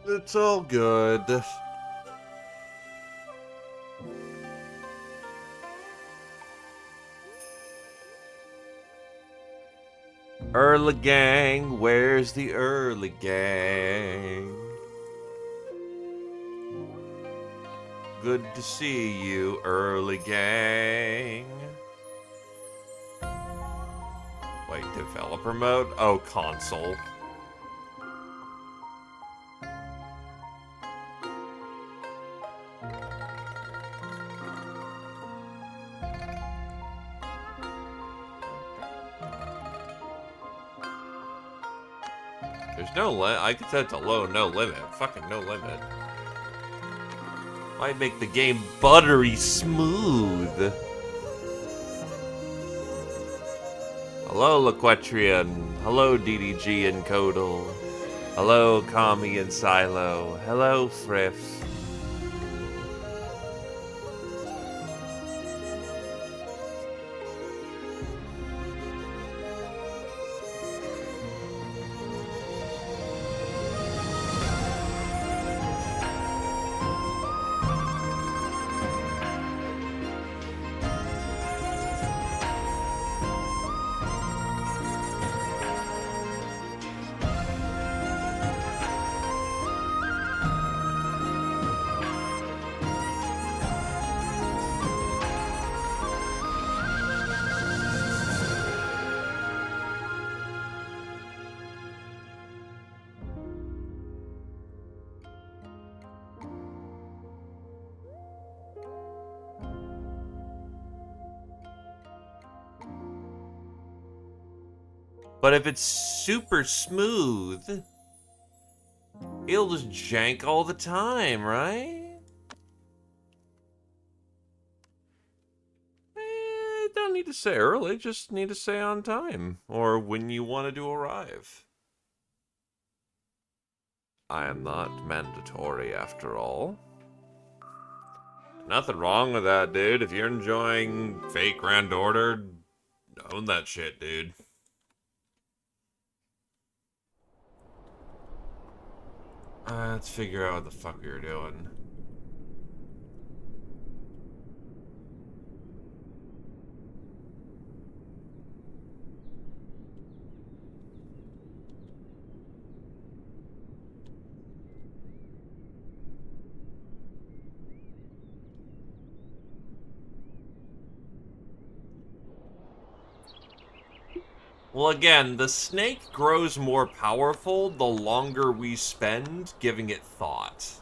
It's all good. Early gang, where's the early gang? Good to see you, early gang. Wait, developer mode? Oh, console. There's no limit. I could set it to low, no limit. Fucking no limit. Might make the game buttery smooth. Hello, Laquetrian. Hello, DDG and Codal. Hello, Kami and Silo. Hello, Frith. But if it's super smooth, it'll just jank all the time, right? Don't need to say early, just need to say on time, or when you wanted to arrive. I am not mandatory after all. Nothing wrong with that, dude. If you're enjoying fake Grand Order, own that shit, dude. Let's figure out what the fuck we were doing. Well, again, the snake grows more powerful the longer we spend giving it thought.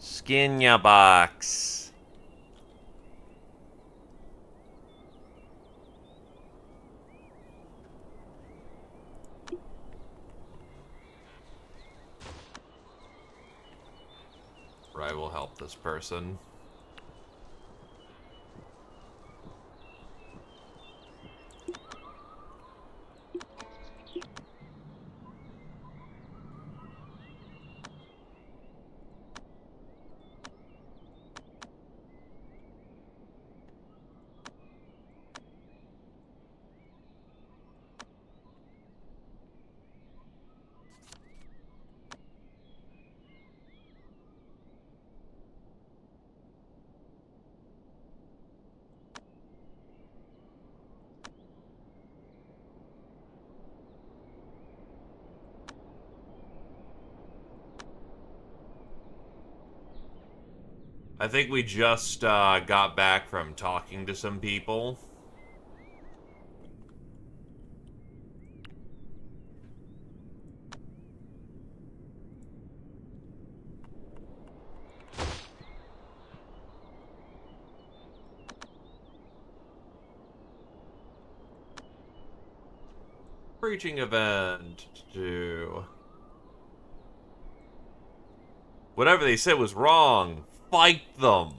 Skin ya box. Right, will help this person. I think we just got back from talking to some people. Preaching event to... Whatever they said was wrong. Fight them.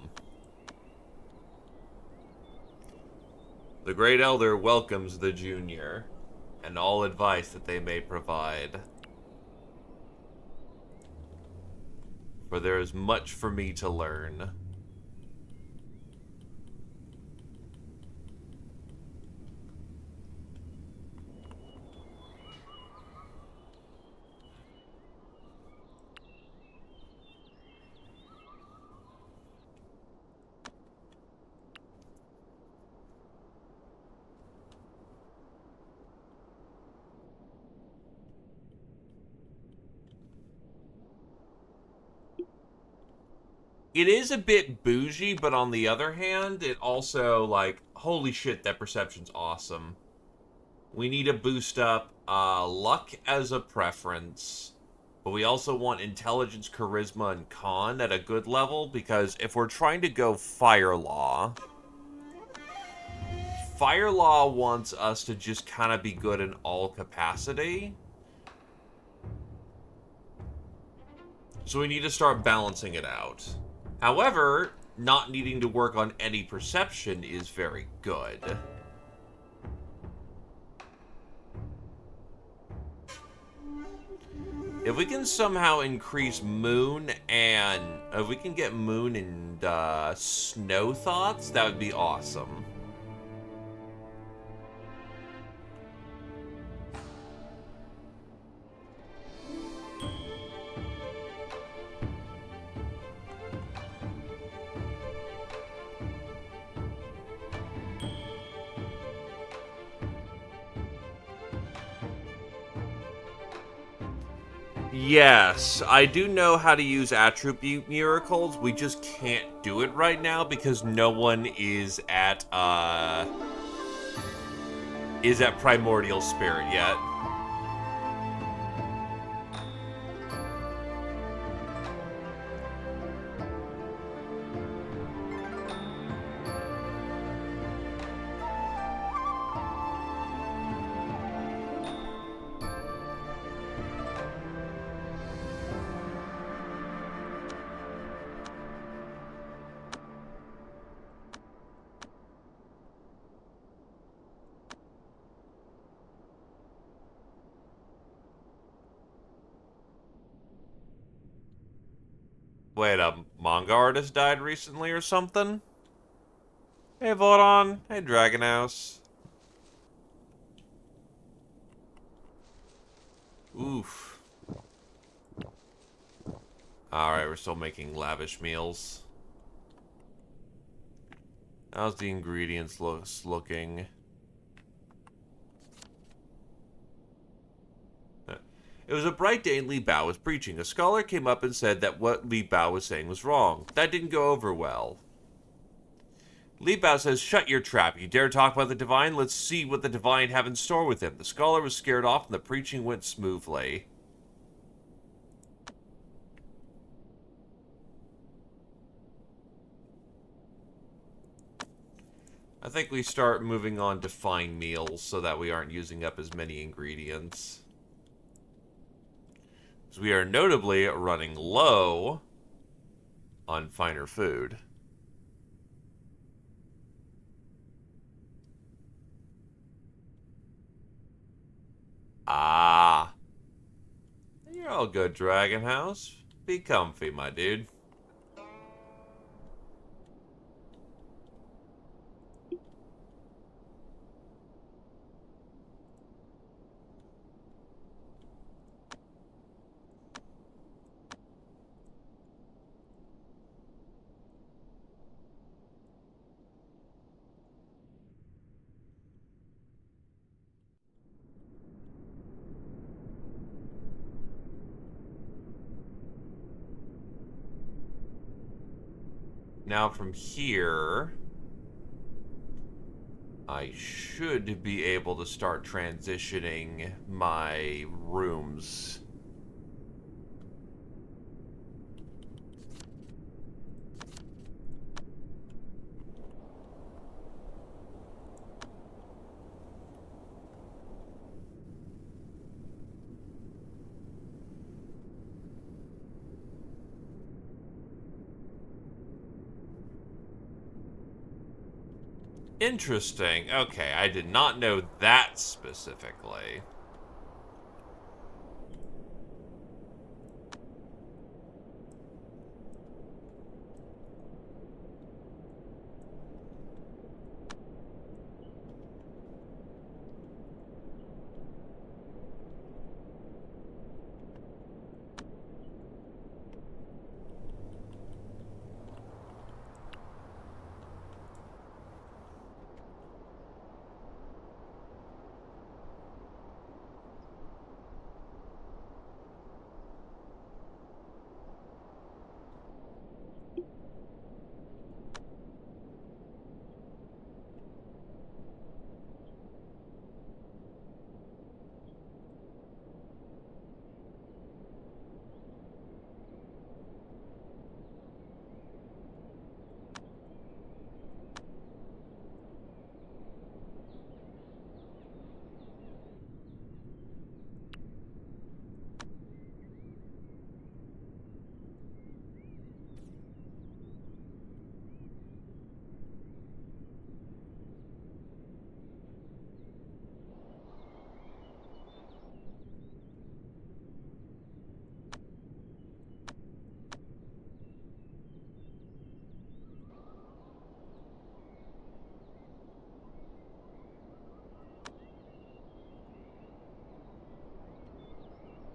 The Great Elder welcomes the Junior and all advice that they may provide. For there is much for me to learn. It is a bit bougie, but on the other hand, it also, like, holy shit, that perception's awesome. We need to boost up luck as a preference, but we also want intelligence, charisma, and con at a good level, because if we're trying to go Fire Law wants us to just kind of be good in all capacity. So we need to start balancing it out. However, not needing to work on any perception is very good. If we can somehow increase Moon and... If we can get Moon and Snow Thoughts, that would be awesome. Yes, I do know how to use attribute miracles. We just can't do it right now because no one is at Primordial Spirit yet. Wait, a manga artist died recently or something? Hey, Vodon. Hey, Dragon House. Oof. Alright, we're still making lavish meals. How's the ingredients looking? It was a bright day and Li Bao was preaching. A scholar came up and said that what Li Bao was saying was wrong. That didn't go over well. Li Bao says, shut your trap. You dare talk about the divine? Let's see what the divine have in store with him. The scholar was scared off and the preaching went smoothly. I think we start moving on to fine meals so that we aren't using up as many ingredients. Because we are notably running low on finer food. Ah. You're all good, Dragon House. Be comfy, my dude. Now from here, I should be able to start transitioning my rooms. Interesting. Okay, I did not know that specifically.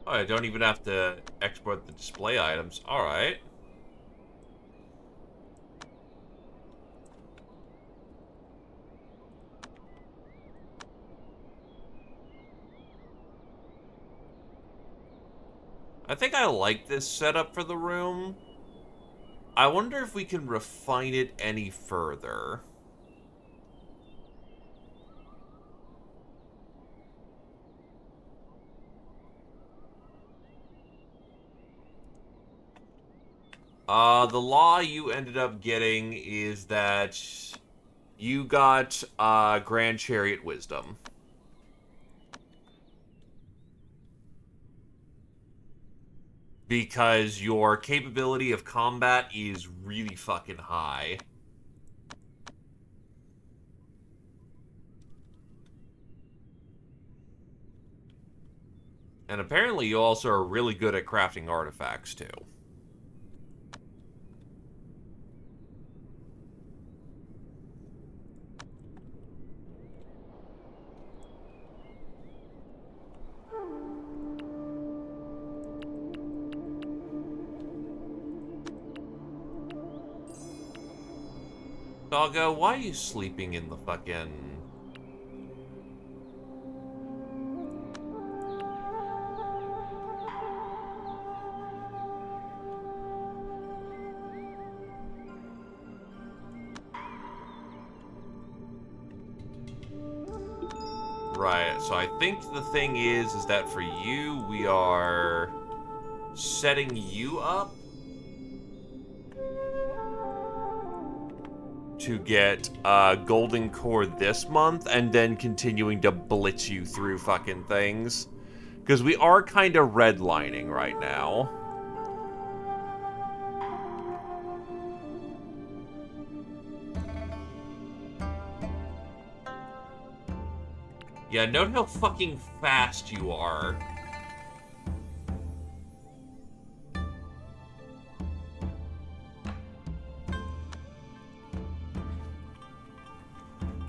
Oh, I don't even have to export the display items. Alright. I think I like this setup for the room. I wonder if we can refine it any further. The law you ended up getting is that you got Grand Chariot Wisdom. Because your capability of combat is really fucking high. And apparently you also are really good at crafting artifacts, too. Doggo, why are you sleeping in the fucking... Right, so I think the thing is that for you, we are setting you up to get Golden Core this month, and then continuing to blitz you through fucking things. Because we are kind of redlining right now. Yeah, note how fucking fast you are.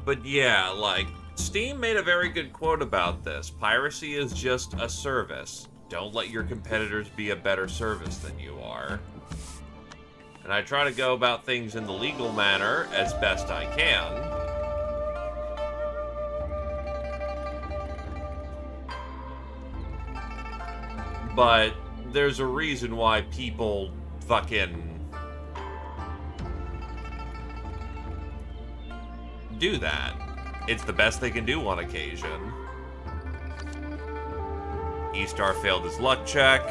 But yeah, like, Steam made a very good quote about this. Piracy is just a service. Don't let your competitors be a better service than you are. And I try to go about things in the legal manner as best I can. But there's a reason why people fucking do that. It's the best they can do on occasion. E-Star failed his luck check.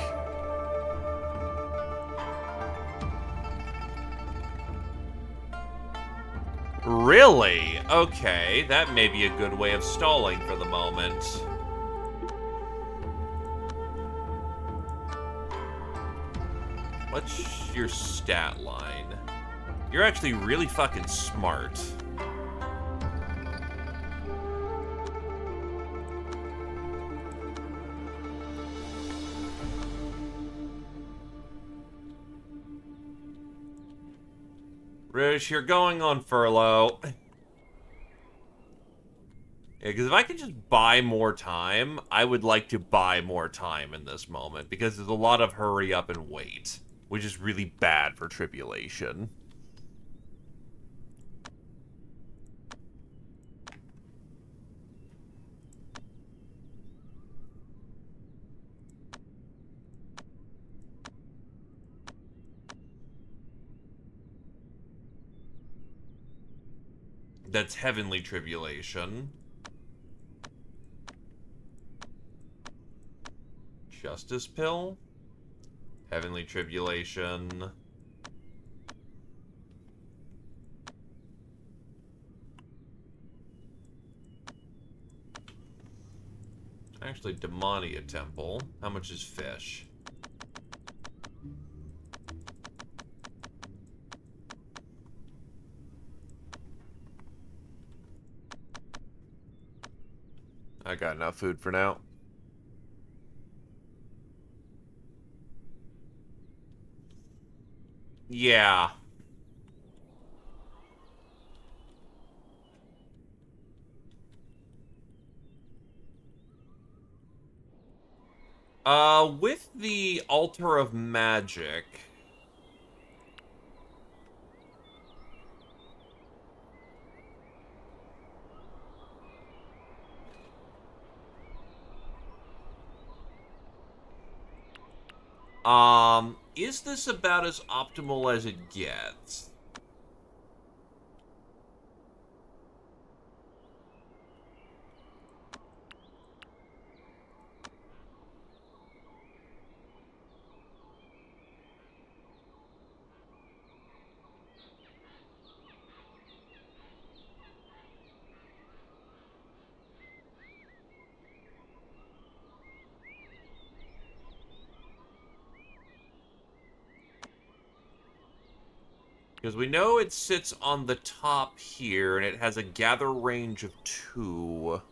Really? Okay, that may be a good way of stalling for the moment. What's your stat line? You're actually really fucking smart. Rish, you're going on furlough. Yeah, because if I could just buy more time, I would like to buy more time in this moment, because there's a lot of hurry up and wait, which is really bad for tribulation. That's heavenly tribulation. Justice pill? Heavenly tribulation. Actually, Demonia Temple. How much is fish? I got enough food for now. Yeah. With the Altar of Magic... is this about as optimal as it gets? Because we know it sits on the top here, and it has a gather range of 2.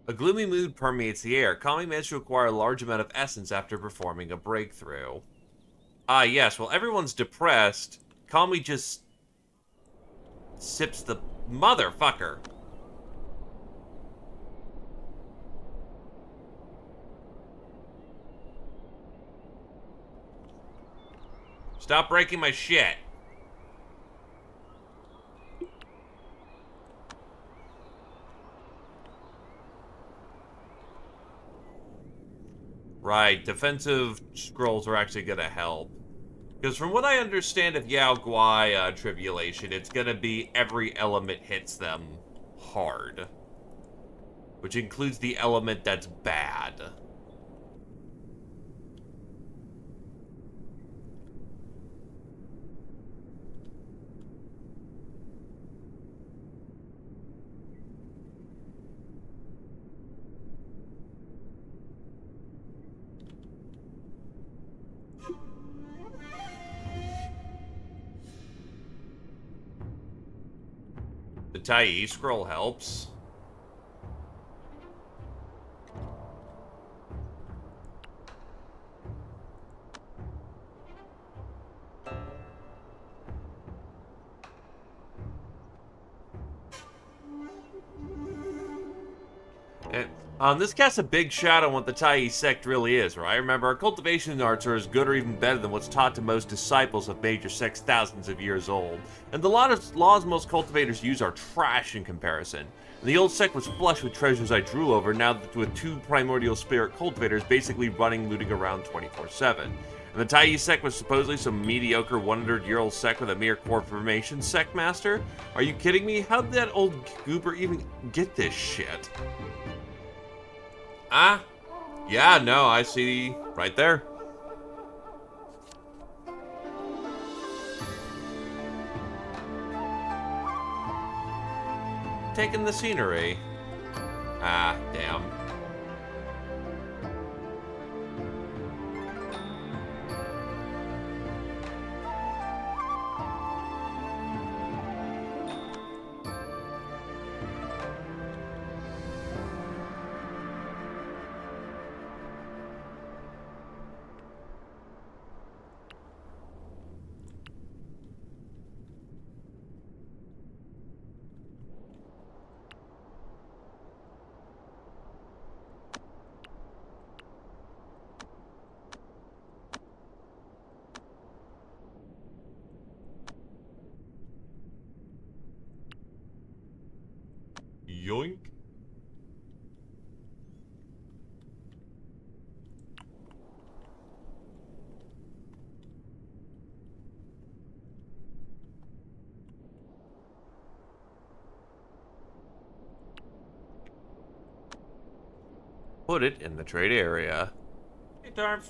A gloomy mood permeates the air. Kami managed to acquire a large amount of essence after performing a breakthrough. Ah, yes. Well, everyone's depressed. Kami just sips the motherfucker. Stop breaking my shit. Right, defensive scrolls are actually gonna help. Because from what I understand of Yao Guai Tribulation, it's gonna be every element hits them hard. Which includes the element that's bad. The Tai scroll helps. This casts a big shadow on what the Tai sect really is, right? Remember, our cultivation arts are as good or even better than what's taught to most disciples of major sects thousands of years old. And the lot of laws most cultivators use are trash in comparison. And the old sect was flush with treasures I drew over, now that with two primordial spirit cultivators basically running looting around 24/7. And the Tai sect was supposedly some mediocre 100-year-old sect with a mere formation sect master? Are you kidding me? How did that old goober even get this shit? Ah, yeah, no, I see right there. Taking the scenery. Ah, damn. Yoink. Put it in the trade area. Hey, Darf.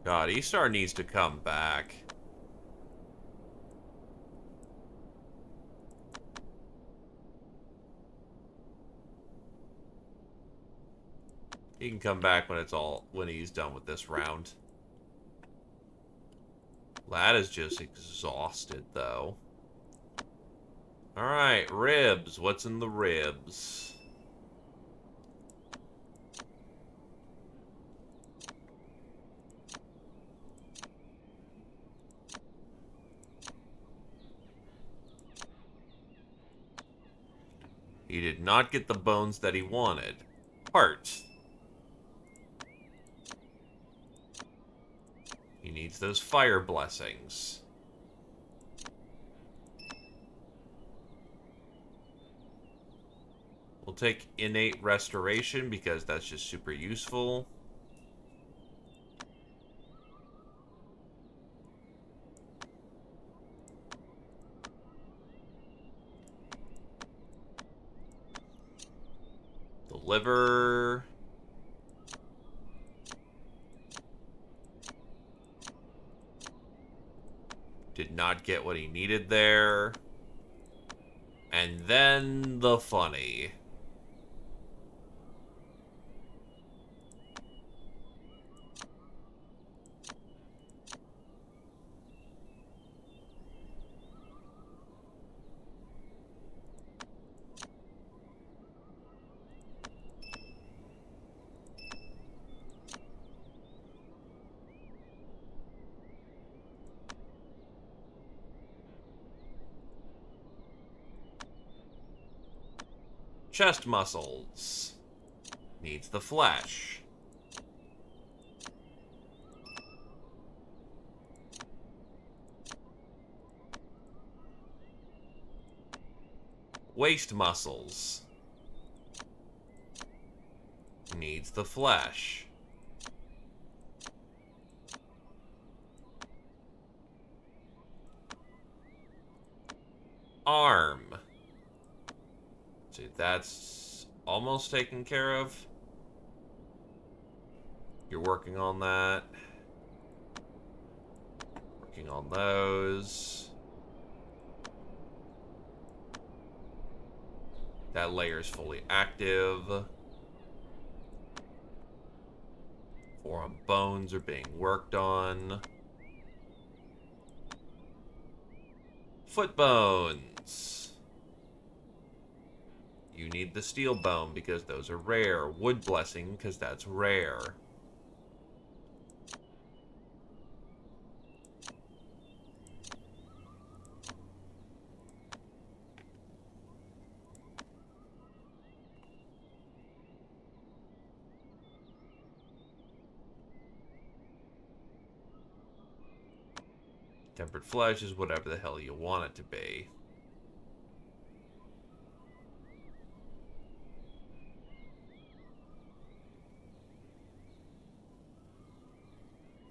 God, E-Star needs to come back. He can come back when he's done with this round. Lad is just exhausted, though. Alright, ribs. What's in the ribs? He did not get the bones that he wanted. Parts. He needs those fire blessings. We'll take innate restoration because that's just super useful. The liver. Did not get what he needed there. And then the funny. Chest muscles. Needs the flesh. Waist muscles. Needs the flesh. Arm. See, that's almost taken care of. You're working on that. Working on those. That layer is fully active. Forearm bones are being worked on. Foot bones. You need the steel bone because those are rare. Wood blessing because that's rare. Tempered flesh is whatever the hell you want it to be.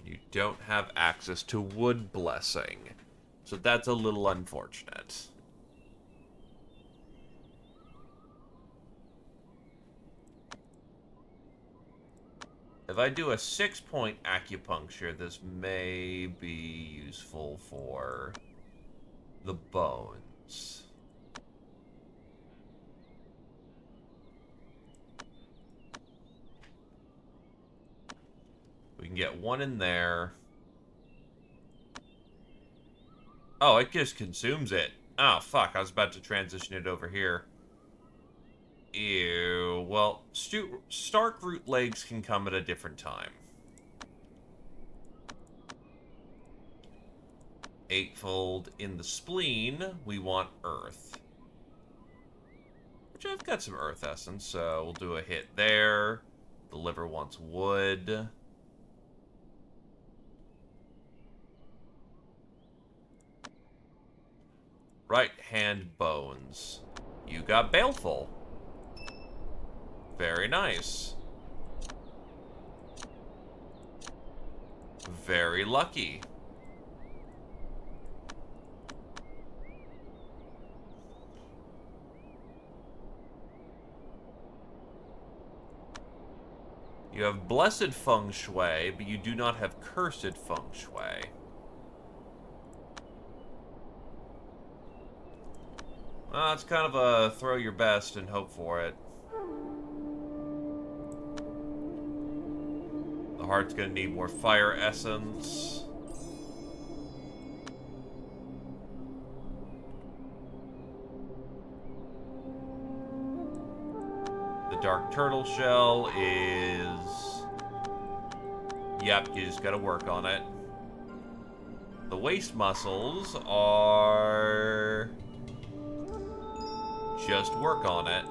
You don't have access to wood blessing. So that's a little unfortunate. If I do a 6-point acupuncture, this may be useful for the bones. We can get one in there. Oh, it just consumes it. Oh, fuck. I was about to transition it over here. Ew. Well, Stark root legs can come at a different time. Eightfold in the spleen, we want earth. Which I've got some earth essence, so we'll do a hit there. The liver wants wood. Right hand bones. You got baleful. Very nice. Very lucky. You have blessed feng shui, but you do not have cursed feng shui. Well, it's kind of a throw your best and hope for it. The heart's gonna need more fire essence. The dark turtle shell is... Yep, you just gotta work on it. The waist muscles are... Just work on it.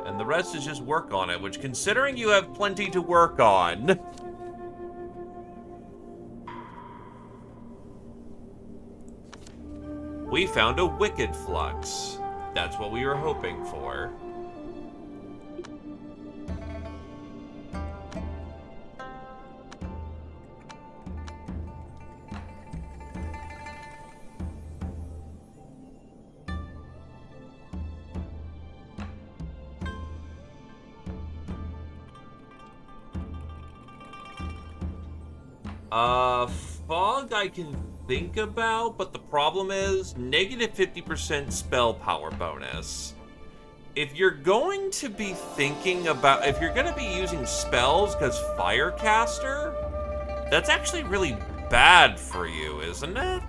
And the rest is just work on it, which, considering you have plenty to work on... We found a wicked flux. That's what we were hoping for. Fog I can think about, but the problem is negative 50% spell power bonus. If you're going to be thinking about, if you're going to be using spells because Firecaster, that's actually really bad for you, isn't it?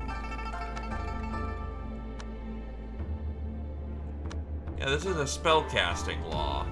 Yeah, this is a spellcasting law.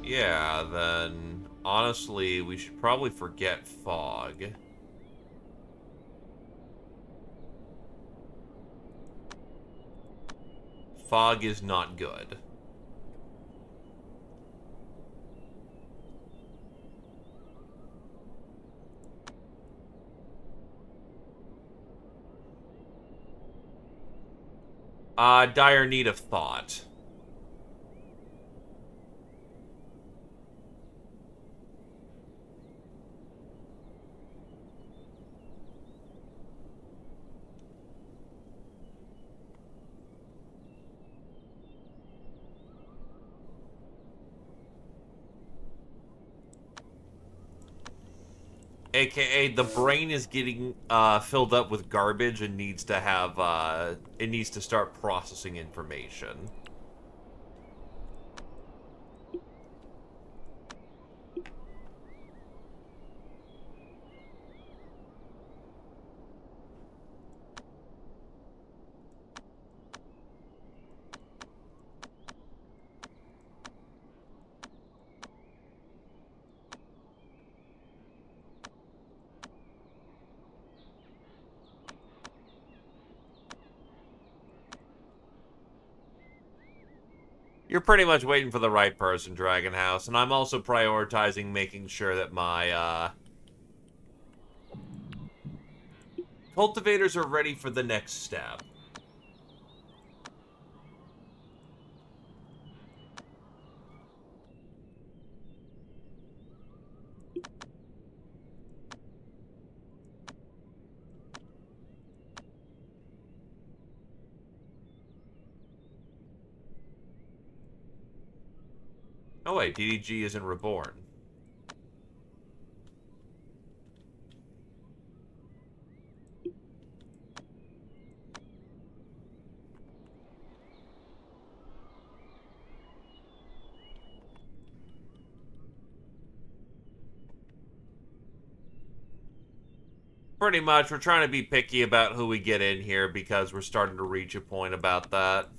Yeah, then honestly, we should probably forget fog. Fog is not good. Dire need of thought. AKA the brain is getting filled up with garbage and needs to have it needs to start processing information. You're pretty much waiting for the right person, Dragon House, and I'm also prioritizing making sure that my cultivators are ready for the next step. Oh wait, DDG isn't reborn. Pretty much, we're trying to be picky about who we get in here because we're starting to reach a point about that.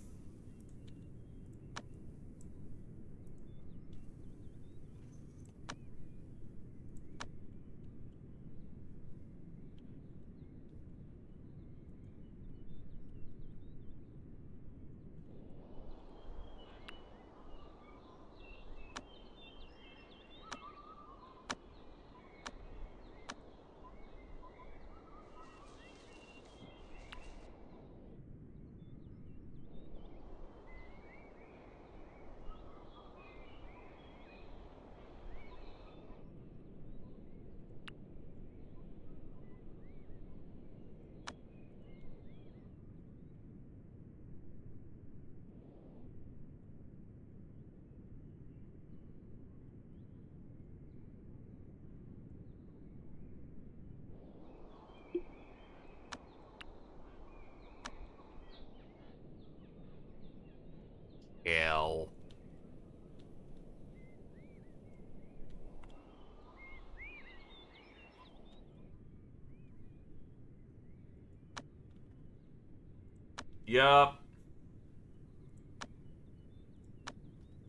Hell. Yup.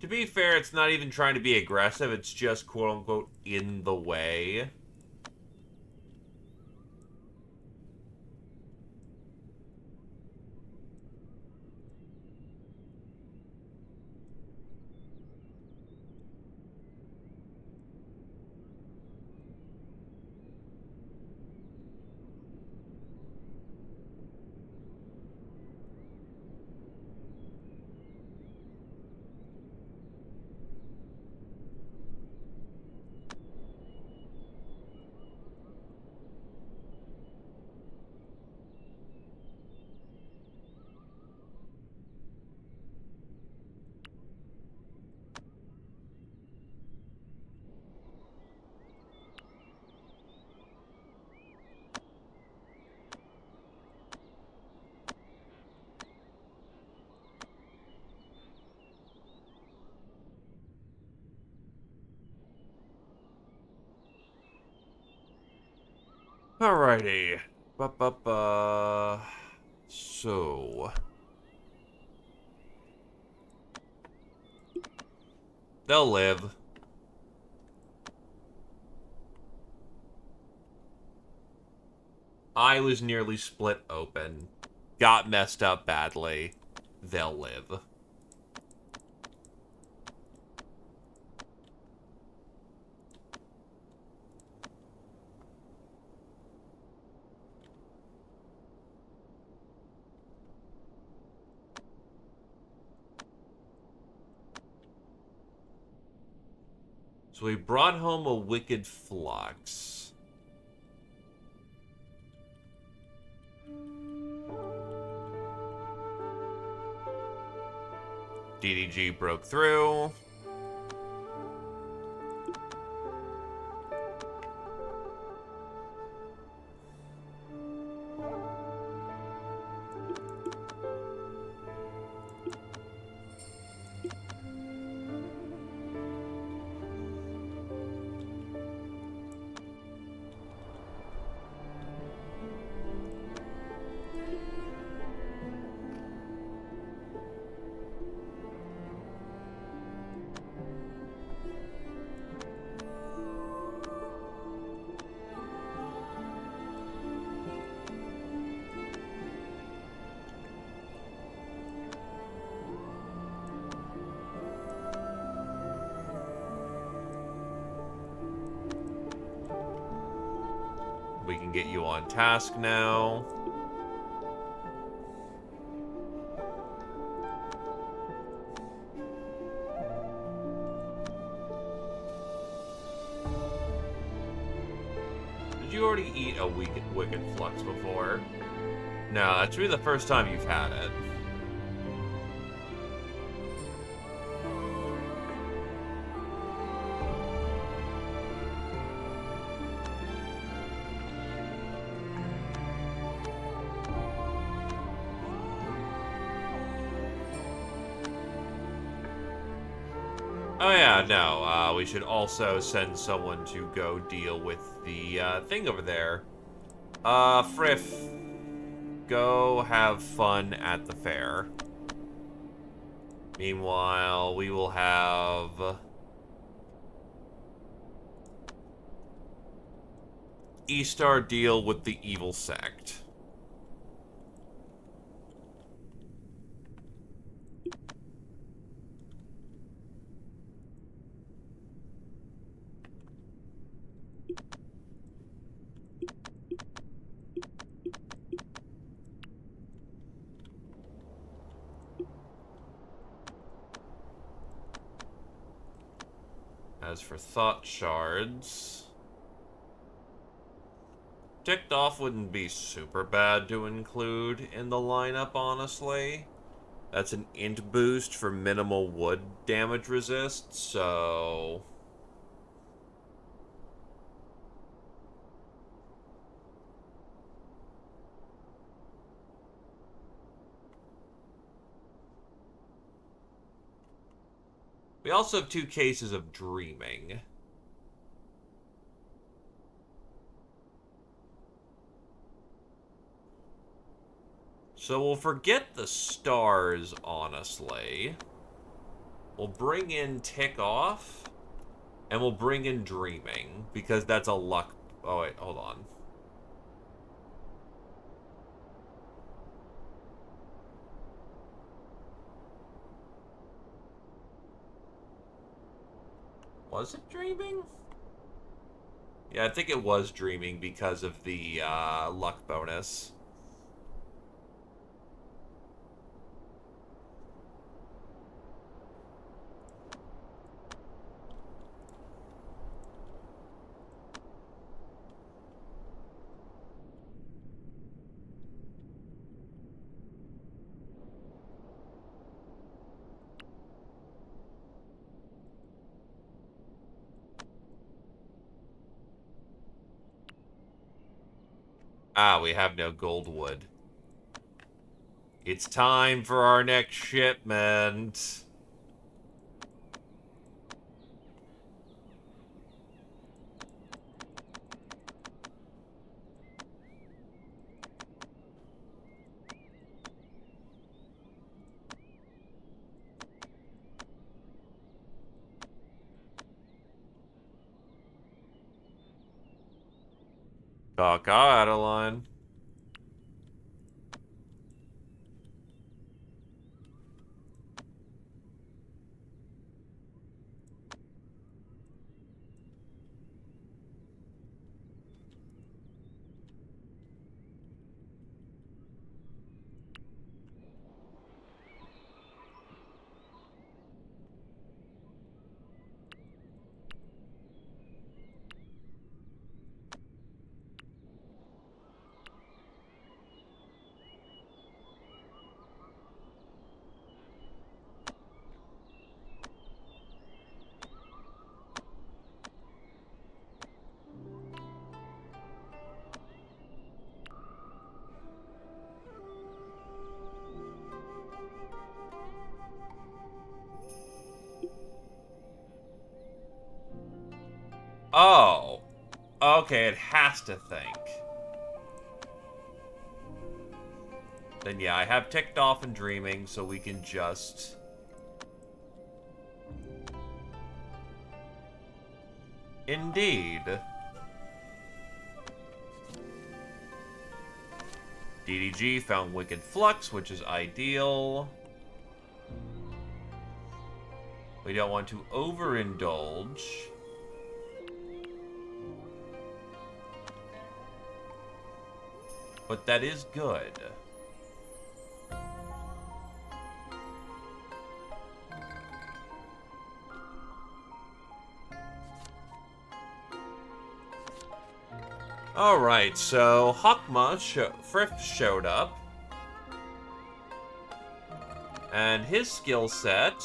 To be fair, it's not even trying to be aggressive, it's just quote-unquote in the way. Alrighty. Ba-ba-ba. So... they'll live. I was nearly split open. Got messed up badly. They'll live. So we brought home a wicked flux. DDG broke through. We can get you on task now. Did you already eat a Wicked Flux before? No, that's really the first time you've had it. Oh yeah, no, we should also send someone to go deal with the thing over there. Friff, go have fun at the fair. Meanwhile, we will have E-Star deal with the evil sect. As for thought shards, ticked off wouldn't be super bad to include in the lineup, honestly. That's an int boost for minimal wood damage resist, so... We also have 2 cases of dreaming. So we'll forget the stars, honestly. We'll bring in tick off, and we'll bring in dreaming, because that's a luck... Oh, wait, hold on. Was it dreaming? Yeah, I think it was dreaming because of the luck bonus. Ah, we have no gold wood. It's time for our next shipment. Caw, Adeline. Oh. Okay, it has to think. Then yeah, I have ticked off and dreaming, so we can just... Indeed. DDG found Wicked Flux, which is ideal. We don't want to overindulge. but that is good. Alright, so Frith showed up. And his skill set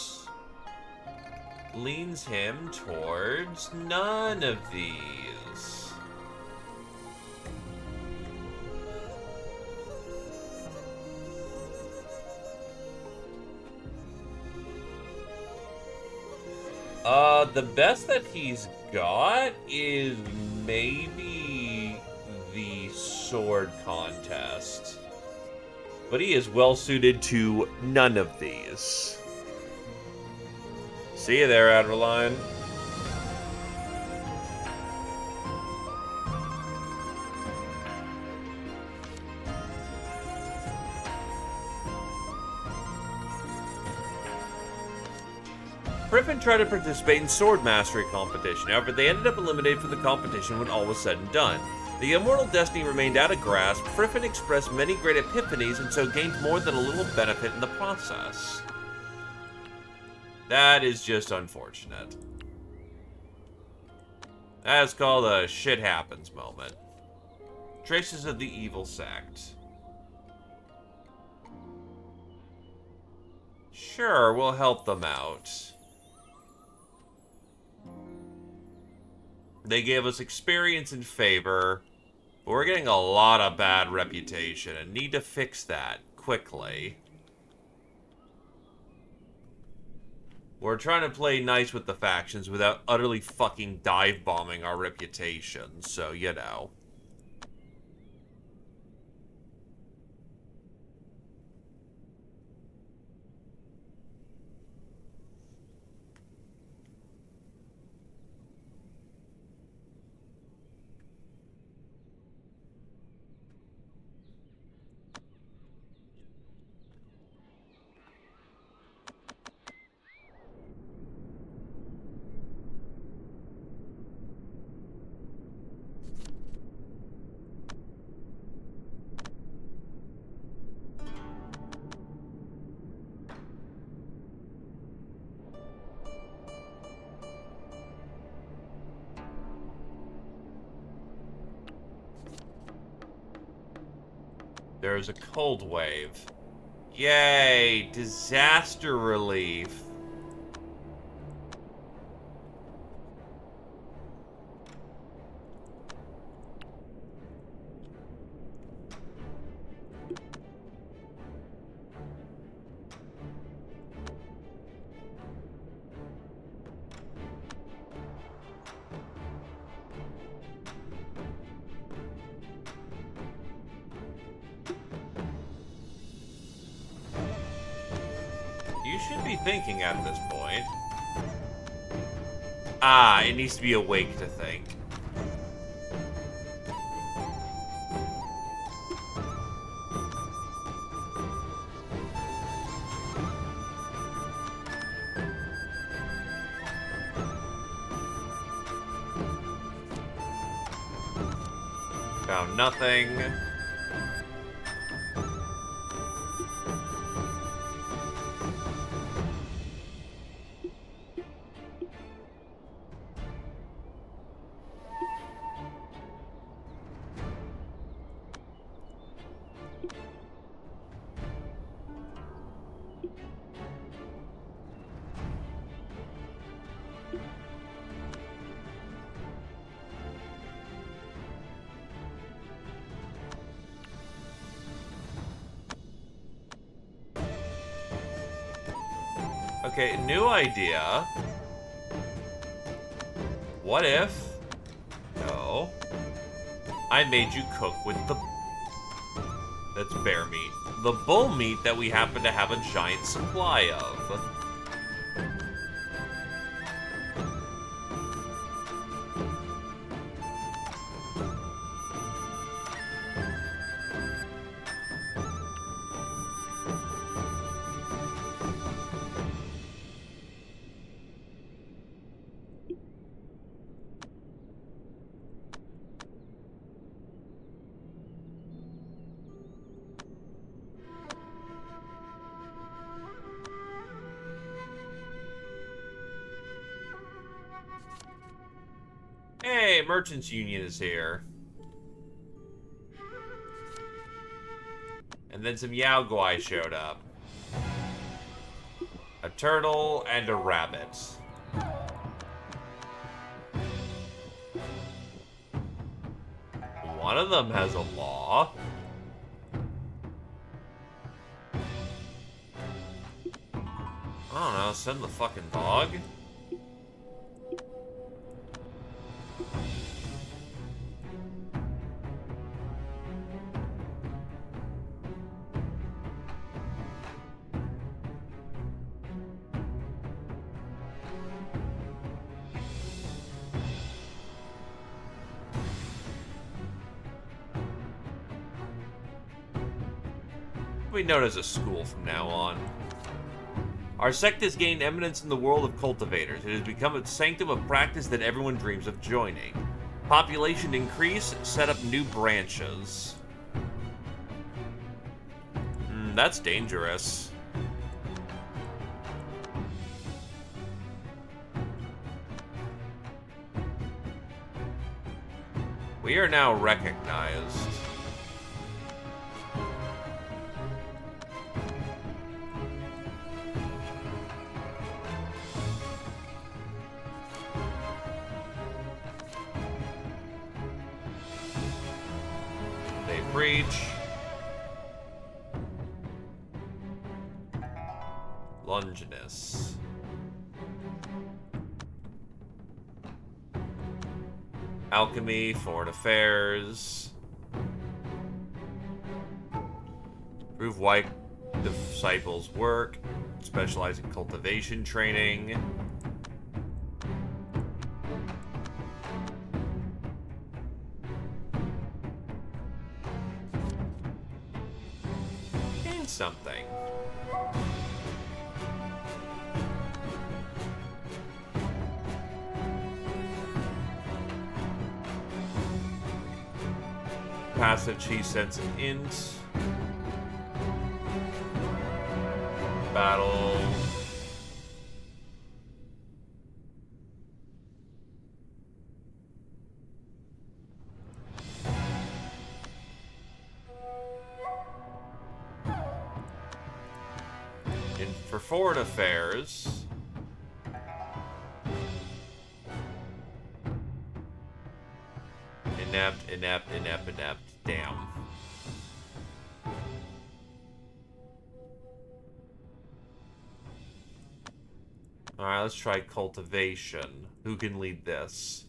leans him towards none of these. The best that he's got is maybe the sword contest. But he is well suited to none of these. See you there, Adreline. Griffin tried to participate in sword mastery competition, however they ended up eliminated from the competition when all was said and done. The immortal destiny remained out of grasp. Griffin expressed many great epiphanies and so gained more than a little benefit in the process. That is just unfortunate. That's called a shit happens moment. Traces of the evil sect. Sure, we'll help them out. They gave us experience and favor, but we're getting a lot of bad reputation and need to fix that quickly. We're trying to play nice with the factions without utterly fucking dive-bombing our reputation, so, you know. There's a cold wave. Yay! Disaster relief. You should be thinking at this point. Ah, it needs to be awake to think. Found nothing. Okay, new idea. What if... No. I made you cook with the... That's bear meat. The bull meat that we happen to have a giant supply of. merchants union is here. And then some Yao Guai showed up. A turtle and a rabbit. One of them has a law. I don't know, send the fucking dog? We known as a school from now on. Our sect has gained eminence in the world of cultivators. It has become a sanctum of practice that everyone dreams of joining. Population increase, set up new branches. That's dangerous. We are now recognized. Breach. Longinus. Alchemy, foreign affairs. Prove white disciples work. Specialize in cultivation training. Something. Passive cheese sense an int. Battle. For foreign affairs, inept. Damn. Alright, let's try cultivation. Who can lead this?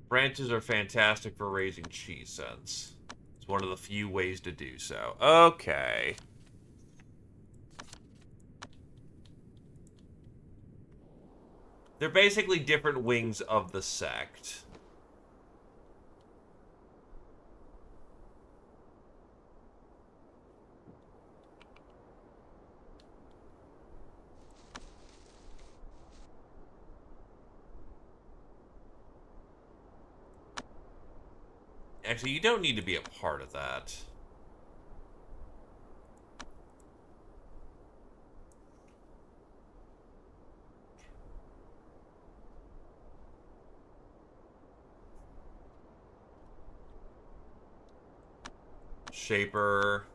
Branches are fantastic for raising chi sense. It's one of the few ways to do so. Okay. They're basically different wings of the sect. Actually, you don't need to be a part of that. Shaper.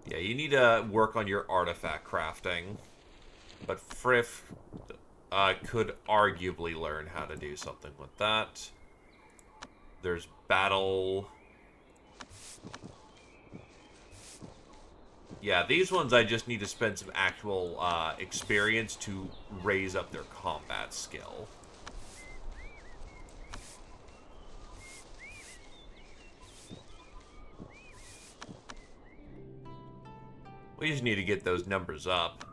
Yeah, you need to work on your artifact crafting. But Frith could arguably learn how to do something with that. There's battle. Yeah, these ones I just need to spend some actual experience to raise up their combat skill. We just need to get those numbers up.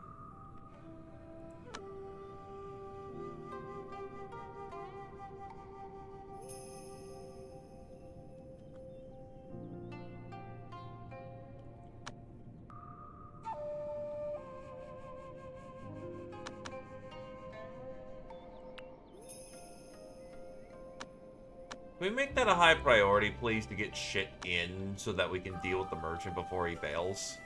Can we make that a high priority, please, to get shit in so that we can deal with the merchant before he bails?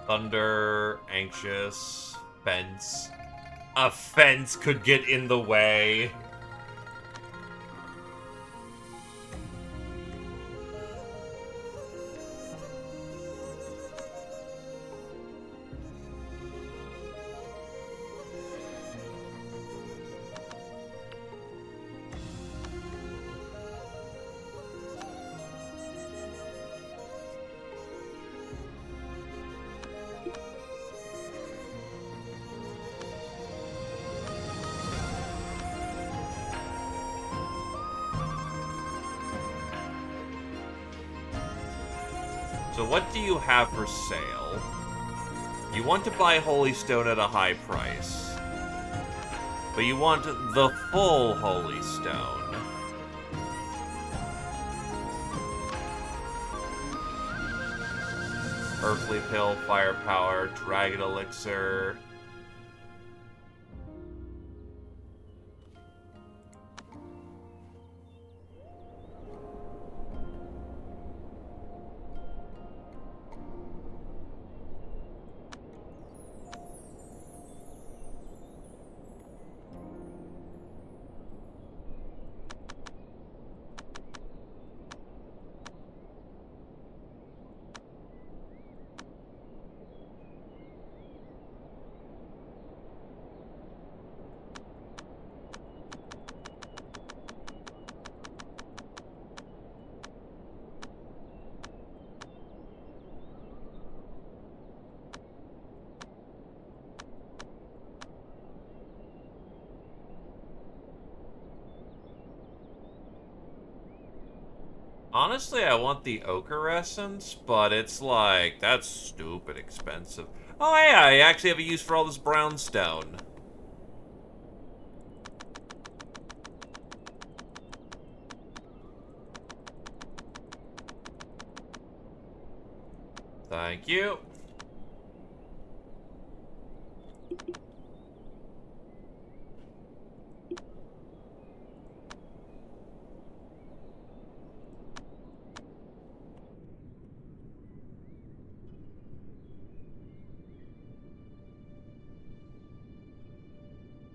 Thunder, anxious, fence. A fence could get in the way. So what do you have for sale? You want to buy Holy Stone at a high price. But you want the full Holy Stone. Earthly Pill, Firepower, Dragon Elixir. Honestly, I want the ochre essence, but it's like, that's stupid expensive. Oh yeah, I actually have a use for all this brownstone. Thank you.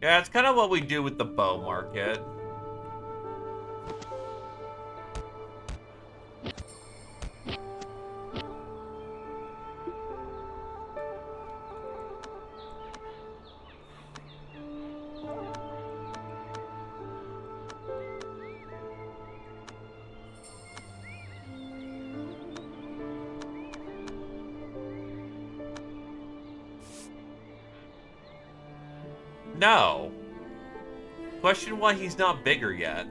Yeah, it's kind of what we do with the bow market. No. Question why he's not bigger yet.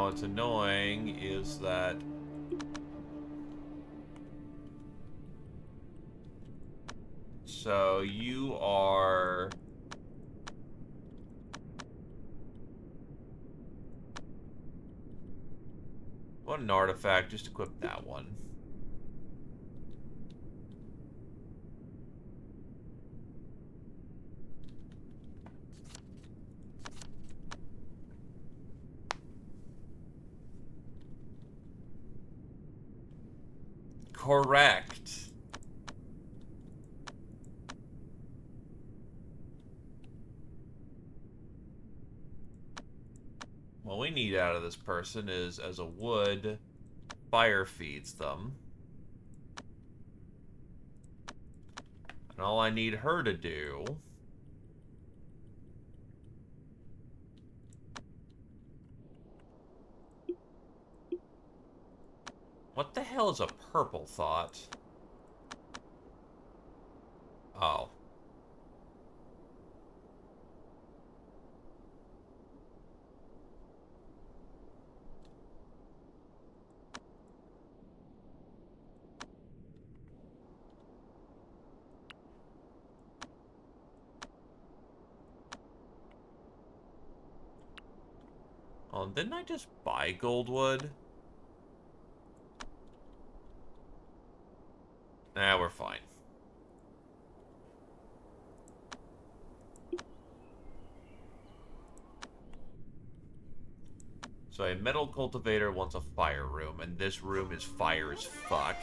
Now, what's annoying is that... So, you are... What an artifact. Just equip that one. Correct. What we need out of this person is, as a wood, fire feeds them. And all I need her to do... What the hell is a purple thought? Oh. Oh, didn't I just buy Goldwood? Nah, we're fine. So a metal cultivator wants a fire room, and this room is fire as fuck.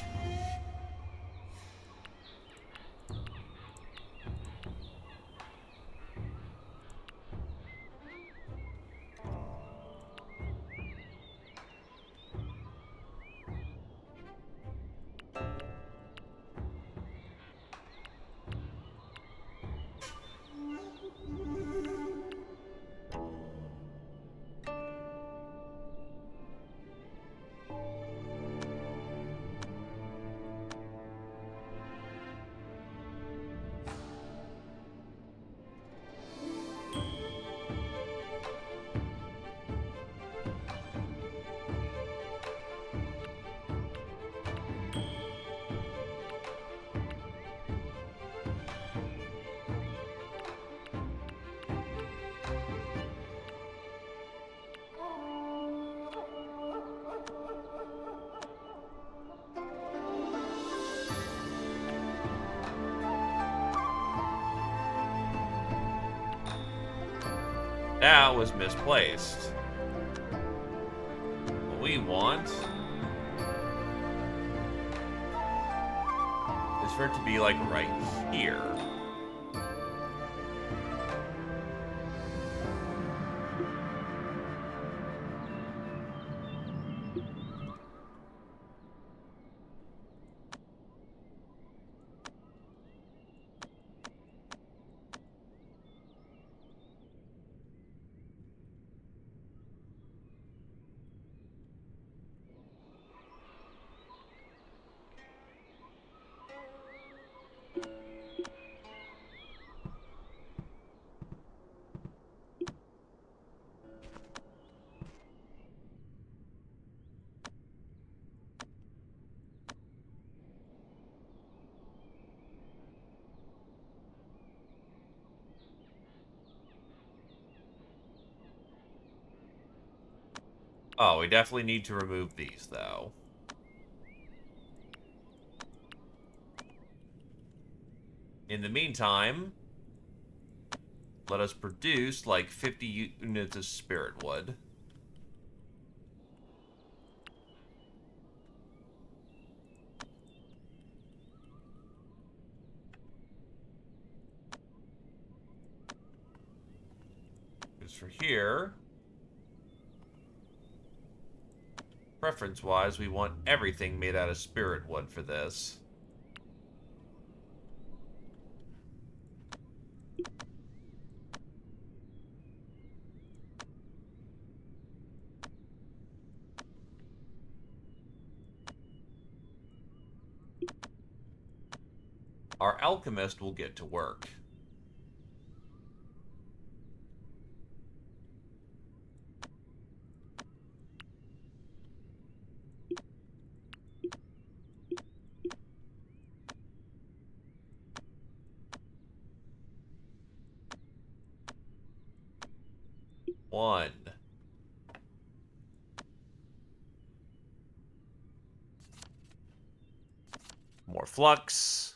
That was misplaced. What we want is for it to be, like, right here. Oh, we definitely need to remove these, though. In the meantime, let us produce, like, 50 units of spirit wood. Because for here... Preference-wise, we want everything made out of spirit wood for this. Our alchemist will get to work. 1. More flux.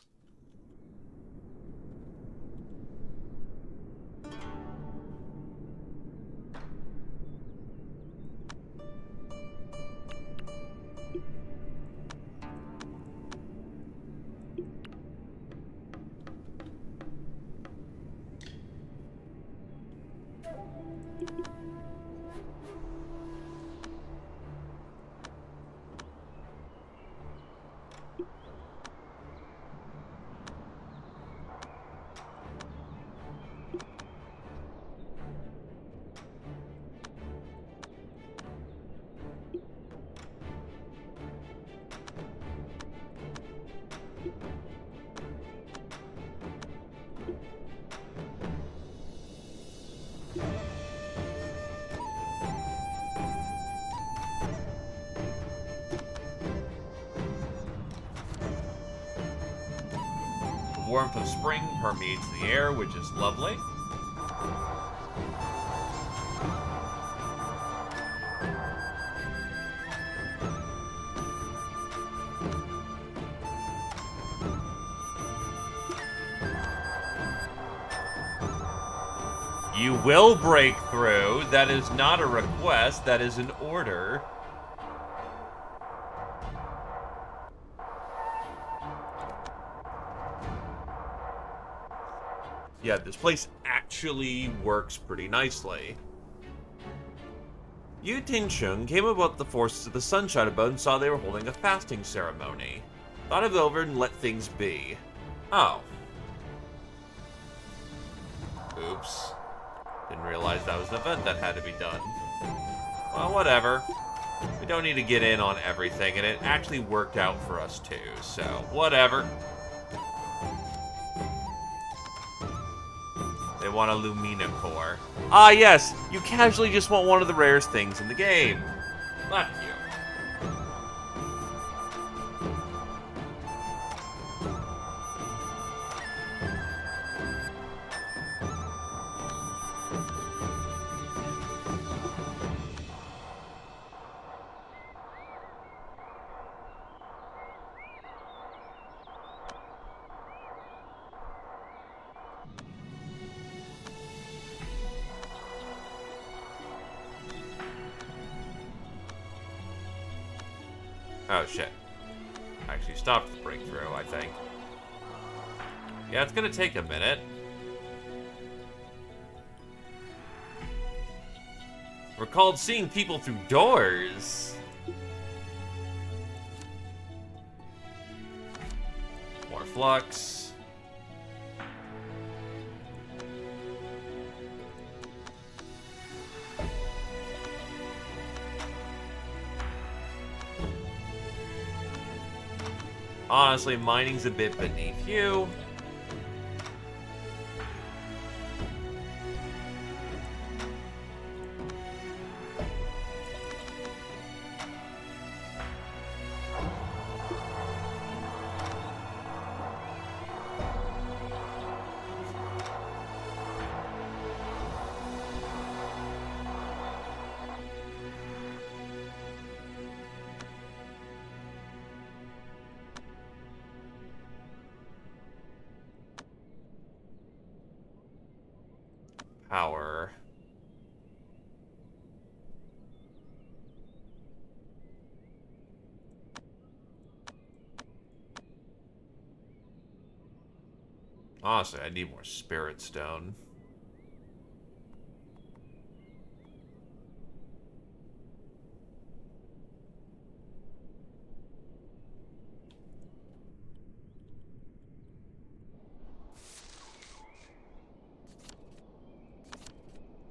The warmth of spring permeates the air, which is lovely. You will break through. That is not a request. That is an order. Yeah, this place actually works pretty nicely. Yu Tinsheng came about the forces of the Sunshine Abode and saw they were holding a fasting ceremony. Thought it over and let things be. Oh. Oops. Didn't realize that was an event that had to be done. Well, whatever. We don't need to get in on everything, and it actually worked out for us too, so whatever. They want a Lumina core. Ah, yes! You casually just want one of the rarest things in the game. Fuck you. Oh, shit. Actually stopped the breakthrough, I think. Yeah, it's gonna take a minute. Recalled seeing people through doors. More flux. Honestly, mining's a bit beneath you. Power. Honestly, I need more spirit stone.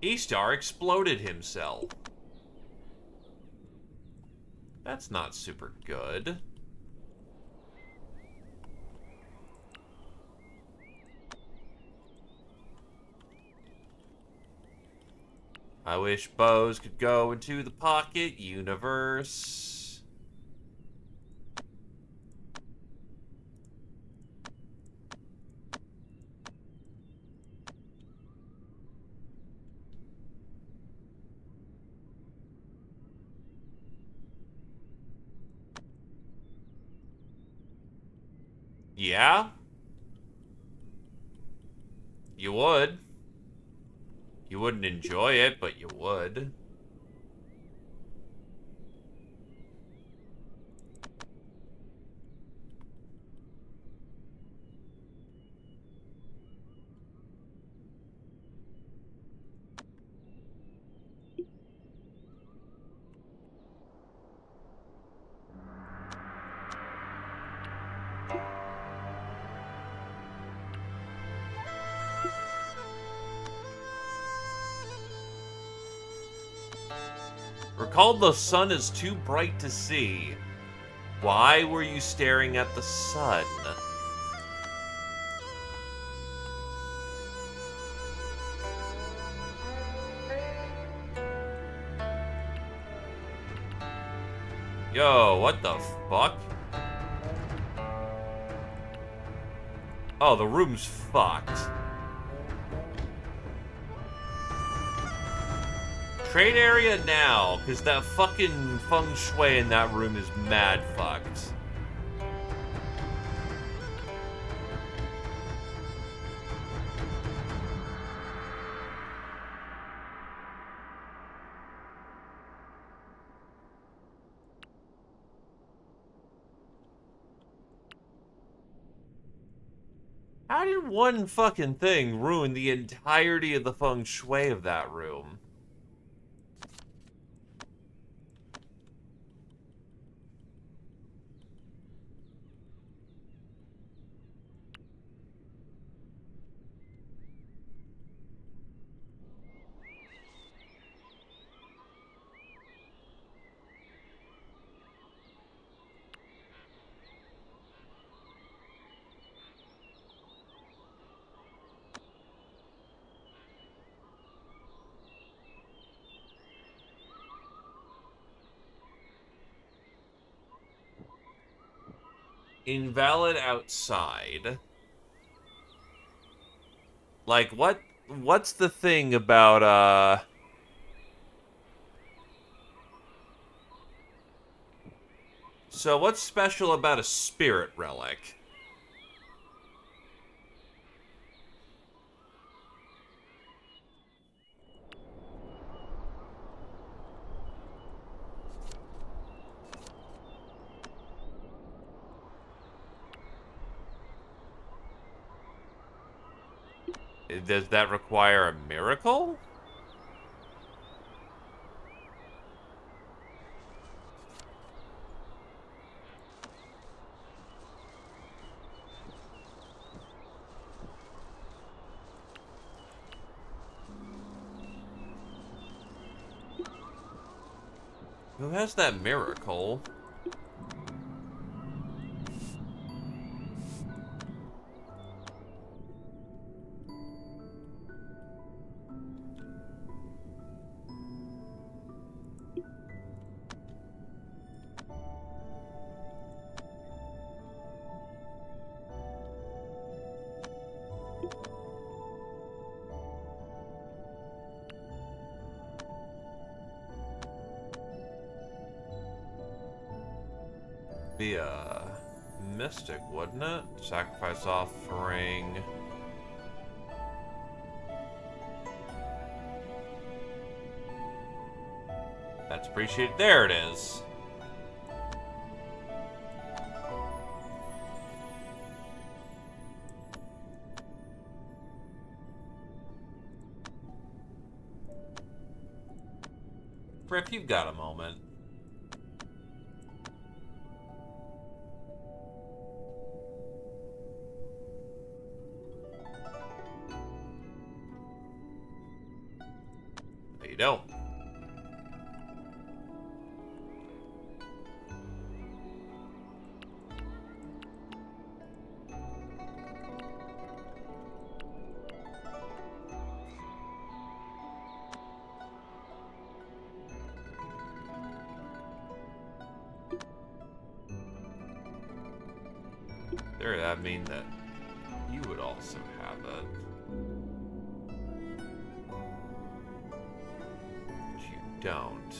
E-Star exploded himself. That's not super good. I wish bows could go into the pocket universe. Yeah? You would. You wouldn't enjoy it, but you would. Recall the sun is too bright to see. Why were you staring at the sun? Yo, what the fuck? Oh, the room's fucked. Trade area now, because that fucking feng shui in that room is mad fucked. How did one fucking thing ruin the entirety of the feng shui of that room? Invalid outside. Like, what's the thing about, So what's special about a spirit relic? Does that require a miracle? Who has that miracle? Be a mystic, wouldn't it? Sacrifice offering. That's appreciated. There it is. Frick, you've got a moment. No, you don't. There, that mean that you would also have it. But you don't.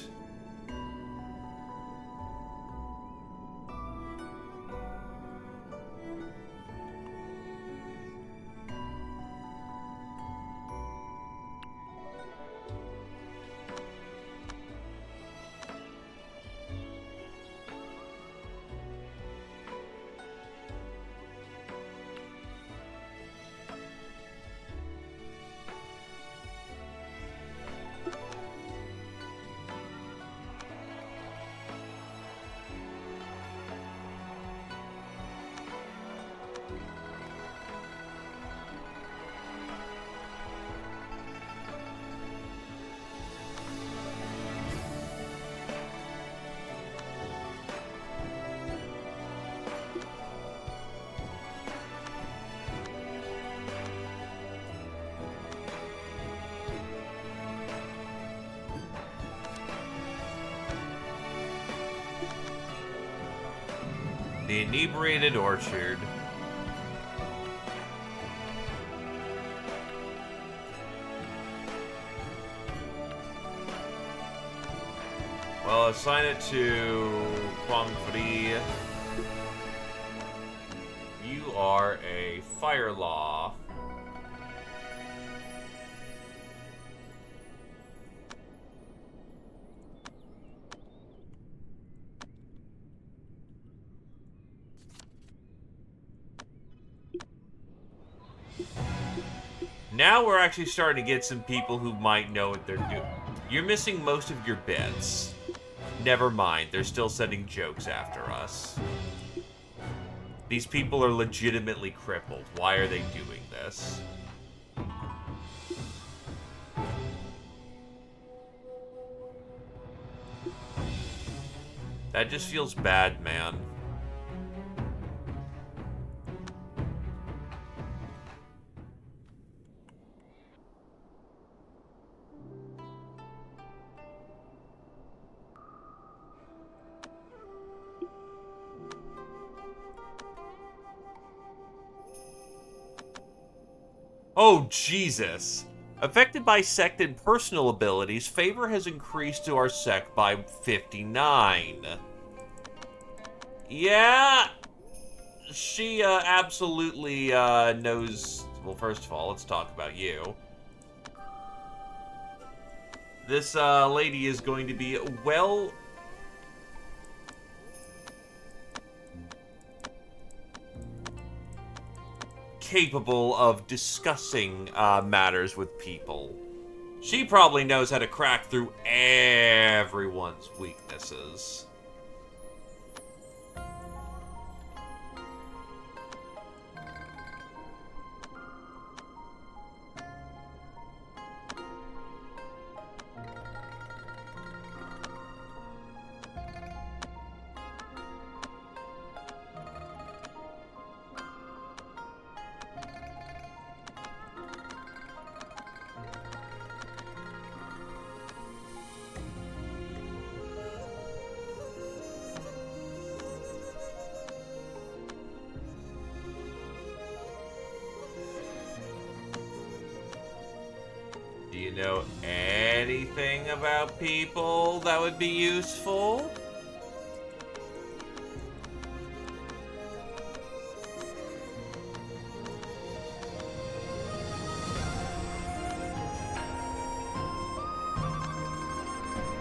The inebriated orchard. Well, assign it to Quangfri. You are a fire law. Now we're actually starting to get some people who might know what they're doing. You're missing most of your bits. Never mind, they're still sending jokes after us. These people are legitimately crippled. Why are they doing this? That just feels bad, man. Oh, Jesus. Affected by sect and personal abilities, favor has increased to our sect by 59. Yeah, she absolutely knows. Well, first of all, let's talk about you. This lady is going to be well capable of discussing matters with people. She probably knows how to crack through everyone's weaknesses. Do you know anything about people that would be useful?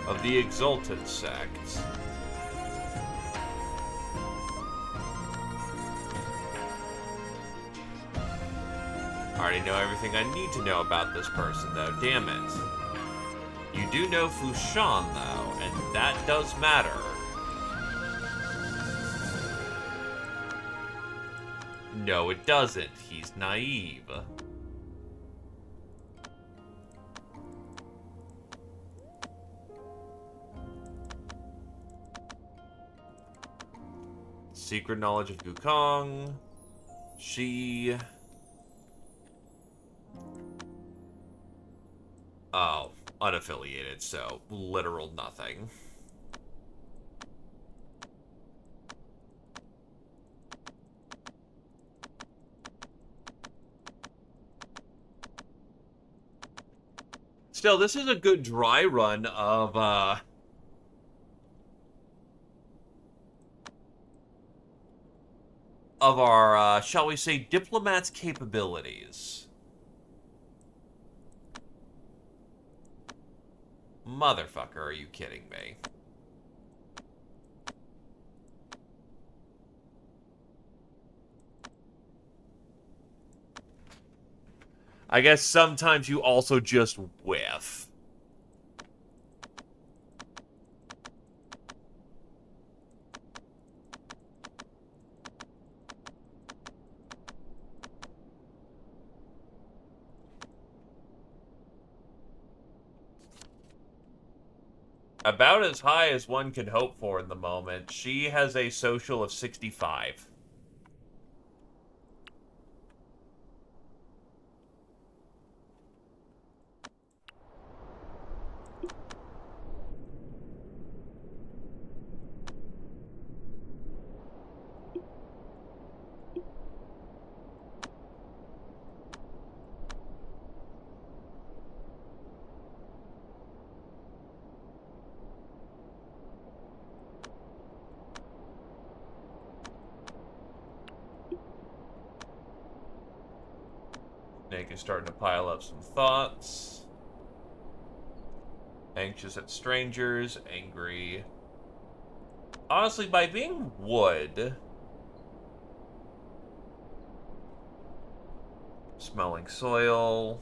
Of the Exalted sect. I already know everything I need to know about this person, though. Damn it. You do know Fushan, though, and that does matter. No, it doesn't. He's naive. Secret knowledge of Gukong. She... Oh, unaffiliated, so literal nothing. Still, this is a good dry run of our, shall we say, diplomat's capabilities. Motherfucker, are you kidding me? I guess sometimes you also just whiff. About as high as one can hope for in the moment. She has a social of 65. Nick is starting to pile up some thoughts. Anxious at strangers, angry. Honestly, by being wood, smelling soil.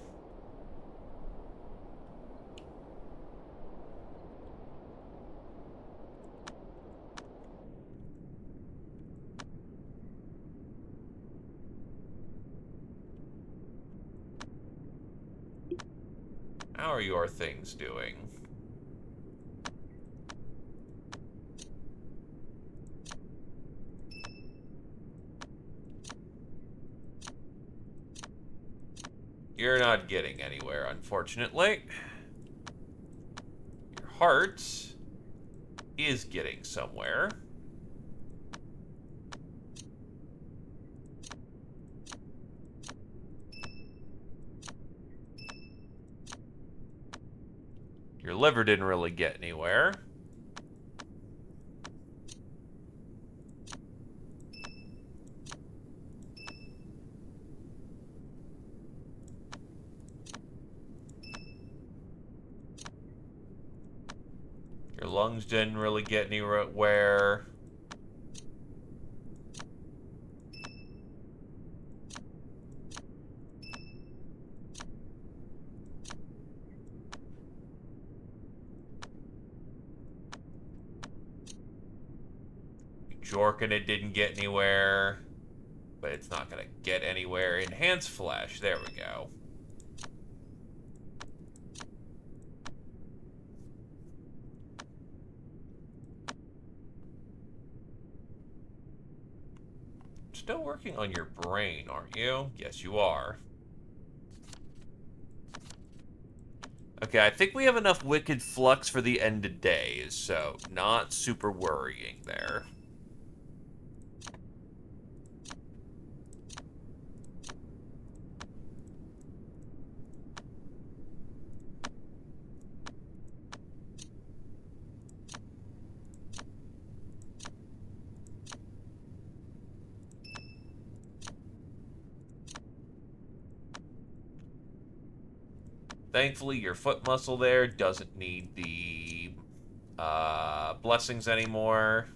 How are your things doing? You're not getting anywhere, unfortunately. Your heart is getting somewhere. Your liver didn't really get anywhere. Your lungs didn't really get anywhere. Jorkin, it didn't get anywhere. But it's not going to get anywhere. Enhance flesh. There we go. Still working on your brain, aren't you? Yes, you are. Okay, I think we have enough Wicked Flux for the end of days, so not super worrying there. Thankfully, your foot muscle there doesn't need the blessings anymore.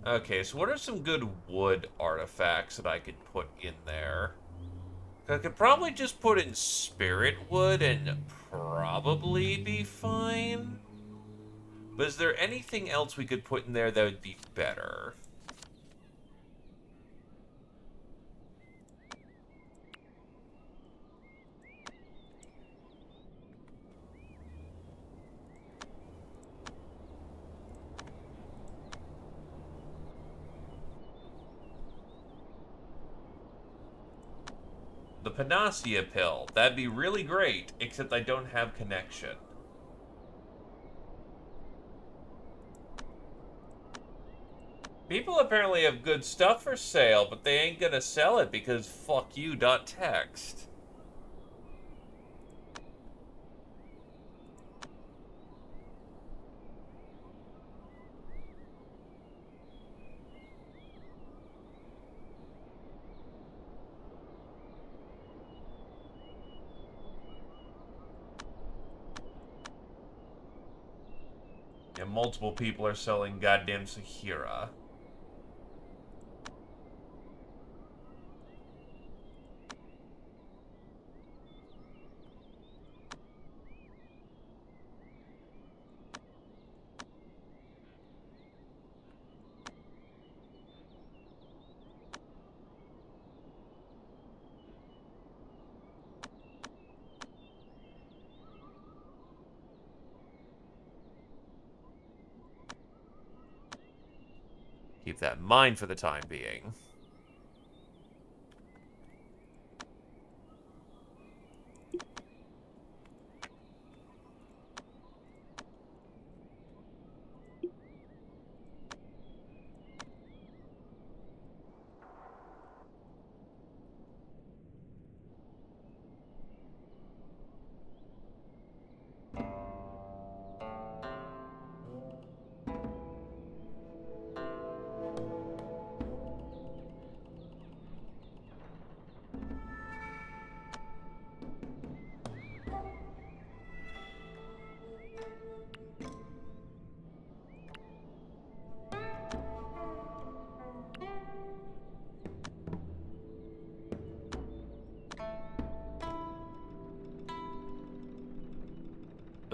Okay, so what are some good wood artifacts that I could put in there? I could probably just put in spirit wood and probably be fine. But is there anything else we could put in there that would be better? The Panacea pill. That'd be really great, except I don't have connection. People apparently have good stuff for sale, but they ain't gonna sell it because fuck you, text. And multiple people are selling goddamn Sahira. Keep that in mind for the time being.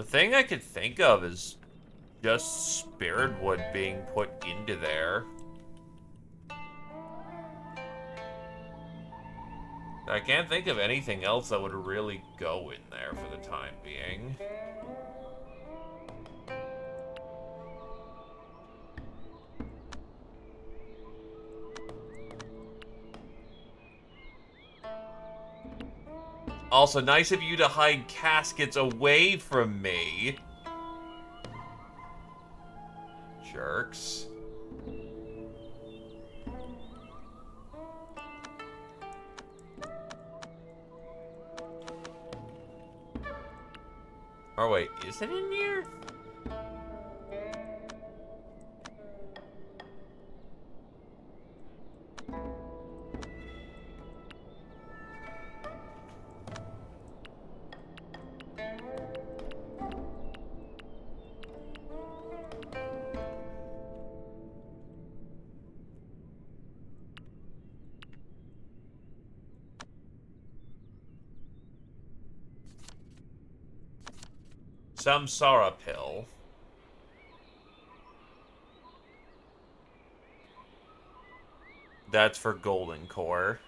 thing I could think of is just spirit wood being put into there. I can't think of anything else that would really go in there for the time being. Also, nice of you to hide caskets away from me. Jerks. Oh wait, is it in here? Samsara pill. That's for golden core.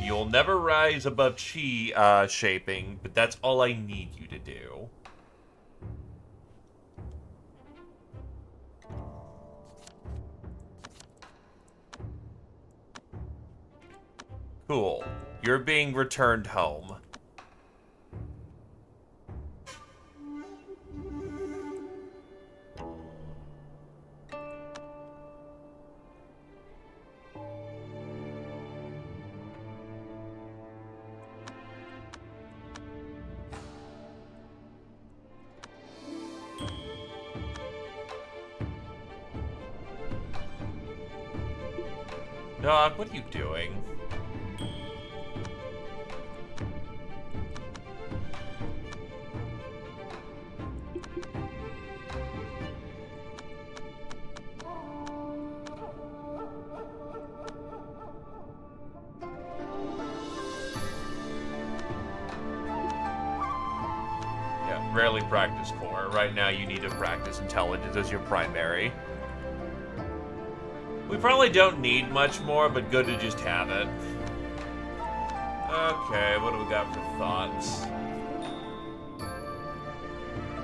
You'll never rise above chi shaping, but that's all I need you to do. Cool. You're being returned home. Doc, what are you doing? Yeah, rarely practice core. Right now you need to practice intelligence as your primary. We probably don't need much more, but good to just have it. Okay, what do we got for thoughts?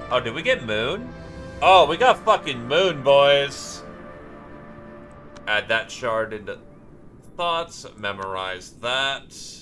Oh, did we get moon? Oh, we got fucking moon, boys. Add that shard into thoughts, memorize that.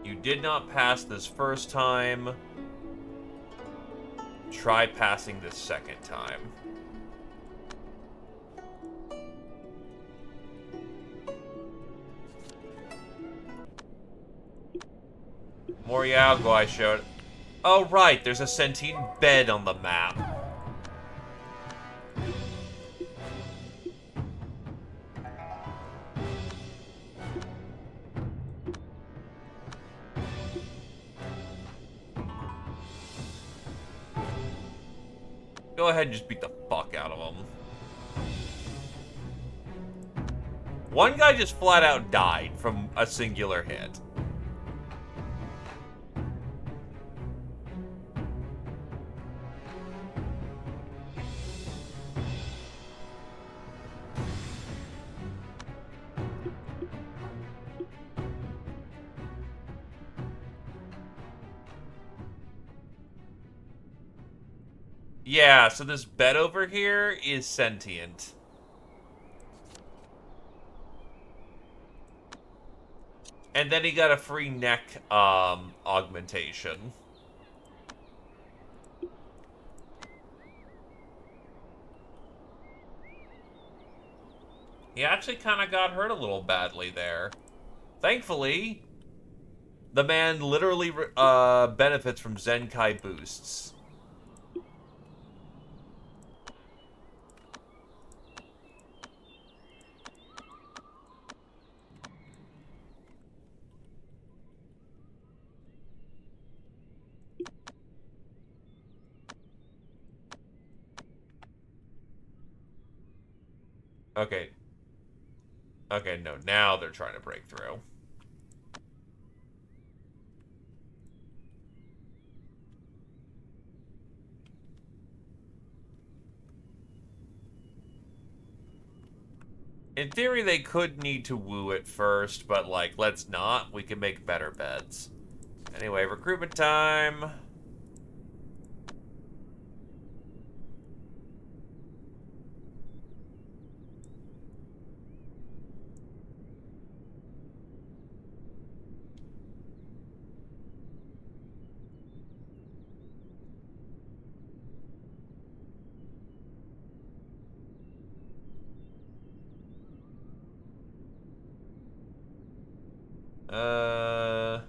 You did not pass this first time. Try passing this second time. Morialgo I showed. Oh, right, there's a sentient bed on the map. Go ahead and just beat the fuck out of them. One guy just flat out died from a singular hit. Yeah, so this bed over here is sentient. And then he got a free neck augmentation. He actually kind of got hurt a little badly there. Thankfully, the man literally benefits from Zenkai boosts. Okay. Okay, no, now they're trying to break through. In theory, they could need to woo it first, but, like, let's not. We can make better beds. Anyway, recruitment time. Uh...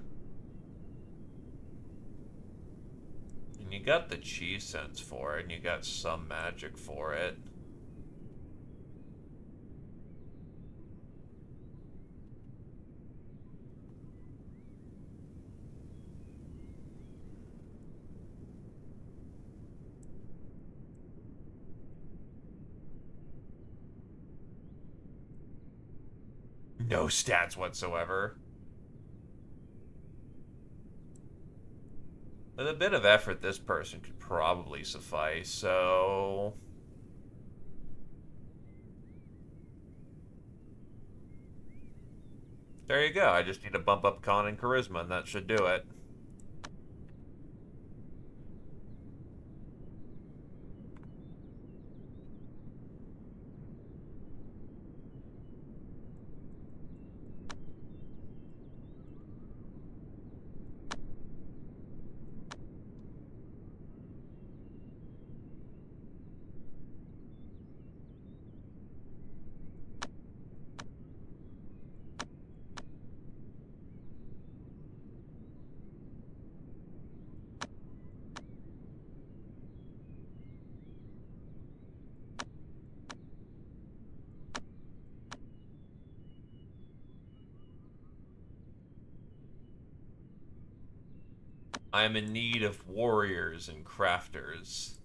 And you got the chi sense for it, and you got some magic for it. No stats whatsoever. With a bit of effort, this person could probably suffice, so... There you go. I just need to bump up con and charisma, and that should do it. I am in need of warriors and crafters.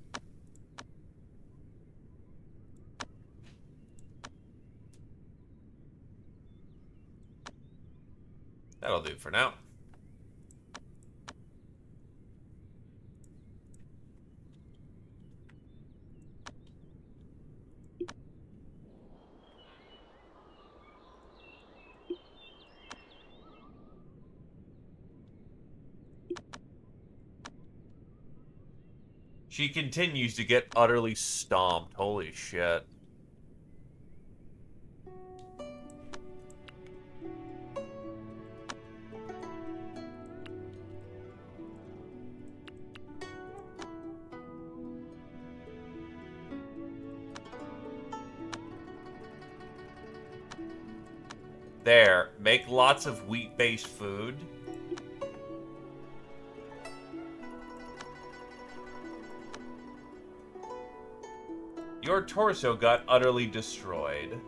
That'll do for now. She continues to get utterly stomped. Holy shit. There. Make lots of wheat-based food. Your torso got utterly destroyed.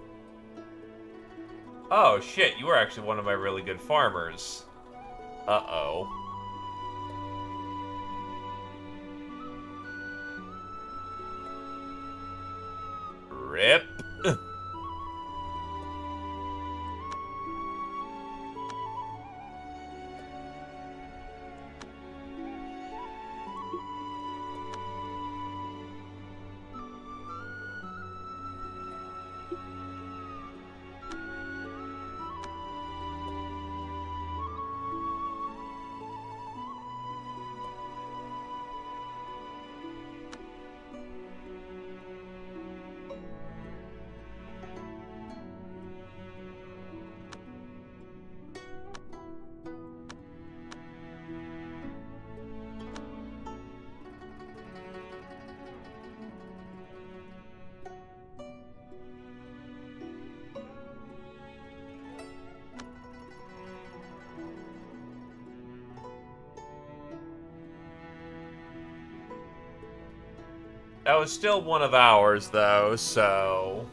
Oh, shit. You were actually one of my really good farmers. Uh-oh. Rip. That was still one of ours, though, so...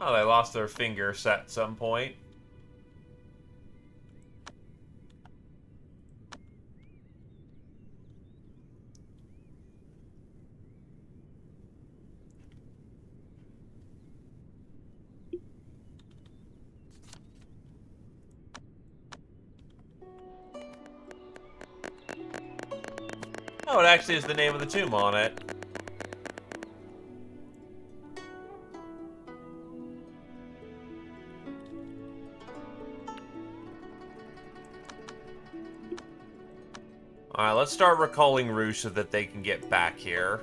Oh, they lost their fingers at some point. Oh, it actually is the name of the tomb on it. Alright, let's start recalling Rouge so that they can get back here.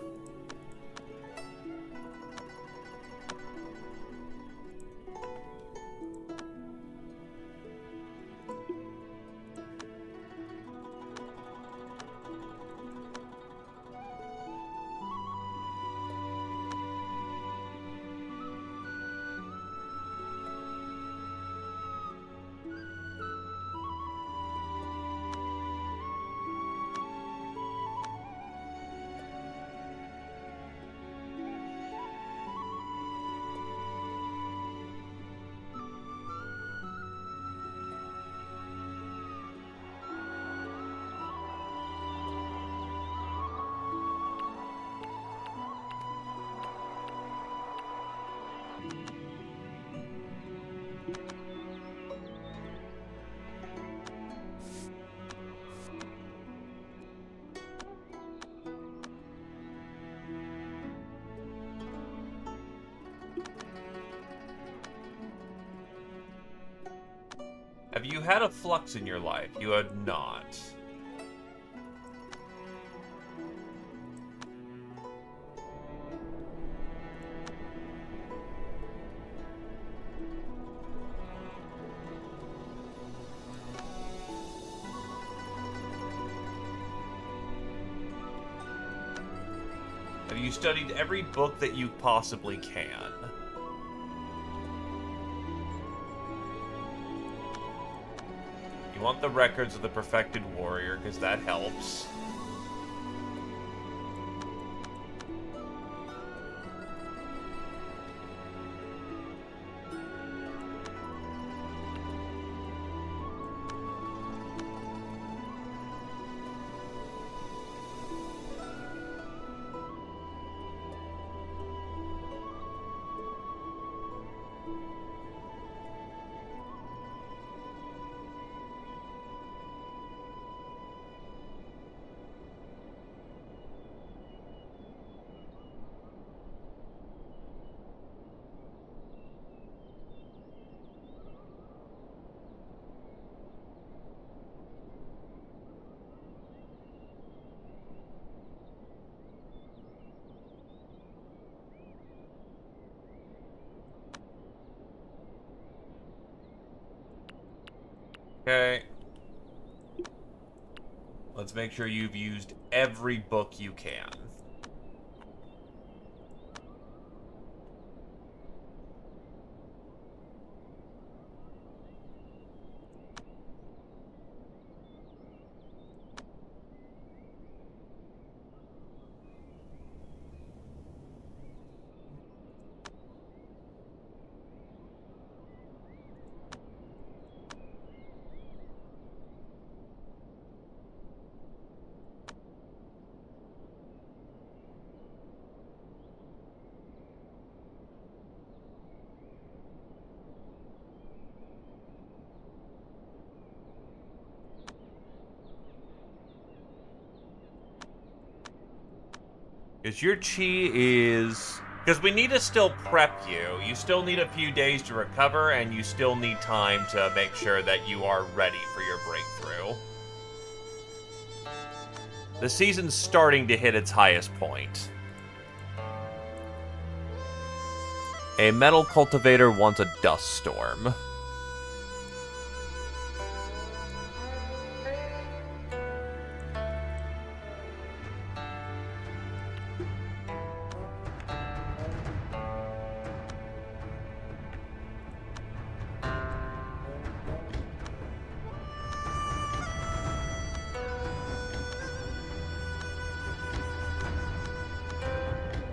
Have you had a flux in your life? You have not. Have you studied every book that you possibly can? You want the records of the perfected warrior, because that helps. Okay. Let's make sure you've used every book you can. Because your chi is... Because we need to still prep you. You still need a few days to recover, and you still need time to make sure that you are ready for your breakthrough. The season's starting to hit its highest point. A metal cultivator wants a dust storm.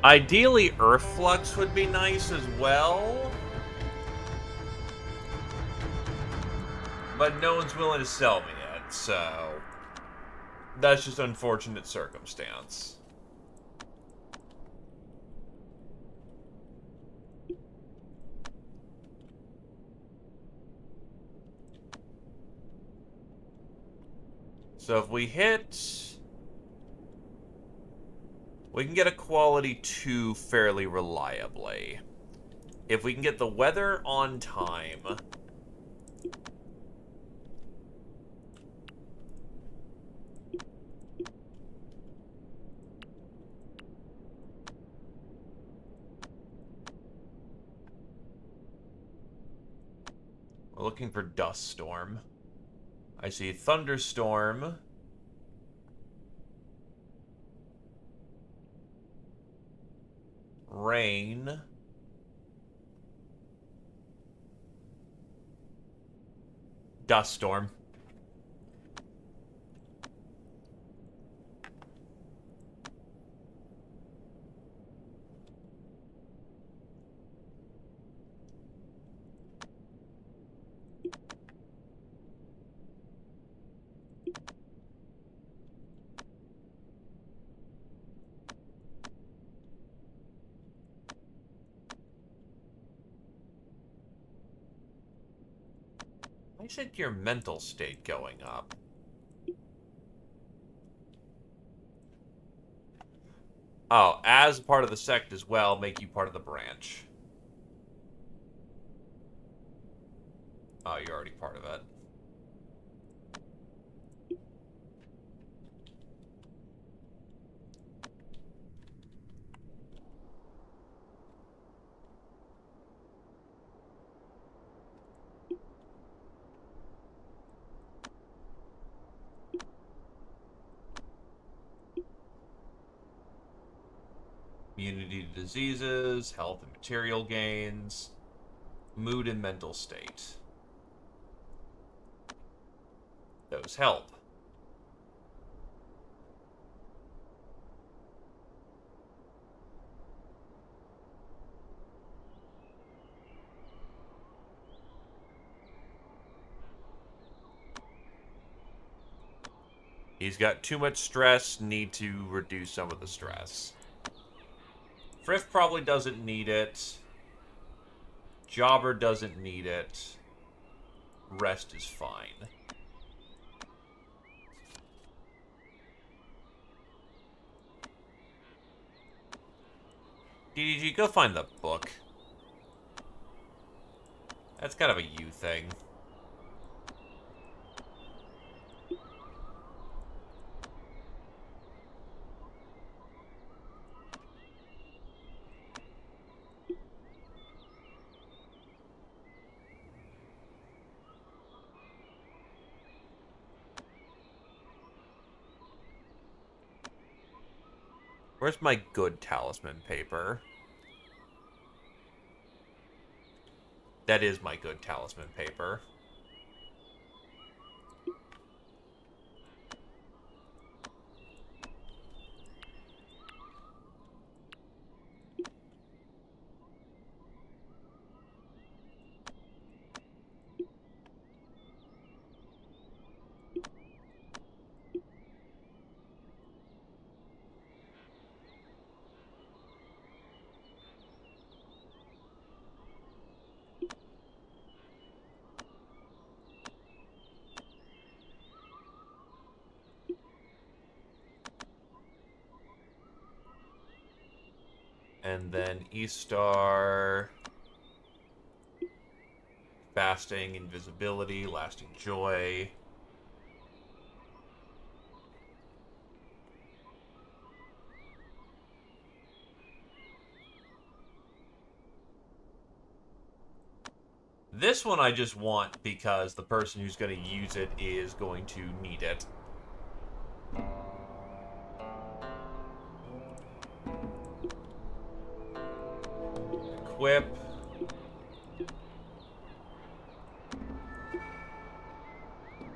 Ideally, Earth Flux would be nice as well. But no one's willing to sell me it, so... That's just unfortunate circumstance. So if we hit... We can get a quality 2 fairly reliably. If we can get the weather on time... We're looking for dust storm. I see thunderstorm. Rain. Dust storm. Why is your mental state going up? Oh, as part of the sect as well, make you part of the branch. Oh, you're already part of it. Immunity to diseases, health and material gains, mood and mental state. Those help. He's got too much stress, need to reduce some of the stress. Frith probably doesn't need it. Jobber doesn't need it. Rest is fine. DDG, go find the book. That's kind of a you thing. Where's my good talisman paper? That is my good talisman paper. And then E-Star... Fasting, invisibility, lasting joy. This one I just want because the person who's going to use it is going to need it. Equip.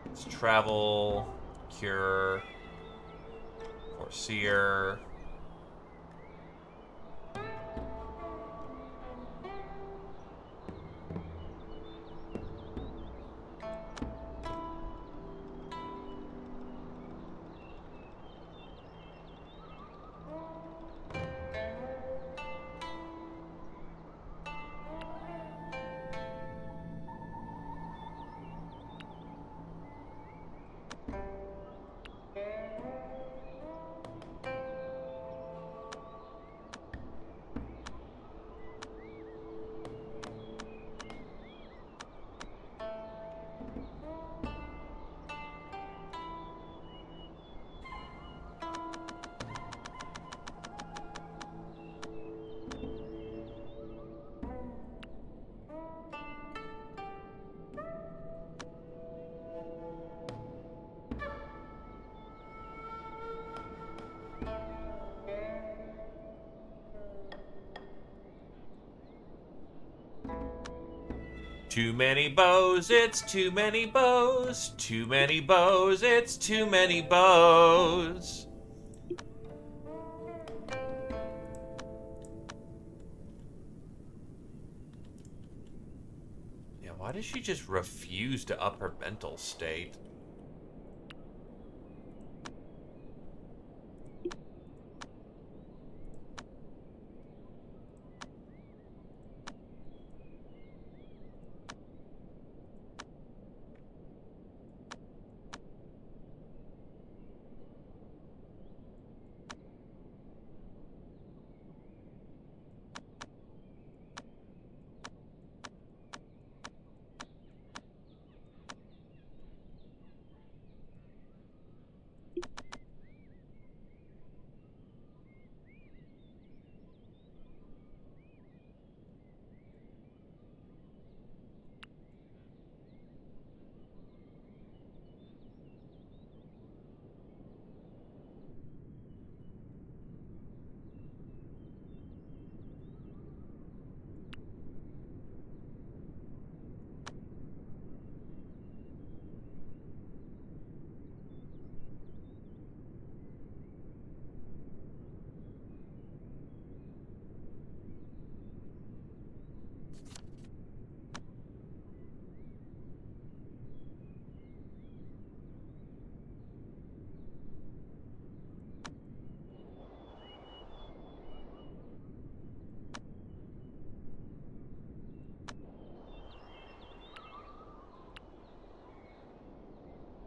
Let's travel. Cure. Foreseer. Too many bows, it's too many bows. Too many bows, it's too many bows. Yeah, why does she just refuse to up her mental state?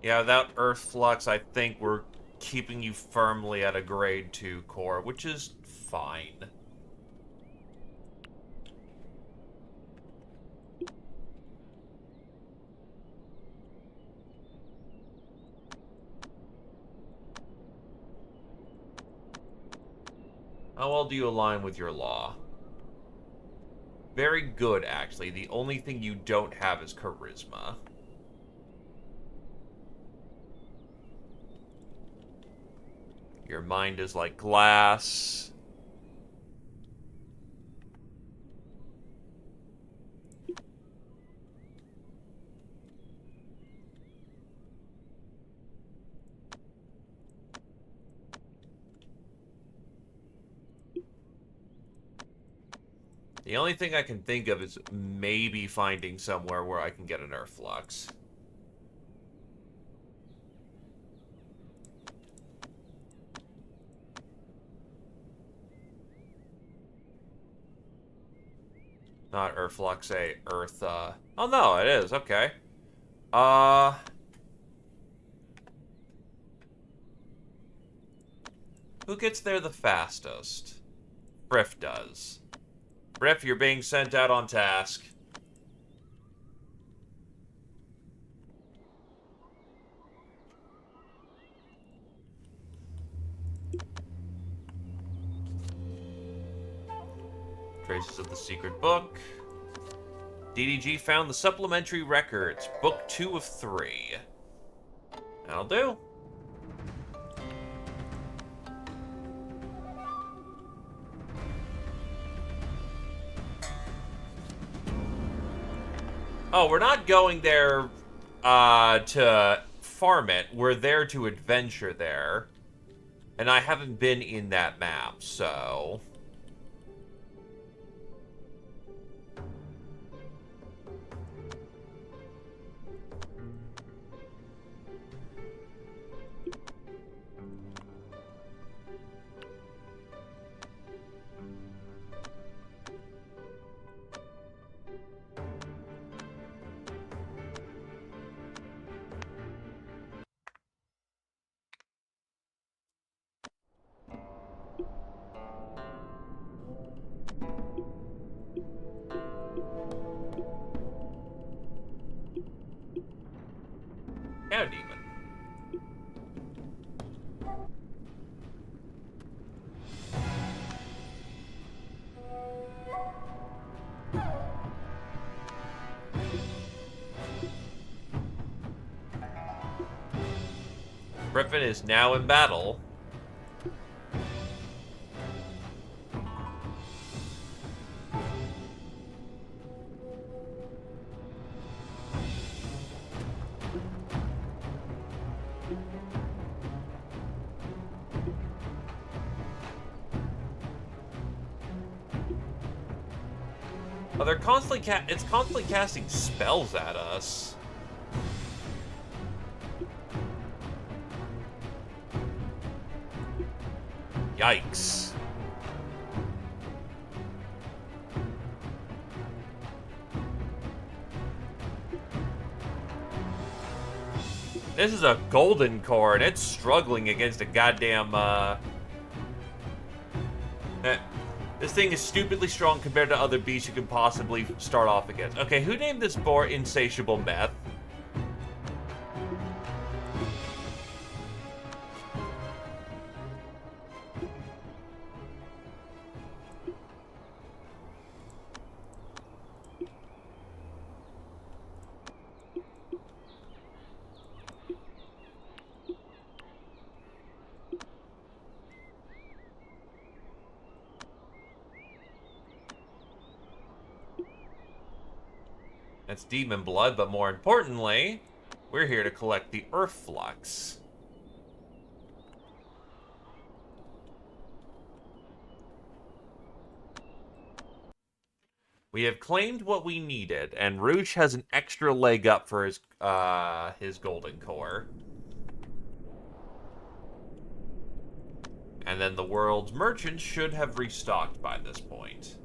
Yeah, without Earth Flux, I think we're keeping you firmly at a grade 2 core, which is fine. How well do you align with your law? Very good, actually. The only thing you don't have is charisma. Your mind is like glass. The only thing I can think of is maybe finding somewhere where I can get an Earth Flux. Not Earth Flux, Earth, Oh, no, it is. Okay. Uh... Who gets there the fastest? Briff does. Briff, you're being sent out on task. Traces of the secret book. DDG found the supplementary records. Book 2 of 3. That'll do. Oh, we're not going there to farm it. We're there to adventure there. And I haven't been in that map, so... Cow demon. Griffin is now in battle. Oh, they're constantly it's constantly casting spells at us. Yikes. This is a golden core, and it's struggling against a goddamn, This thing is stupidly strong compared to other beasts you can possibly start off against. Okay, who named this boar Insatiable Meth? That's demon blood, but more importantly, we're here to collect the Earth Flux. We have claimed what we needed, and Roosh has an extra leg up for his golden core. And then the world's merchants should have restocked by this point.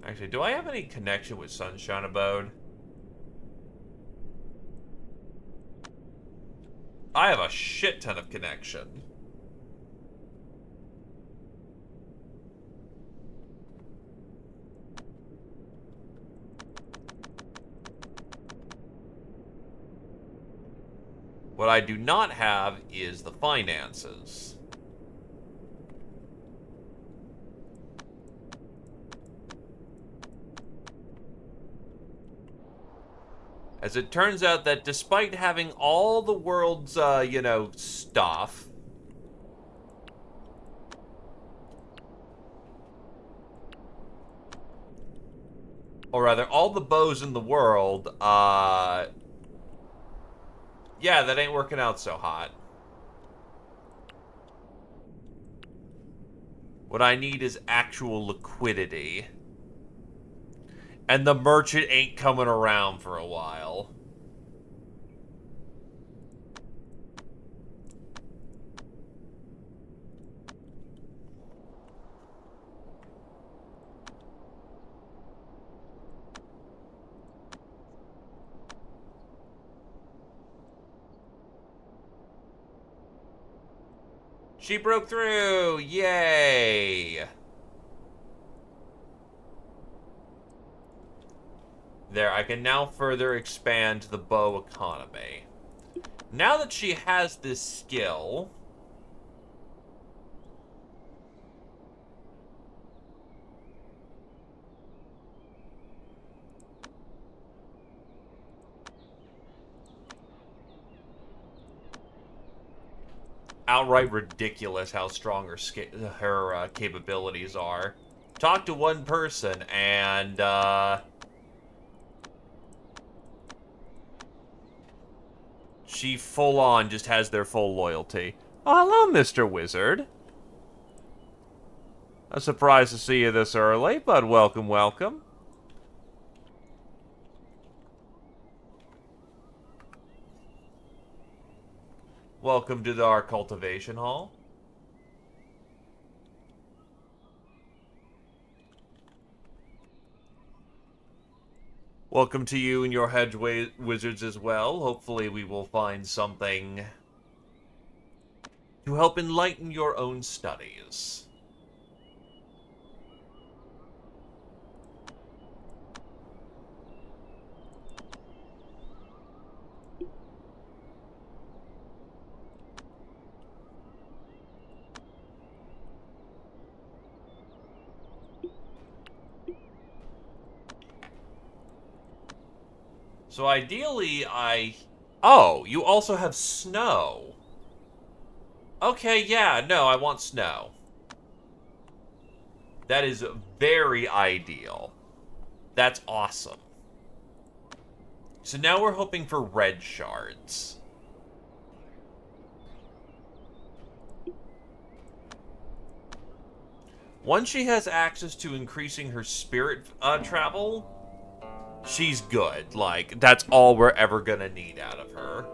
Actually, do I have any connection with Sunshine Abode? I have a shit ton of connection. What I do not have is the finances. As it turns out that despite having all the world's, stuff, or rather, all the bows in the world, yeah, that ain't working out so hot. What I need is actual liquidity. And the merchant ain't coming around for a while. She broke through! Yay! There, I can now further expand the bow economy. Now that she has this skill... outright ridiculous how strong her capabilities are. Talk to one person and, she full on just has their full loyalty. Oh, hello, Mr. Wizard. A surprise to see you this early, but welcome, welcome. Welcome to our cultivation hall. Welcome to you and your hedge wizards as well. Hopefully we will find something to help enlighten your own studies. So ideally, Oh, you also have snow. Okay, yeah, no, I want snow. That is very ideal. That's awesome. So now we're hoping for red shards. Once she has access to increasing her spirit travel, she's good. Like, that's all we're ever gonna need out of her.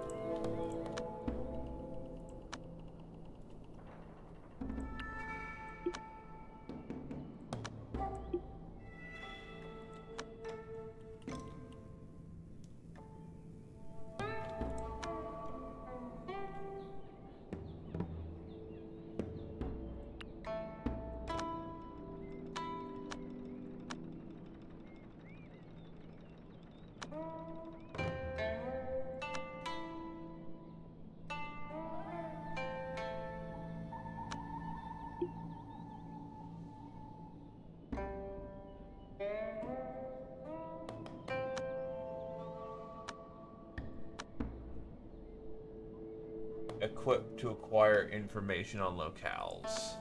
Equipped to acquire information on locales.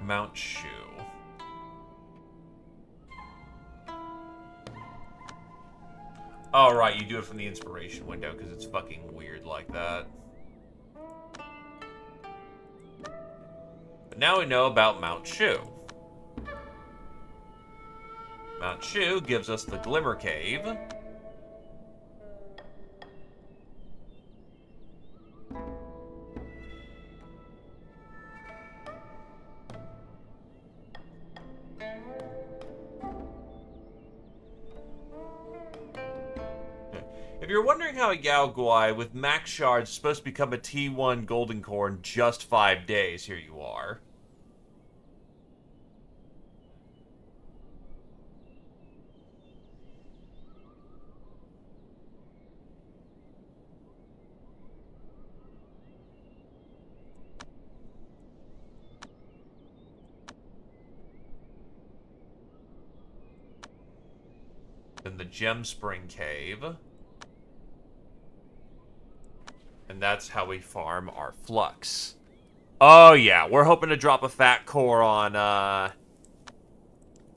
Mount Shu. Oh, right, you do it from the inspiration window because it's fucking weird like that. But now we know about Mount Shu. Mount Shu gives us the Glimmer Cave. If you're wondering how a Yao Guai with max shards is supposed to become a T1 golden core in just 5 days, here you are. Then the Gem Spring Cave. And that's how we farm our flux. Oh yeah, we're hoping to drop a fat core on our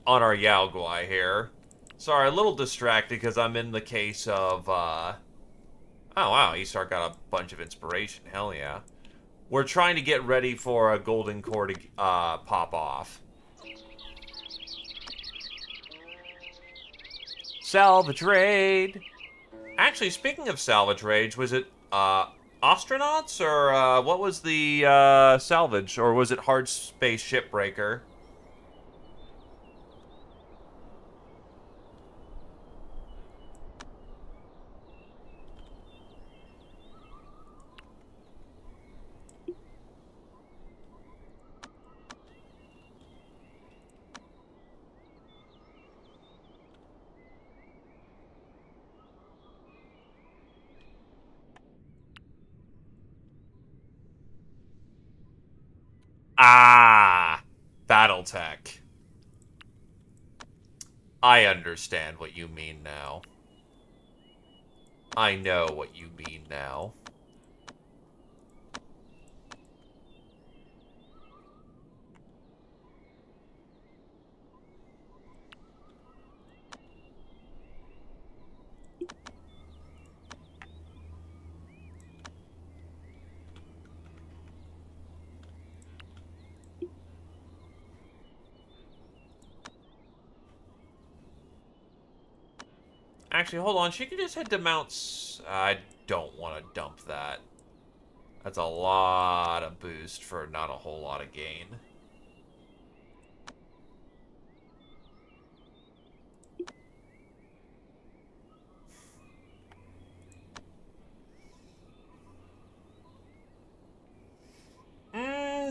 Yao Guai here. Sorry, a little distracted because I'm in the case of, oh wow, Isar got a bunch of inspiration, hell yeah. We're trying to get ready for a golden core to, pop off. Salvage raid! Actually, speaking of salvage raids, was it, astronauts, or, what was the, salvage? Or was it hard space shipbreaker? tech. I understand what you mean now. I know what you mean now. Actually, hold on. She can just head to Mounts. I don't want to dump that. That's a lot of boost for not a whole lot of gain.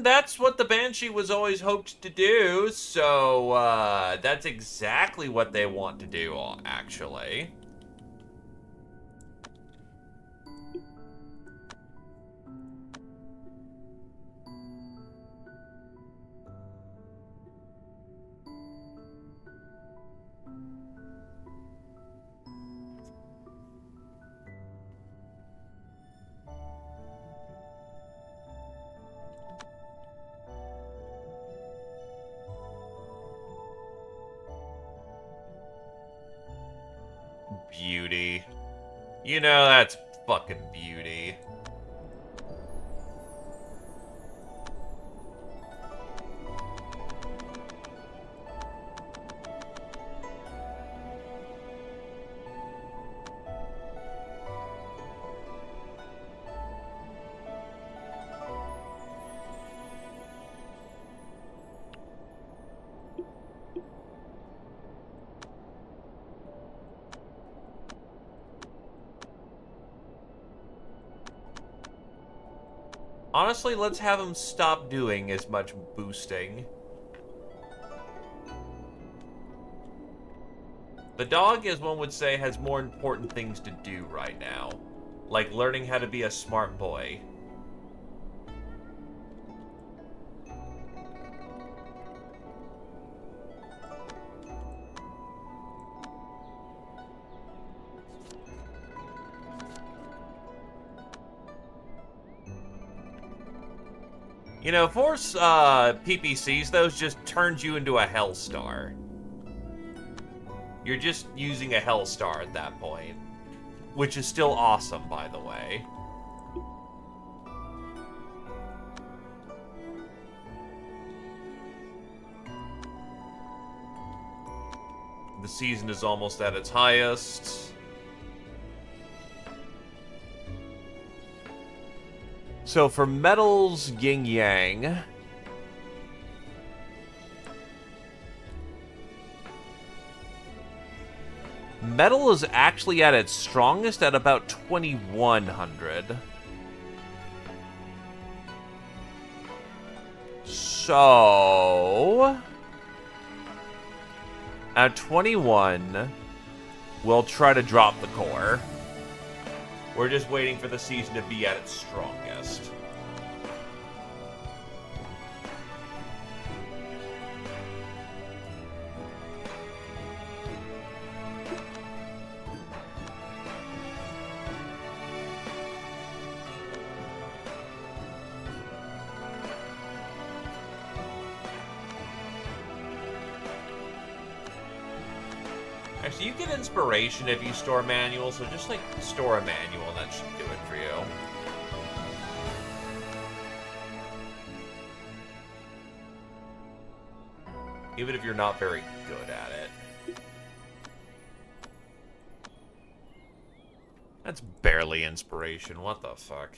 That's what the Banshee was always hoped to do, so that's exactly what they want to do, actually. Beauty. You know, that's fucking beauty. Honestly, let's have him stop doing as much boosting. The dog, as one would say, has more important things to do right now. Like learning how to be a smart boy. You know, Force PPCs, those just turns you into a Hellstar. You're just using a Hellstar at that point. Which is still awesome, by the way. The season is almost at its highest. So for Metals Yin Yang, Metal is actually at its strongest at about 2100. So at 21, we'll try to drop the core. We're just waiting for the season to be at its strongest. Actually, you get inspiration if you store a manual, so just, like, store a manual, and that should do it for you. Even if you're not very good at it. That's barely inspiration, what the fuck?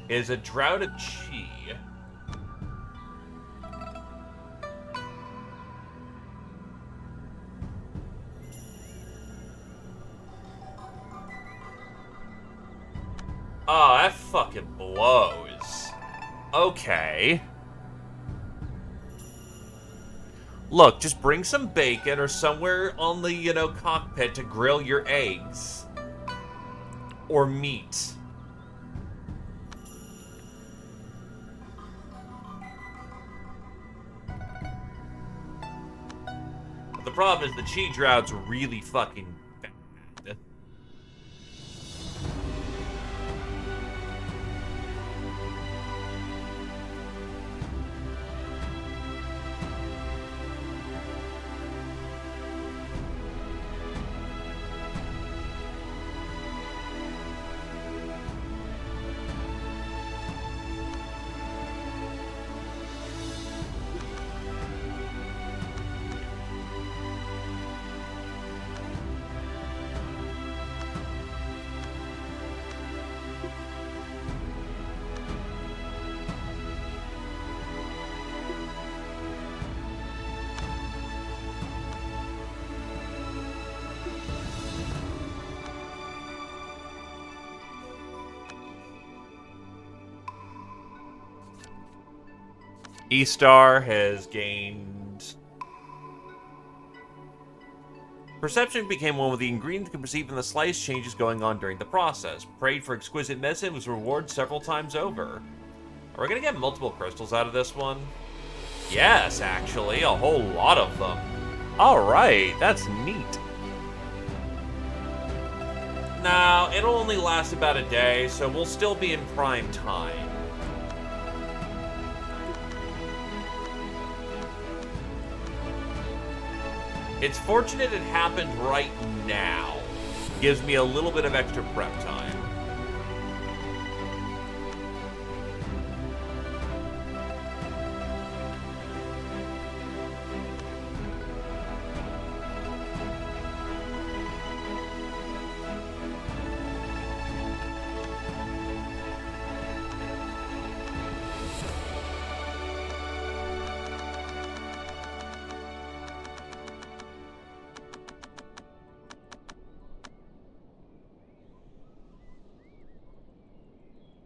Is a Drought of Chi. Oh, that fucking blows. Okay. Look, just bring some bacon or somewhere on the, cockpit to grill your eggs. Or meat. But the problem is the cheese drought's really fucking bad. E-Star has gained... Perception became one with the ingredient could perceive in the slightest changes going on during the process. Prayed for exquisite medicine was rewarded several times over. Are we gonna get multiple crystals out of this one? Yes, actually, a whole lot of them. Alright, that's neat. Now, it'll only last about a day, so we'll still be in prime time. It's fortunate it happened right now. Gives me a little bit of extra prep time.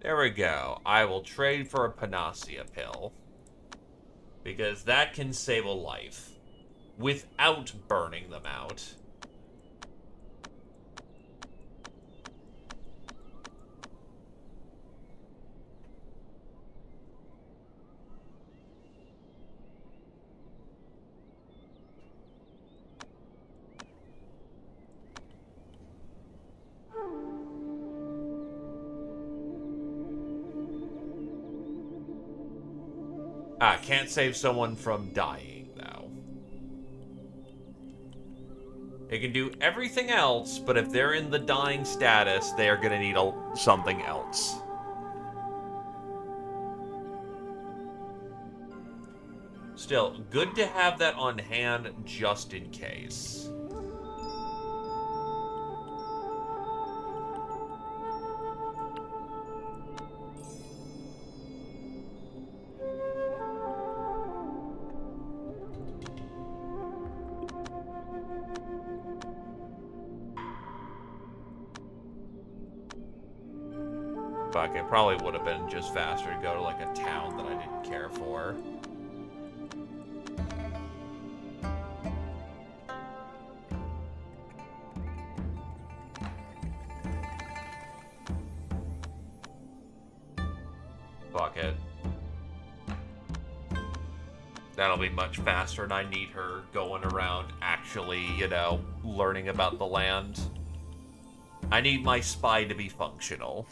There we go. I will trade for a panacea pill. Because that can save a life. Without burning them out. Can't save someone from dying, though. It can do everything else, but if they're in the dying status, they are going to need something else. Still, good to have that on hand just in case. Fuck, it probably would have been just faster to go to, like, a town that I didn't care for. Fuck it. That'll be much faster, and I need her going around actually, learning about the land. I need my spy to be functional.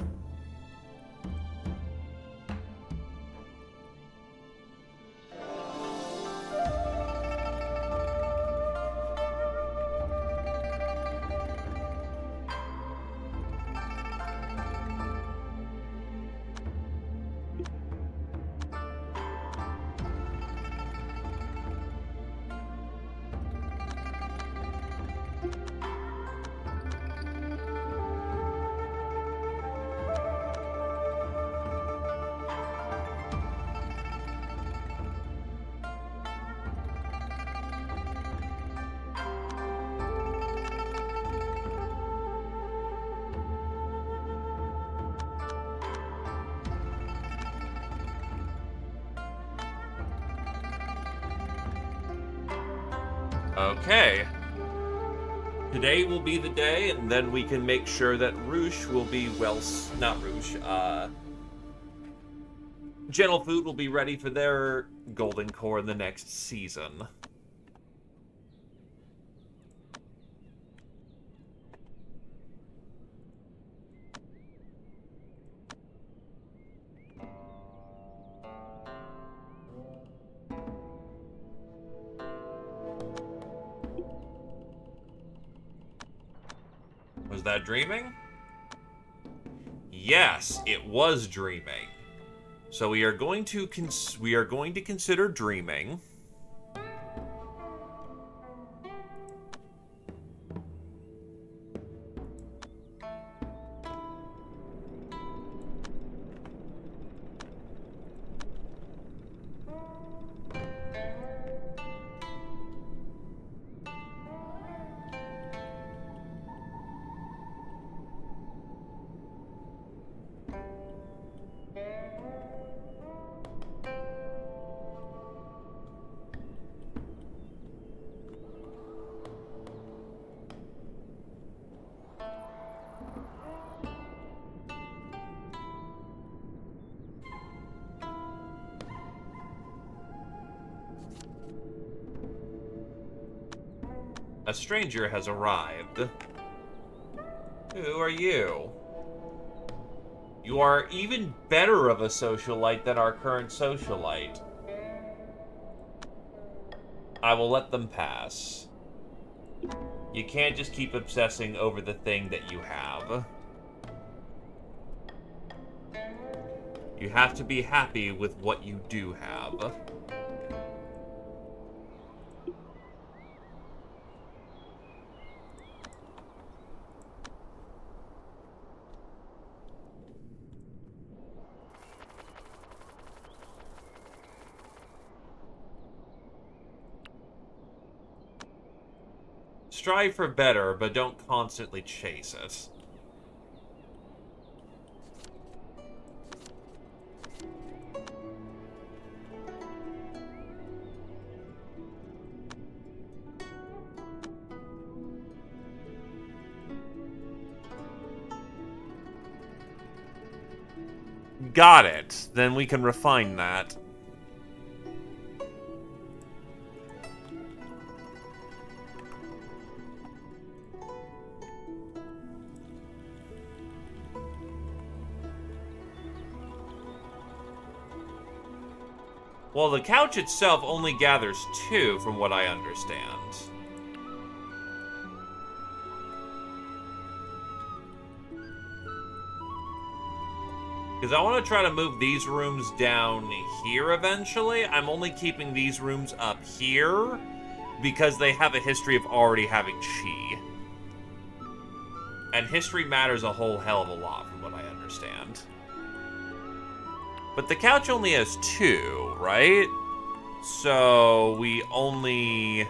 Okay. Today will be the day, and then we can make sure that Roosh will be not Roosh, Gentle Food will be ready for their golden core in the next season. Was that dreaming? Yes, it was dreaming. So we are going to consider dreaming. A stranger has arrived. Who are you? You are even better of a socialite than our current socialite. I will let them pass. You can't just keep obsessing over the thing that you have. You have to be happy with what you do have. Strive for better, but don't constantly chase it. Got it. Then we can refine that. Well, the couch itself only gathers 2, from what I understand. Because I want to try to move these rooms down here eventually. I'm only keeping these rooms up here because they have a history of already having chi. And history matters a whole hell of a lot from what I understand. But the couch only has 2, right? So we only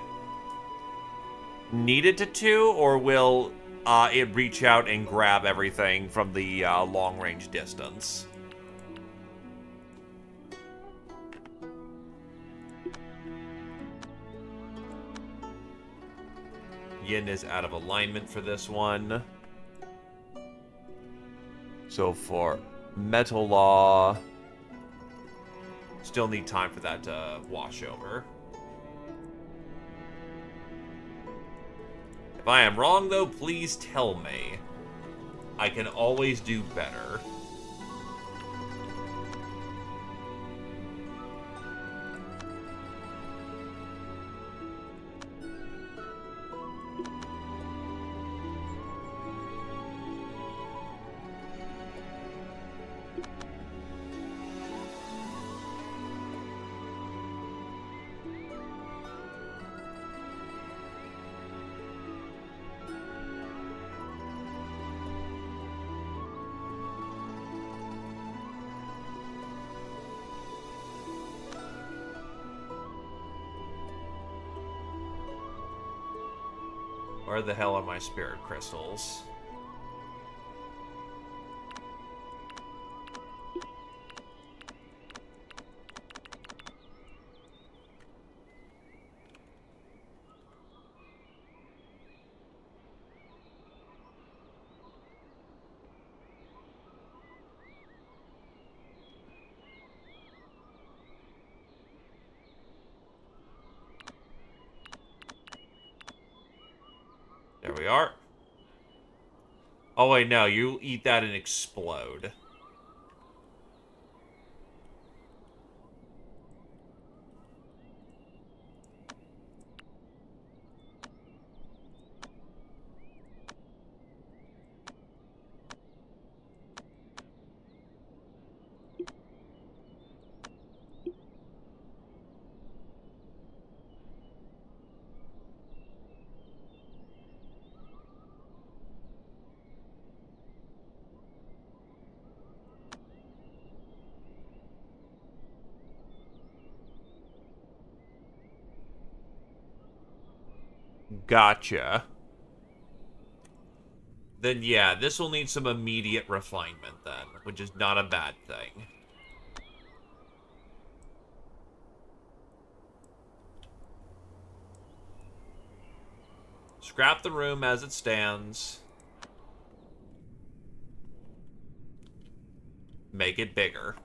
need it to 2, or will it reach out and grab everything from the long-range distance? Yin is out of alignment for this one. So for Metal Law, still need time for that to wash over. If I am wrong, though, please tell me. I can always do better. Where the hell are my spirit crystals? are. Oh, wait, no. You eat that and explode. Gotcha. Then yeah, this will need some immediate refinement then, which is not a bad thing. Scrap the room as it stands. Make it bigger.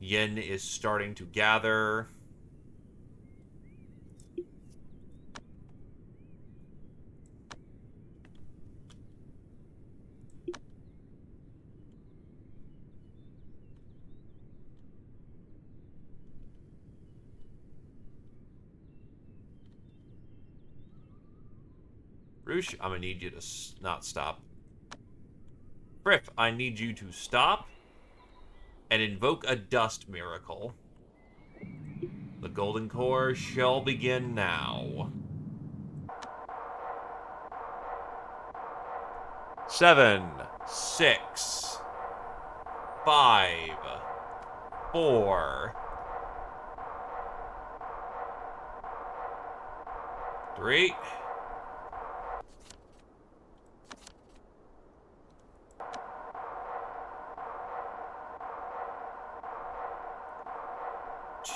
Yin is starting to gather. Roosh, I'm gonna need you to not stop. Fripp, I need you to stop and invoke a dust miracle. The golden core shall begin now. 7, 6, 5, 4, 3,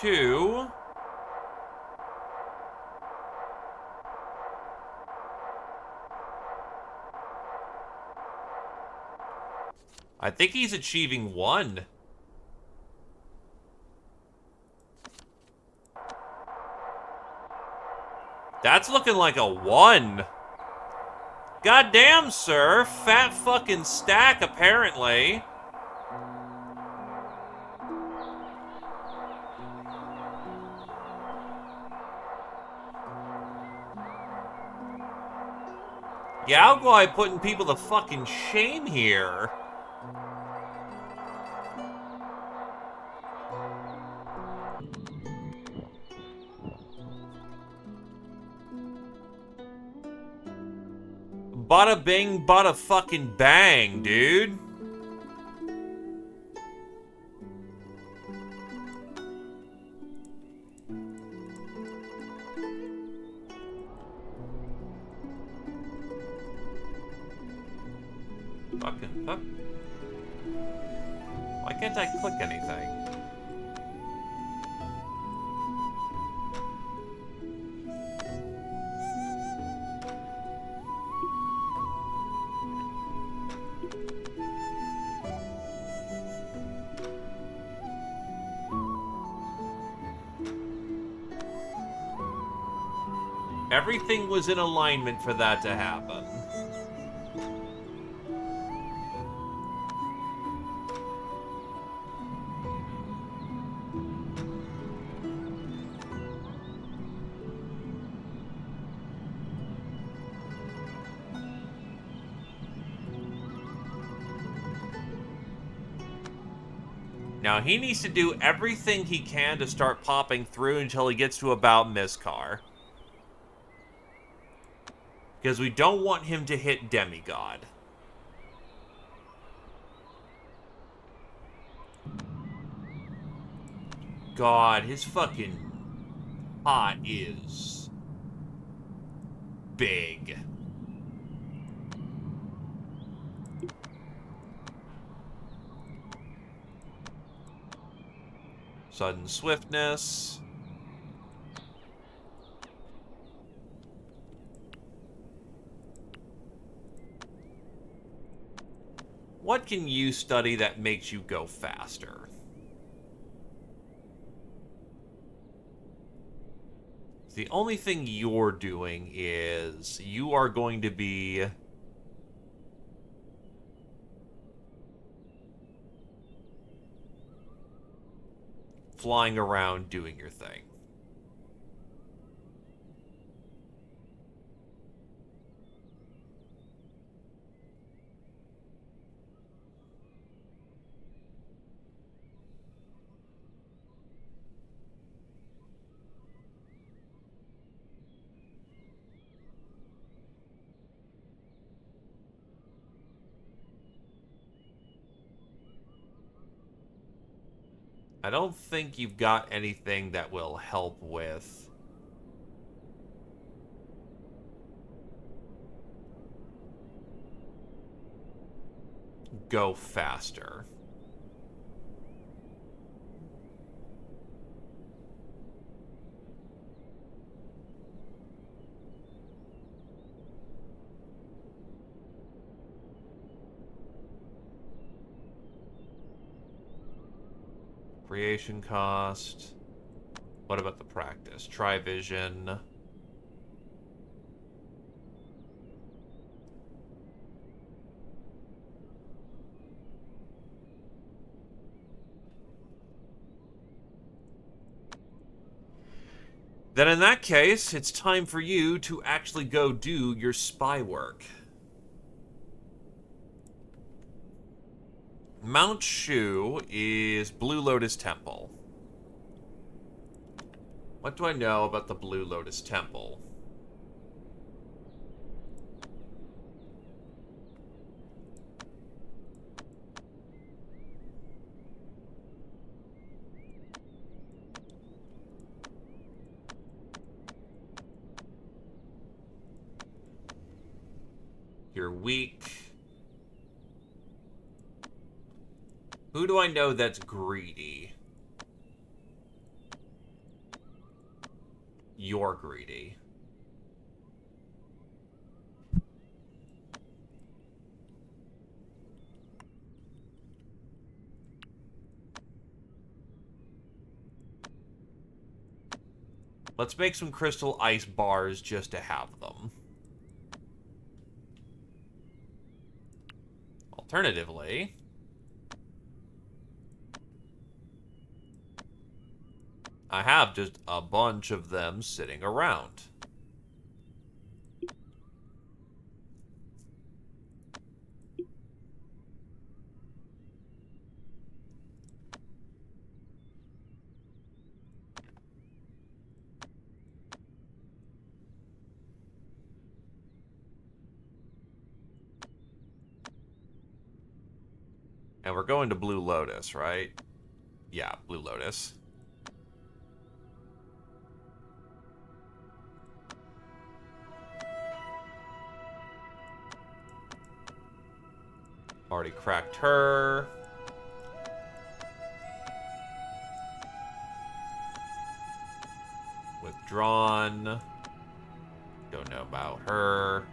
2. I think he's achieving 1. That's looking like a 1. Goddamn, sir. Fat fucking stack, apparently. Yaogwai putting people to fucking shame here. Bada bing, bada fucking bang, dude. Fucking fuck. Why can't I click anything? Everything was in alignment for that to happen. Now, he needs to do everything he can to start popping through until he gets to about Mizkar. Because we don't want him to hit Demigod. God, his fucking pot is big. Sudden swiftness. What can you study that makes you go faster? The only thing you're doing is you are going to be flying around doing your thing. I don't think you've got anything that will help with go faster. Creation cost. What about the practice? Try vision. Then in that case, it's time for you to actually go do your spy work. Mount Shu is Blue Lotus Temple. What do I know about the Blue Lotus Temple? You're weak. Who do I know that's greedy? You're greedy. Let's make some crystal ice bars just to have them. Alternatively, I have just a bunch of them sitting around. And we're going to Blue Lotus, right? Yeah, Blue Lotus. Already cracked her. Withdrawn. Don't know about her.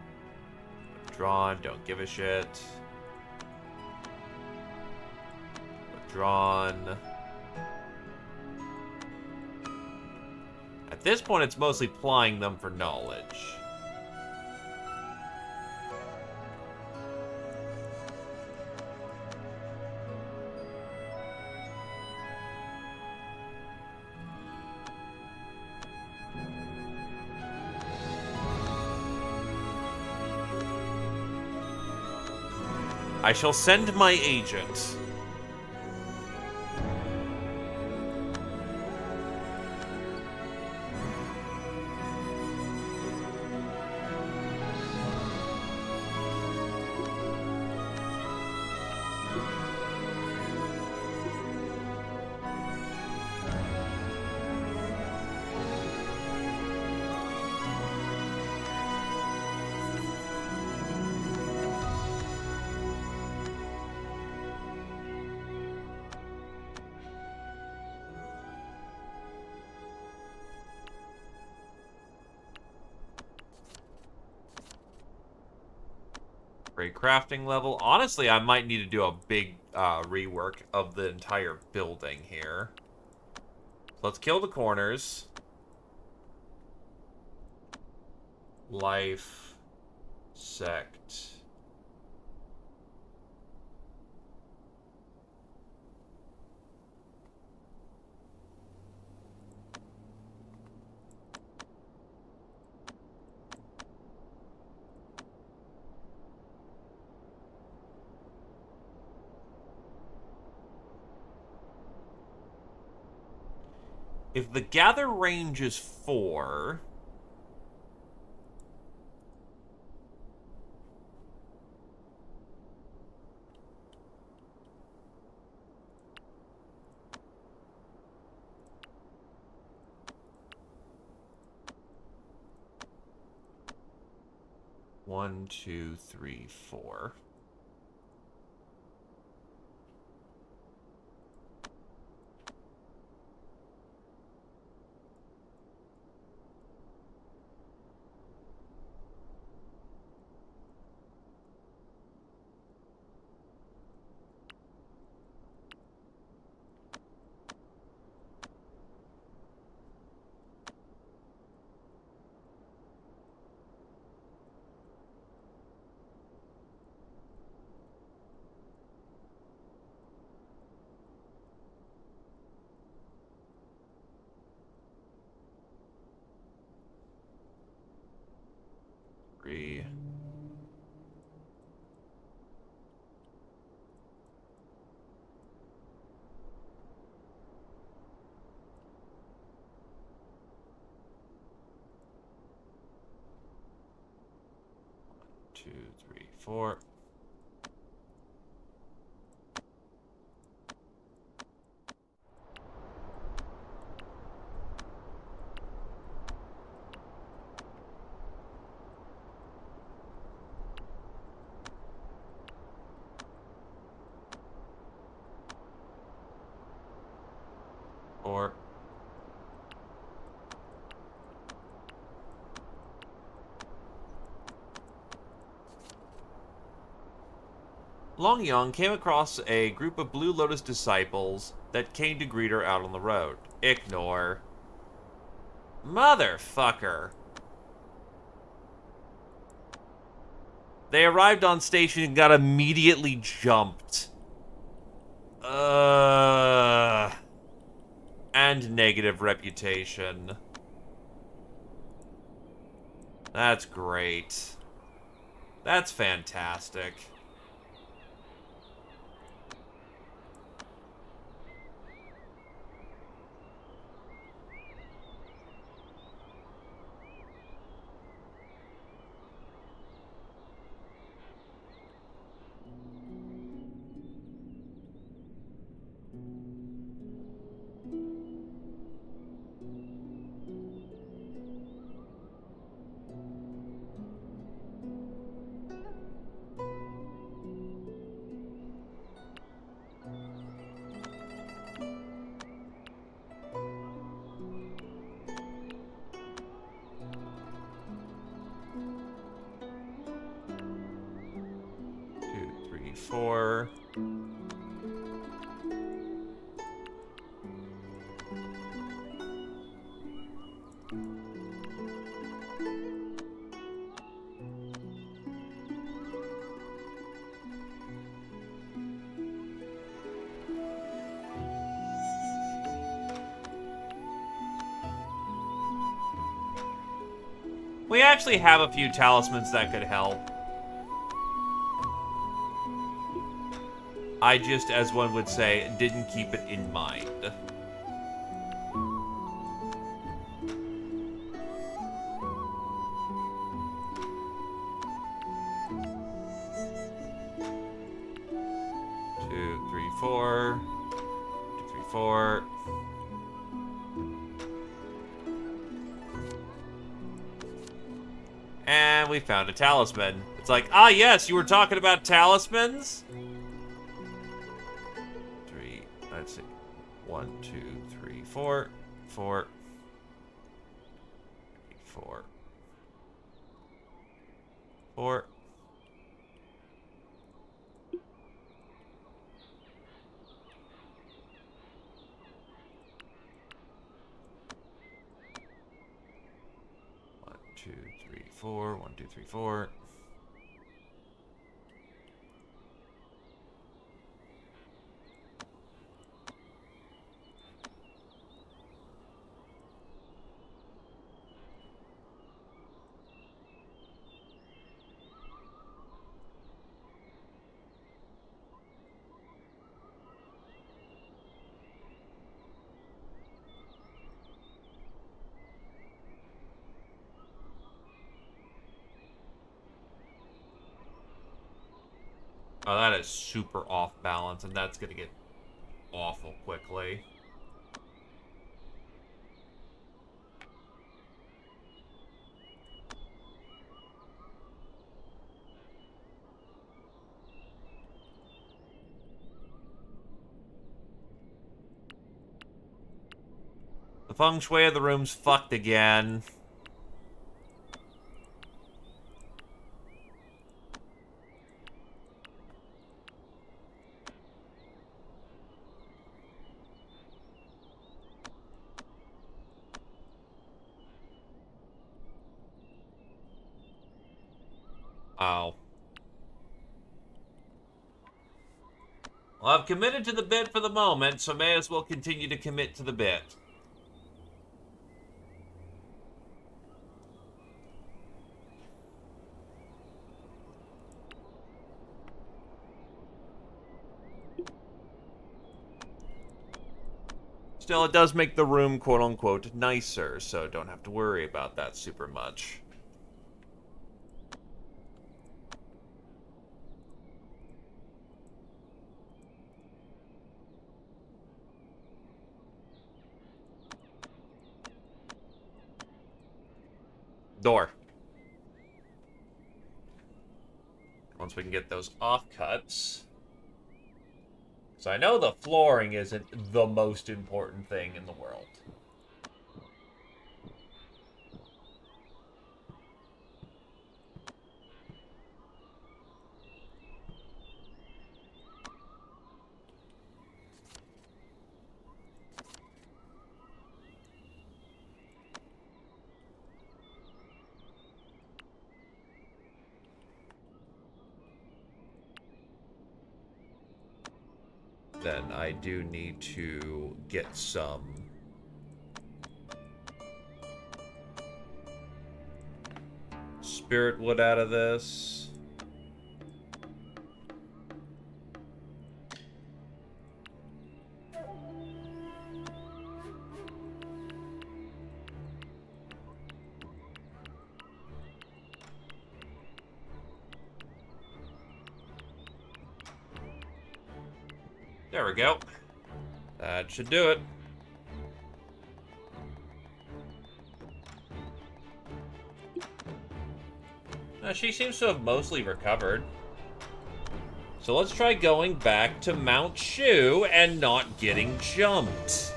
Withdrawn. Don't give a shit. Withdrawn. At this point, it's mostly plying them for knowledge. I shall send my agent. Great crafting level. Honestly, I might need to do a big rework of the entire building here. Let's kill the corners. Life. Sect. If the gather range is 4... One, two, three, four. Three. Two, three, four. Four. Long Young came across a group of Blue Lotus disciples that came to greet her out on the road. Ignore. Motherfucker. They arrived on station and got immediately jumped. And negative reputation. That's great. That's fantastic. Two, three, four. We actually have a few talismans that could help. I just, as one would say, didn't keep it in mind. Two, three, four. Two, three, four. And we found a talisman. It's like, ah yes, you were talking about talismans? Three, let's see. One, two, three, four. Four. Four. Four. One, two, three, 4. 1, 2, 3, 4. Oh, that is super off balance, and that's gonna get awful quickly. The feng shui of the room's fucked again. Oh. Well, I've committed to the bit for the moment, so may as well continue to commit to the bit. Still, it does make the room, quote-unquote, nicer, so don't have to worry about that super much. Door. Once we can get those offcuts. So I know the flooring isn't the most important thing in the world. Then I do need to get some spirit wood out of this. There we go. That should do it. She seems to have mostly recovered. So let's try going back to Mount Shu and not getting jumped.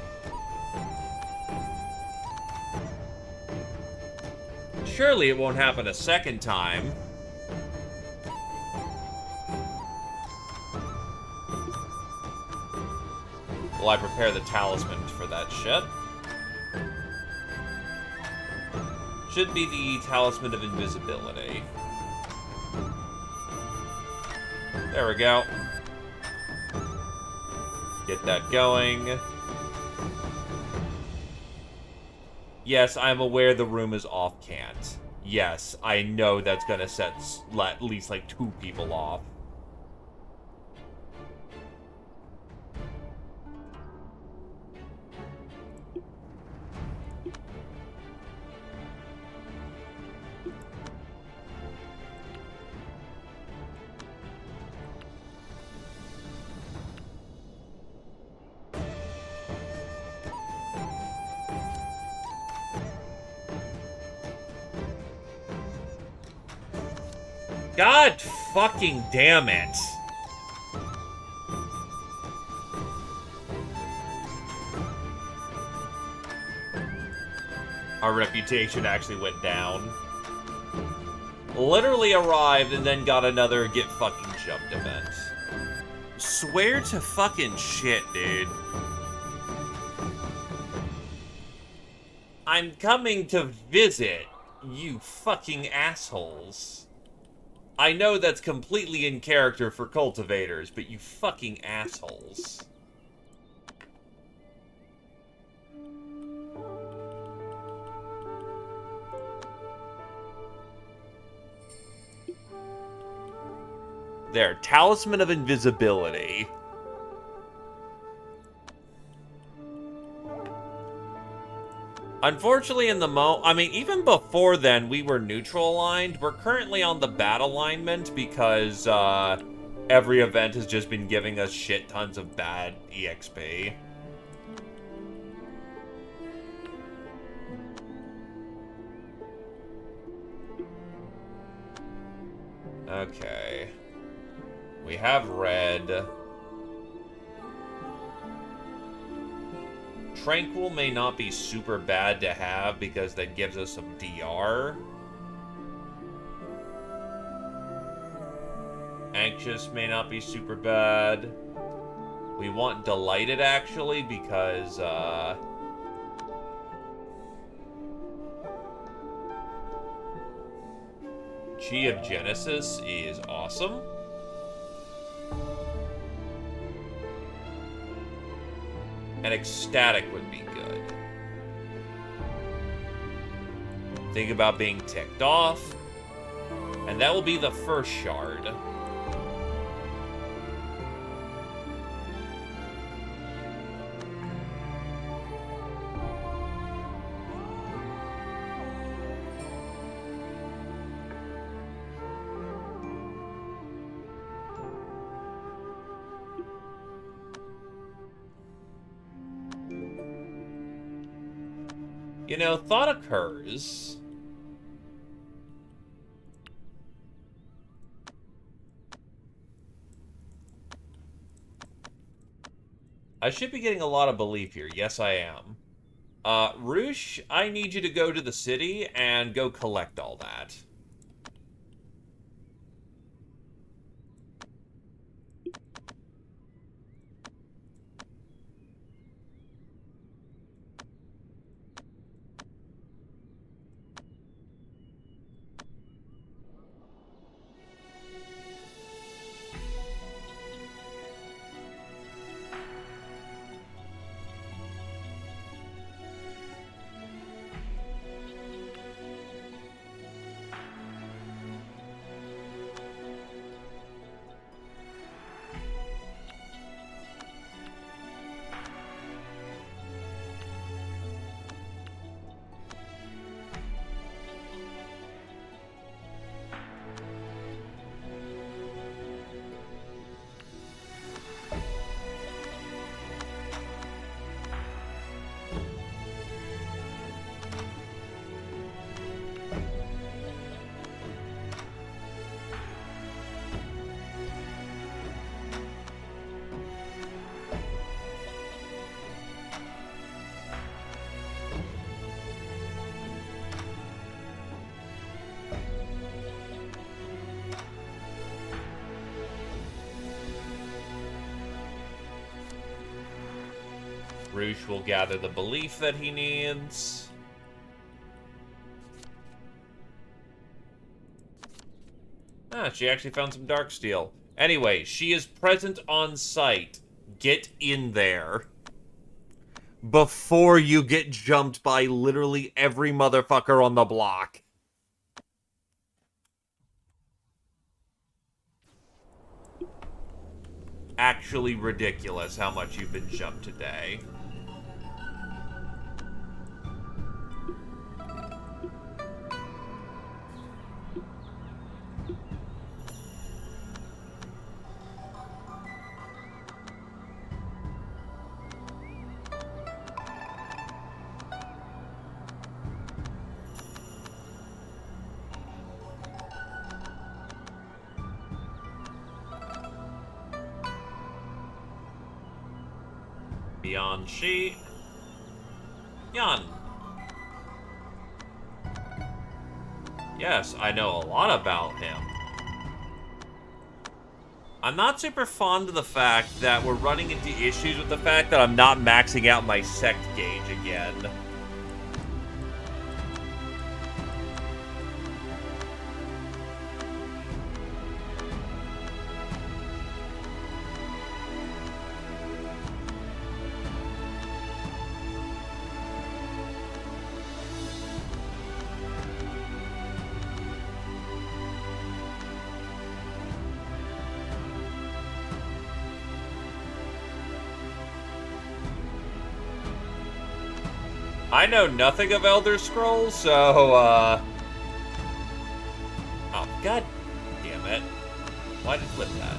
Surely it won't happen a second time. Will I prepare the talisman for that shit? Should be the talisman of invisibility. There we go. Get that going. Yes, I'm aware the room is off-cant. Yes, I know that's gonna set at least like 2 people off. God fucking damn it. Our reputation actually went down. Literally arrived and then got another get fucking jumped event. Swear to fucking shit, dude. I'm coming to visit. You fucking assholes. I know that's completely in character for cultivators, but you fucking assholes. There, Talisman of Invisibility. Unfortunately, I mean, even before then, we were neutral aligned. We're currently on the bad alignment because, every event has just been giving us shit tons of bad EXP. Okay. We have red. Tranquil may not be super bad to have because that gives us some DR. Anxious may not be super bad. We want Delighted, actually, because, Chi of Genesis is awesome. And Ecstatic would be good. Think about being ticked off. And that will be the first shard. You know, thought occurs. I should be getting a lot of belief here. Yes, I am. Roosh, I need you to go to the city and go collect all that. Roosh will gather the belief that he needs. Ah, she actually found some dark steel. Anyway, she is present on site. Get in there. Before you get jumped by literally every motherfucker on the block. Actually ridiculous how much you've been jumped today. Beyond she. Yan. Yes, I know a lot about him. I'm not super fond of the fact that we're running into issues with the fact that I'm not maxing out my sect gauge again. I know nothing of Elder Scrolls, so, Oh, god damn it. Why did it flip that?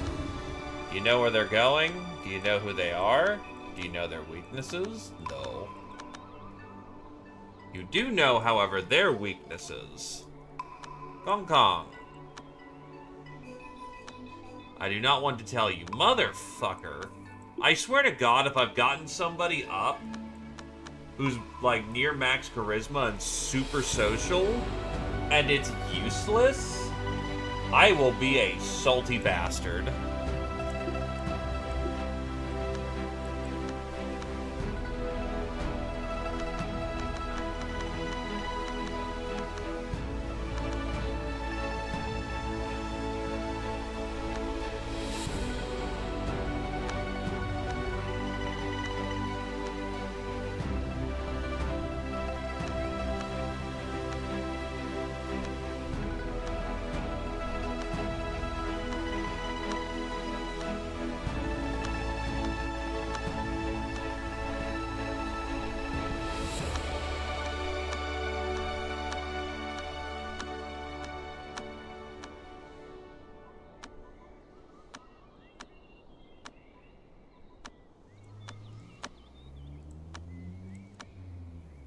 Do you know where they're going? Do you know who they are? Do you know their weaknesses? No. You do know, however, their weaknesses. Kong Kong. I do not want to tell you. Motherfucker. I swear to God, if I've gotten somebody up who's, like, near max charisma and super social, and it's useless, I will be a salty bastard.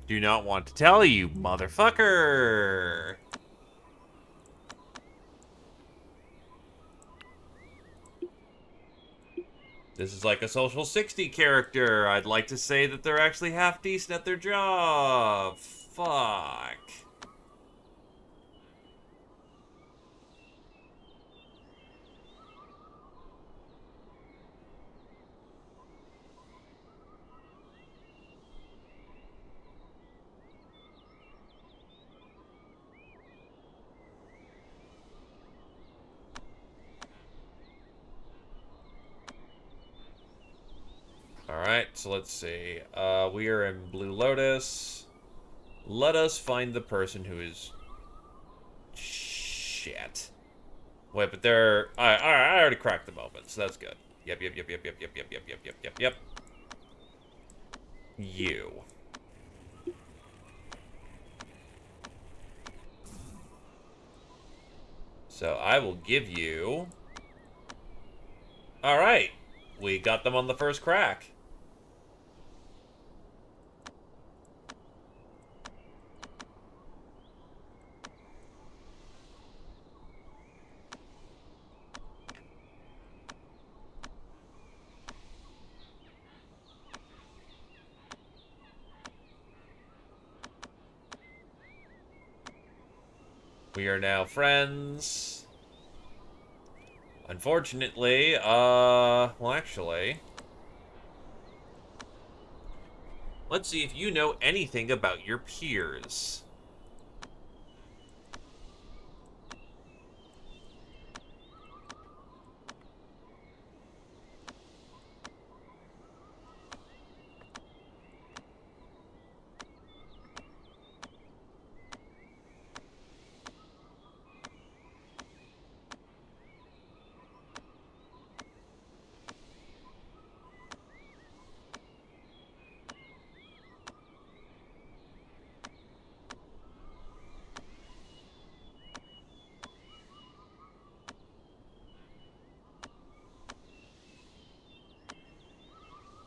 Do not want to tell you, motherfucker. This is like a social 60 character. I'd like to say that they're actually half decent at their job. Fuck. Alright, so let's see. We are in Blue Lotus. Let us find the person who is... Shit. Wait, but they're... I already cracked the moment, so that's good. Yep. You. So I will give you... Alright. We got them on the first crack. We are now friends. Unfortunately, well, actually, let's see if you know anything about your peers.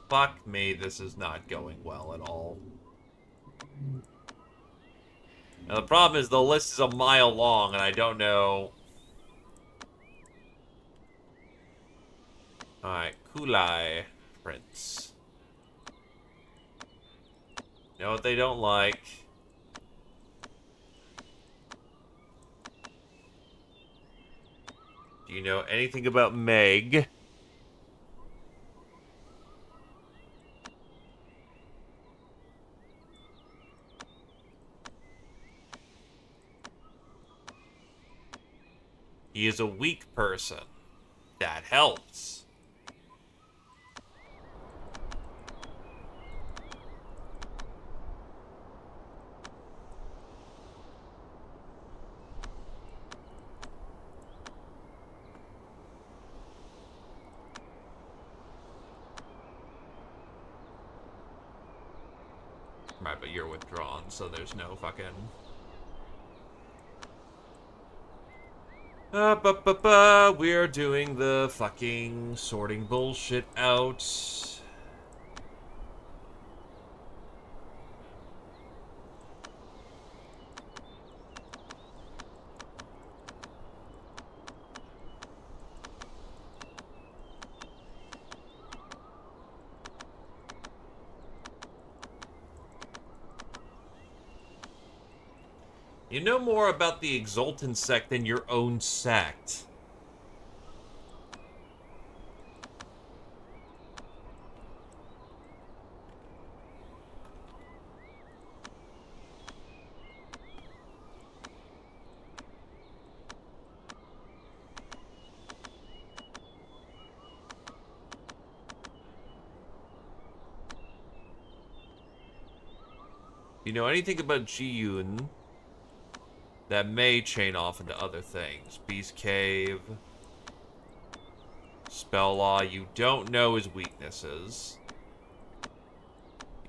Fuck me, this is not going well at all. Now, the problem is the list is a mile long, and I don't know... Alright, Kulai Prince. Know what they don't like. Do you know anything about Meg? He is a weak person. That helps. Right, but you're withdrawn, so there's no fucking... We're doing the fucking sorting bullshit out. You know more about the Exultant sect than your own sect. You know anything about Ji-Yoon that may chain off into other things? Beast Cave, Spell Law. You don't know his weaknesses.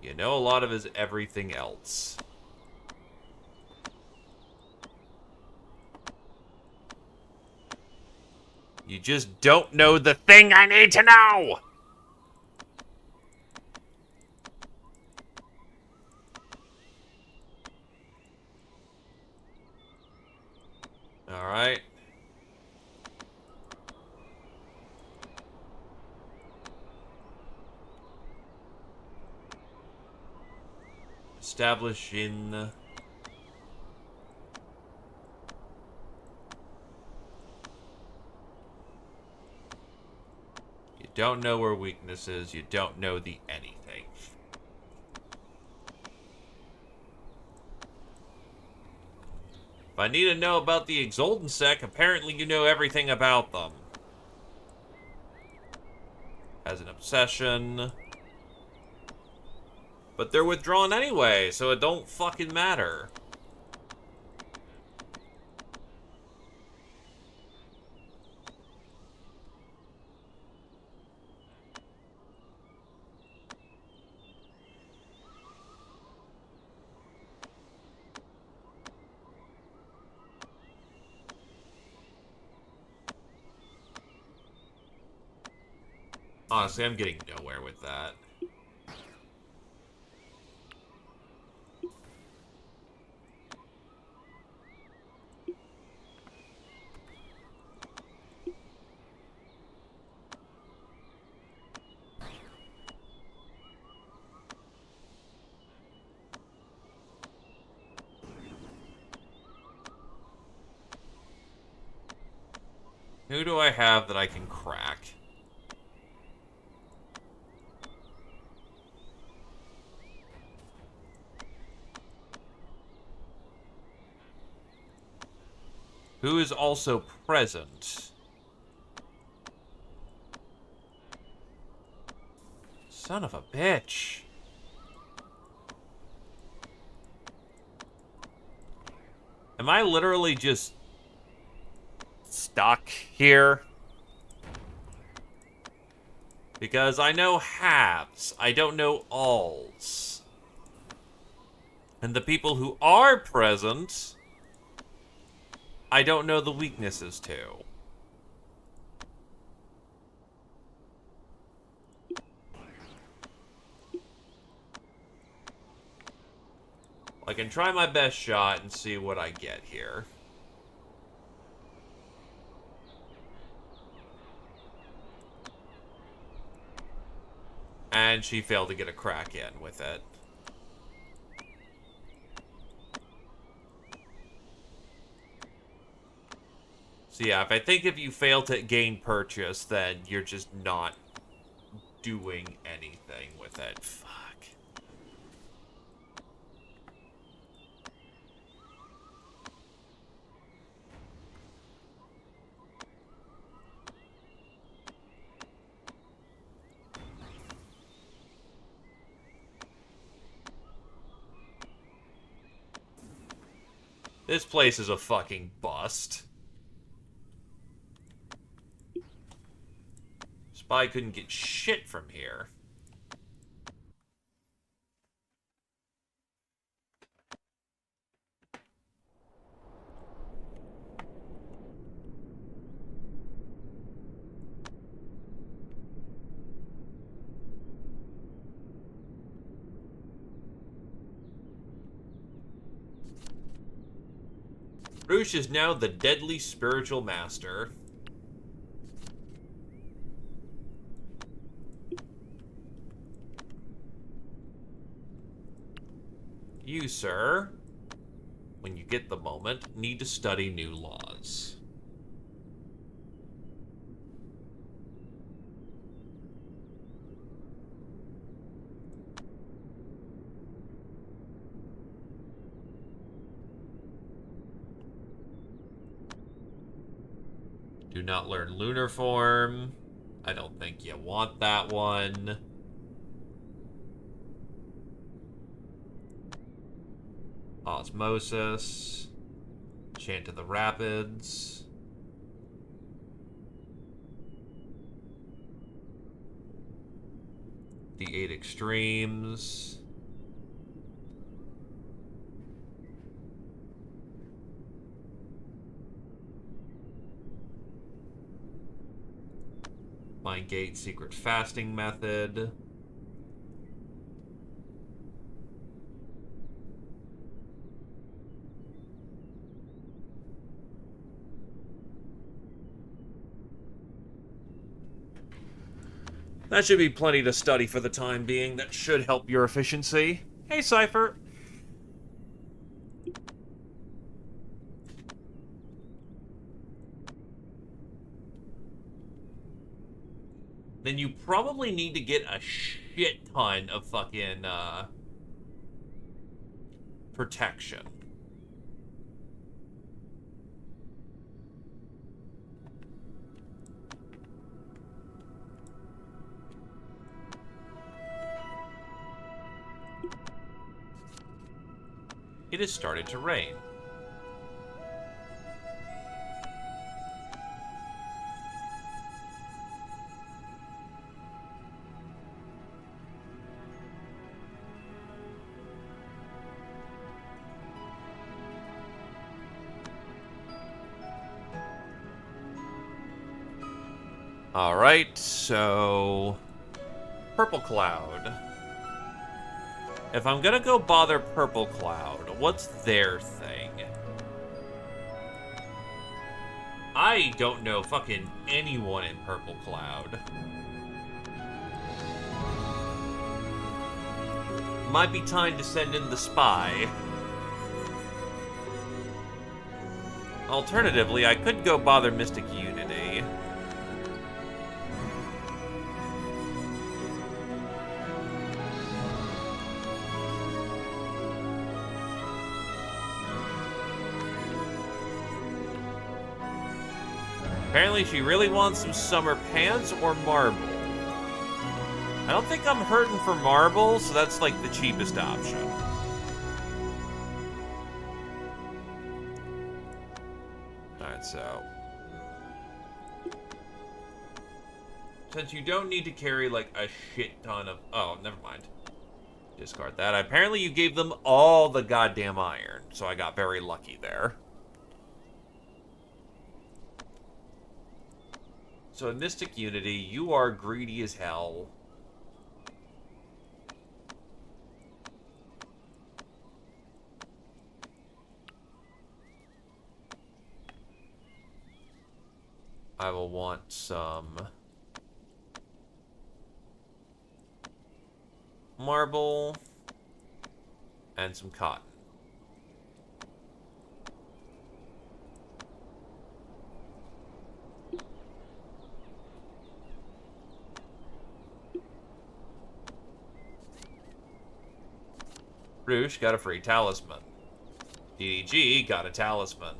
You know a lot of his everything else. You just don't know the thing I need to know! Alright. Establish in... You don't know where weakness is. You don't know the anything. If I need to know about the Exultant sect, apparently you know everything about them. Has an obsession. But they're withdrawn anyway, so it don't fucking matter. Honestly, I'm getting nowhere with that. Who do I have that I can crack? Who is also present? Son of a bitch. Am I literally just stuck here? Because I know halves. I don't know alls. And the people who are present, I don't know the weaknesses to. I can try my best shot and see what I get here. And she failed to get a crack in with it. So yeah, if you fail to gain purchase, then you're just not doing anything with it. Fuck. This place is a fucking bust. Spy couldn't get shit from here. Roosh is now the deadly spiritual master. You, sir, when you get the moment, need to study new laws. Do not learn lunar form. I don't think you want that one. Osmosis. Chant of the Rapids. The 8 Extremes. Mind Gate Secret Fasting Method. That should be plenty to study for the time being. That should help your efficiency. Hey, Cypher. Then you probably need to get a shit ton of fucking, protection. It has started to rain. Alright, so... Purple Cloud. If I'm gonna go bother Purple Cloud, what's their thing? I don't know fucking anyone in Purple Cloud. Might be time to send in the spy. Alternatively, I could go bother Mystic Unity. Apparently she really wants some summer pants or marble. I don't think I'm hurting for marble, so that's like the cheapest option. Alright, so... Since you don't need to carry like a shit ton of... Oh, never mind. Discard that. Apparently you gave them all the goddamn iron, so I got very lucky there. So in Mystic Unity, you are greedy as hell. I will want some marble and some cotton. Roosh got a free talisman. DDG got a talisman.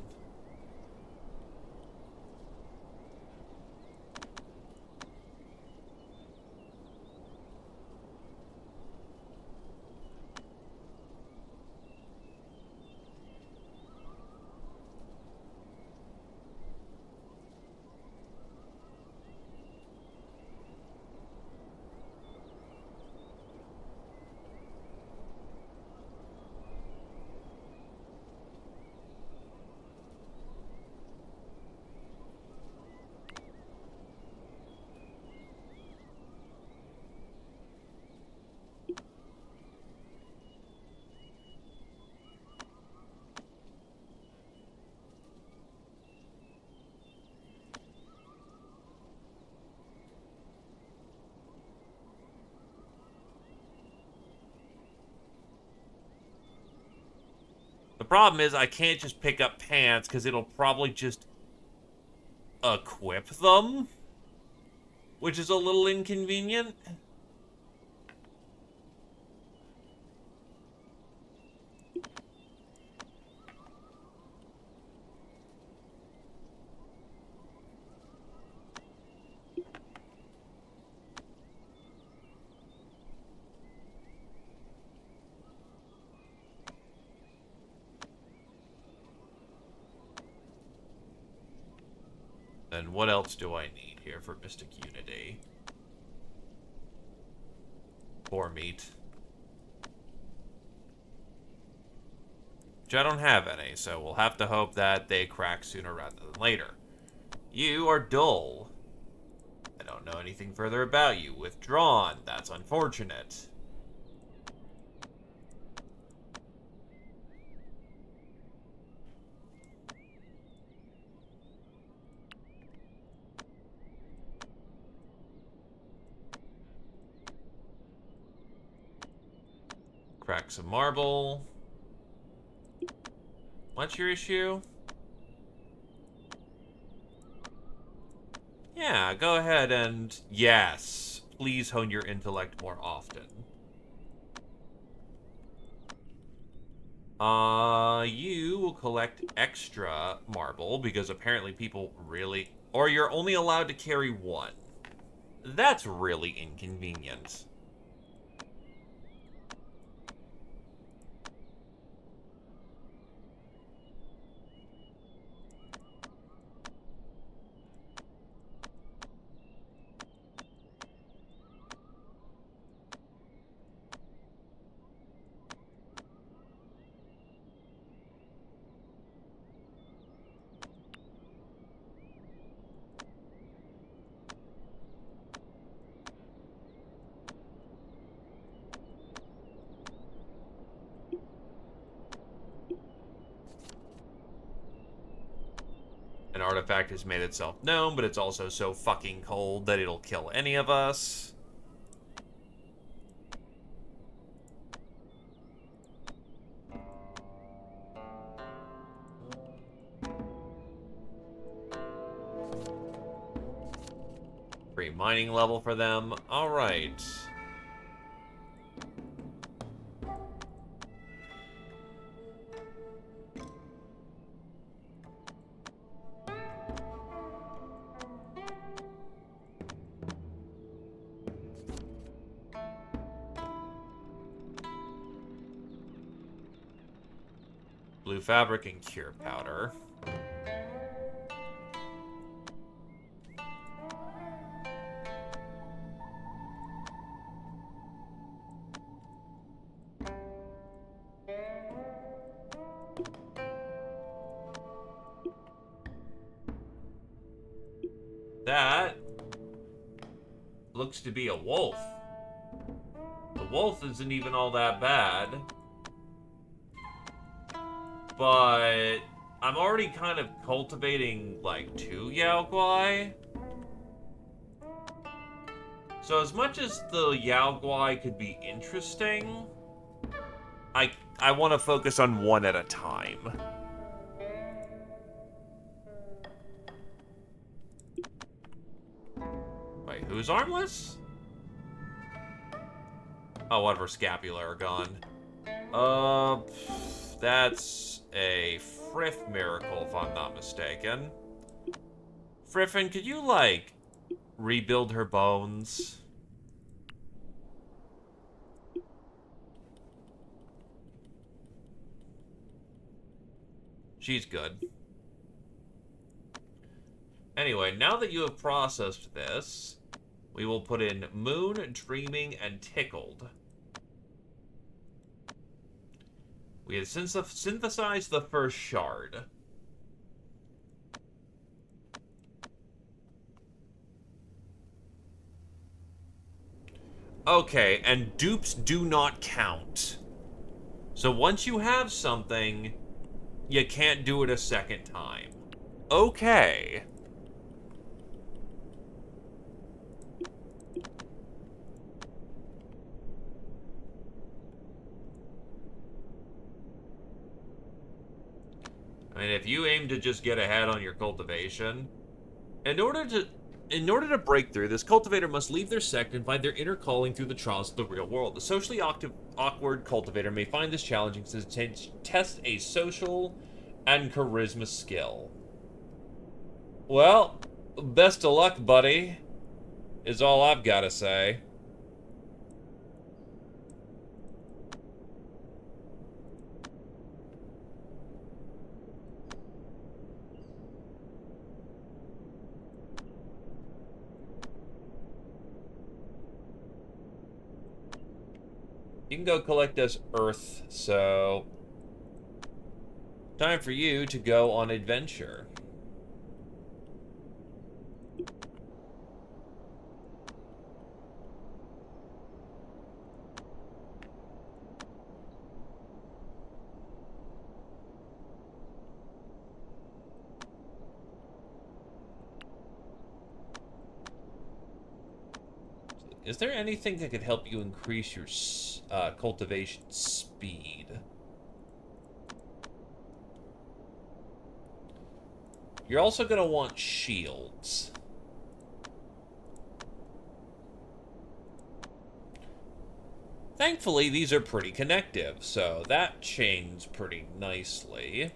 problem is I can't just pick up pants because it'll probably just equip them, which is a little inconvenient. And what else do I need here for Mystic Unity? Boar meat. Which I don't have any, so we'll have to hope that they crack sooner rather than later. You are dull. I don't know anything further about you. Withdrawn. That's unfortunate. Crack some marble. What's your issue? Yeah, go ahead and... Yes. Please hone your intellect more often. You will collect extra marble because apparently people really... Or you're only allowed to carry one. That's really inconvenient. An artifact has made itself known, but it's also so fucking cold that it'll kill any of us. Free mining level for them. Alright. Blue fabric and cure powder. That looks to be a wolf. The wolf isn't even all that bad. But I'm already kind of cultivating, like, 2 Yao Guai. So as much as the Yao Guai could be interesting, I want to focus on one at a time. Wait, who's armless? Oh, one of her scapula are gone. That's a Frith miracle, if I'm not mistaken. Friffin, could you, like, rebuild her bones? She's good. Anyway, now that you have processed this, we will put in Moon, Dreaming, and Tickled. We have synthesized the first shard. Okay, and dupes do not count. So once you have something, you can't do it a second time. Okay. I mean, if you aim to just get ahead on your cultivation, in order to in order to break through, this cultivator must leave their sect and find their inner calling through the trials of the real world. The socially awkward cultivator may find this challenging to test a social and charisma skill. Well, best of luck, buddy, is all I've got to say. You can go collect us Earth, so time for you to go on adventure. Is there anything that could help you increase your cultivation speed? You're also going to want shields. Thankfully, these are pretty connective, so that chains pretty nicely.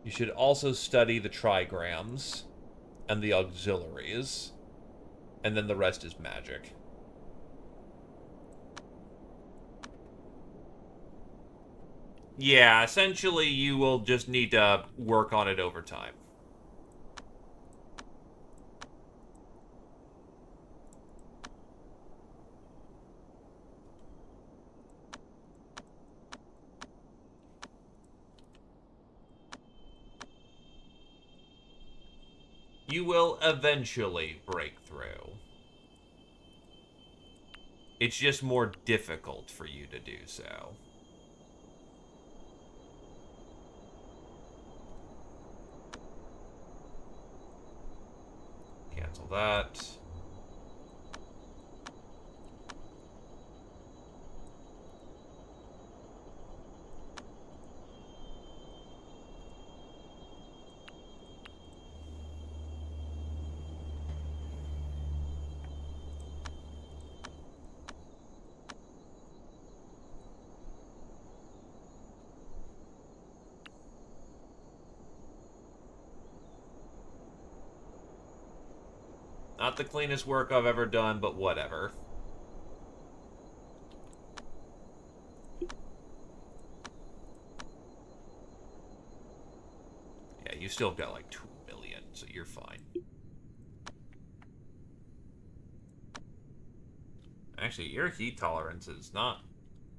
You should also study the trigrams and the auxiliaries, and then the rest is magic. Yeah, essentially you will just need to work on it over time. You will eventually break through. It's just more difficult for you to do so. Cancel that. Not the cleanest work I've ever done, but whatever. Yeah, you still got like 2 million, so you're fine. Actually, your heat tolerance is not...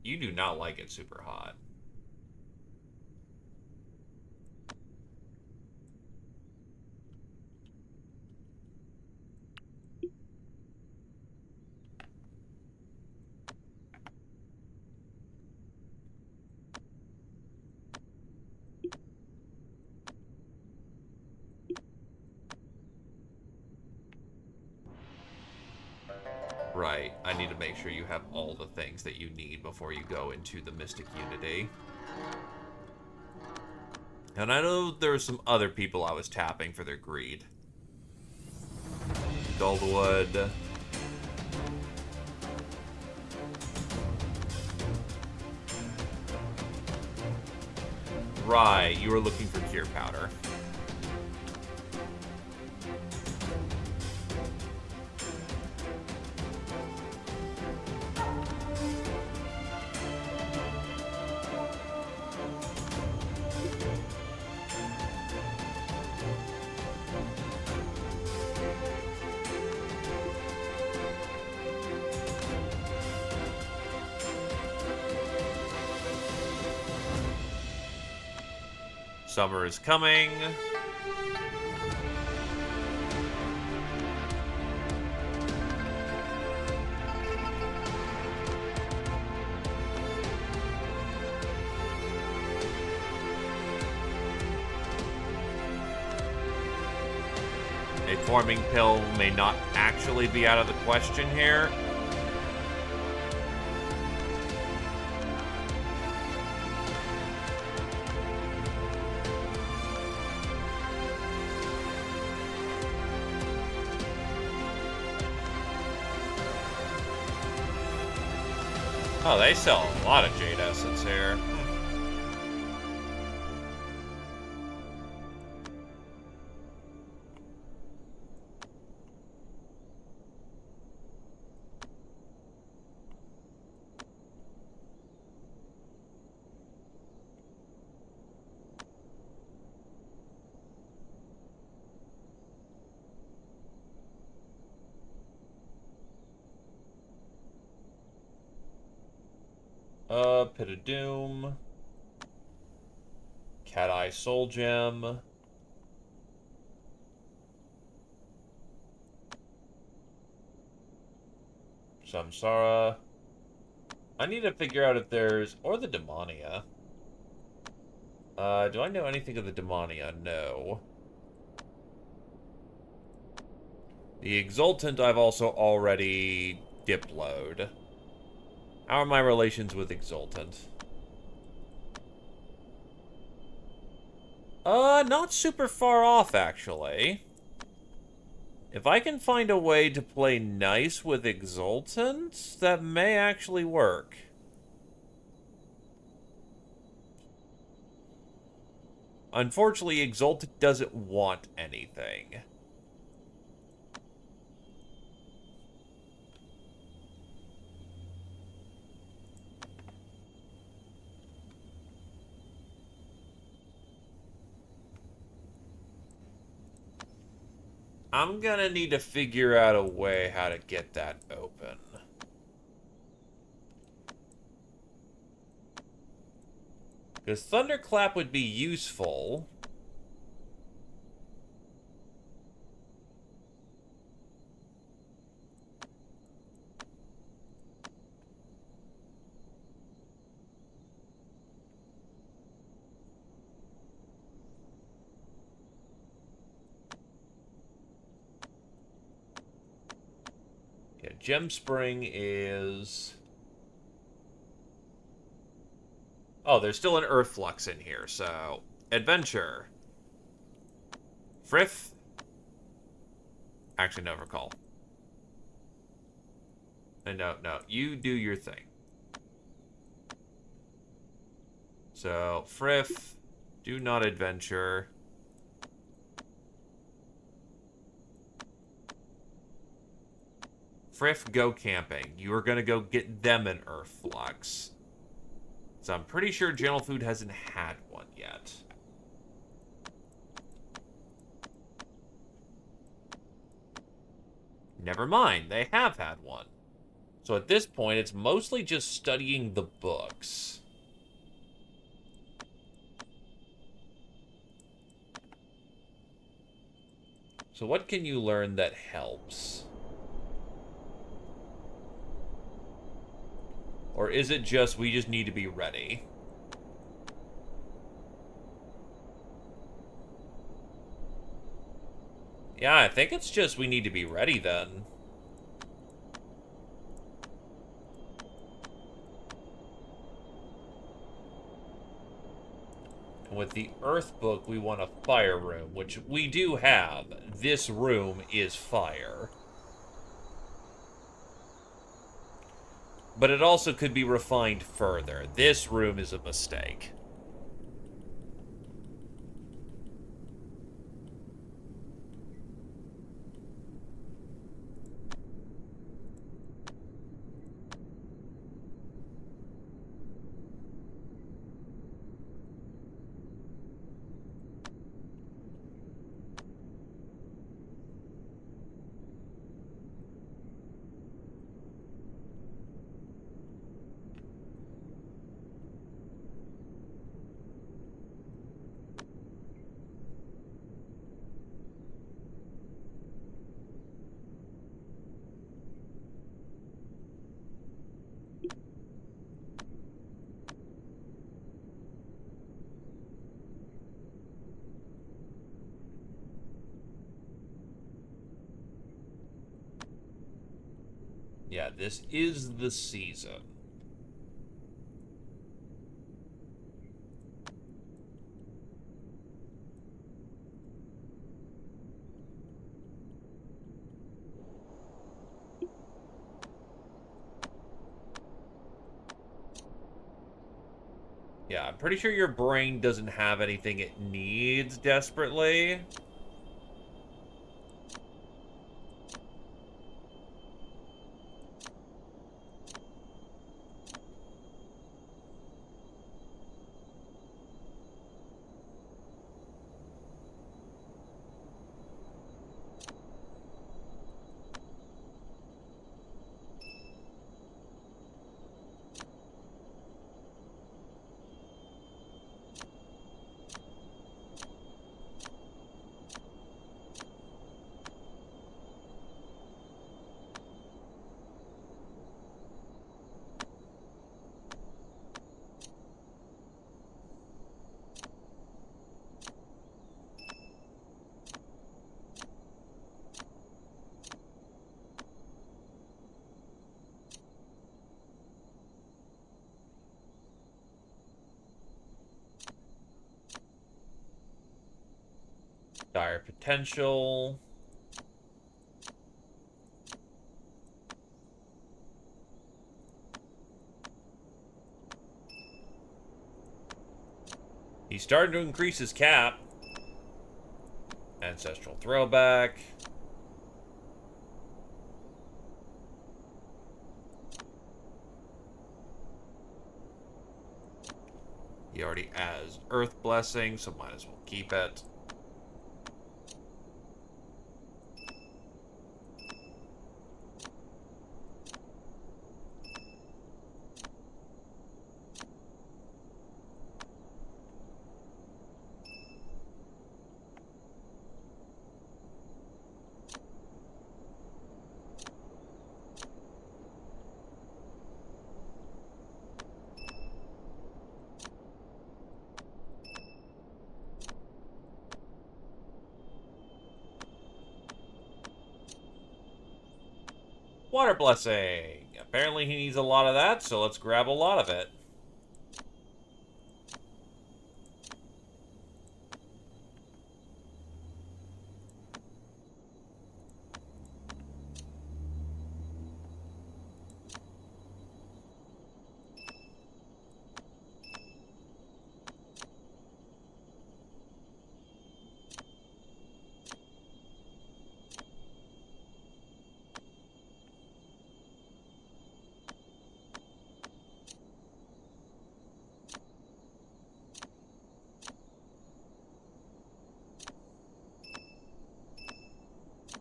You do not like it super hot. Right, I need to make sure you have all the things that you need before you go into the Mystic Unity. And I know there were some other people I was tapping for their greed. Goldwood. Right, you were looking for cure powder. Summer is coming. A forming pill may not actually be out of the question here. Oh, they sell a lot of jade essence here. Pit of Doom. Cat Eye Soul Gem. Samsara. I need to figure out if there's... Or the Demonia. Do I know anything of the Demonia? No. The Exultant I've also already diploed. How are my relations with Exultant? Not super far off, actually. If I can find a way to play nice with Exultant, that may actually work. Unfortunately, Exultant doesn't want anything. I'm gonna need to figure out a way how to get that open. Because Thunderclap would be useful. Yeah, Gem Spring is... Oh, there's still an Earth Flux in here, so... Adventure. Frith. Actually, no, recall. No, you do your thing. So, Frith, do not adventure. Frith, go camping. You are going to go get them an Earth Flux. So I'm pretty sure General Food hasn't had one yet. Never mind, they have had one. So at this point, it's mostly just studying the books. So what can you learn that helps? Or is it just, we just need to be ready? Yeah, I think it's just we need to be ready then. And with the Earth book, we want a fire room, which we do have. This room is fire. But it also could be refined further. This room is a mistake. Yeah, this is the season. Yeah, I'm pretty sure your brain doesn't have anything it needs desperately. Dire potential. He's starting to increase his cap. Ancestral throwback. He already has Earth Blessing, so might as well keep it. Water Blessing. Apparently he needs a lot of that, so let's grab a lot of it.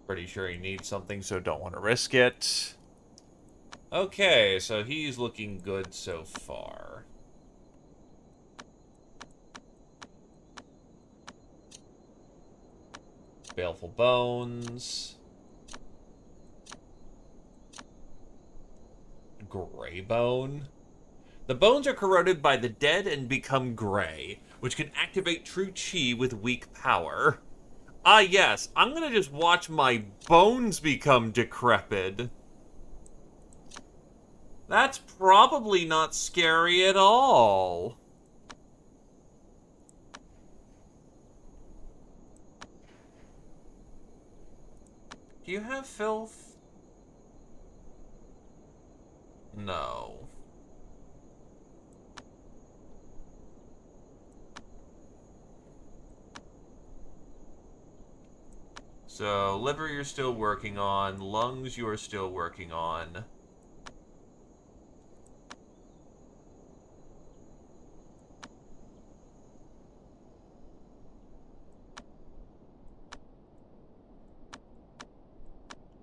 Pretty sure he needs something, so don't want to risk it. Okay, so he's looking good so far. Baleful Bones. Gray Bone. The bones are corroded by the dead and become gray, which can activate true chi with weak power. Ah, yes, I'm gonna just watch my bones become decrepit. That's probably not scary at all. Do you have filth? No. So, liver you're still working on, lungs you are still working on.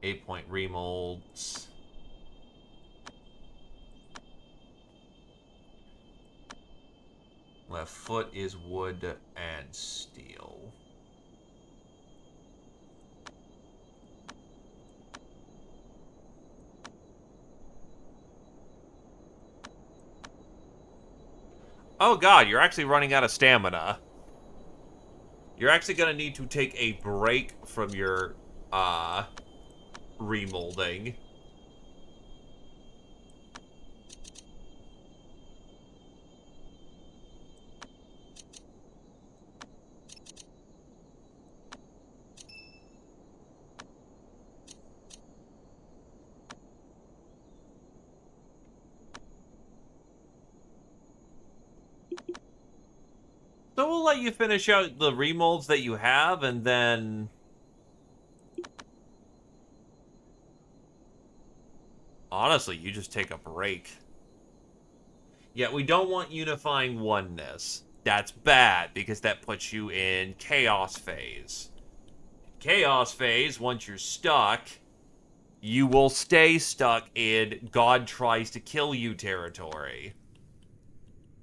Eight-point remolds. Left foot is wood and steel. Oh god, you're actually running out of stamina. You're actually gonna need to take a break from your, remolding. we'll let you finish out the remolds that you have, and then... Honestly, you just take a break. Yeah, we don't want unifying oneness. That's bad, because that puts you in chaos phase. Chaos phase, once you're stuck, you will stay stuck in God tries to kill you territory.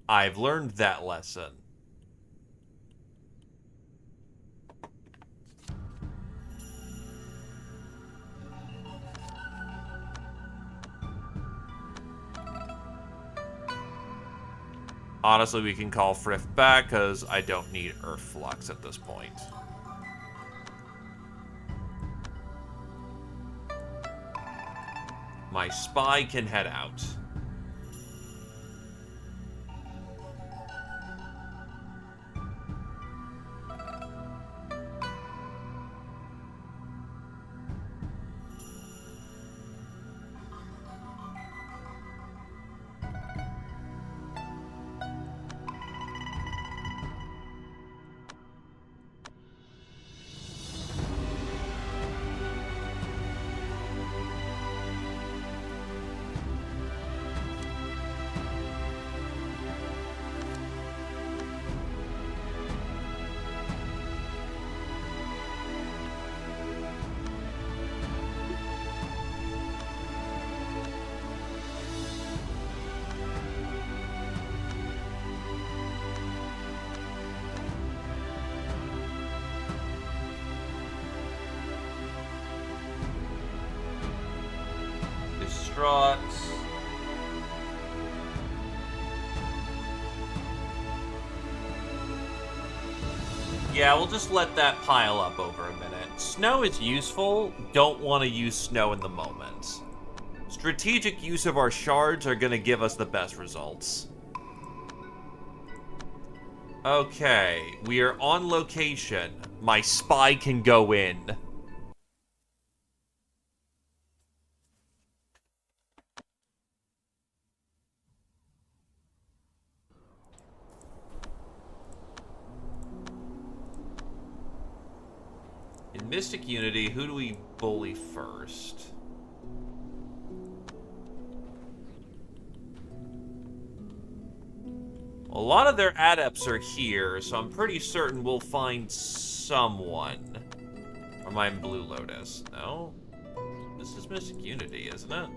I've learned that lesson. Honestly, we can call Frith back, because I don't need Earth Flux at this point. My spy can head out. Distraught. Yeah, we'll just let that pile up over a minute. Snow is useful. Don't want to use snow in the moment. Strategic use of our shards are going to give us the best results. Okay, we are on location. My spy can go in. In Mystic Unity, who do we bully first? A lot of their adepts are here, so I'm pretty certain we'll find someone. Or am I in Blue Lotus? No? This is Mystic Unity, isn't it?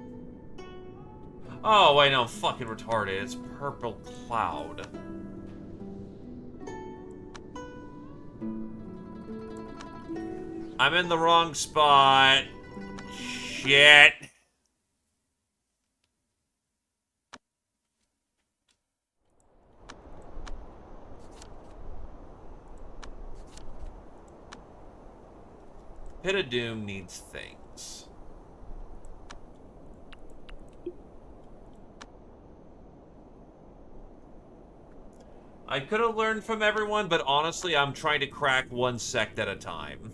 Oh, wait, no, I'm fucking retarded. It's Purple Cloud. I'm in the wrong spot. Shit. Pit of Doom needs things. I could have learned from everyone, but honestly, I'm trying to crack one sect at a time.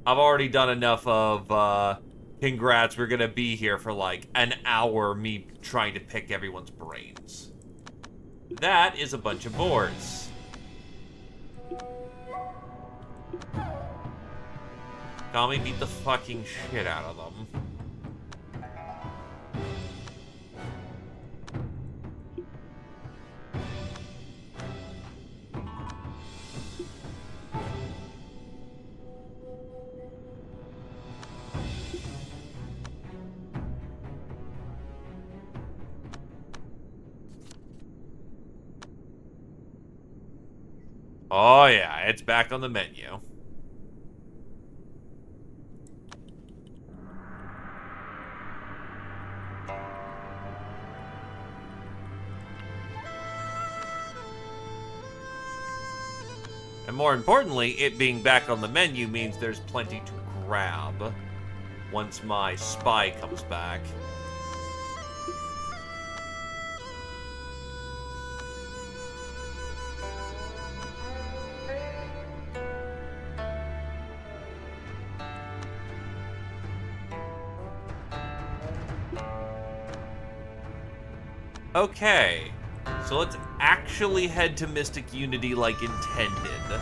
I've already done enough of, congrats, we're gonna be here for like an hour, me trying to pick everyone's brains. That is a bunch of boards. Kami beat the fucking shit out of them. Oh yeah, it's back on the menu. And more importantly, it being back on the menu means there's plenty to grab once my spy comes back. Okay, so let's actually head to Mystic Unity like intended.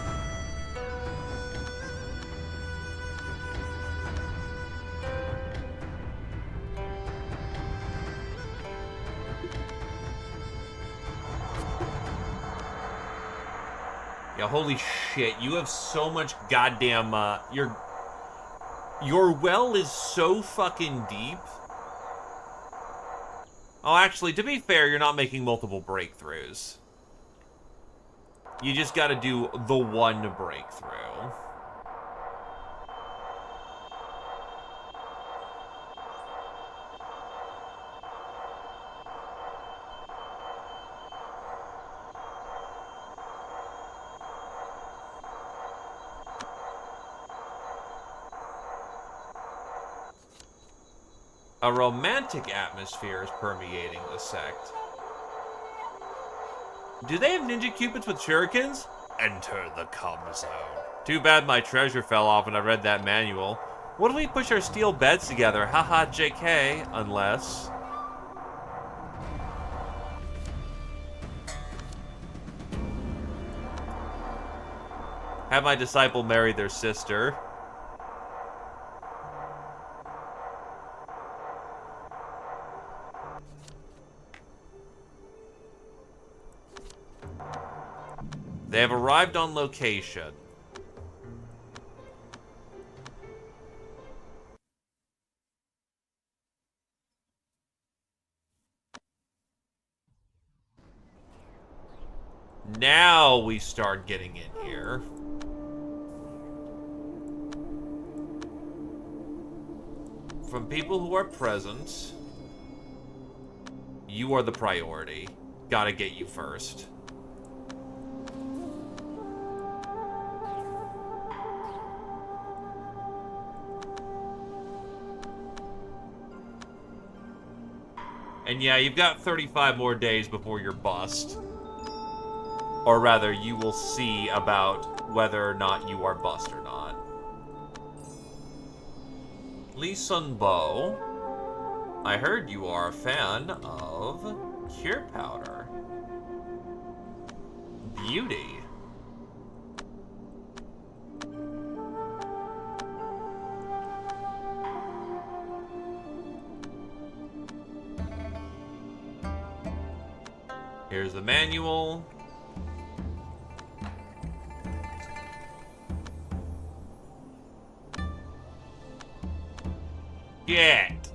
Yeah, holy shit, you have so much goddamn, your well is so fucking deep. Oh, actually, to be fair, you're not making multiple breakthroughs. You just gotta do the one breakthrough. A romantic atmosphere is permeating the sect. Do they have ninja cupids with shurikens? Enter the cum zone. Too bad my treasure fell off when I read that manual. What if we push our steel beds together? Haha, JK. Unless... have my disciple marry their sister. They have arrived on location. Now we start getting in here. From people who are present, you are the priority. Gotta get you first. And yeah, you've got 35 more days before you're bust. Or rather, you will see about whether or not you are bust or not. Lee Sun Bo, I heard you are a fan of Cure Powder. Beauty. Here's the manual. Get.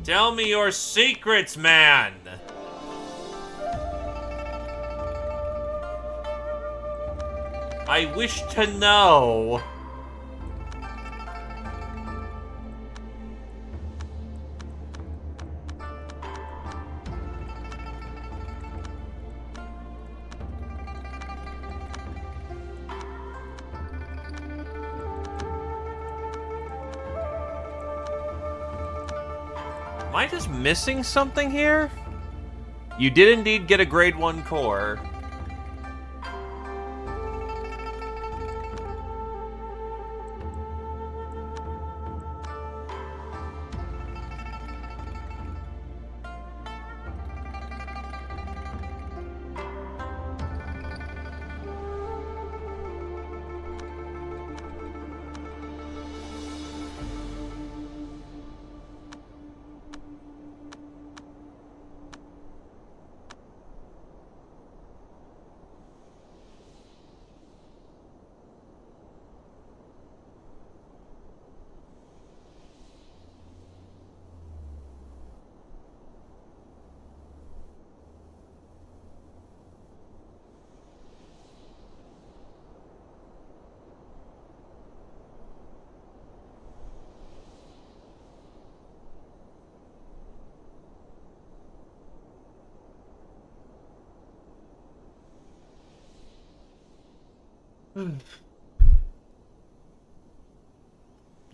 Tell me your secrets, man. I wish to know. Am I just missing something here? You did indeed get a grade 1 core.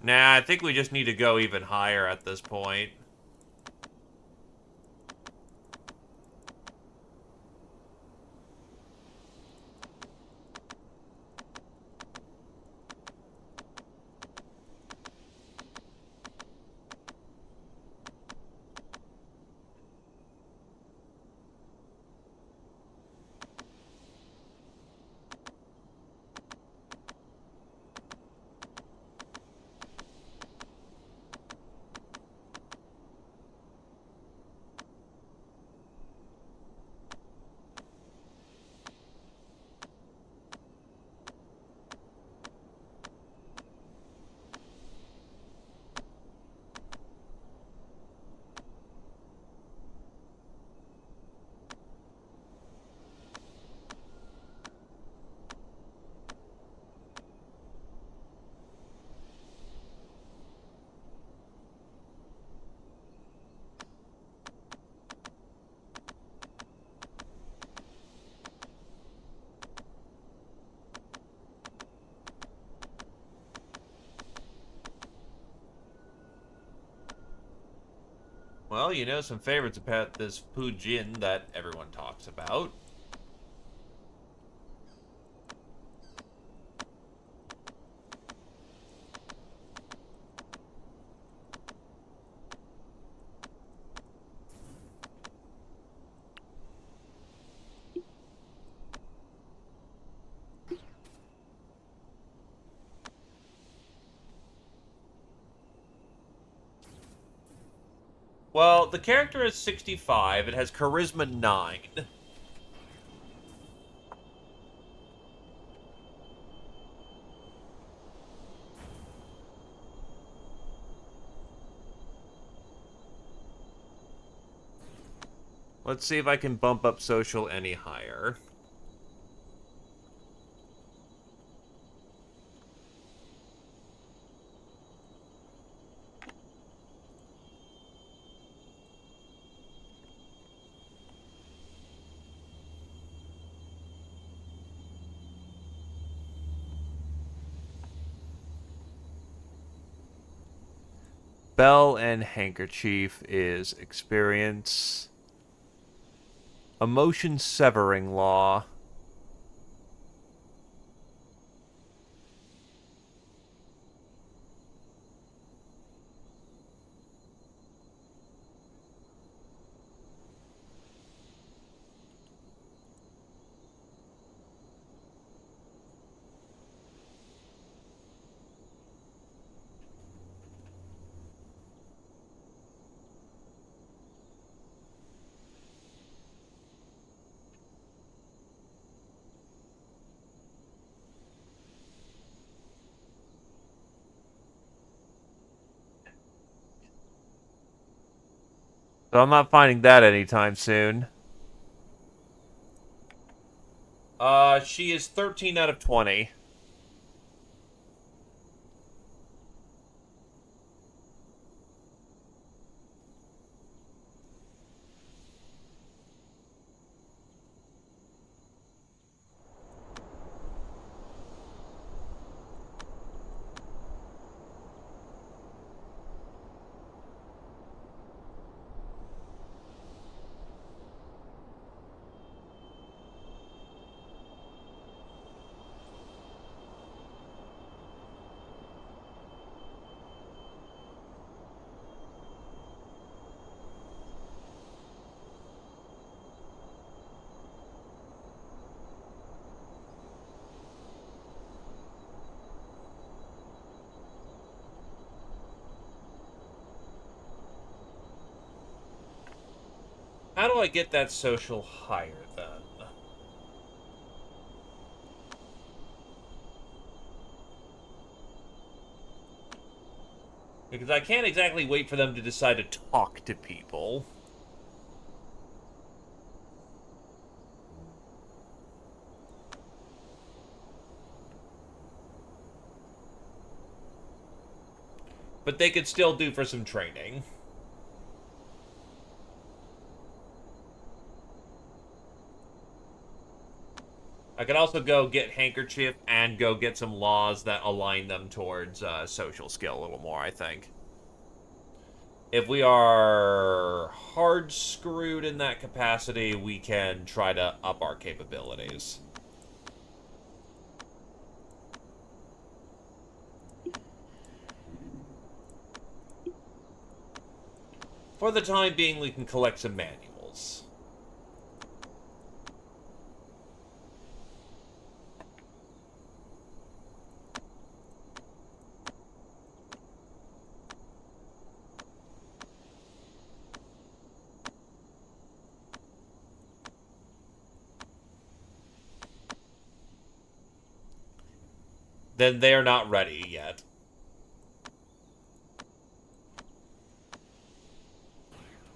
Nah, I think we just need to go even higher at this point. Well, you know some favorites about this Pujin that everyone talks about. Well, the character is 65. It has charisma 9. Let's see if I can bump up social any higher. Bell and Handkerchief is experience. Emotion severing law. So I'm not finding that anytime soon. She is 13 out of 20. How do I get that social higher then? Because I can't exactly wait for them to decide to talk to people. But they could still do for some training. I could also go get Handkerchief and go get some laws that align them towards social skill a little more, I think. If we are hard screwed in that capacity, we can try to up our capabilities. For the time being, we can collect some manuals. Then they're not ready yet.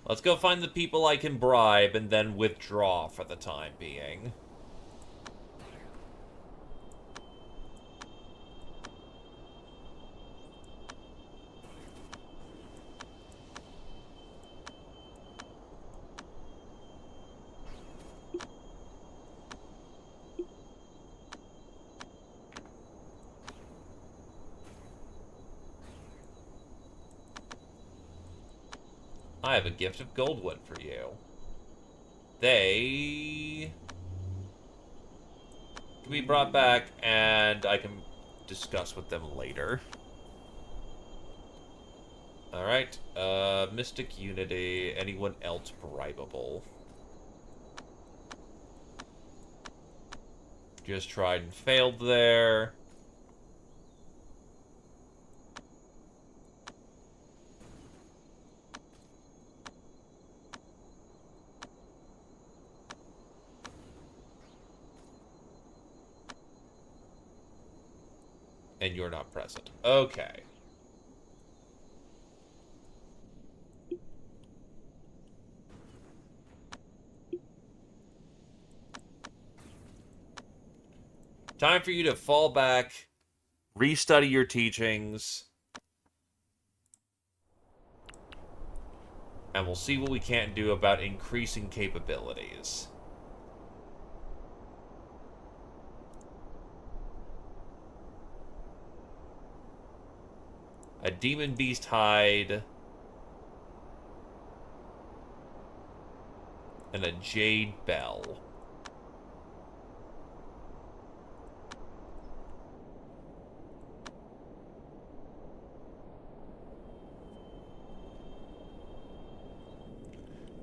Let's go find the people I can bribe and then withdraw for the time being. I have a gift of goldwood for you. They can be brought back, and I can discuss with them later. Alright, Mystic Unity. Anyone else bribable? Just tried and failed there. And you're not present. Okay. Time for you to fall back, restudy your teachings, and we'll see what we can't do about increasing capabilities. A demon beast hide, and a jade bell.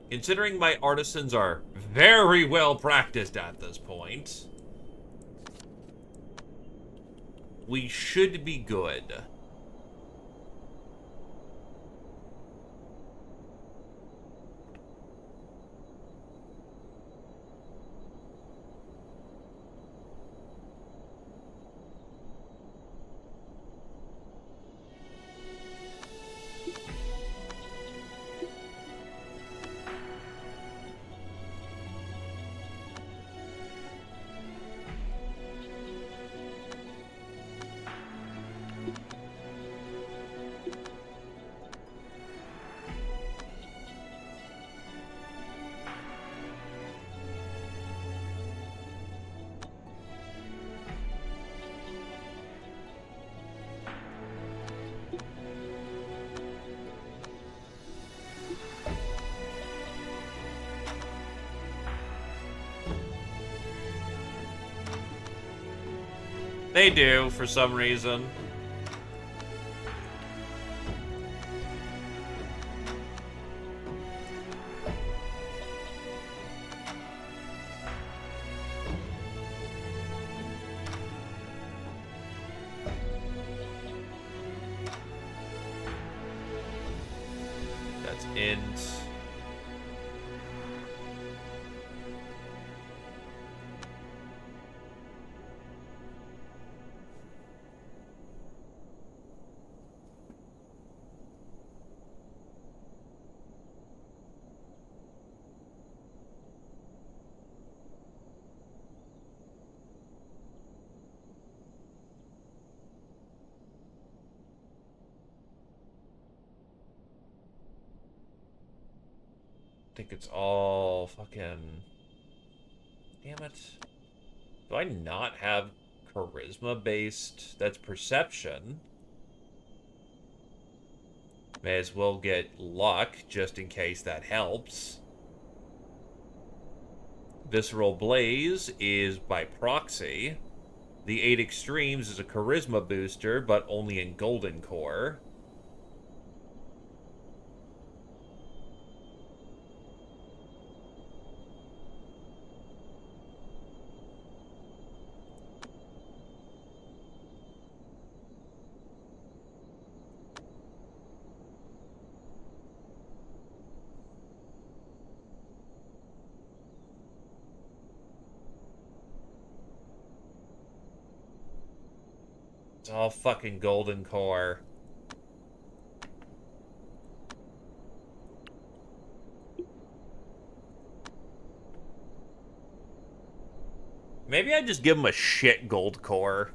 Considering my artisans are very well practiced at this point, we should be good. They do, for some reason. That's int. I think it's all fucking... Damn it. Do I not have charisma-based? That's perception. May as well get luck, just in case that helps. Visceral Blaze is by proxy. The 8 Extremes is a charisma booster, but only in Golden Core. It's all fucking Golden Core. Maybe I just give him a shit Gold Core.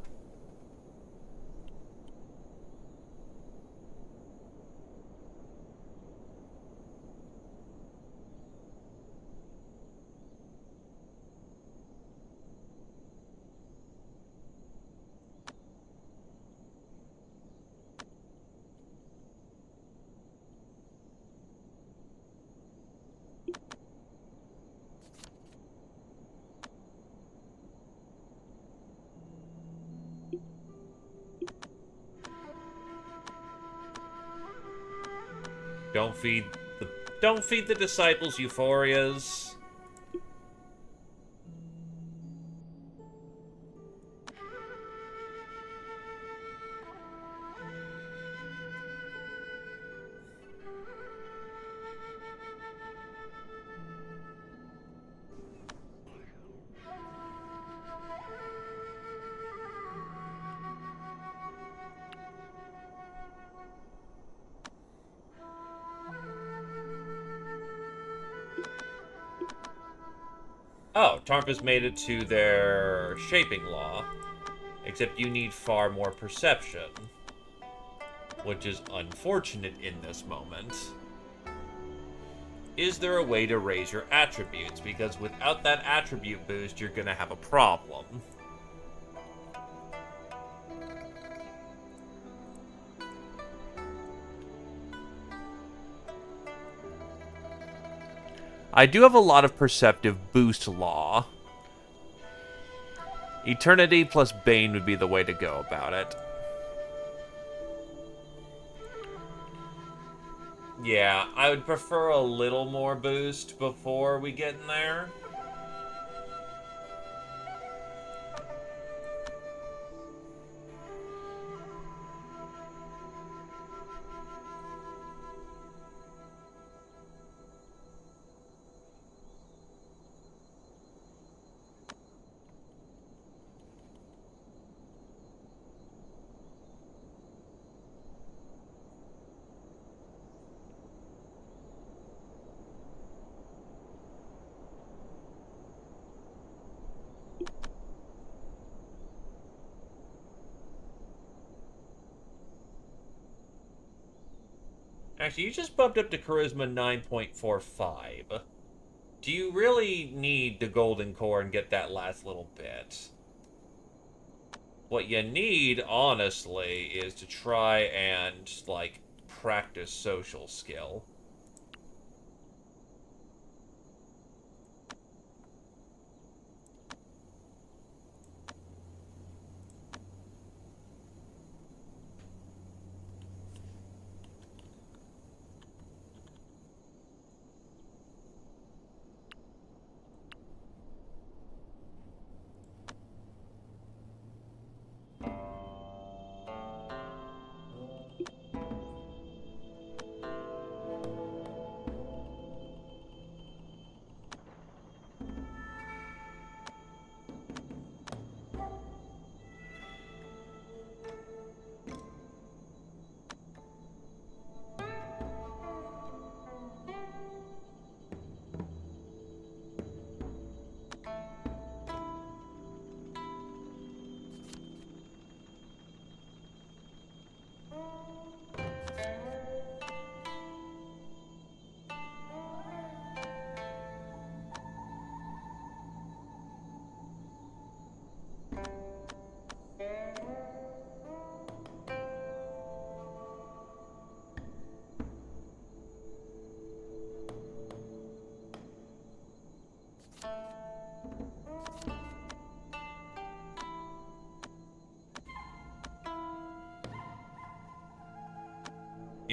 Don't feed the don't feed the disciples euphorias. Oh, Tarpa's made it to their shaping law. Except you need far more perception. Which is unfortunate in this moment. Is there a way to raise your attributes? Because without that attribute boost, you're gonna have a problem. I do have a lot of perceptive boost law. Eternity plus Bane would be the way to go about it. Yeah, I would prefer a little more boost before we get in there. Actually, you just bumped up to Charisma 9.45. Do you really need the Golden Core and get that last little bit? What you need, honestly, is to try and, like, practice social skill.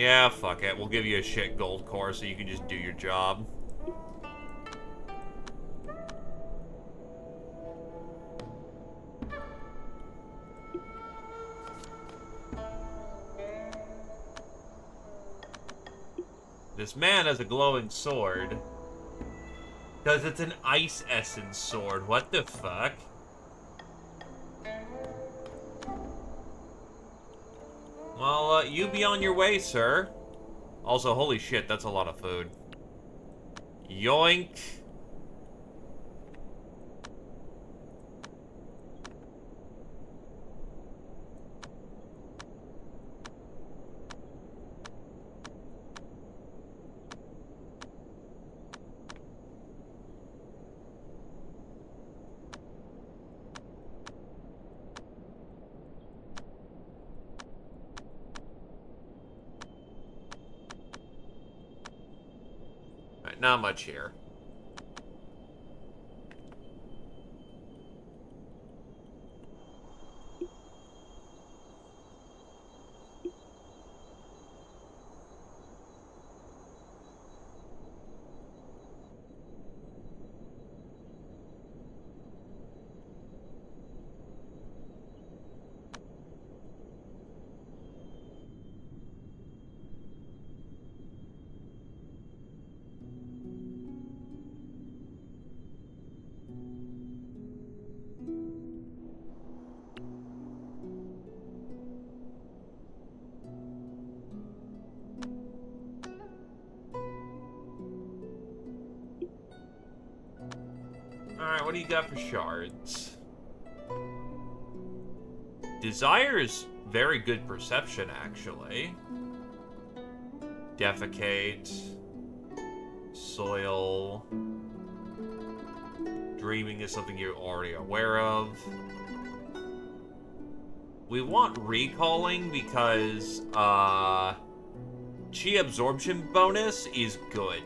Yeah, fuck it. We'll give you a shit gold core so you can just do your job. This man has a glowing sword. Because it's an ice essence sword. What the fuck? Well, you be on your way, sir. Also, holy shit, that's a lot of food. Yoink. Right, not much here. what do you got for shards? Desire is very good perception, actually. Defecate. Soil. Dreaming is something you're already aware of. We want recalling because, chi absorption bonus is good.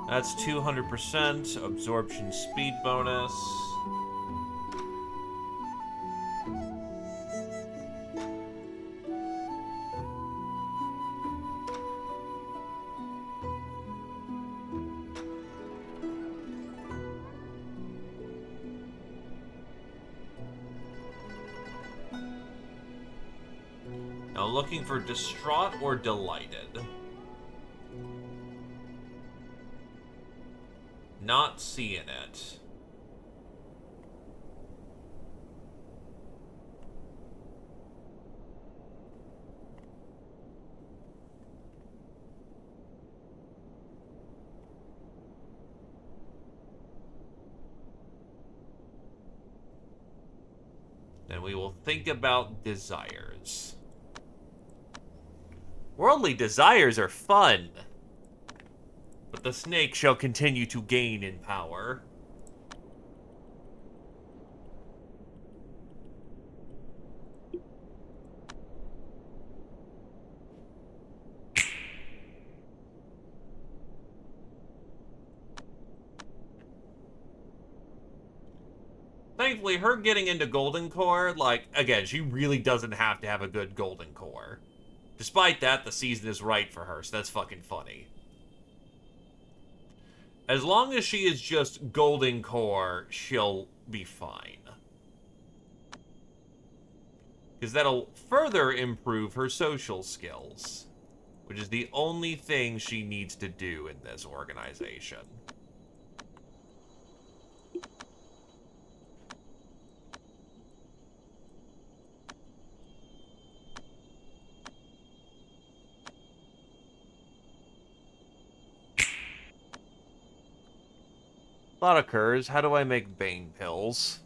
That's 200% absorption speed bonus. Now looking for distraught or delighted. Not seeing it. Then we will think about desires. Worldly desires are fun. But the snake shall continue to gain in power. Thankfully, her getting into Golden Core, like, again, she really doesn't have to have a good Golden Core. Despite that, the season is right for her, so that's fucking funny. As long as she is just Golden Core, she'll be fine. Because that'll further improve her social skills, which is the only thing she needs to do in this organization. Thought occurs, how do I make Bane pills?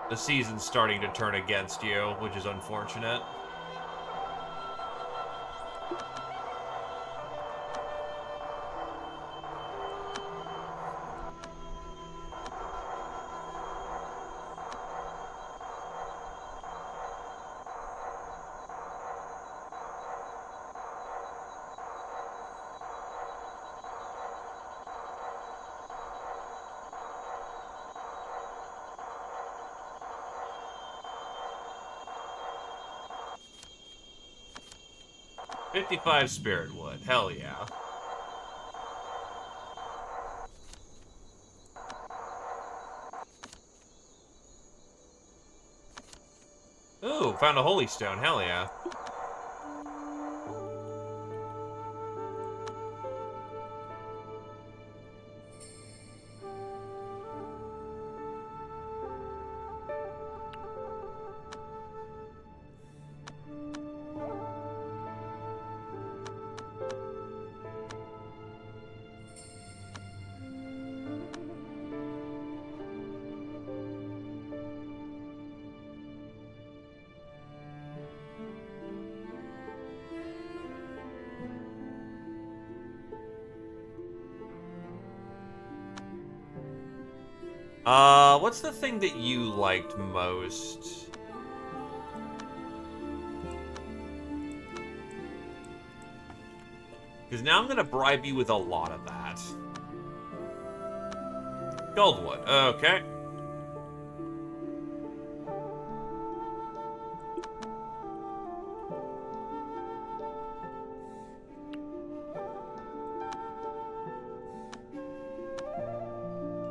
The season's starting to turn against you, which is unfortunate. $55 spirit wood. Hell yeah. Oh, found a holy stone. Hell yeah. What's the thing that you liked most? Because now I'm gonna bribe you with a lot of that. Goldwood, okay.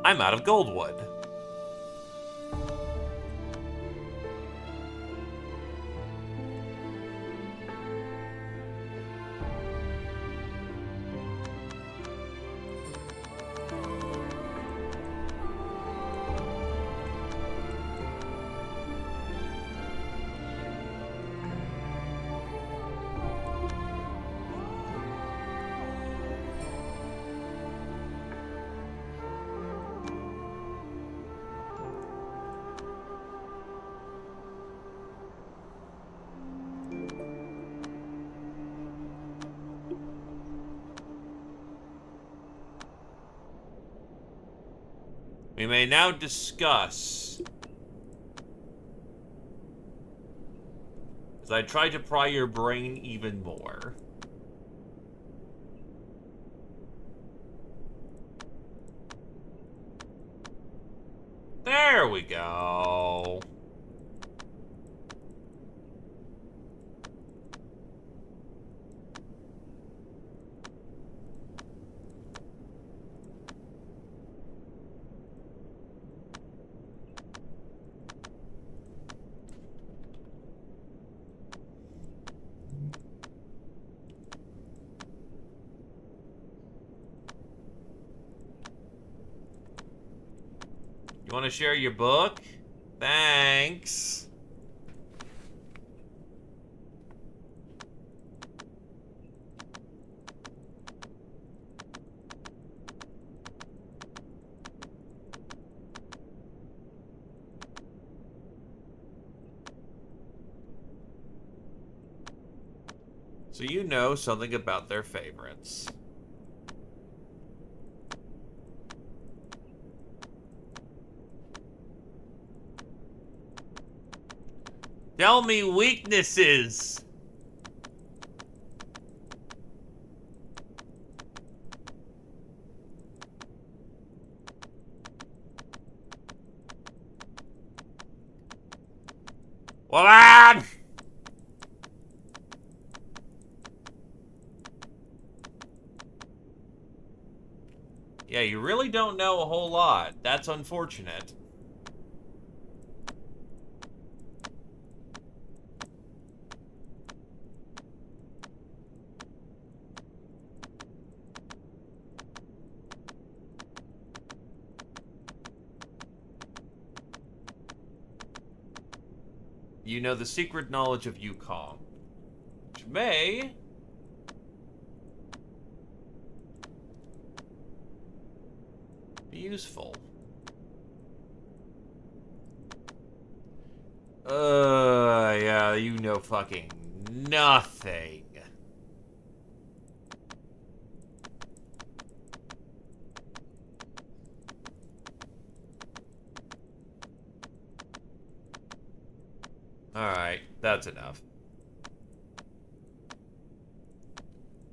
I'm out of Goldwood. We may now discuss. As I try to pry your brain even more. There we go. You want to share your book? Thanks. So you know something about their favorites. Tell me weaknesses. Woman! Yeah, you really don't know a whole lot. That's unfortunate. You know the secret knowledge of Yukong, which may be useful. Yeah, you know fucking nothing. Alright, that's enough.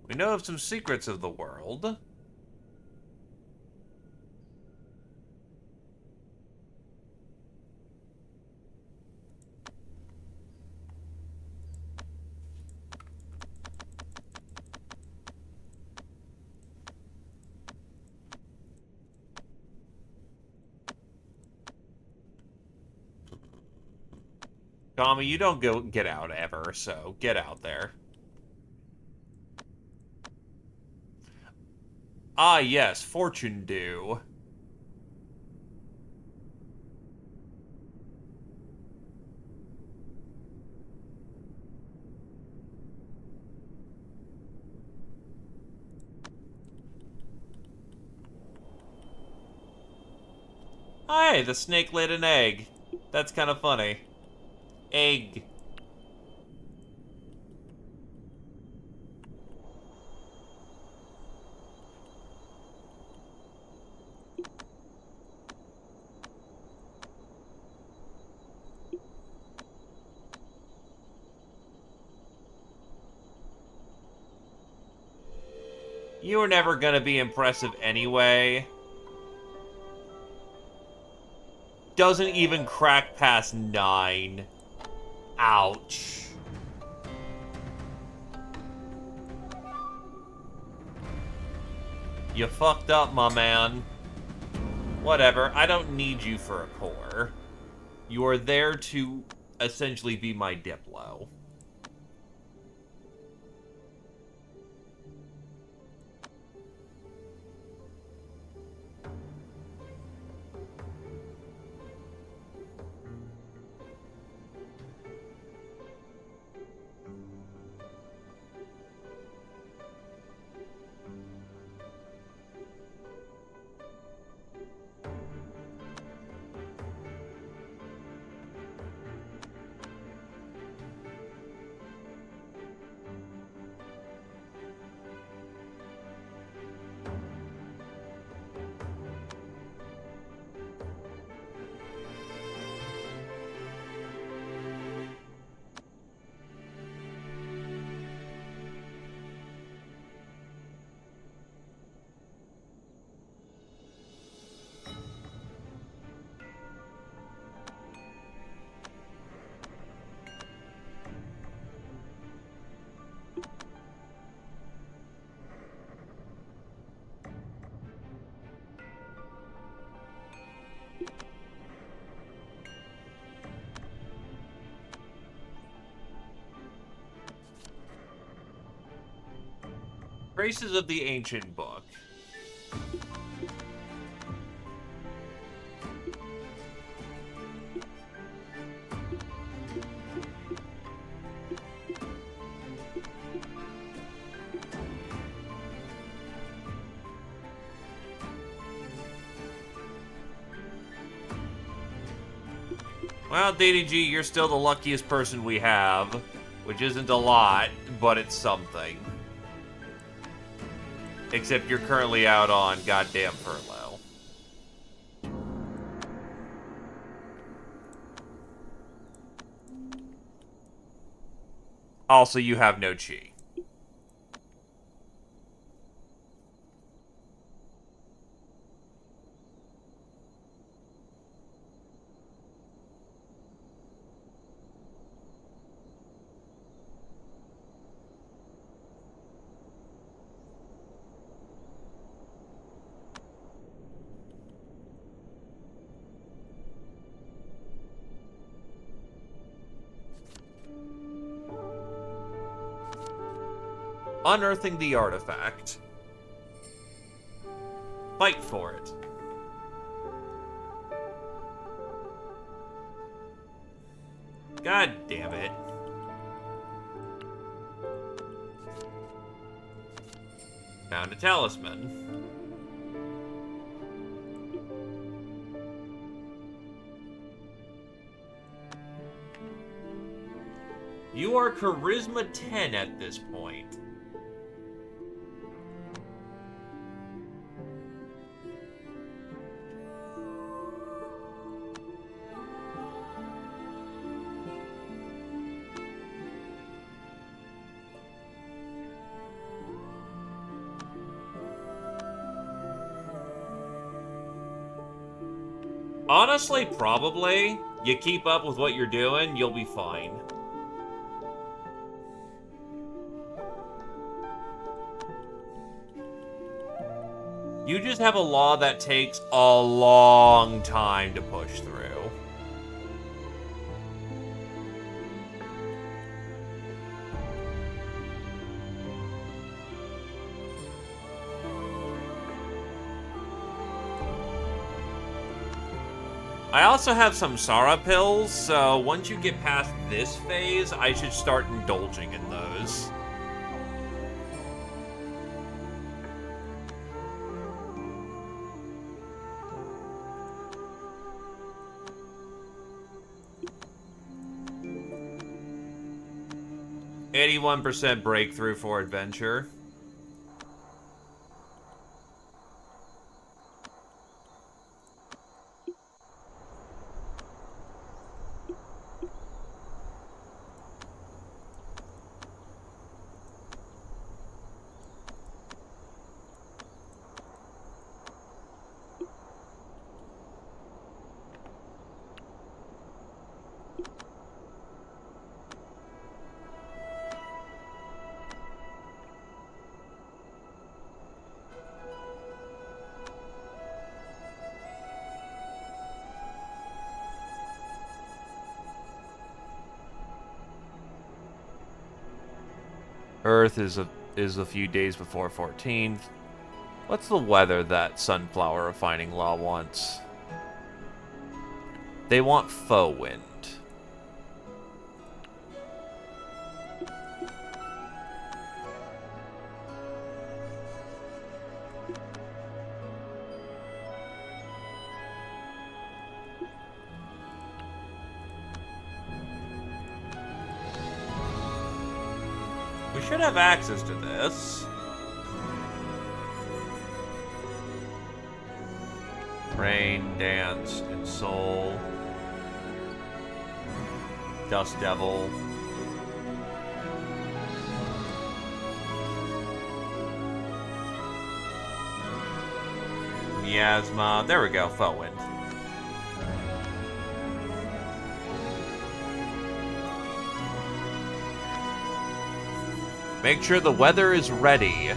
We know of some secrets of the world. Tommy, you don't go get out ever, so get out there. Ah, yes, fortune dew. Hey, the snake laid an egg. That's kind of funny. Egg. You were never gonna be impressive anyway. Doesn't even crack past 9. Ouch. You fucked up, my man. Whatever, I don't need you for a core. You are there to essentially be my Diplo. Traces of the Ancient Book. Well, DDG, you're still the luckiest person we have, which isn't a lot, but it's something. Except you're currently out on goddamn furlough. Also, you have no chi. Unearthing the artifact. Fight for it. God damn it. Found a talisman. You are Charisma 10 at this point. Honestly, probably. You keep up with what you're doing, you'll be fine. You just have a law that takes a long time to push through. I also have some Sara pills, so once you get past this phase, I should start indulging in those. %81 breakthrough for adventure. Earth is a few days before 14th. What's the weather that Sunflower Refining Law wants? They want faux wind. We should have access to this. Rain, Dance, and Soul. Dust Devil. Miasma. There we go, faux wind. Make sure the weather is ready.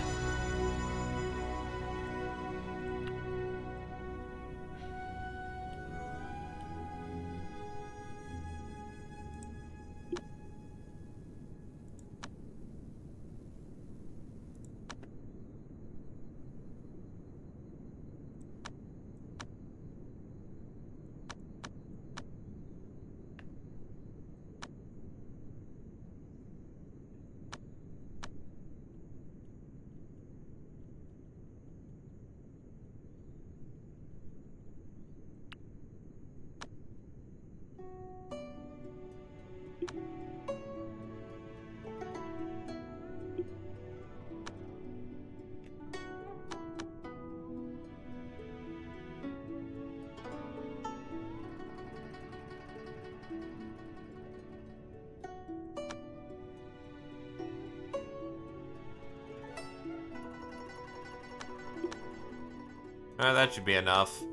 That should be enough.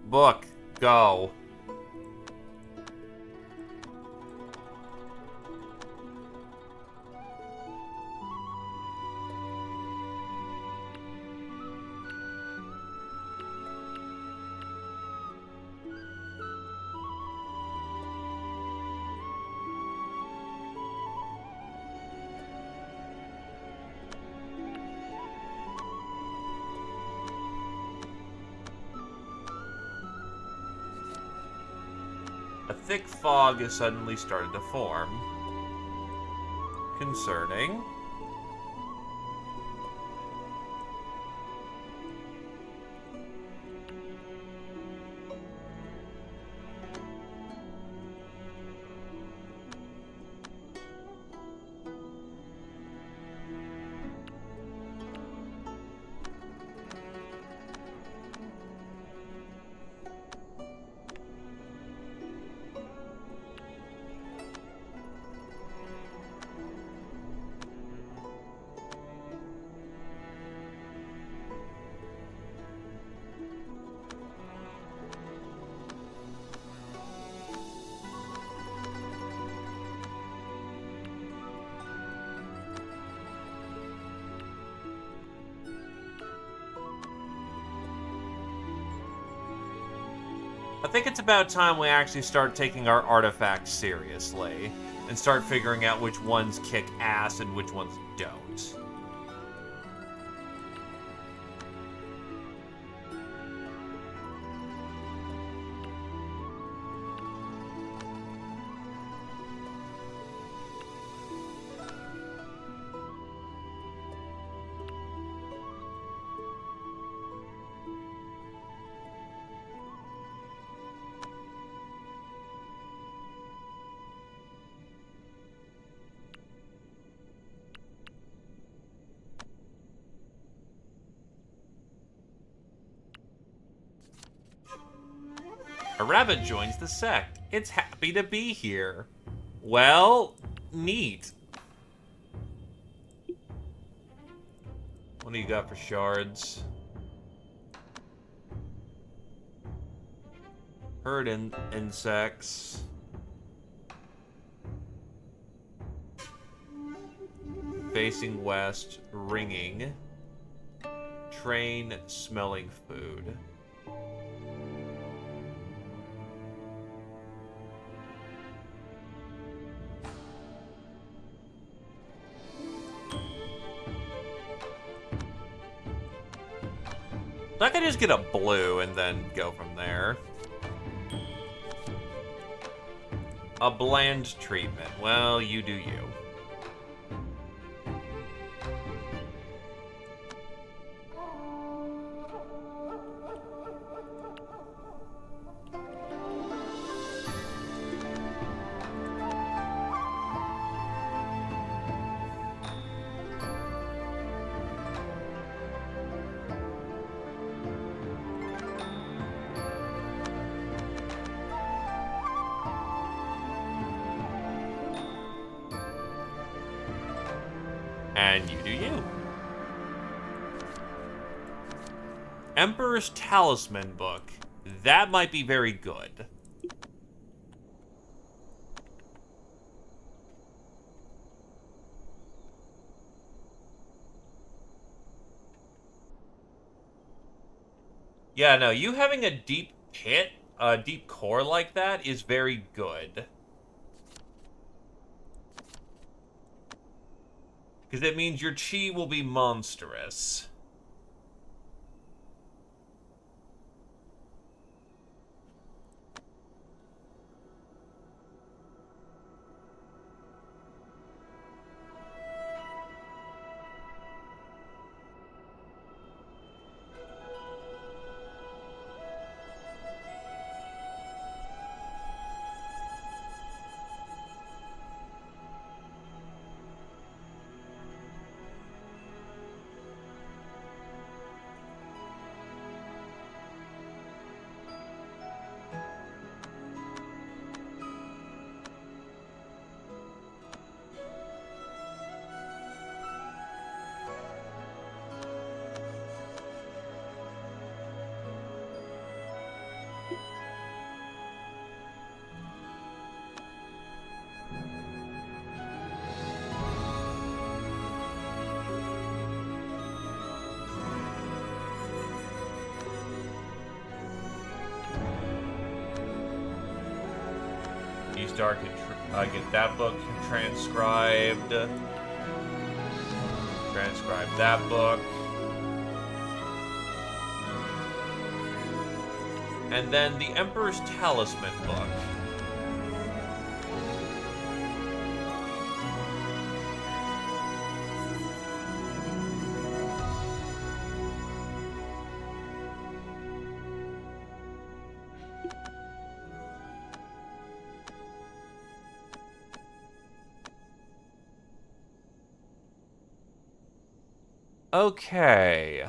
Book, go. A thick fog has suddenly started to form. Concerning. I think it's about time we actually start taking our artifacts seriously and start figuring out which ones kick ass and which ones don't. A rabbit joins the sect. It's happy to be here. Well, neat. What do you got for shards? Herd insects. Facing west, ringing. Train, smelling food. I could just get a blue and then go from there. A bland treatment. Well, you do you. And you do you. Emperor's Talisman book. That might be very good. Yeah, no, you having a deep pit, a deep core like that is very good. Because it means your chi will be monstrous. Star can get that book transcribed. Transcribe that book. And then the Emperor's Talisman book. Okay.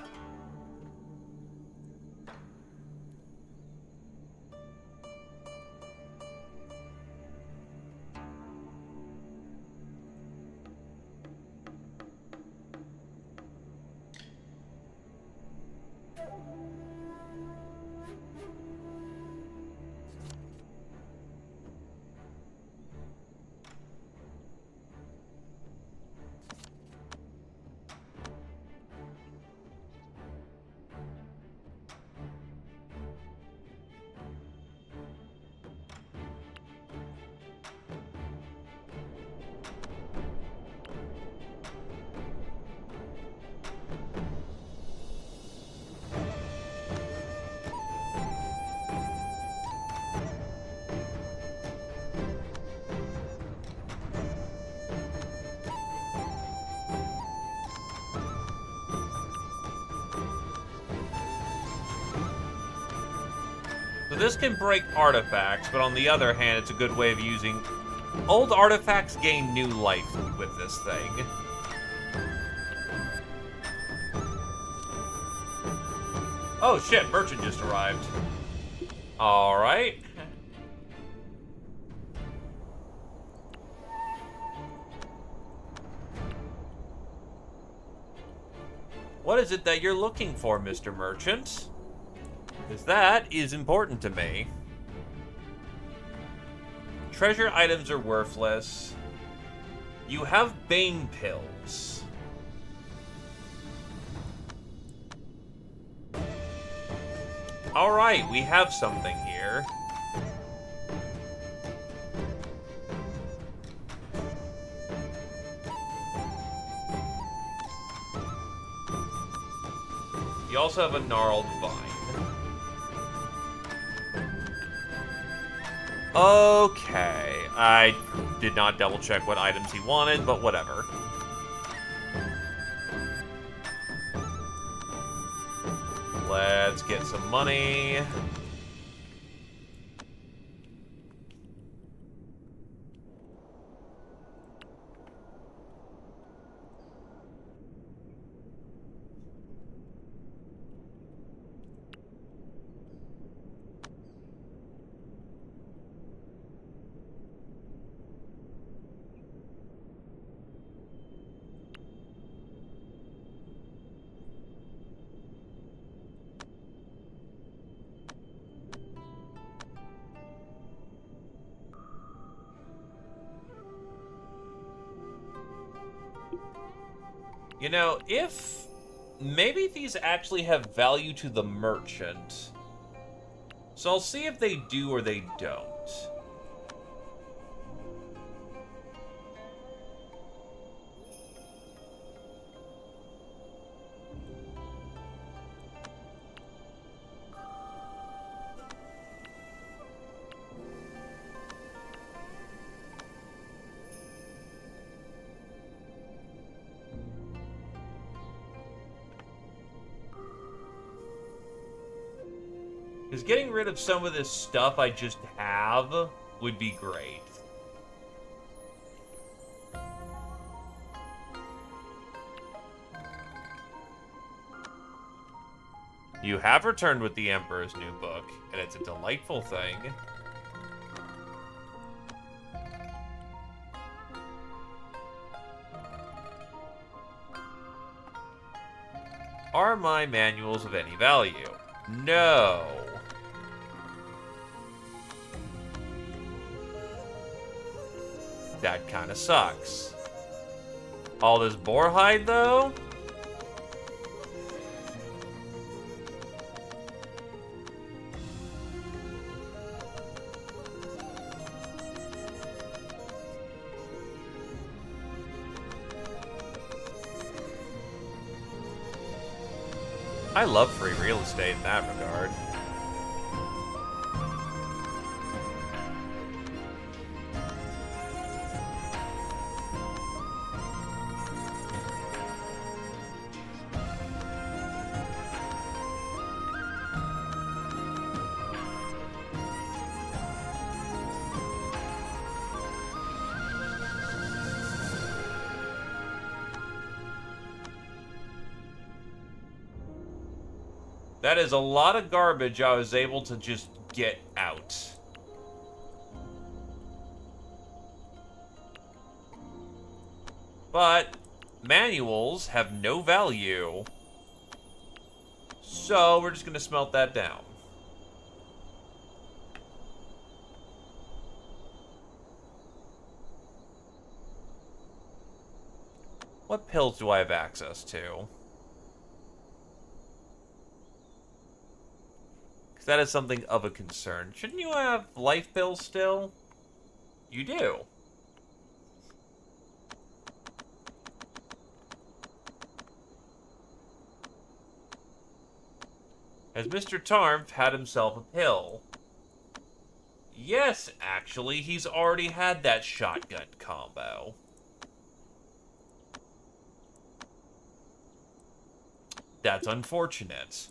So this can break artifacts, but on the other hand, it's a good way of using... Old artifacts gain new life with this thing. Oh shit, merchant just arrived. Alright. What is it that you're looking for, Mr. Merchant? Because that is important to me. Treasure items are worthless. You have Bane pills. Alright, we have something here. You also have a gnarled vine. Okay, I did not double check what items he wanted, but whatever. Let's get some money. You know, if maybe these actually have value to the merchant. So I'll see if they do or they don't. Because getting rid of some of this stuff I just have would be great. You have returned with the Emperor's new book, and it's a delightful thing. Are my manuals of any value? No. That kind of sucks. All this boar hide, though? I love free real estate in that regard. That is a lot of garbage I was able to just get out. But manuals have no value. So we're just going to smelt that down. What pills do I have access to? Because that is something of a concern. Shouldn't you have life pills still? You do. Has Mr. Tarmf had himself a pill? Yes, actually, he's already had that shotgun combo. That's unfortunate.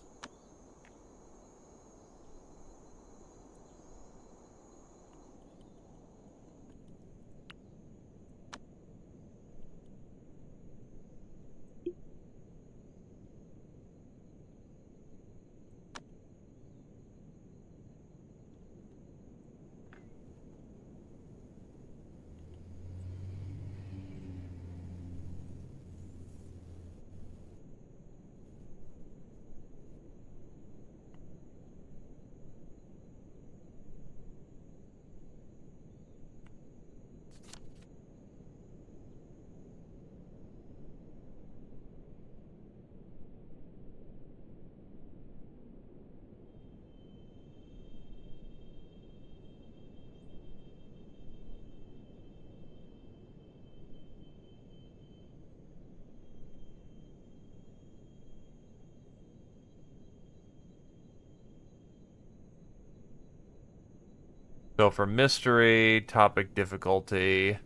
So for mystery, topic difficulty.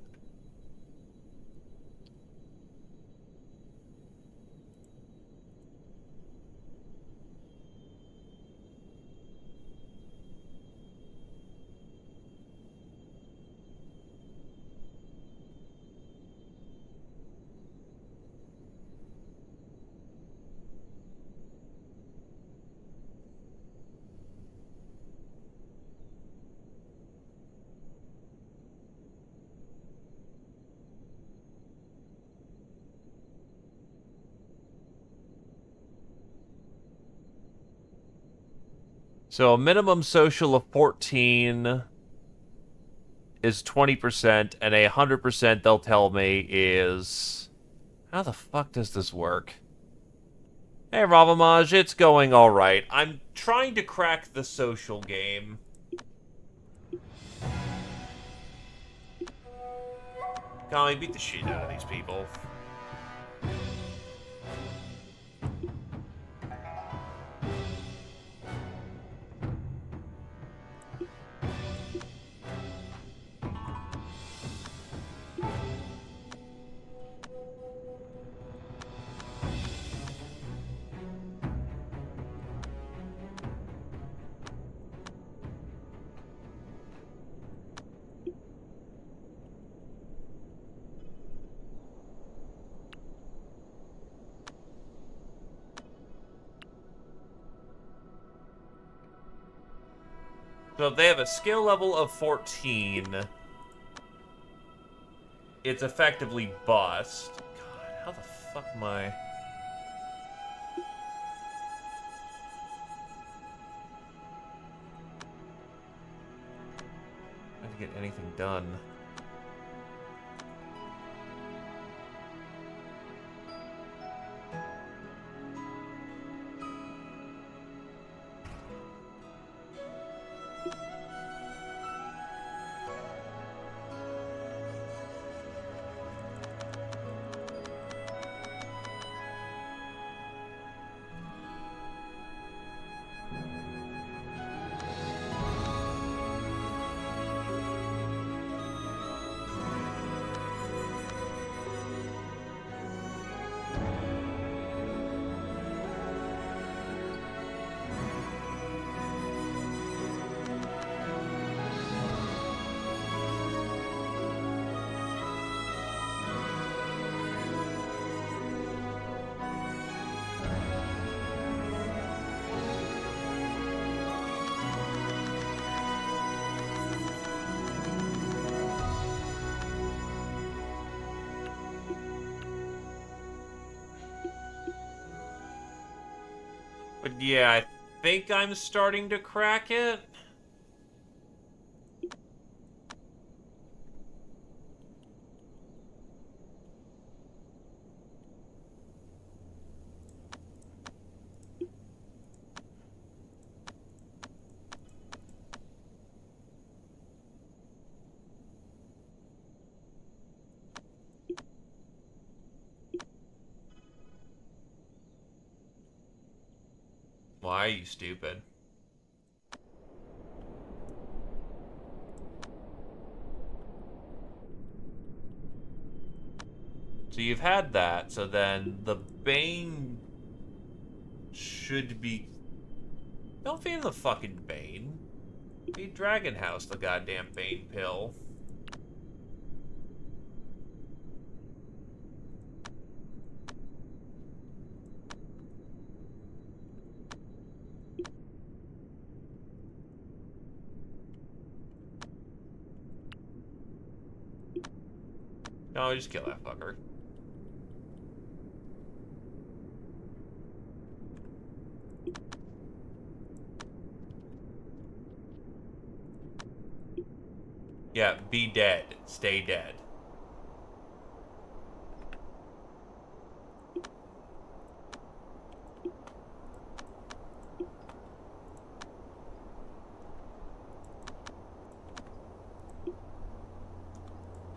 So a minimum social of 14 is 20%, and 100% they'll tell me is... How the fuck does this work? Hey, Ravamaj, it's going alright. I'm trying to crack the social game. Golly, beat the shit out of these people. So if they have a skill level of 14, it's effectively bust. God, how the fuck am I... I have to get anything done. But yeah, I think I'm starting to crack it. Why are you stupid? So you've had that, so then the Bane should be... Don't feed the fucking Bane. Feed Dragon House the goddamn Bane pill. No, just kill that fucker. Yeah, be dead. Stay dead.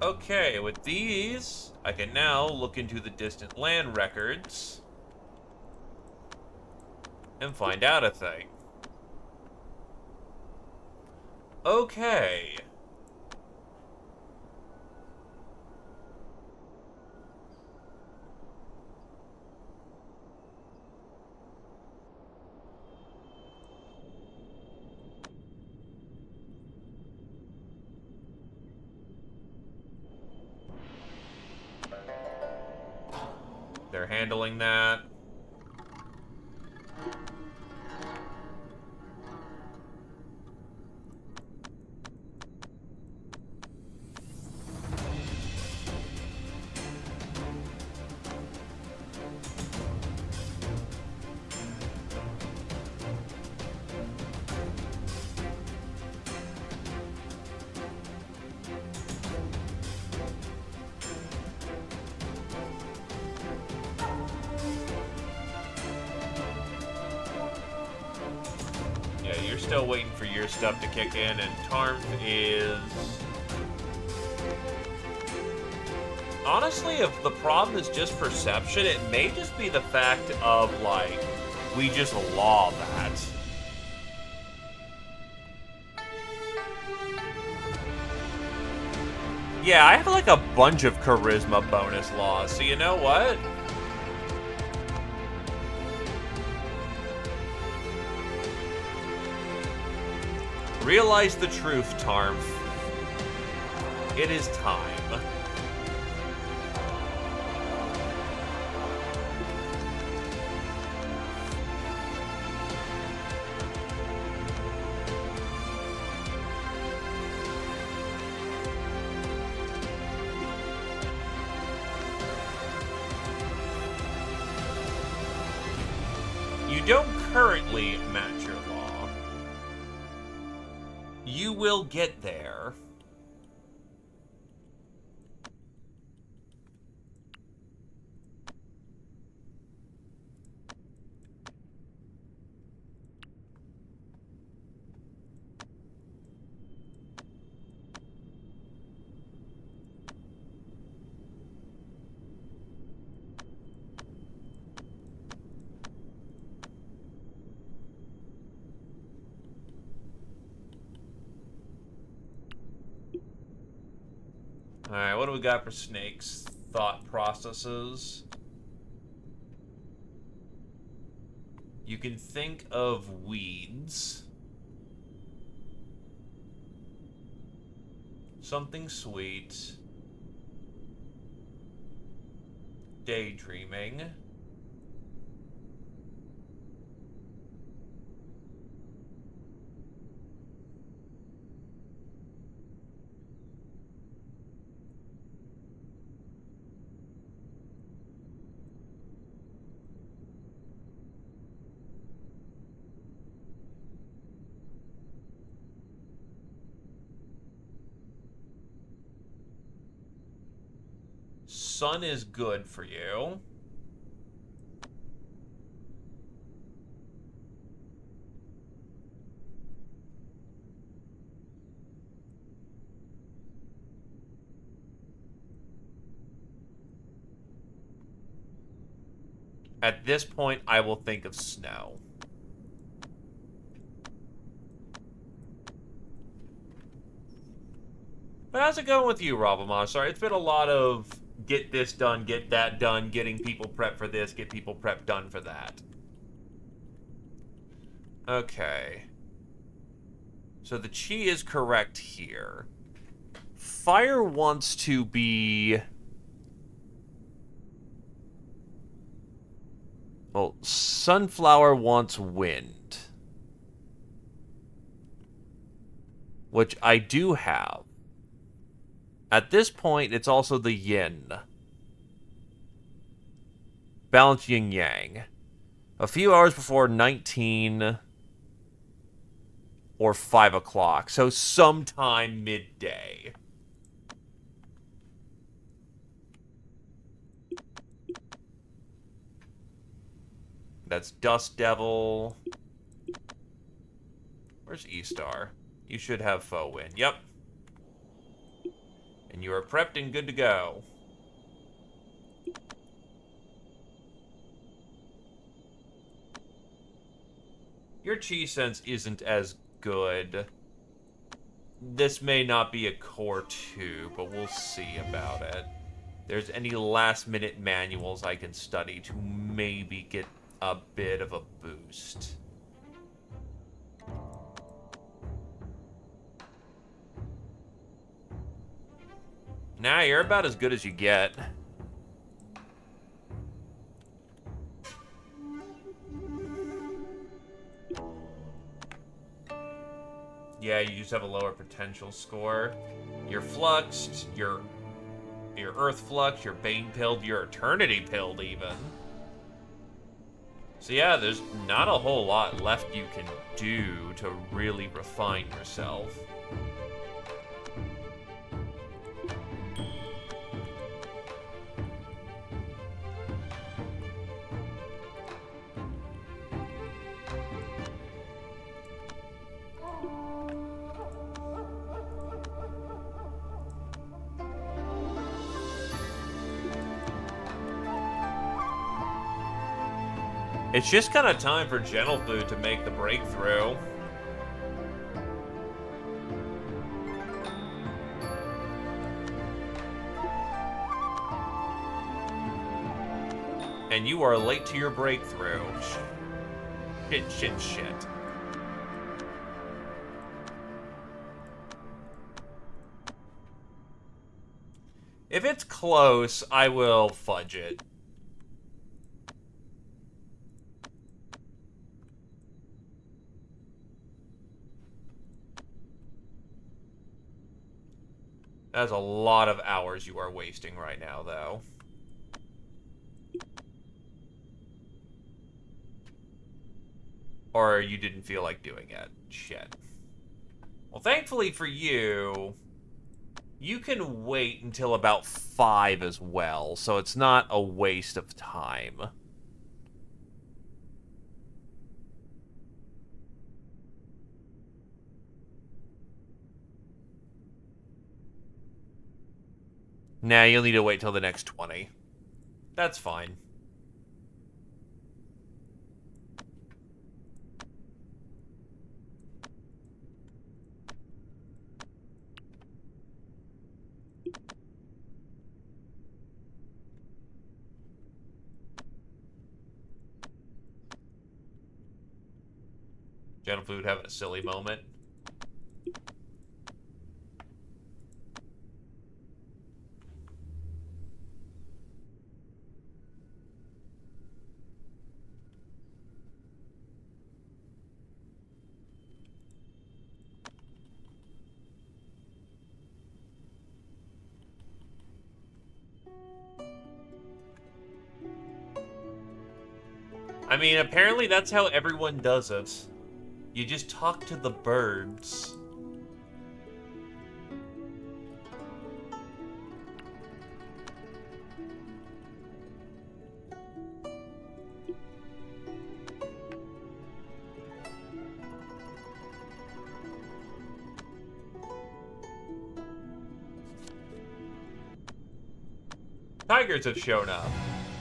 Okay, with these, I can now look into the distant land records and find out a thing. Okay. They're handling that. Yeah, you're still waiting for your stuff to kick in, and Tarmf is... Honestly, if the problem is just perception, it may just be the fact of, like, we just law that. Yeah, I have, like, a bunch of charisma bonus laws, so you know what? Realize the truth, Tarmf. It is time. You don't currently match your law. You will get there. Alright, what do we got for snakes? Thought processes. You can think of weeds. Something sweet. Daydreaming. Sun is good for you. At this point, I will think of snow. But how's it going with you, Ravamon? Sorry, it's been a lot of get this done, get that done, getting people prepped for this, get people prepped done for that. Okay. So the chi is correct here. Fire wants to be... Well, Sunflower wants wind. Which I do have. At this point, it's also the yin. Balance yin-yang. A few hours before 19 or 5 o'clock. So sometime midday. That's Dust Devil. Where's E-Star? You should have foe win. Yep. And you are prepped and good to go. Your chi sense isn't as good. this may not be a core 2, but we'll see about it. There's any last-minute manuals I can study to maybe get a bit of a boost. Nah, you're about as good as you get. Yeah, you just have a lower potential score. You're fluxed, you're earth fluxed, you're bane pilled, you're eternity pilled even. So yeah, there's not a whole lot left you can do to really refine yourself. It's just kind of time for Gentle Food to make the breakthrough. And you are late to your breakthrough. Shit. If it's close, I will fudge it. That's a lot of hours you are wasting right now, though. Or you didn't feel like doing it. Shit. Well, thankfully for you, you can wait until about 5 as well, so it's not a waste of time. Nah, you'll need to wait till the next 20. That's fine. Gentle Food having a silly moment. I mean, apparently that's how everyone does it. You just talk to the birds. Tigers have shown up.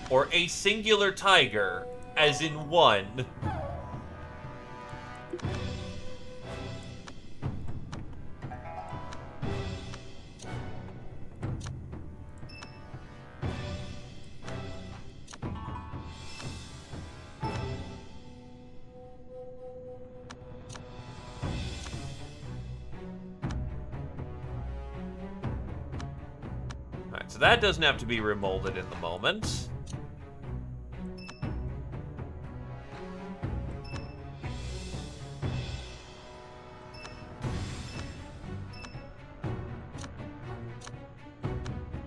Or a singular tiger, as in one. Alright, so that doesn't have to be remolded in the moment.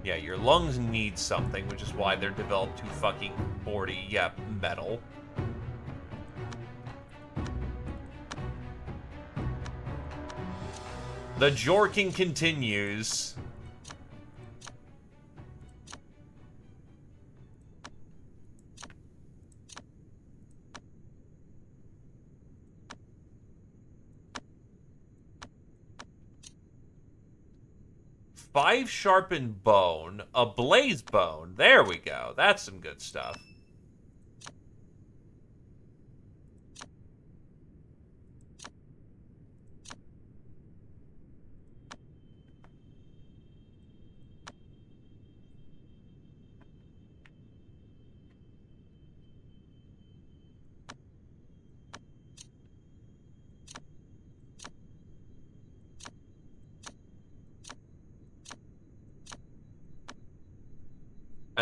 Yeah, your lungs need something, which is why they're developed to fucking 40, yep, metal. The jorking continues. Five sharpened bone, a blaze bone. There we go. That's some good stuff.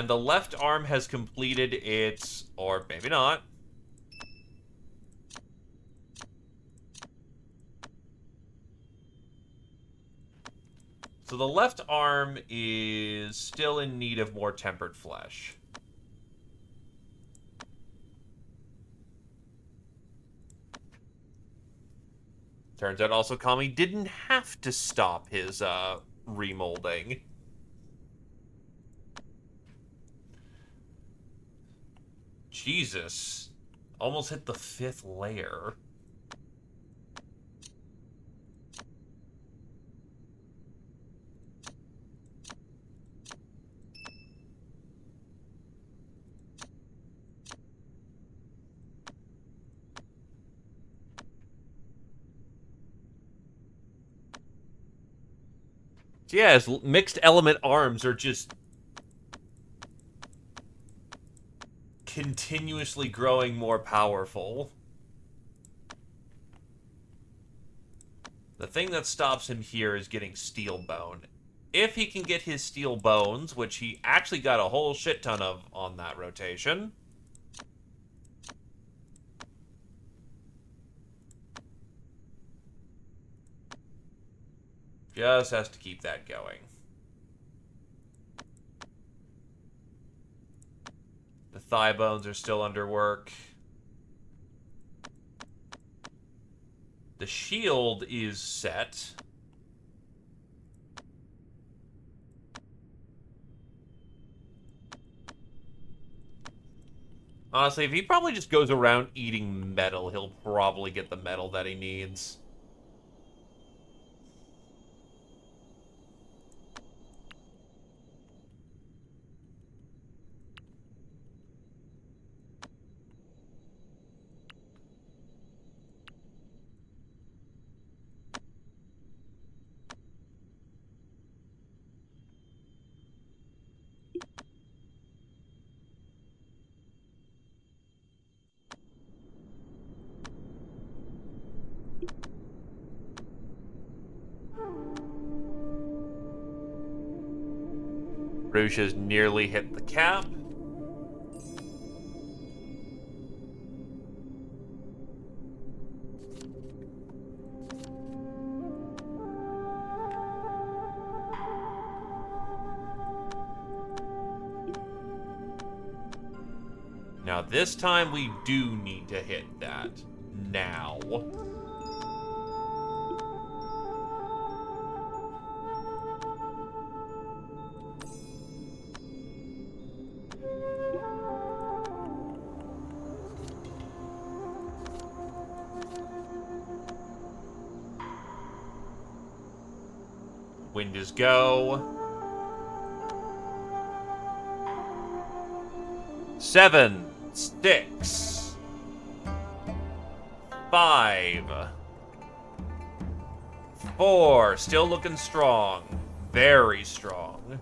And the left arm has completed its... or maybe not. So the left arm is still in need of more tempered flesh. Turns out also Kami didn't have to stop his remolding. Jesus. Almost hit the 5th layer. So yeah, his mixed element arms are just continuously growing more powerful. The thing that stops him here is getting steel bone. If he can get his steel bones, which he actually got a whole shit ton of on that rotation. Just has to keep that going. The thigh bones are still under work. The shield is set. Honestly, if he probably just goes around eating metal, he'll probably get the metal that he needs. Rouge has nearly hit the cap. Now, this time we do need to hit that. Now. Wind is go. 7, 6, 5, 4. Still looking strong. Very strong.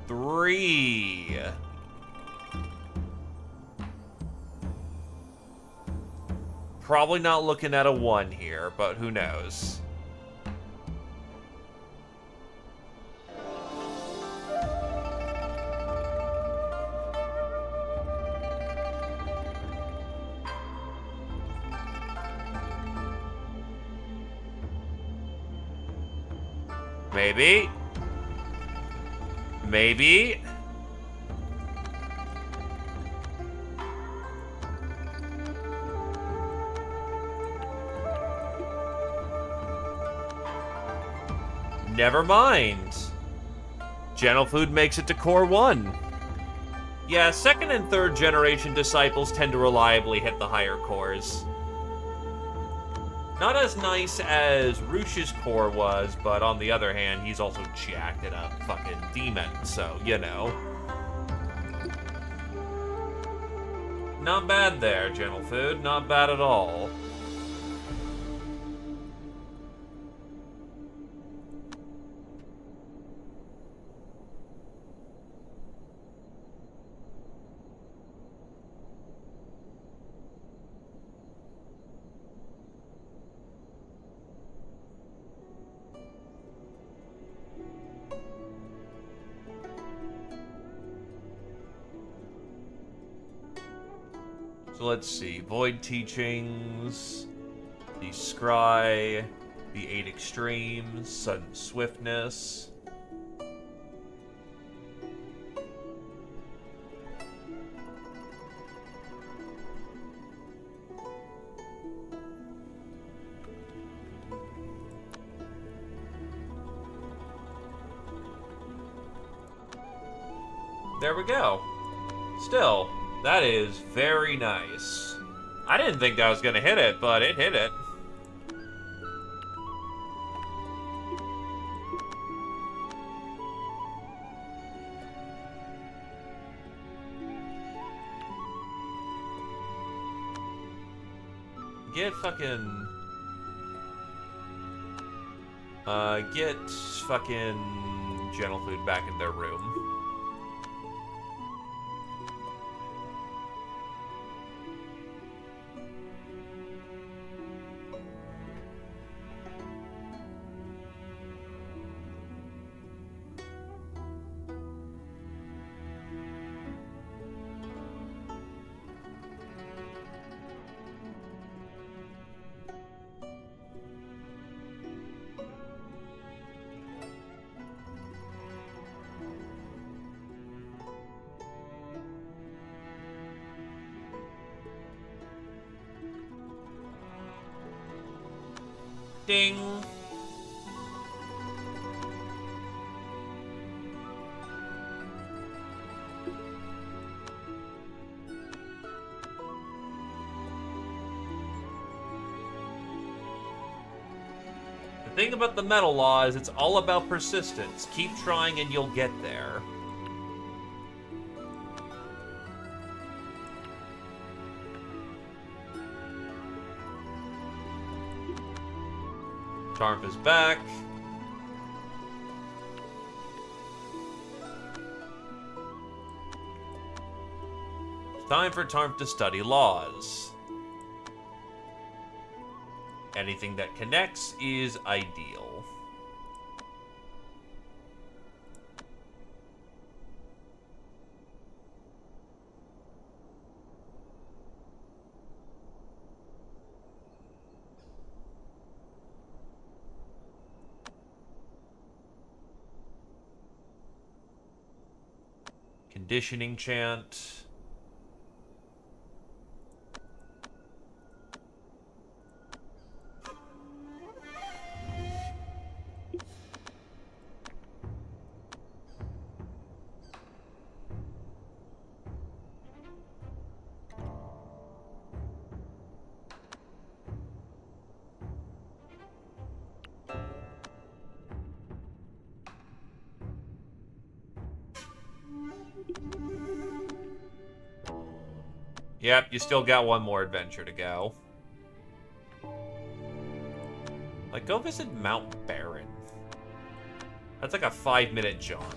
3. Probably not looking at a 1 here, but who knows. Maybe. Maybe. Never mind. Gentle Food makes it to Core 1. Yeah, 2nd and 3rd generation disciples tend to reliably hit the higher cores. Not as nice as Rouge's core was, but on the other hand, he's also jacked at a fucking demon, so, you know. Not bad there, Gentle Food. Not bad at all. So let's see. Void Teachings, the Scry, the 8 Extremes, Sudden Swiftness. There we go. Still, that is very nice. I didn't think I was going to hit it, but it hit it. Get fucking... get fucking Gentle Food back in their room. Ding. The thing about the metal law is it's all about persistence. Keep trying and you'll get there. Tarp is back. It's time for Tarp to study laws. Anything that connects is ideal. Conditioning chant. Yep, you still got one more adventure to go. Like, go visit Mount Barren. That's like a 5-minute jaunt.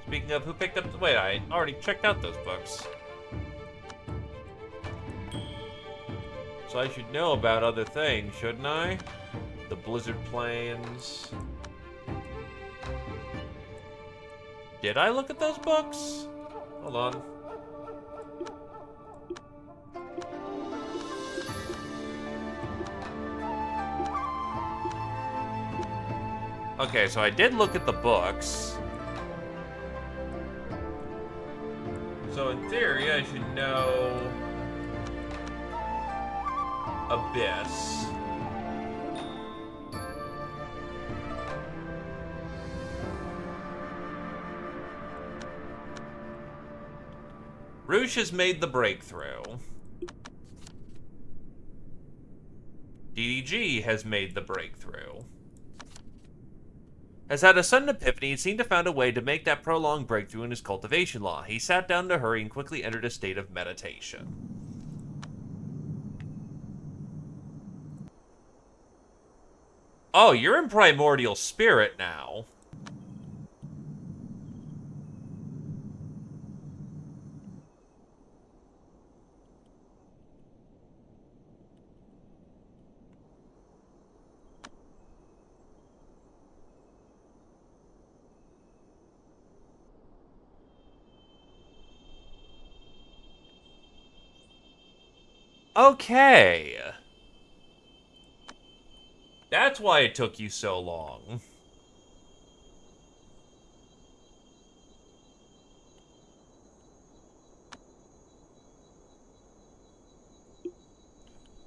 Speaking of, who picked up the... Wait, I already checked out those books. So I should know about other things, shouldn't I? The Blizzard Plains. Did I look at those books? Hold on. Okay, so I did look at the books. So in theory, I should know Abyss. Roosh has made the breakthrough. DDG has made the breakthrough. Has had a sudden epiphany and seemed to found a way to make that prolonged breakthrough in his cultivation law. He sat down to hurry and quickly entered a state of meditation. Oh, you're in primordial spirit now. Okay. That's why it took you so long.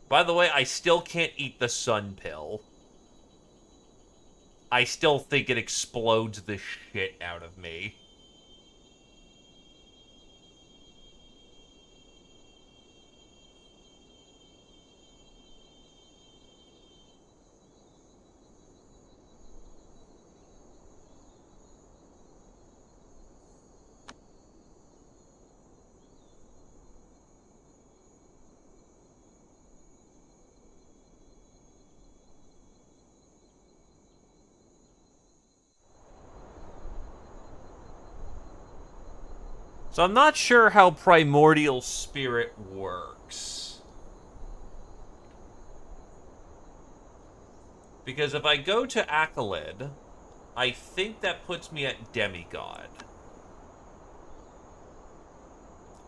By the way, I still can't eat the sun pill. I still think it explodes the shit out of me. So I'm not sure how Primordial Spirit works. Because if I go to Accolade, I think that puts me at Demigod.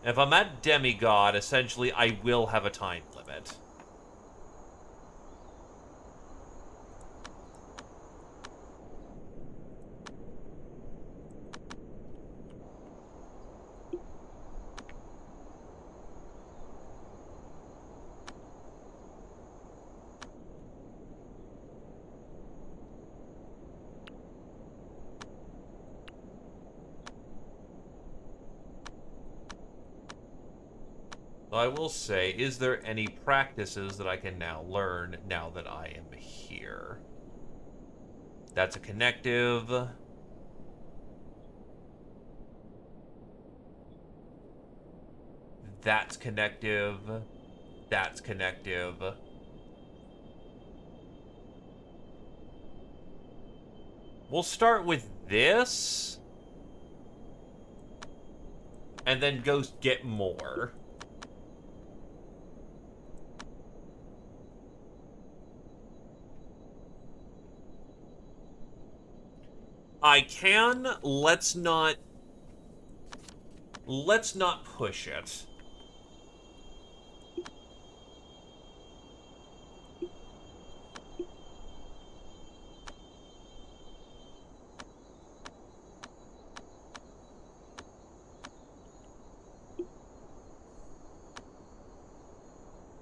If I'm at Demigod, essentially I will have a time limit. Though I will say, is there any practices that I can now learn now that I am here? That's a connective. That's connective. That's connective. We'll start with this. And then go get more. I can. Let's not push it.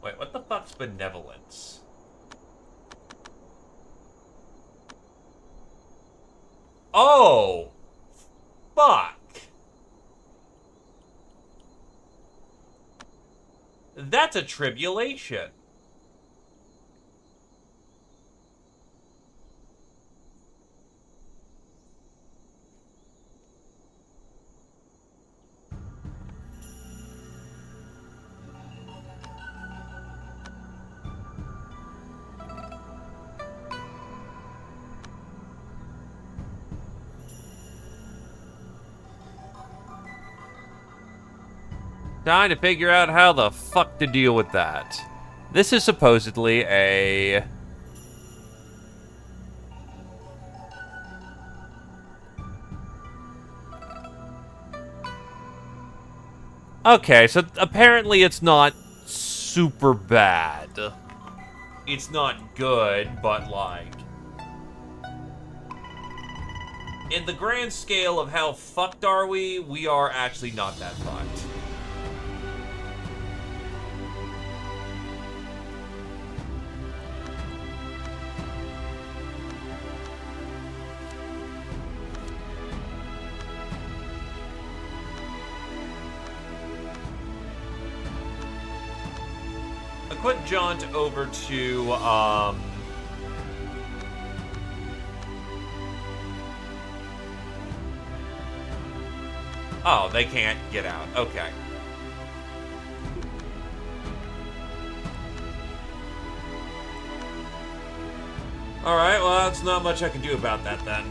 Wait, what the fuck's benevolence? Oh! Fuck! That's a tribulation. Trying to figure out how the fuck to deal with that. This is supposedly a... Okay, so apparently it's not super bad. It's not good, but like... in the grand scale of how fucked are we are actually not that fucked. A quick jaunt over to, oh, they can't get out. Okay. Alright, well, that's not much I can do about that, then.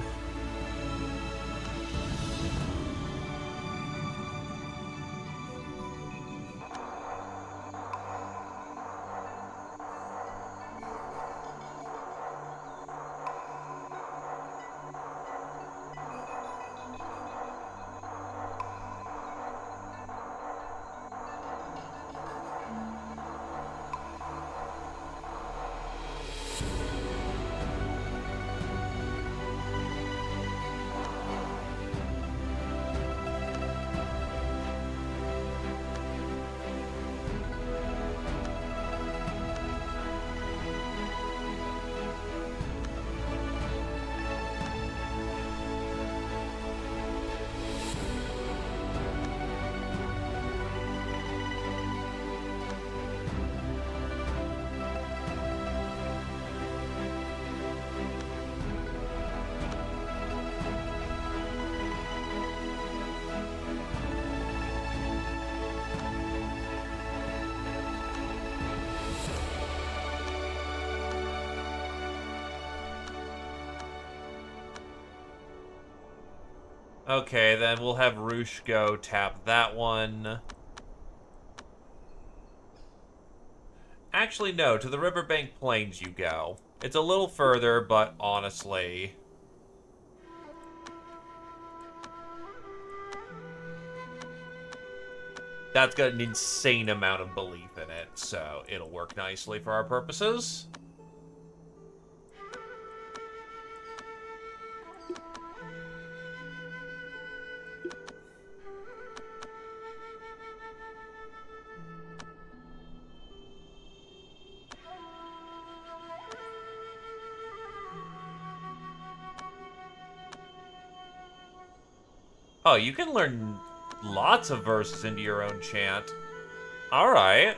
Okay, then we'll have Roosh go tap that one. Actually, no, to the Riverbank Plains you go. It's a little further, but honestly... that's got an insane amount of belief in it, so it'll work nicely for our purposes. Oh, you can learn lots of verses into your own chant. Alright.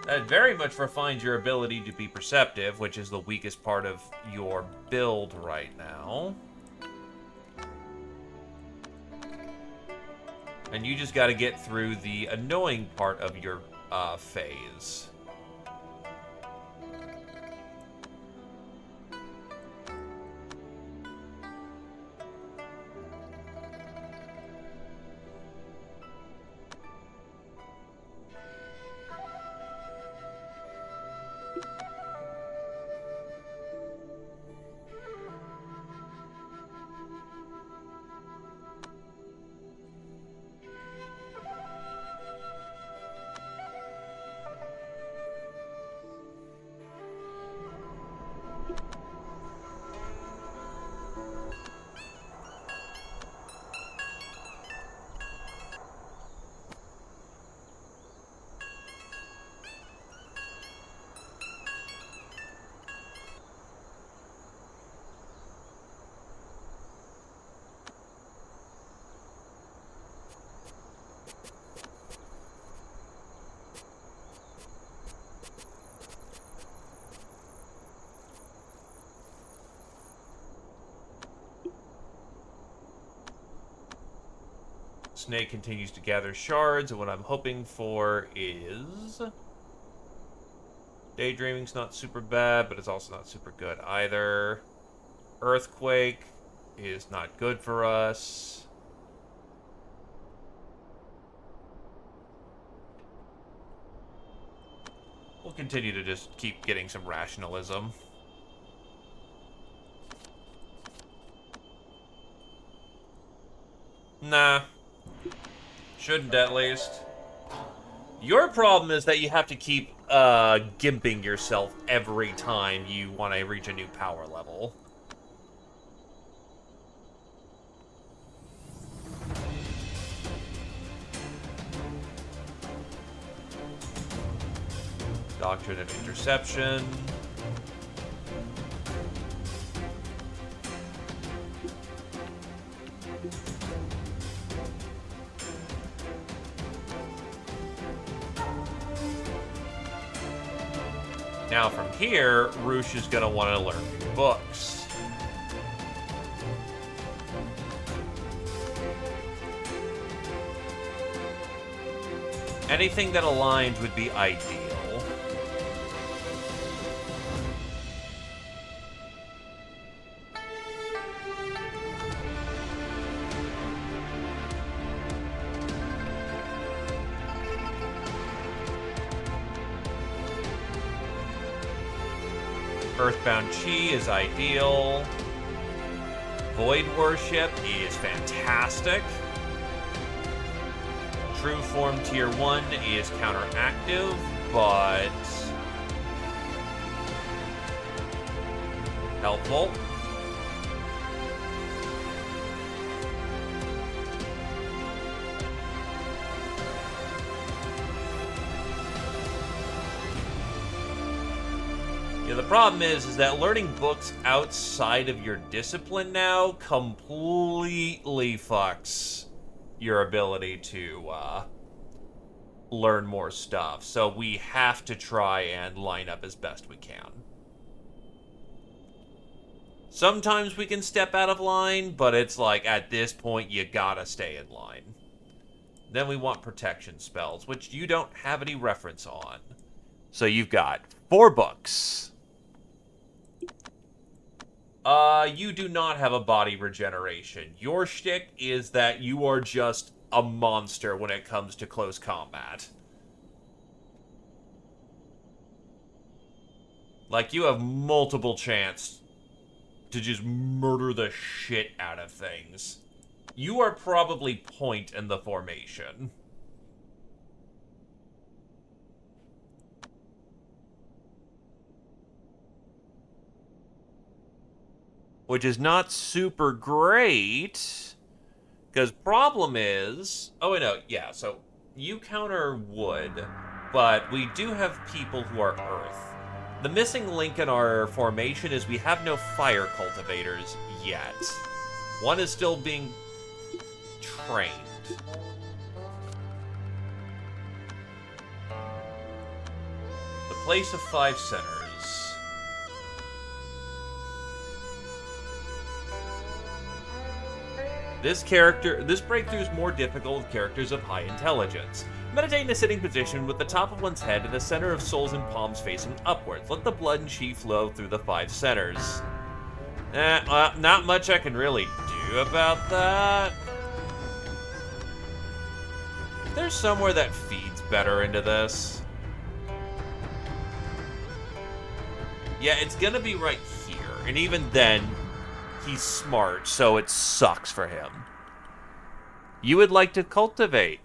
That very much refines your ability to be perceptive, which is the weakest part of your build right now. And you just gotta get through the annoying part of your phase. Snake continues to gather shards, and what I'm hoping for is... daydreaming's not super bad, but it's also not super good either. Earthquake is not good for us. We'll continue to just keep getting some rationalism. Nah. Shouldn't, at least. Your problem is that you have to keep gimping yourself every time you want to reach a new power level. Doctrine of Interception. Now from here, Roosh is going to want to learn new books. Anything that aligns would be ideal. Earthbound Chi is ideal. Void Worship is fantastic. True Form Tier 1 is counteractive, but helpful. Yeah, the problem is that learning books outside of your discipline now completely fucks your ability to learn more stuff. So we have to try and line up as best we can. Sometimes we can step out of line, but it's like, at this point, you gotta stay in line. Then we want protection spells, which you don't have any reference on. So you've got 4 books. You do not have a body regeneration. Your shtick is that you are just a monster when it comes to close combat. Like, you have multiple chance to just murder the shit out of things. You are probably point in the formation. Which is not super great. Because problem is... Oh, no, yeah, so you counter wood, but we do have people who are earth. The missing link in our formation is we have no fire cultivators yet. One is still being trained. The place of 5 centers. This breakthrough is more difficult with characters of high intelligence. Meditate in a sitting position with the top of one's head and the center of soles and palms facing upwards. Let the blood and chi flow through the 5 centers. Not much I can really do about that. There's somewhere that feeds better into this. Yeah, it's gonna be right here. And even then, he's smart, so it sucks for him. You would like to cultivate,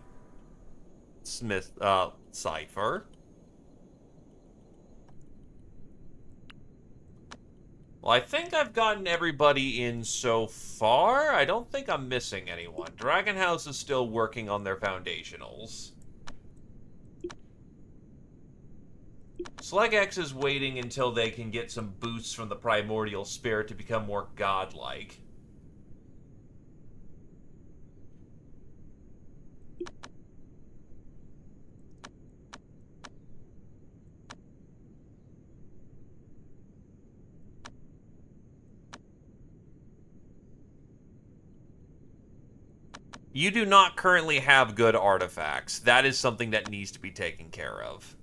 Cypher. Well, I think I've gotten everybody in so far. I don't think I'm missing anyone. Dragon House is still working on their foundationals. Slegex is waiting until they can get some boosts from the primordial spirit to become more godlike. You do not currently have good artifacts. That is something that needs to be taken care of.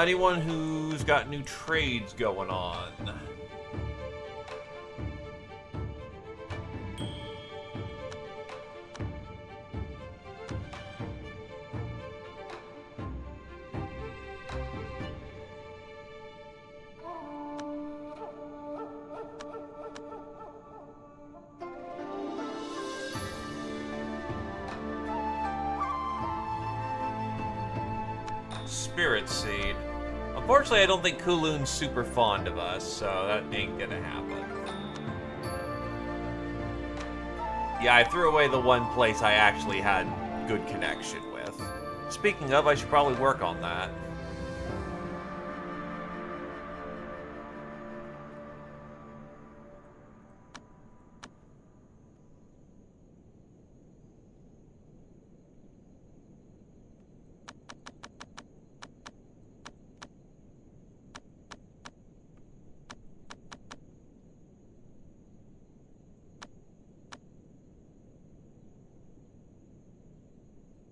Anyone who's got new trades going on? Spirit Seed. Unfortunately, I don't think Kulun's super fond of us, so that ain't gonna happen. Yeah, I threw away the one place I actually had good connection with. Speaking of, I should probably work on that.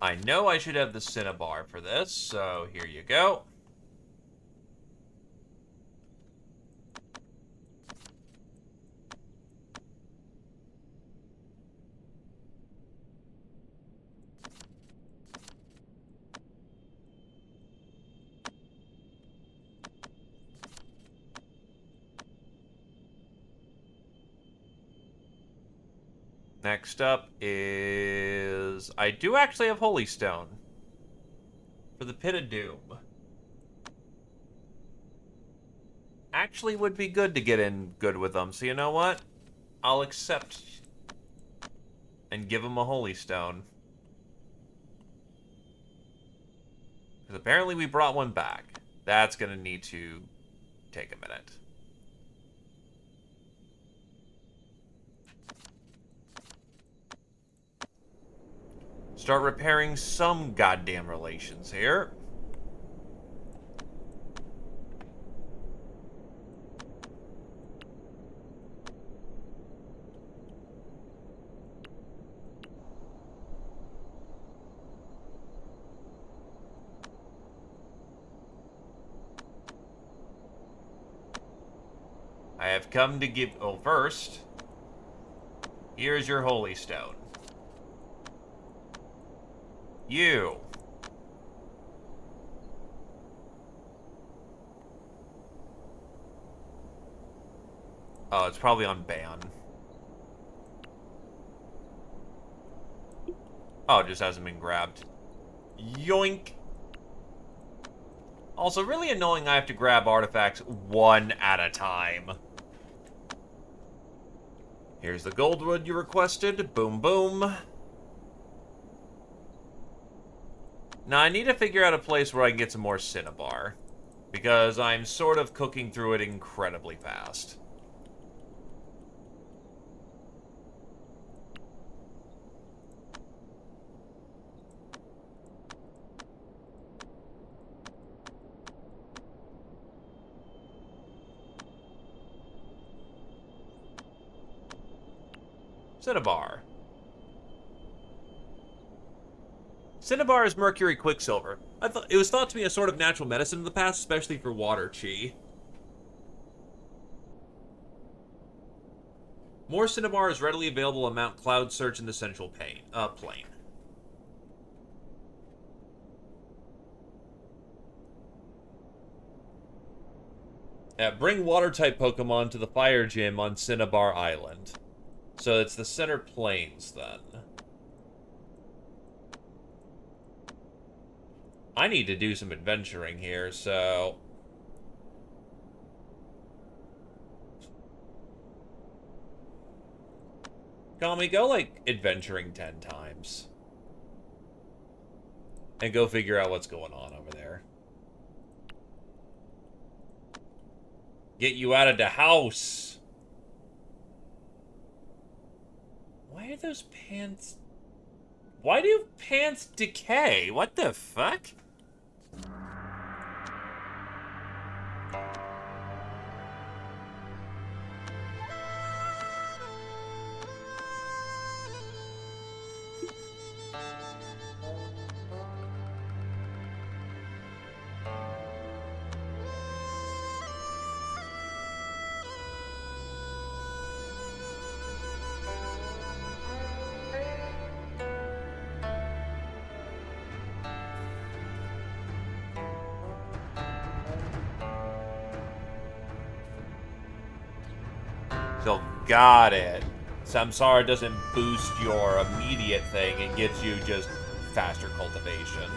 I know I should have the Cinnabar for this, so here you go. Next up is... I do actually have Holy Stone. For the Pit of Doom. Actually would be good to get in good with them. So you know what? I'll accept and give them a Holy Stone. Because apparently we brought one back. That's going to need to take a minute. Start repairing some goddamn relations here. I have come to give... Oh, first, here's your Holy Stone. You. Oh, it's probably on ban. Oh, it just hasn't been grabbed. Yoink. Also, really annoying I have to grab artifacts one at a time. Here's the goldwood you requested. Boom, boom. Now, I need to figure out a place where I can get some more cinnabar. Because I'm sort of cooking through it incredibly fast. Cinnabar. Cinnabar is mercury quicksilver. It was thought to be a sort of natural medicine in the past, especially for water chi. More cinnabar is readily available on Mount Cloud Search in the Central Plain. Bring water-type Pokemon to the Fire Gym on Cinnabar Island. So it's the Center Plains, then. I need to do some adventuring here, so... Kami, go, like, adventuring 10 times. And go figure out what's going on over there. Get you out of the house! Why are those pants... Why do pants decay? What the fuck? So, got it. Samsara doesn't boost your immediate thing and gets you just faster cultivation.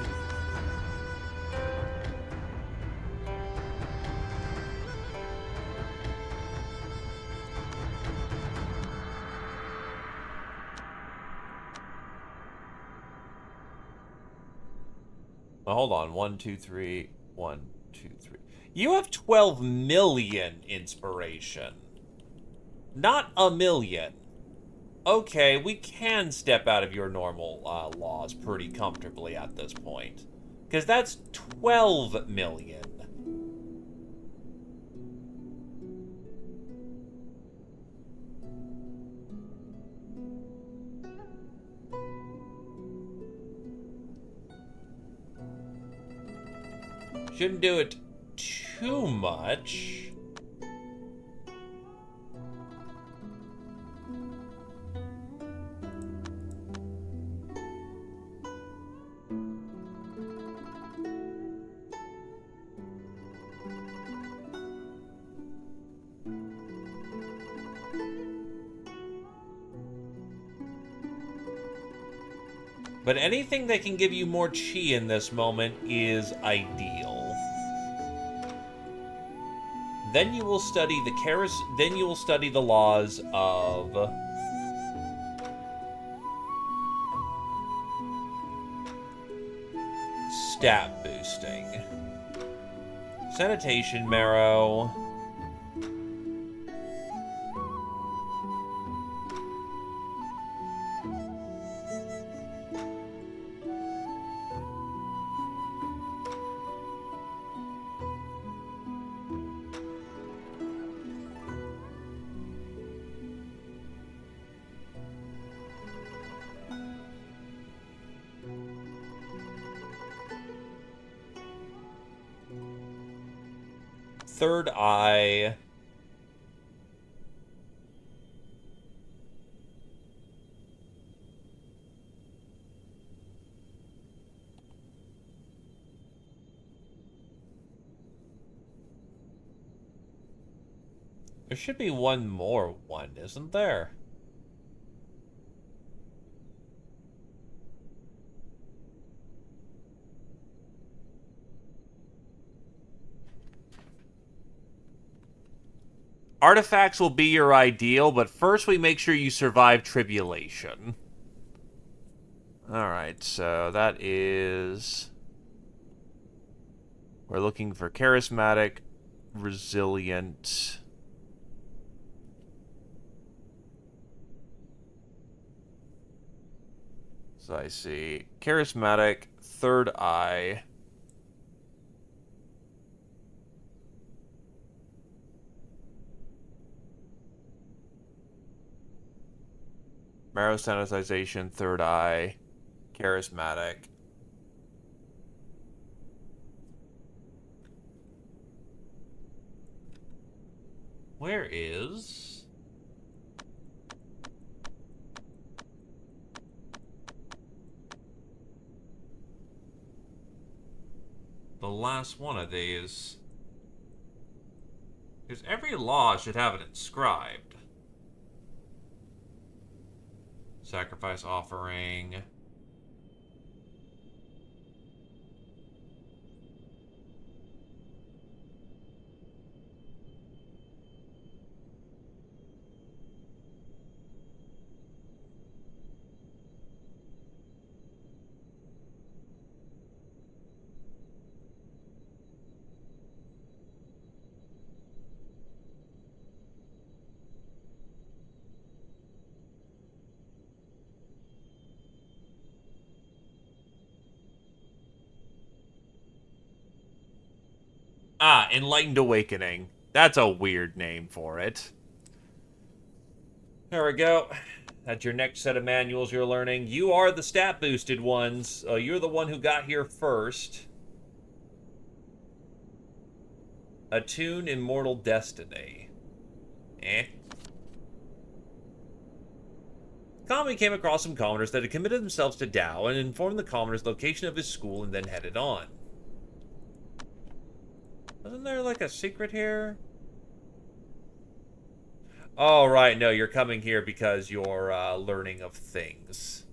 Well, hold on. 1, 2, 3. 1, 2, 3. You have 12 million inspiration. Not a million. Okay, we can step out of your normal laws pretty comfortably at this point. Because that's 12 million. Shouldn't do it too much. But anything that can give you more chi in this moment is ideal. Then you will study then you will study the laws of stat boosting. Sanitation marrow. Third eye. There should be one more one, isn't there? Artifacts will be your ideal, but first we make sure you survive tribulation. Alright, so that is... We're looking for charismatic, resilient... So I see charismatic, third eye... Marrow sanitization, third eye, charismatic. Where is... the last one of these? Because every law should have it inscribed. Sacrifice offering. Ah, Enlightened Awakening. That's a weird name for it. There we go. That's your next set of manuals you're learning. You are the stat boosted ones. You're the one who got here first. Attune Immortal Destiny. Eh. Kami came across some commoners that had committed themselves to Tao and informed the commoners location of his school and then headed on. Wasn't there like a secret here? Oh, right. No, you're coming here because you're learning of things.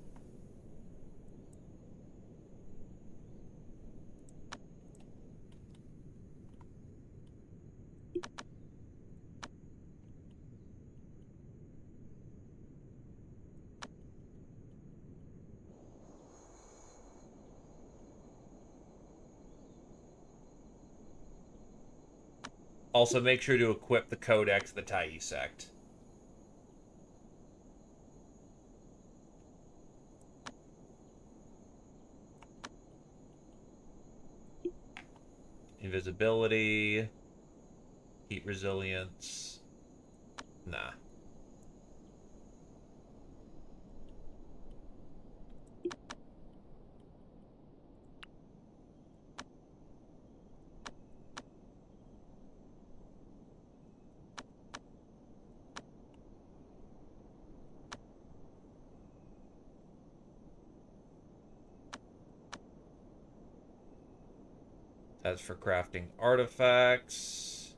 Also, make sure to equip the Codex of the Tai Sect. Invisibility. Heat resilience. Nah. That's for crafting artifacts.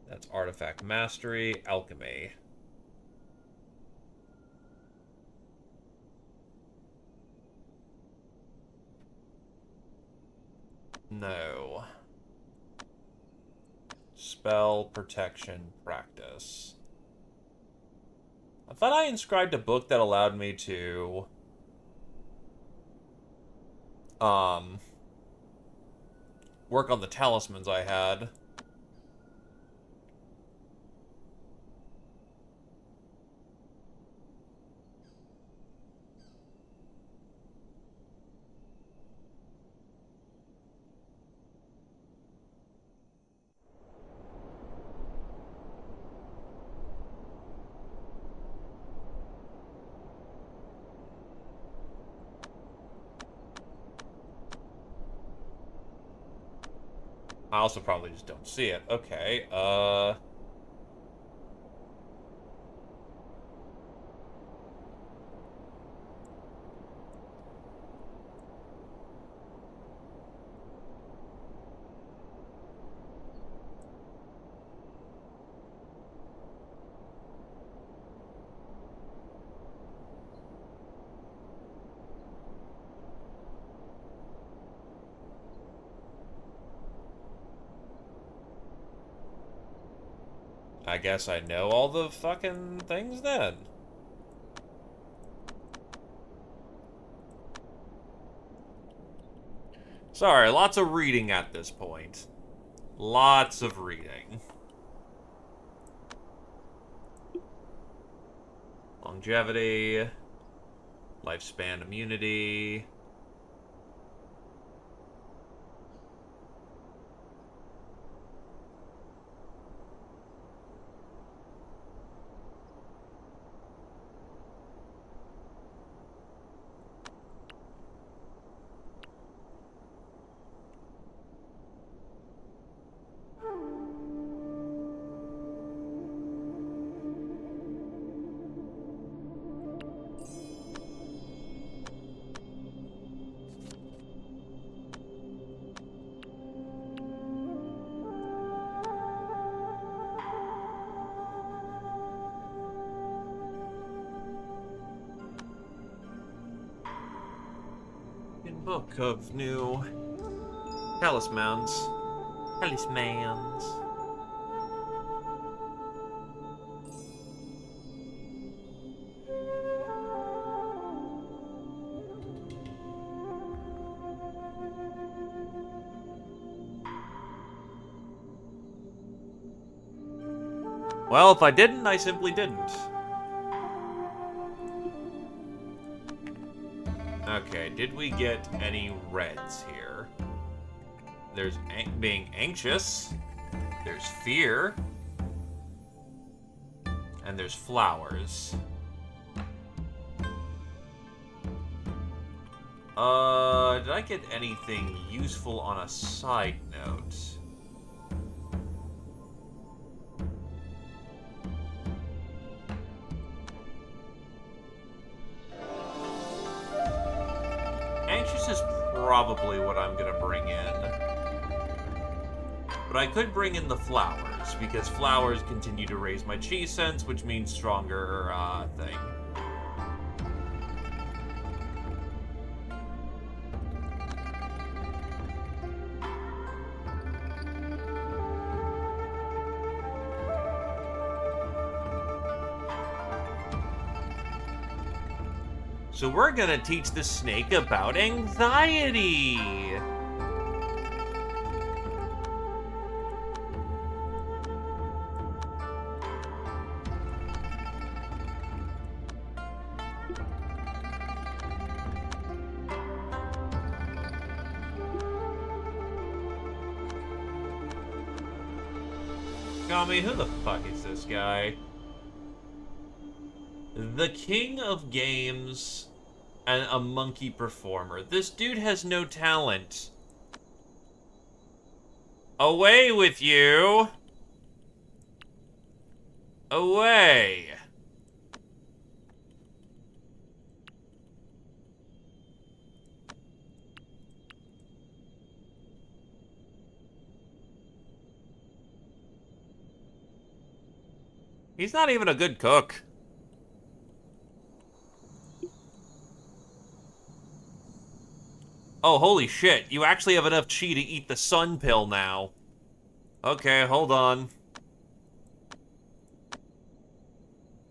That's artifact mastery, alchemy. do? Spell protection practice. I thought I inscribed a book that allowed me to work on the talismans I had. I also probably just don't see it. Okay, I guess I know all the fucking things then. Sorry, lots of reading at this point. Lots of reading. Longevity. Lifespan immunity. Book of new talismans. Talismans. Well, if I didn't, I simply didn't. Okay, did we get any reds here? There's being anxious. There's fear. And there's flowers. Did I get anything useful on a side note? Anxious is probably what I'm gonna bring in. But I could bring in the flowers, because flowers continue to raise my chi sense, which means stronger, thing. So we're gonna teach the snake about anxiety! Kami, who the fuck is this guy? The king of games and a monkey performer. This dude has no talent. Away with you! Away! He's not even a good cook. Oh, holy shit. You actually have enough chi to eat the sun pill now. Okay, hold on.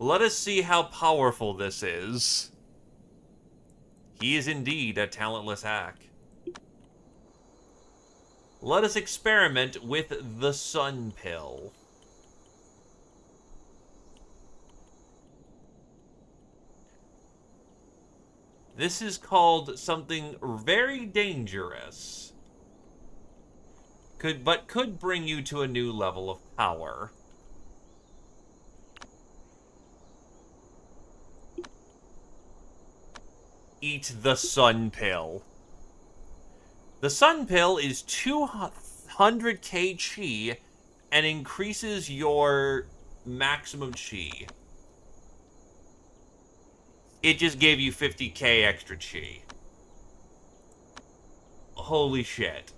Let us see how powerful this is. He is indeed a talentless hack. Let us experiment with the sun pill. This is called something very dangerous. But could bring you to a new level of power. Eat the sun pill. The sun pill is 200k chi and increases your maximum chi. It just gave you 50k extra chi. Holy shit.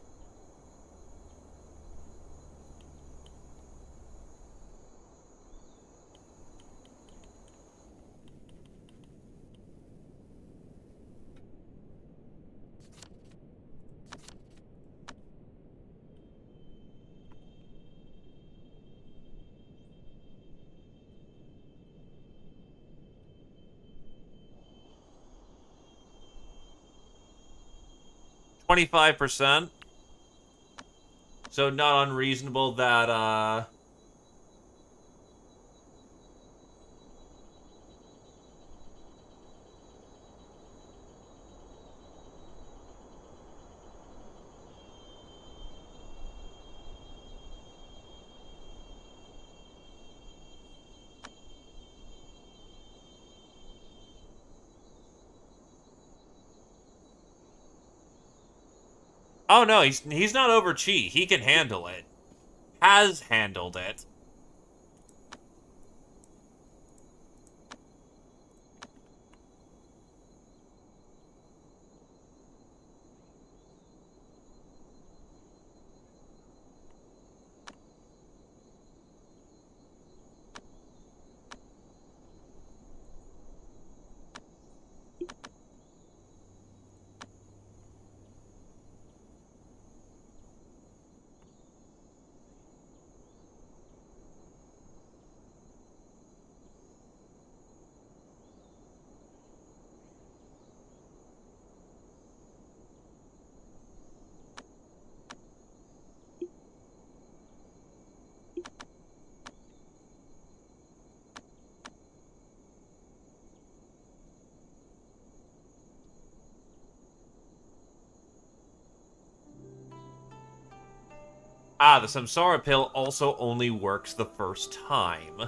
$25%. So not unreasonable that, Oh no, he's not over chi. He can handle it. Has handled it. Ah, the Samsara pill also only works the first time.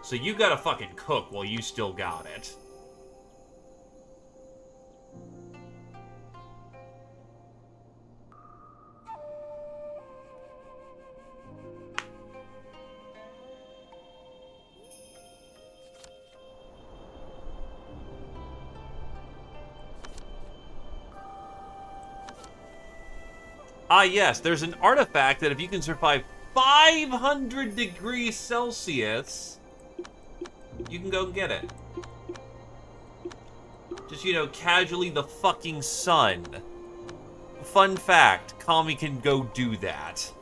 So you gotta fucking cook while you still got it. Ah, yes, there's an artifact that if you can survive 500 degrees Celsius, you can go and get it. Just, you know, casually the fucking sun. Fun fact, Kami can go do that.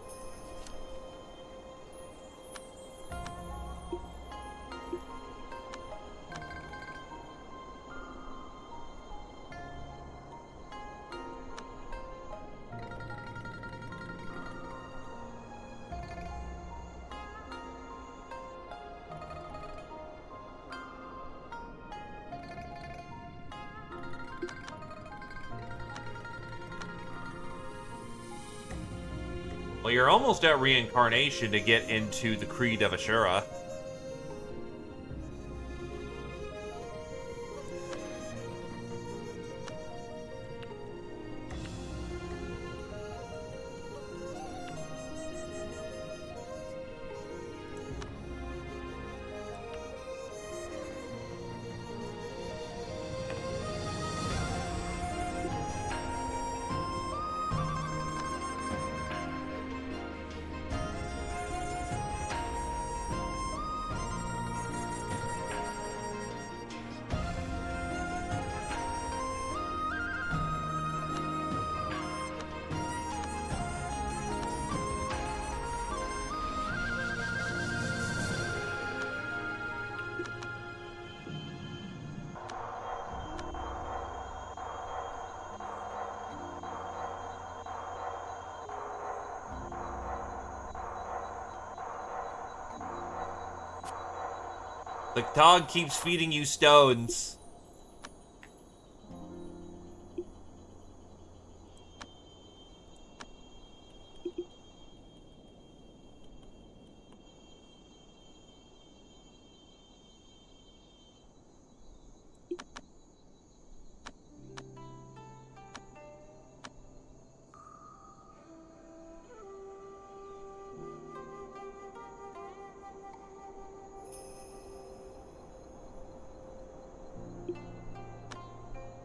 Well, you're almost at reincarnation to get into the Creed of Ashura. The dog keeps feeding you stones.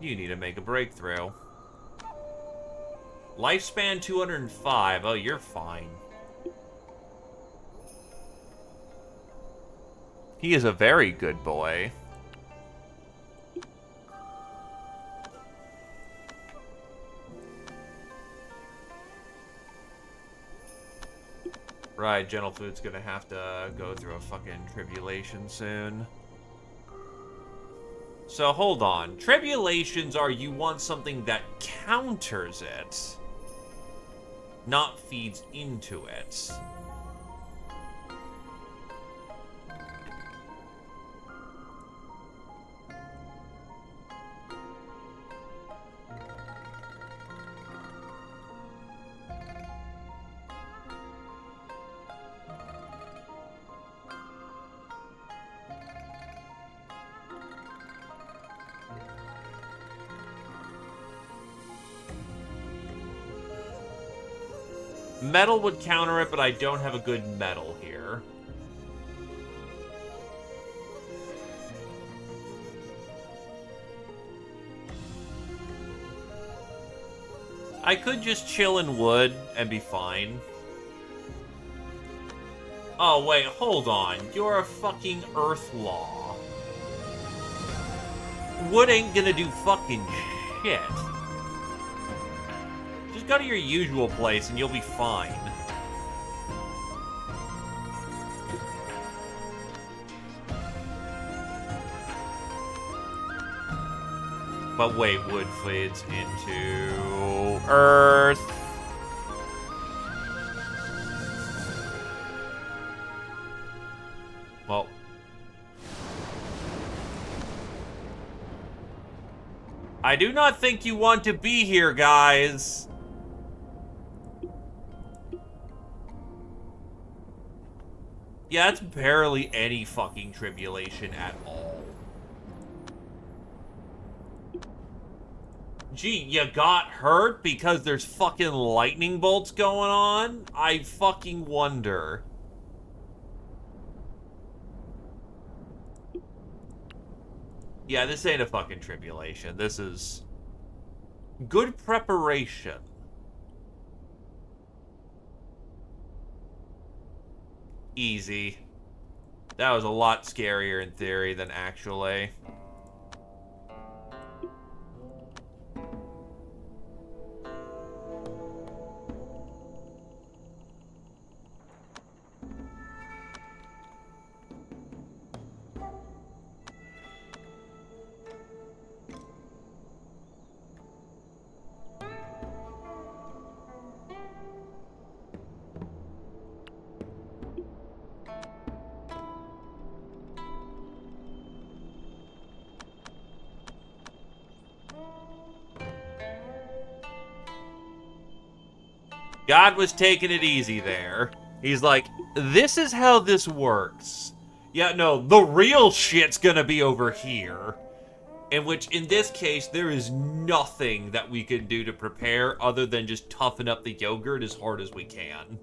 You need to make a breakthrough. Lifespan 205. Oh, you're fine. He is a very good boy. Right, Gentle Food's gonna have to go through a fucking tribulation soon. So hold on. Tribulations are you want something that counters it, not feeds into it. Metal would counter it, but I don't have a good metal here. I could just chill in wood and be fine. Oh, wait, hold on. You're a fucking Earth Law. Wood ain't gonna do fucking shit. Just go to your usual place and you'll be fine. But wait, wood fades into Earth. Well, I do not think you want to be here, guys. Yeah, it's barely any fucking tribulation at all. Gee, you got hurt because there's fucking lightning bolts going on? I fucking wonder. Yeah, this ain't a fucking tribulation. This is good preparation. Easy. That was a lot scarier in theory than actually. God was taking it easy there. He's like, this is how this works. Yeah, no, the real shit's gonna be over here. In which, in this case, there is nothing that we can do to prepare other than just toughen up the yogurt as hard as we can.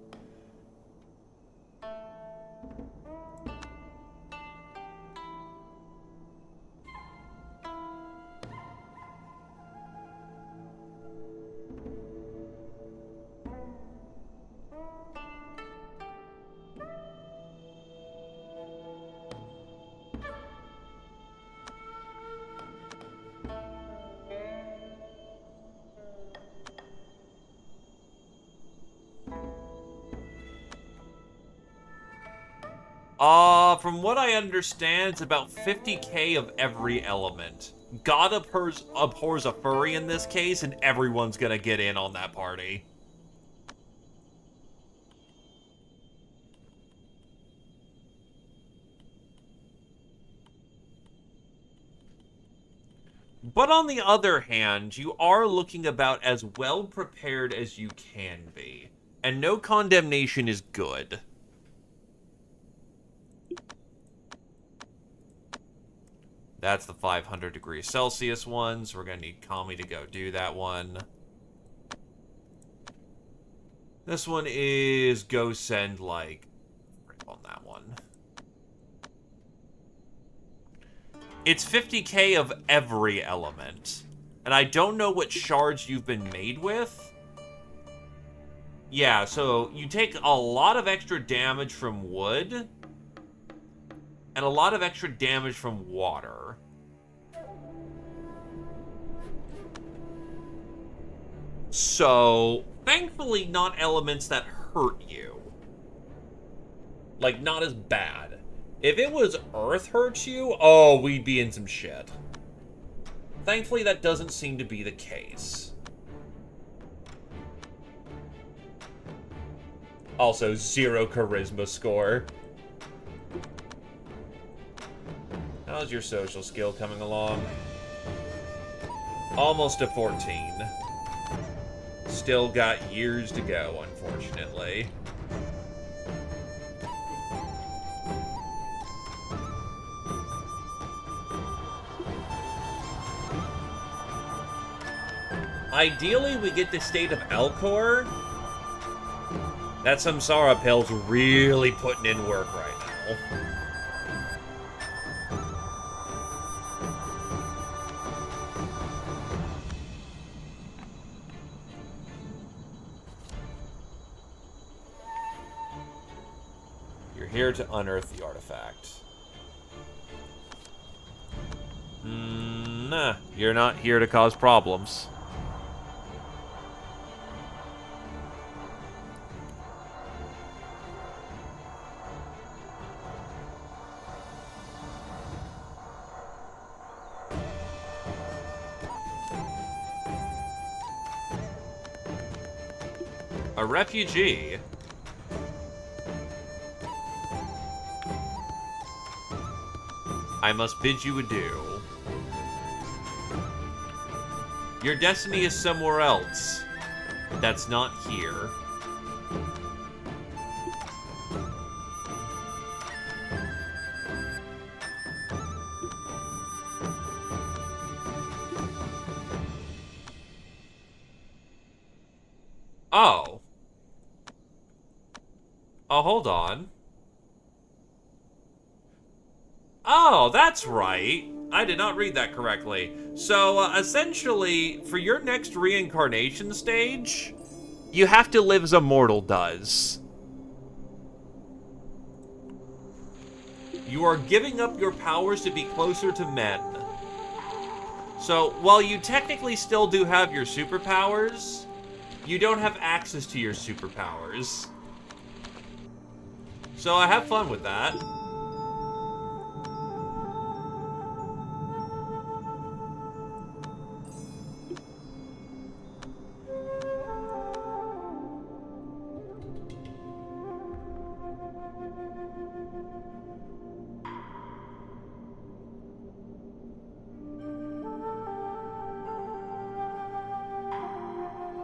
From what I understand, it's about 50k of every element. God abhors a furry in this case, and everyone's gonna get in on that party. But on the other hand, you are looking about as well prepared as you can be. And no condemnation is good. That's the 500 degrees Celsius one, so we're going to need Kami to go do that one. This one is go send, like, on that one. It's 50k of every element. And I don't know what shards you've been made with. Yeah, so you take a lot of extra damage from wood. And a lot of extra damage from water. So, thankfully, not elements that hurt you. Like, not as bad. If it was earth hurts you, oh, we'd be in some shit. Thankfully, that doesn't seem to be the case. Also, 0 charisma score. How's your social skill coming along? Almost a 14. Still got years to go, unfortunately. Ideally, we get the state of Elcor. That Samsara Pill's really putting in work right now. You're here to unearth the artifact. Nah, you're not here to cause problems. A refugee? I must bid you adieu. Your destiny is somewhere else. That's not here. Oh. Oh, hold on. Oh, that's right. I did not read that correctly. So, essentially, for your next reincarnation stage, you have to live as a mortal does. You are giving up your powers to be closer to men. So, while you technically still do have your superpowers, you don't have access to your superpowers. So, I have fun with that.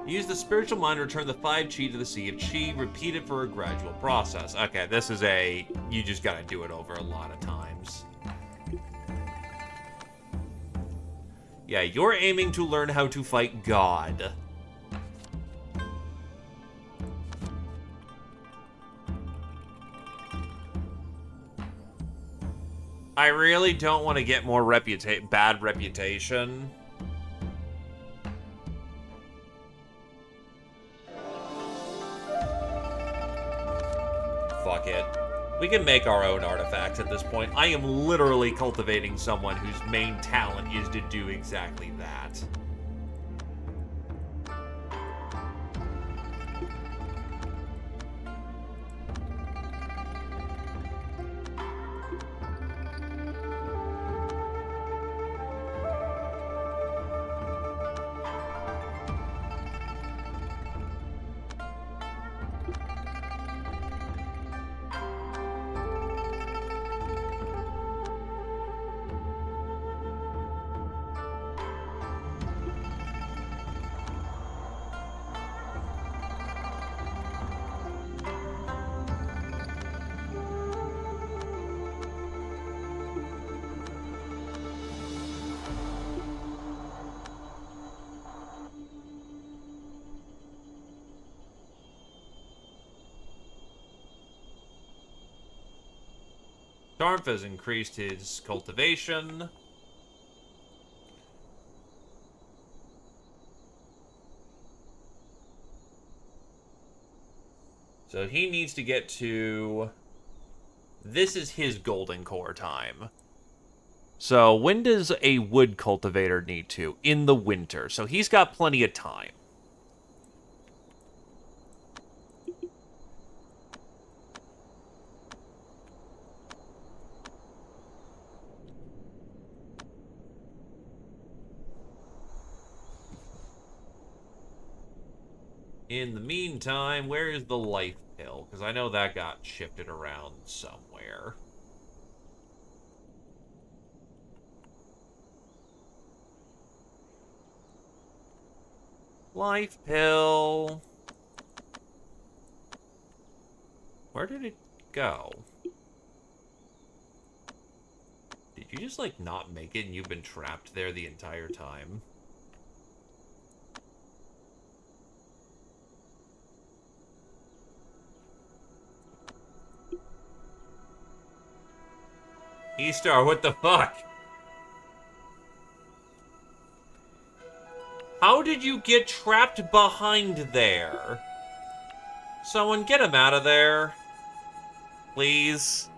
Use the spiritual mind to return the 5 chi to the sea of chi. Repeat it for a gradual process. Okay, this is a... You just gotta do it over a lot of times. Yeah, you're aiming to learn how to fight God. I really don't want to get more bad reputation. Fuck it. We can make our own artifacts at this point. I am literally cultivating someone whose main talent is to do exactly that. Darmf has increased his cultivation. So he needs to get to... This is his golden core time. So when does a wood cultivator need to? In the winter. So he's got plenty of time. In the meantime, where is the life pill? Because I know that got shifted around somewhere. Life pill. Where did it go? Did you just, like, not make it and you've been trapped there the entire time? E-Star, what the fuck? How did you get trapped behind there? Someone get him out of there. Please.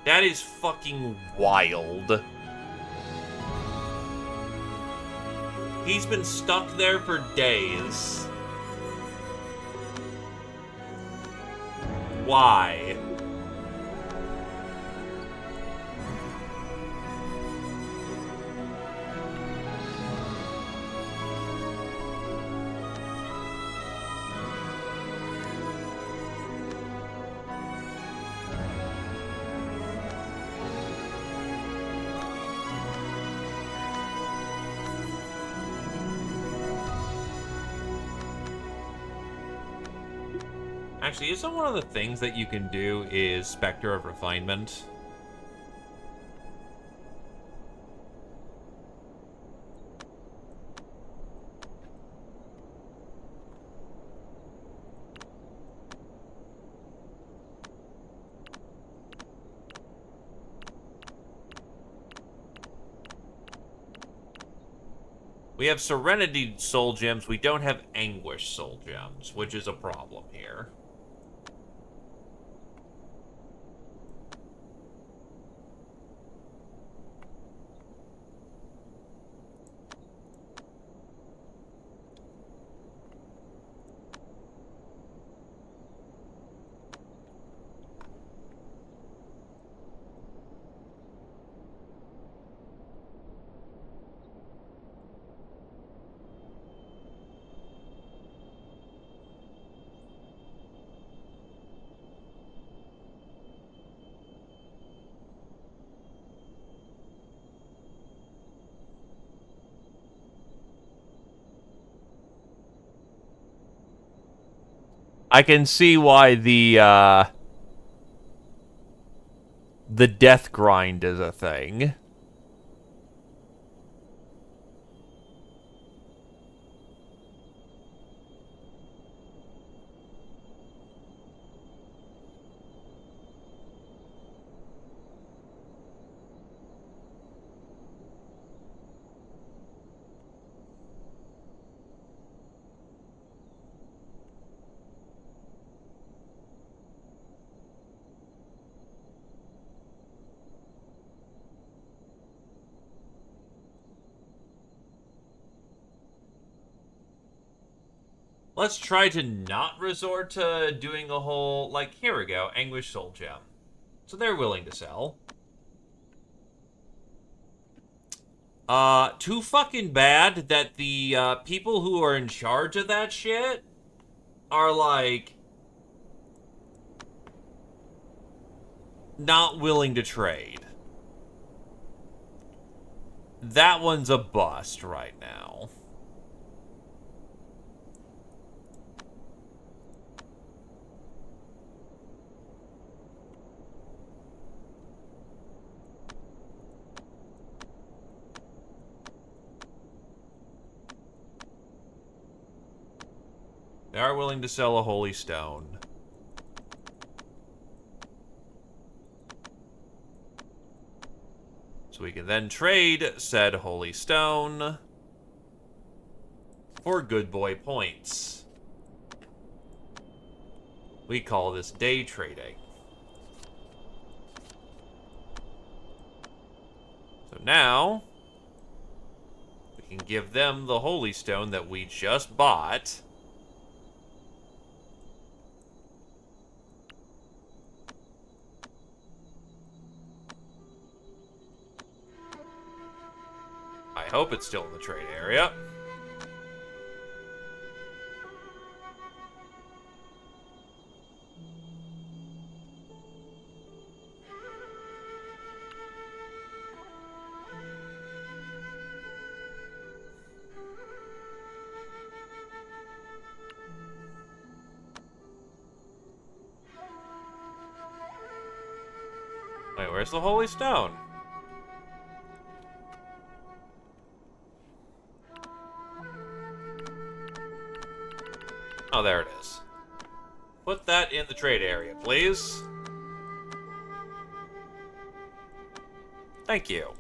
That is fucking wild. He's been stuck there for days. Why? Actually, isn't one of the things that you can do is Spectre of Refinement? We have Serenity Soul Gems, we don't have Anguish Soul Gems, which is a problem here. I can see why the death grind is a thing. Let's try to not resort to doing a whole, like, here we go, Anguish Soul Gem. So they're willing to sell. Too fucking bad that the, people who are in charge of that shit are, like, not willing to trade. That one's a bust right now. They are willing to sell a holy stone. So we can then trade said holy stone for good boy points. We call this day trading. So now, we can give them the holy stone that we just bought. I hope it's still in the trade area. Wait, where's the holy stone? Oh, there it is. Put that in the trade area, please. Thank you.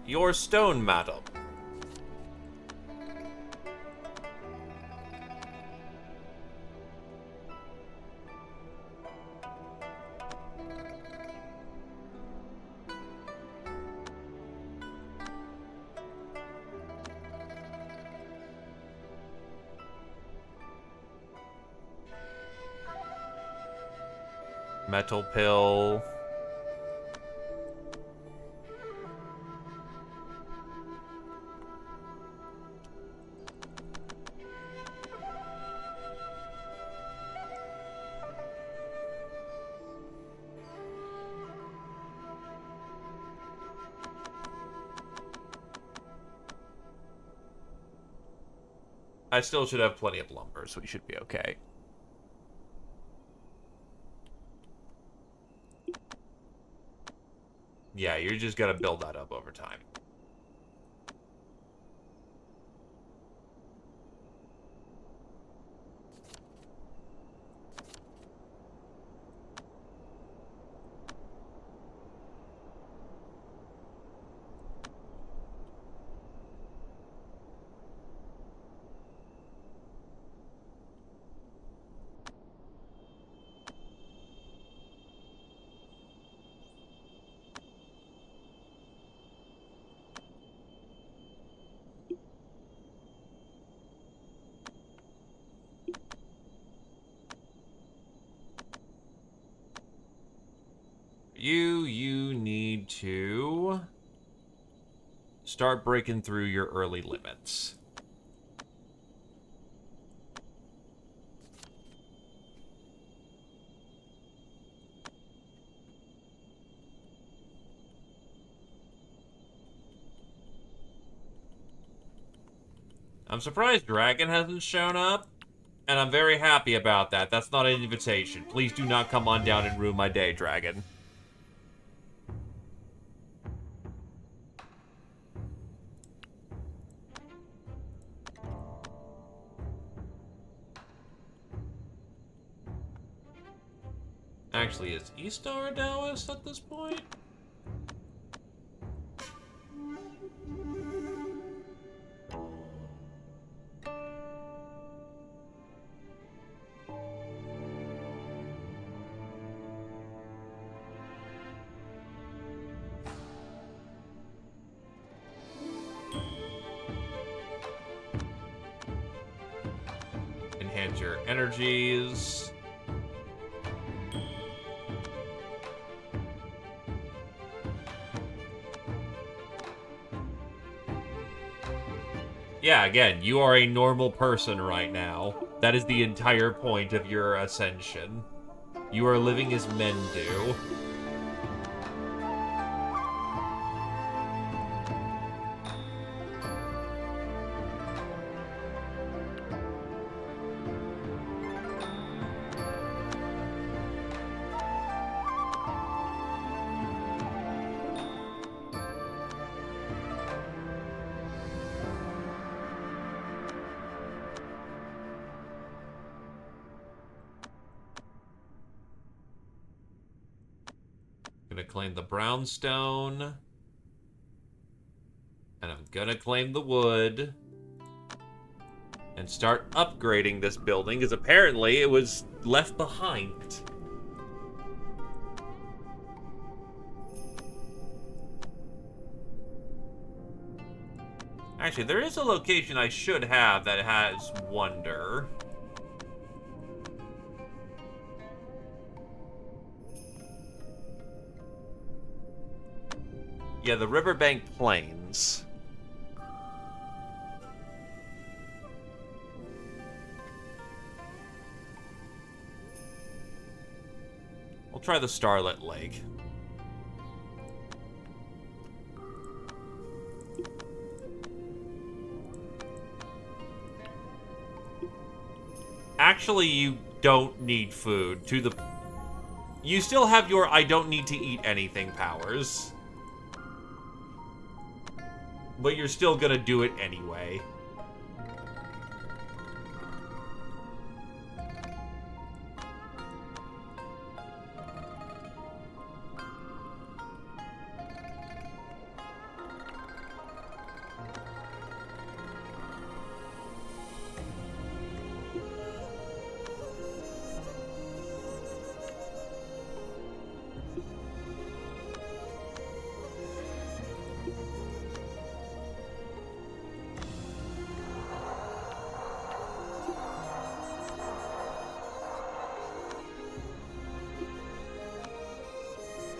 Your stone, madam. Metal pill. I still should have plenty of lumber, so we should be okay. Yeah, you're just gonna build that up over time. You need to start breaking through your early limits. I'm surprised Dragon hasn't shown up, and I'm very happy about that. That's not an invitation. Please do not come on down and ruin my day, Dragon. Actually, is Eastar a Taoist at this point? Enhance your energies. Yeah, again, you are a normal person right now. That is the entire point of your ascension. You are living as men do. Gonna claim the brownstone. And I'm gonna claim the wood. And start upgrading this building, because apparently it was left behind. Actually, there is a location I should have that has wonder. Yeah, the Riverbank Plains. We'll try the Starlit Lake. Actually, you don't need food. You still have your I don't need to eat anything powers. But you're still gonna do it anyway.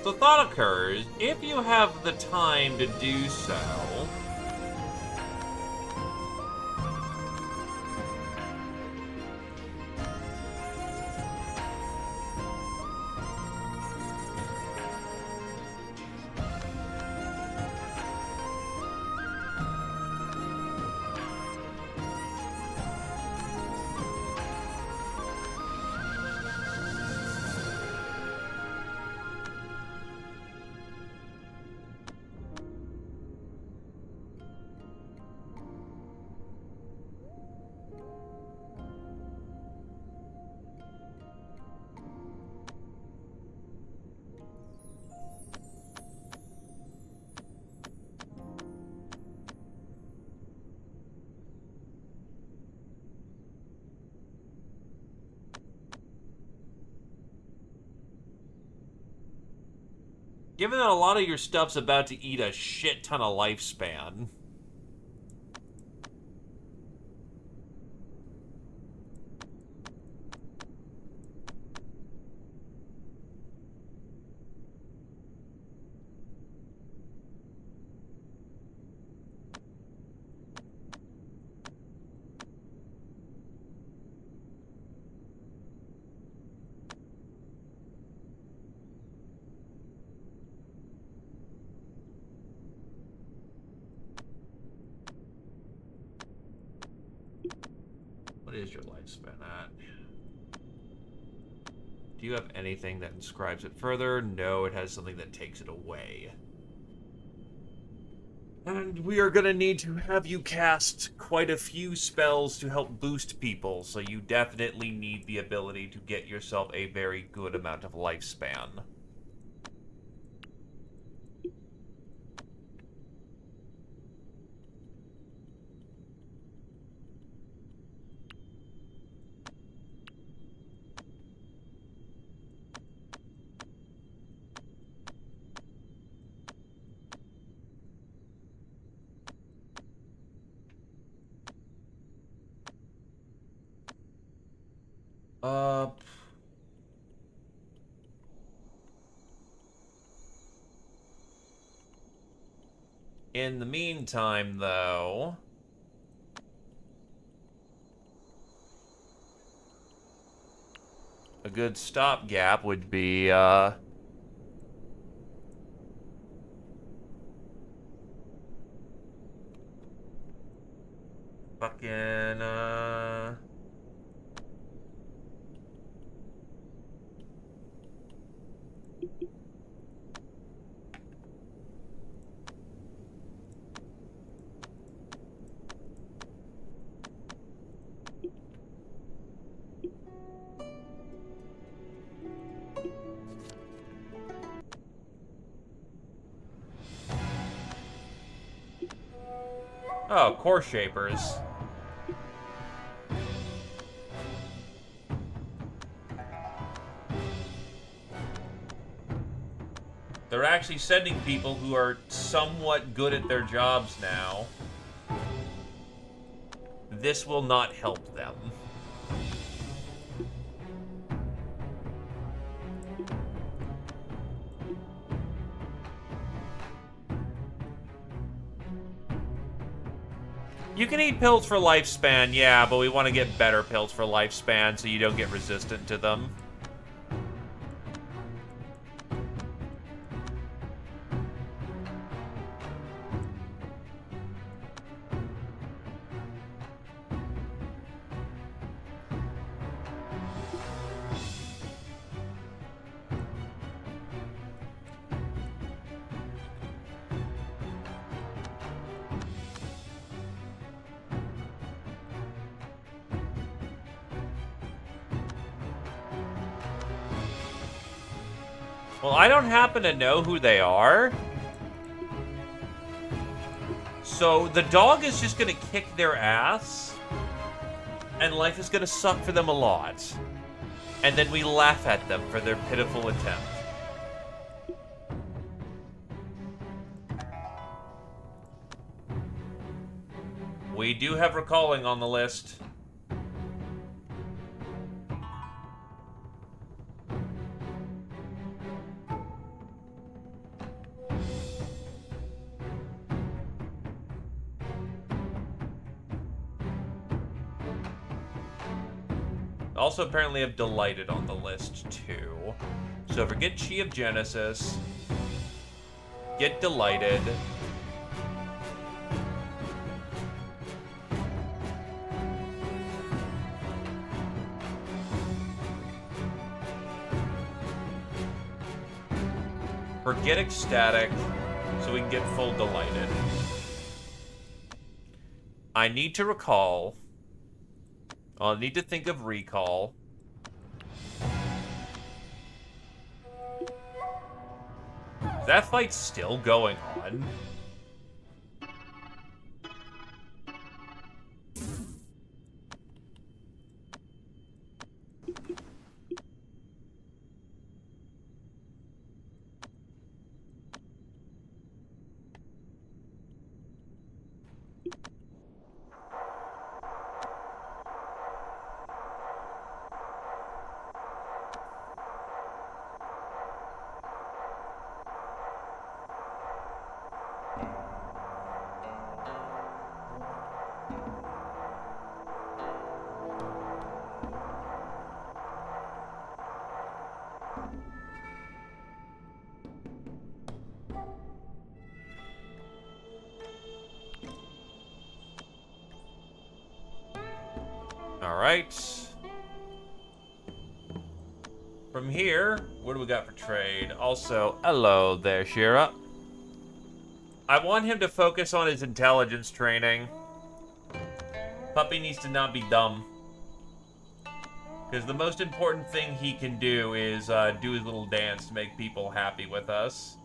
The thought occurs, if you have the time to do so, given that a lot of your stuff's about to eat a shit ton of lifespan. What is your lifespan at? Do you have anything that inscribes it further? No, it has something that takes it away. And we are gonna need to have you cast quite a few spells to help boost people, so you definitely need the ability to get yourself a very good amount of lifespan. Uh... In the meantime, though... a good stopgap would be, fucking, Oh, core shapers. They're actually sending people who are somewhat good at their jobs now. This will not help them. You can eat pills for lifespan, yeah, but we want to get better pills for lifespan so you don't get resistant to them. Well, I don't happen to know who they are. So the dog is just gonna kick their ass, and life is gonna suck for them a lot. And then we laugh at them for their pitiful attempt. We do have recalling on the list. Also apparently have Delighted on the list too. So forget Chi of Genesis. Get Delighted. Forget Ecstatic, so we can get full Delighted. I need to recall. I'll need to think of recall. Is that fight still going on? Alright. From here, what do we got for trade? Also, hello there, Shira. I want him to focus on his intelligence training. Puppy needs to not be dumb. Because the most important thing he can do is do his little dance to make people happy with us.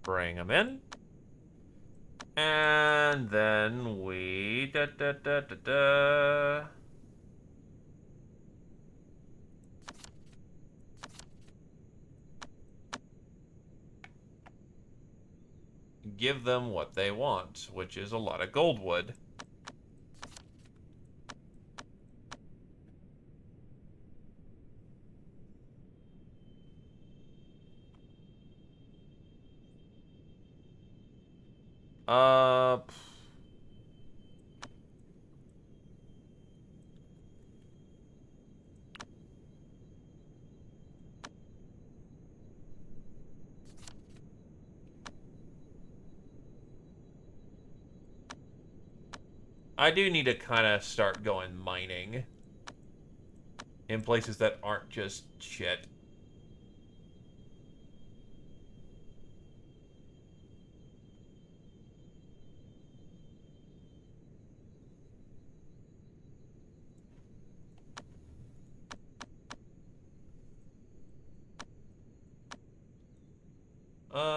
Bring him in. And then we... give them what they want, which is a lot of gold wood. Uh... I do need to kind of start going mining in places that aren't just shit.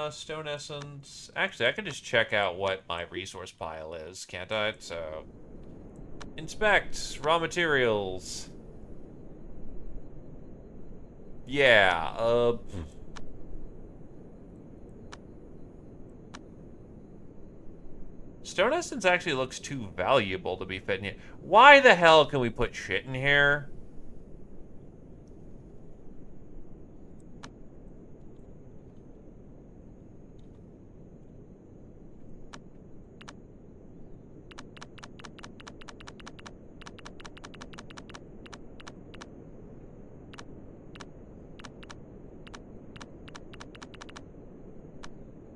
Stone essence. Actually, I can just check out what my resource pile is, can't I? So, inspect raw materials. Yeah, Stone essence actually looks too valuable to be fit in here. Why the hell can we put shit in here?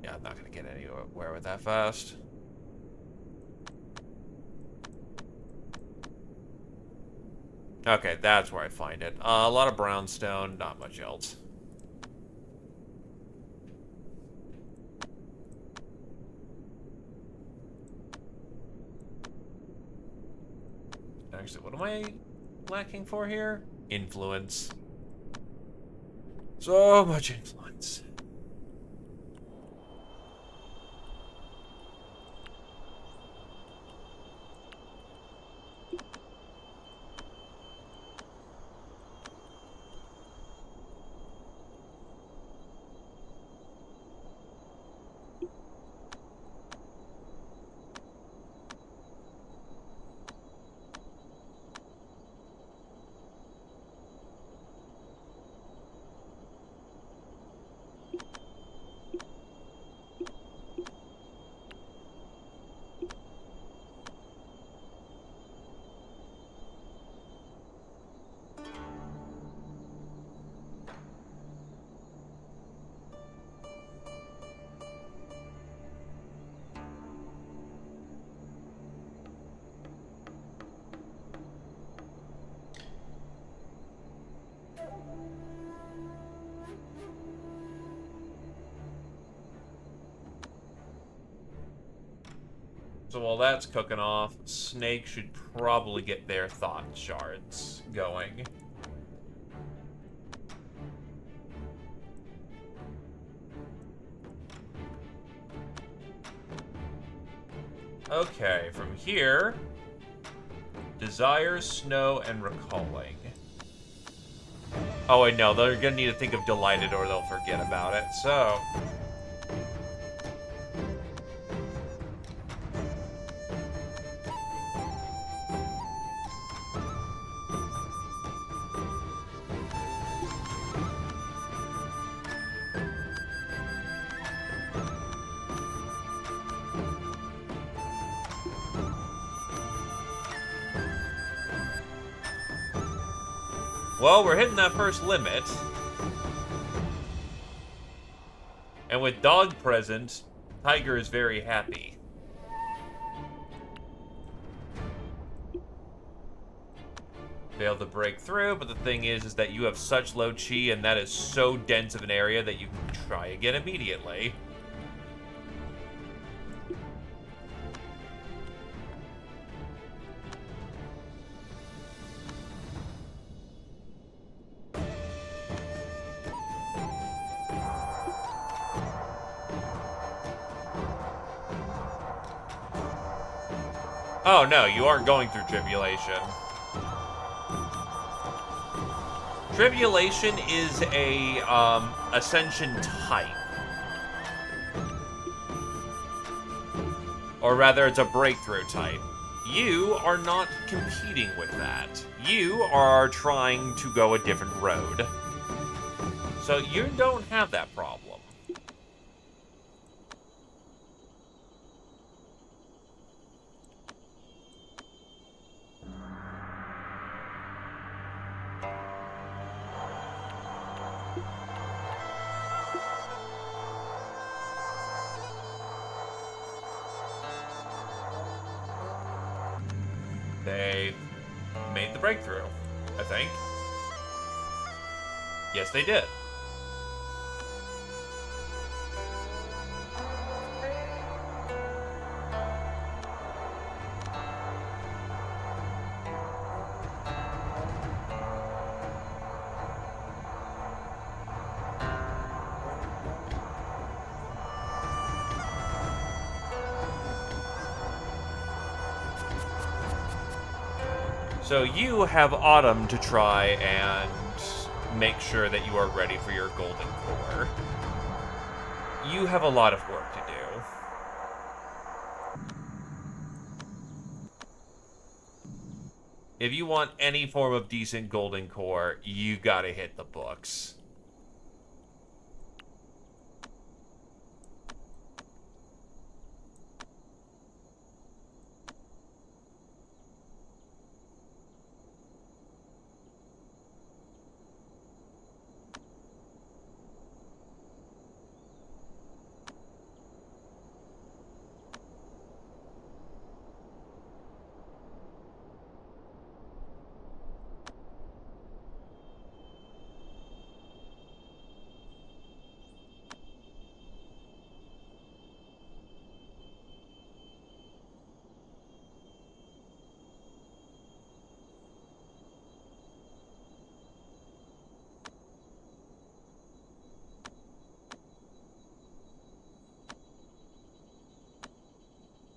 Yeah, I'm not gonna get anywhere with that fast. Okay, that's where I find it. A lot of brownstone, not much else. Actually, what am I lacking for here? Influence. So much influence. So while that's cooking off, Snake should probably get their thought shards going. Okay, from here, Desire, Snow, and Recalling. Oh, wait, no, they're gonna need to think of Delighted or they'll forget about it, so... Well, we're hitting that first limit. And with dog present, Tiger is very happy. Failed to break through, but the thing is that you have such low chi and that is so dense of an area that you can try again immediately. Oh no, you aren't going through tribulation. Tribulation is a ascension type. Or rather, it's a breakthrough type. You are not competing with that. You are trying to go a different road. So you don't have that problem. They made the breakthrough, I think. Yes, they did. So you have Autumn to try and make sure that you are ready for your golden core. You have a lot of work to do. If you want any form of decent golden core, you gotta hit the books.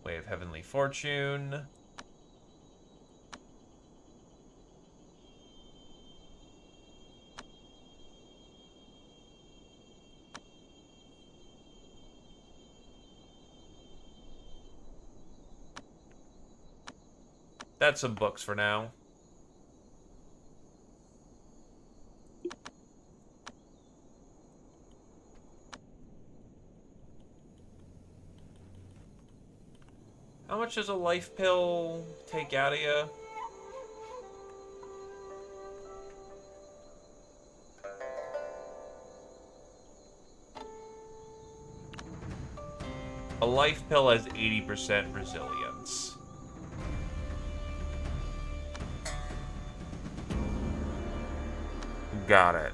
Way of Heavenly Fortune. That's some books for now. How much does a life pill take out of you? A life pill has 80% resilience. Got it.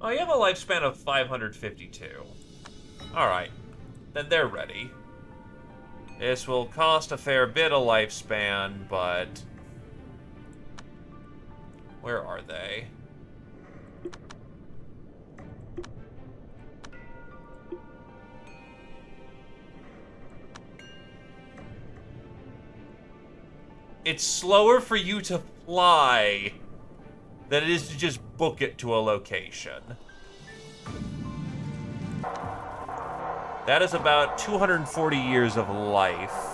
Oh, you have a lifespan of 552. Alright. Then they're ready. This will cost a fair bit of lifespan, but... where are they? It's slower for you to fly than it is to just book it to a location. That is about 240 years of life.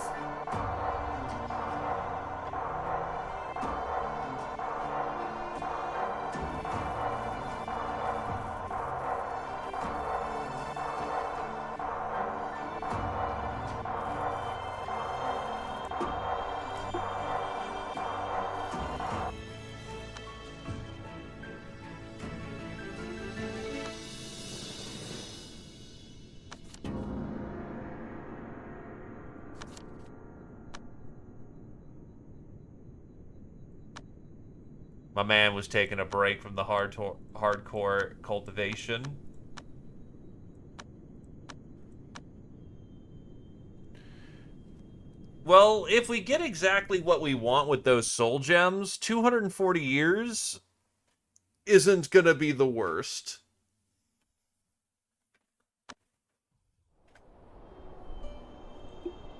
My man was taking a break from the hardcore cultivation. Well, if we get exactly what we want with those soul gems, 240 years isn't gonna be the worst.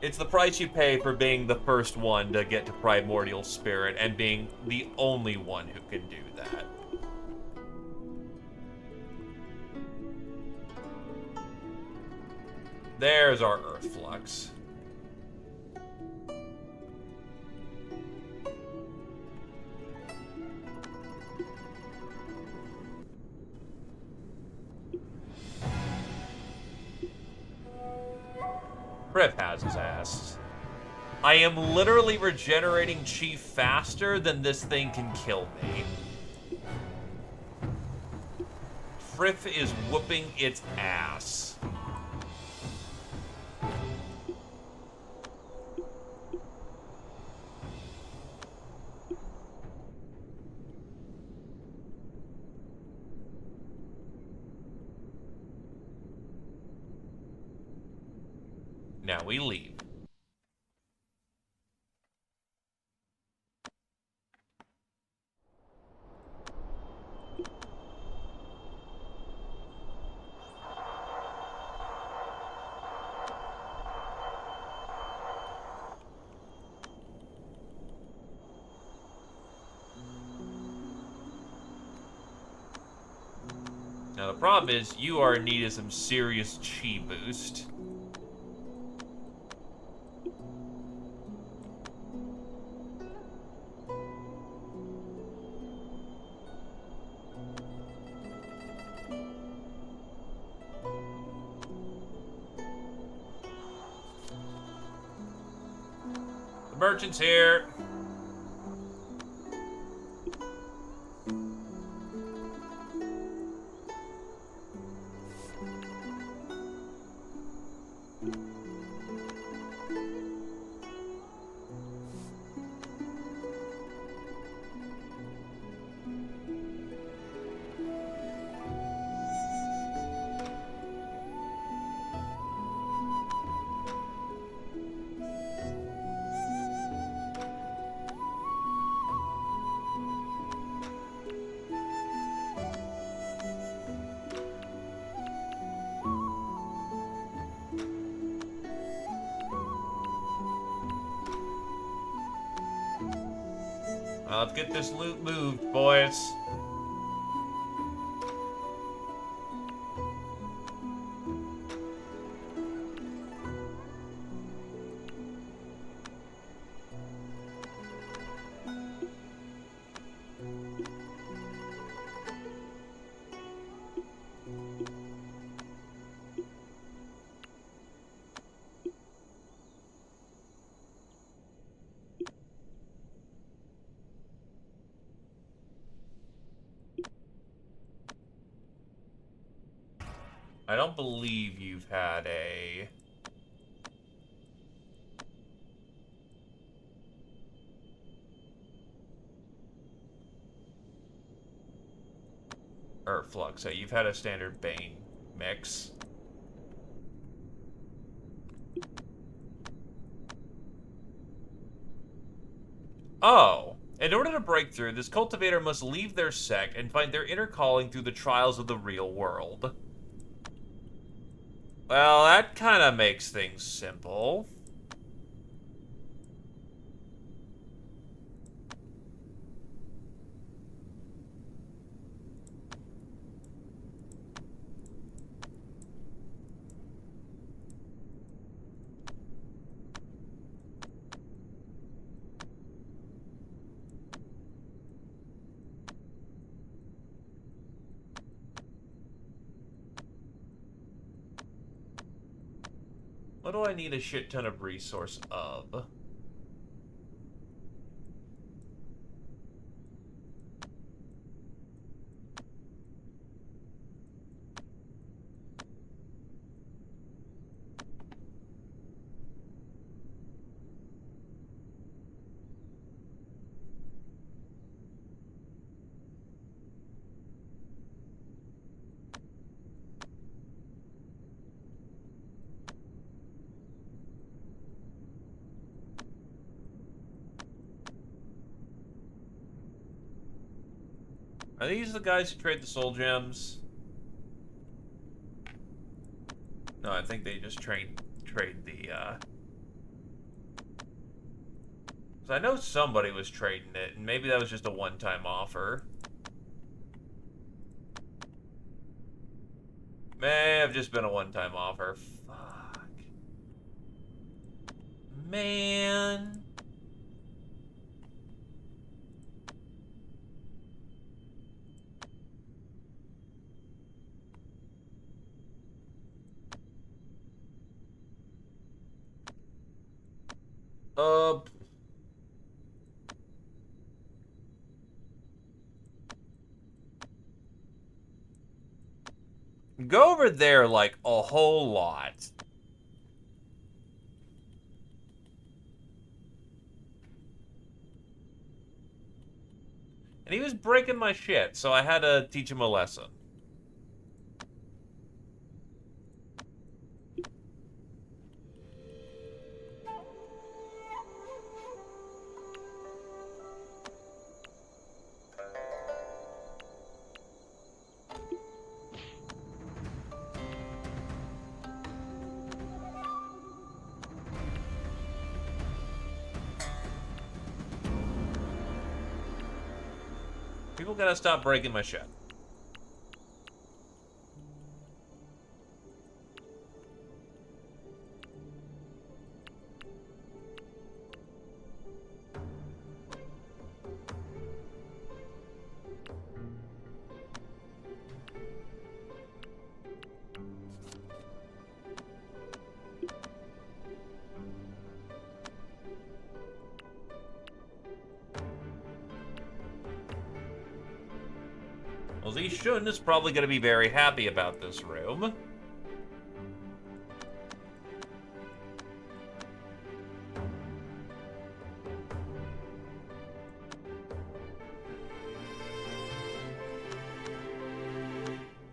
It's the price you pay for being the first one to get to Primordial Spirit and being the only one who can do that. There's our Earth Flux. Fripp has his ass. I am literally regenerating chi faster than this thing can kill me. Fripp is whooping its ass. Now we leave. Now the problem is, you are in need of some serious chi boost. The merchant's here. Let's get this loot moved, boys. I don't believe you've had a... Flux. So you've had a standard Bane mix. Oh. In order to break through, this cultivator must leave their sect and find their inner calling through the trials of the real world. Well, that kind of makes things simple. What do I need a shit ton of resource of? Are these the guys who trade the soul gems? No, I think they just trade the, 'cause I know somebody was trading it, and maybe that was just a one-time offer. May have just been a one-time offer. Fuck. Man. Uh, go over there like a whole lot. And he was breaking my shit, so I had to teach him a lesson. People gotta stop breaking my shit. Well, Shun is probably going to be very happy about this room.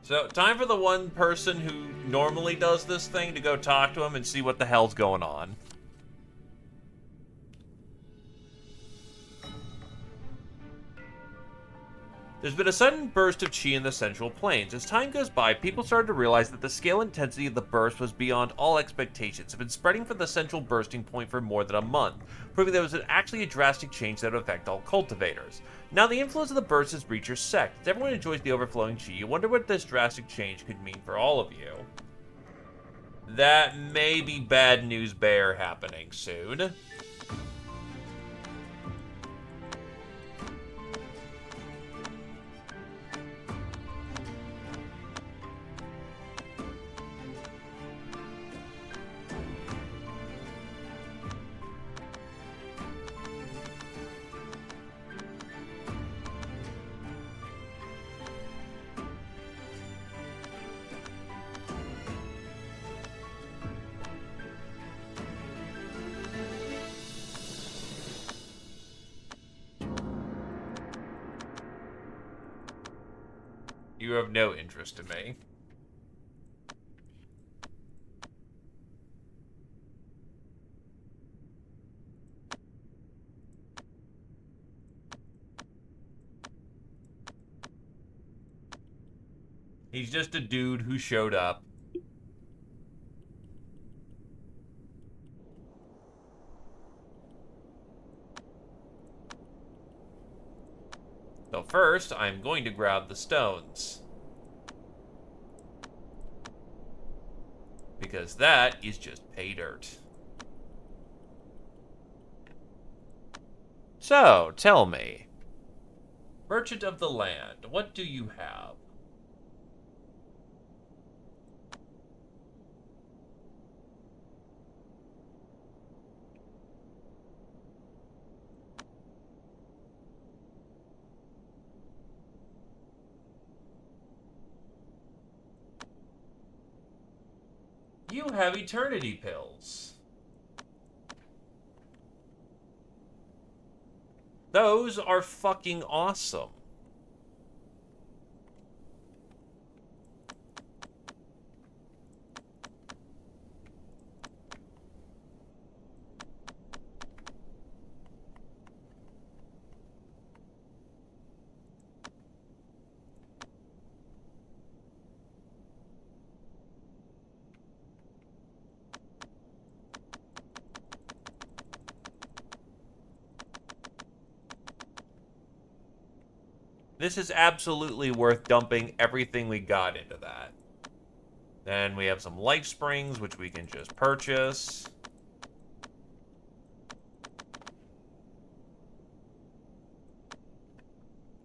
So, time for the one person who normally does this thing to go talk to him and see what the hell's going on. There's been a sudden burst of chi in the Central Plains. As time goes by, people started to realize that the scale and intensity of the burst was beyond all expectations. It had been spreading from the central bursting point for more than a month, proving there was actually a drastic change that would affect all cultivators. Now the influence of the burst has reached your sect. As everyone enjoys the overflowing chi, you wonder what this drastic change could mean for all of you. That may be bad news bear happening soon. You have no interest in me. He's just a dude who showed up. So first, I'm going to grab the stones. Because that is just pay dirt. So, tell me. Merchant of the land, what do you have? You have eternity pills. Those are fucking awesome. this is absolutely worth dumping everything we got into that. Then we have some life springs, which we can just purchase.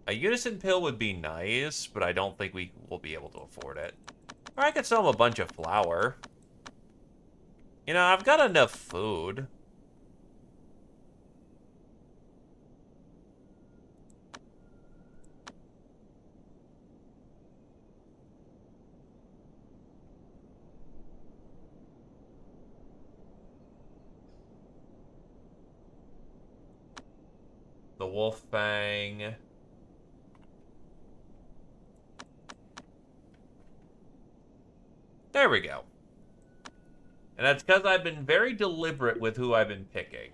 A unison pill would be nice, but I don't think we will be able to afford it. Or I could sell them a bunch of flour. You know, I've got enough food. The wolf fang. There we go. And that's because I've been very deliberate with who I've been picking.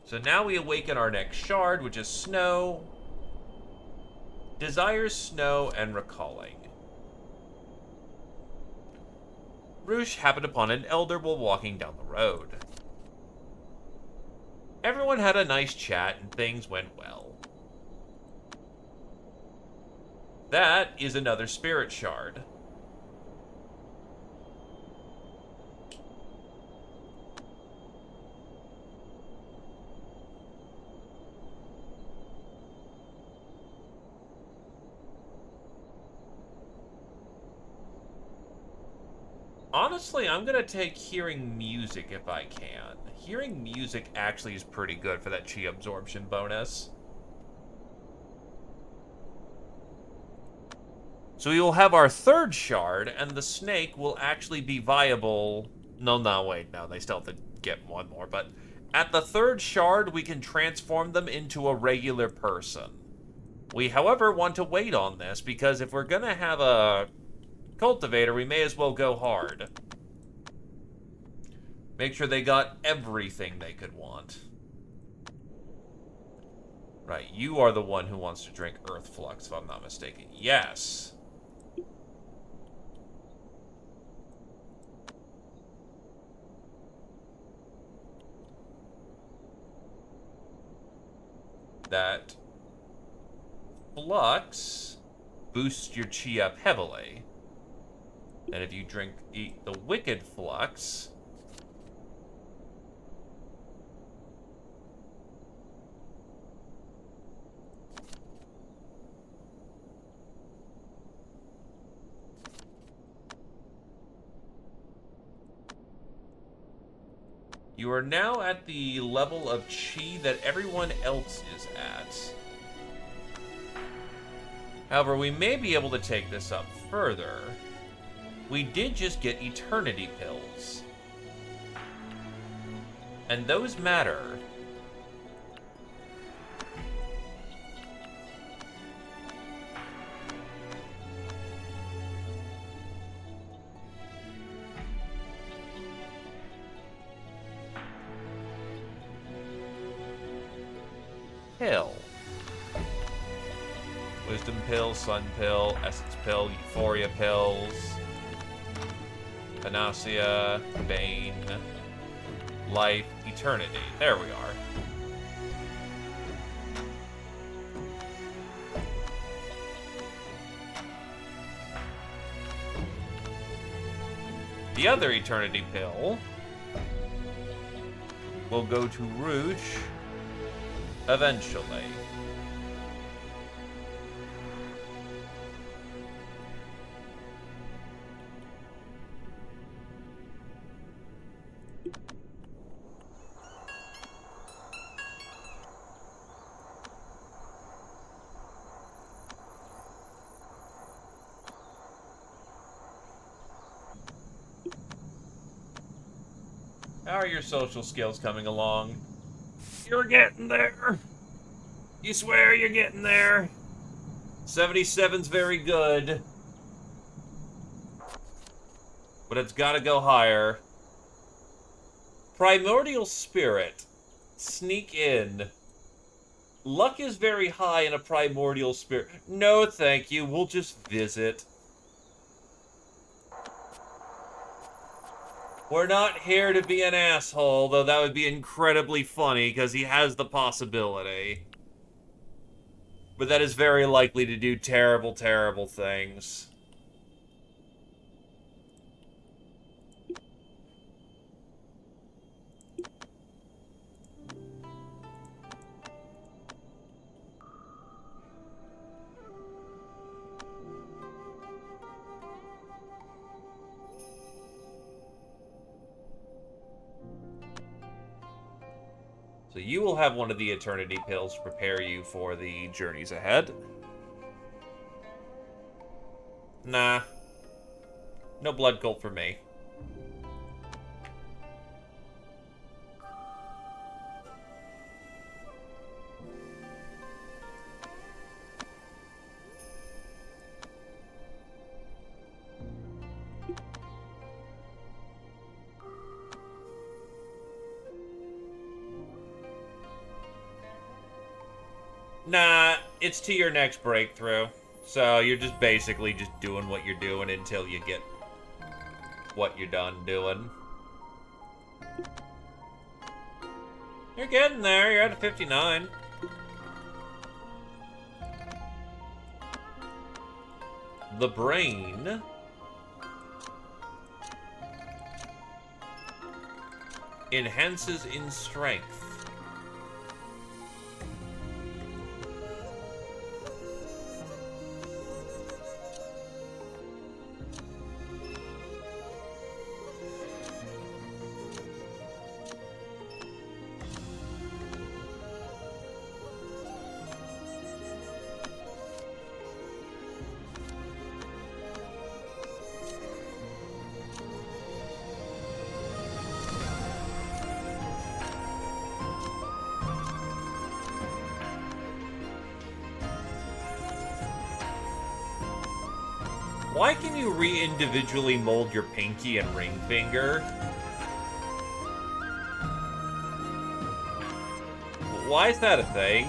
So now we awaken our next shard, which is snow. Desires snow and recalling. Roosh happened upon an elder while walking down the road. Everyone had a nice chat and things went well. That is another spirit shard. Honestly, I'm going to take hearing music if I can. Hearing music actually is pretty good for that chi absorption bonus. So we will have our third shard, and the snake will actually be viable. No, wait, no, they still have to get one more. But at the third shard, we can transform them into a regular person. We, however, want to wait on this, because if we're going to have a cultivator, we may as well go hard. Make sure they got everything they could want. Right, you are the one who wants to drink Earth Flux, if I'm not mistaken. Yes. That Flux boosts your chi up heavily. And if you eat the Wicked Flux, you are now at the level of chi that everyone else is at. However, we may be able to take this up further. We did just get eternity pills. And those matter. Pill. Wisdom pill, sun pill, essence pill, euphoria pills, panacea, bane, life, eternity. There we are. The other eternity pill will go to Rouge eventually. How are your social skills coming along? You're getting there. You swear you're getting there. 77's very good. But it's gotta go higher. Primordial Spirit. Sneak in. Luck is very high in a Primordial Spirit. No, thank you. We'll just visit. We're not here to be an asshole, though that would be incredibly funny because he has the possibility. But that is very likely to do terrible, terrible things. So you will have one of the Eternity Pills to prepare you for the journeys ahead. Nah. No blood cult for me. Nah, it's to your next breakthrough. So you're just basically just doing what you're doing until you get what you're done doing. You're getting there. You're at a 59. The brain enhances in strength. Why can you re-individually mold your pinky and ring finger? Why is that a thing?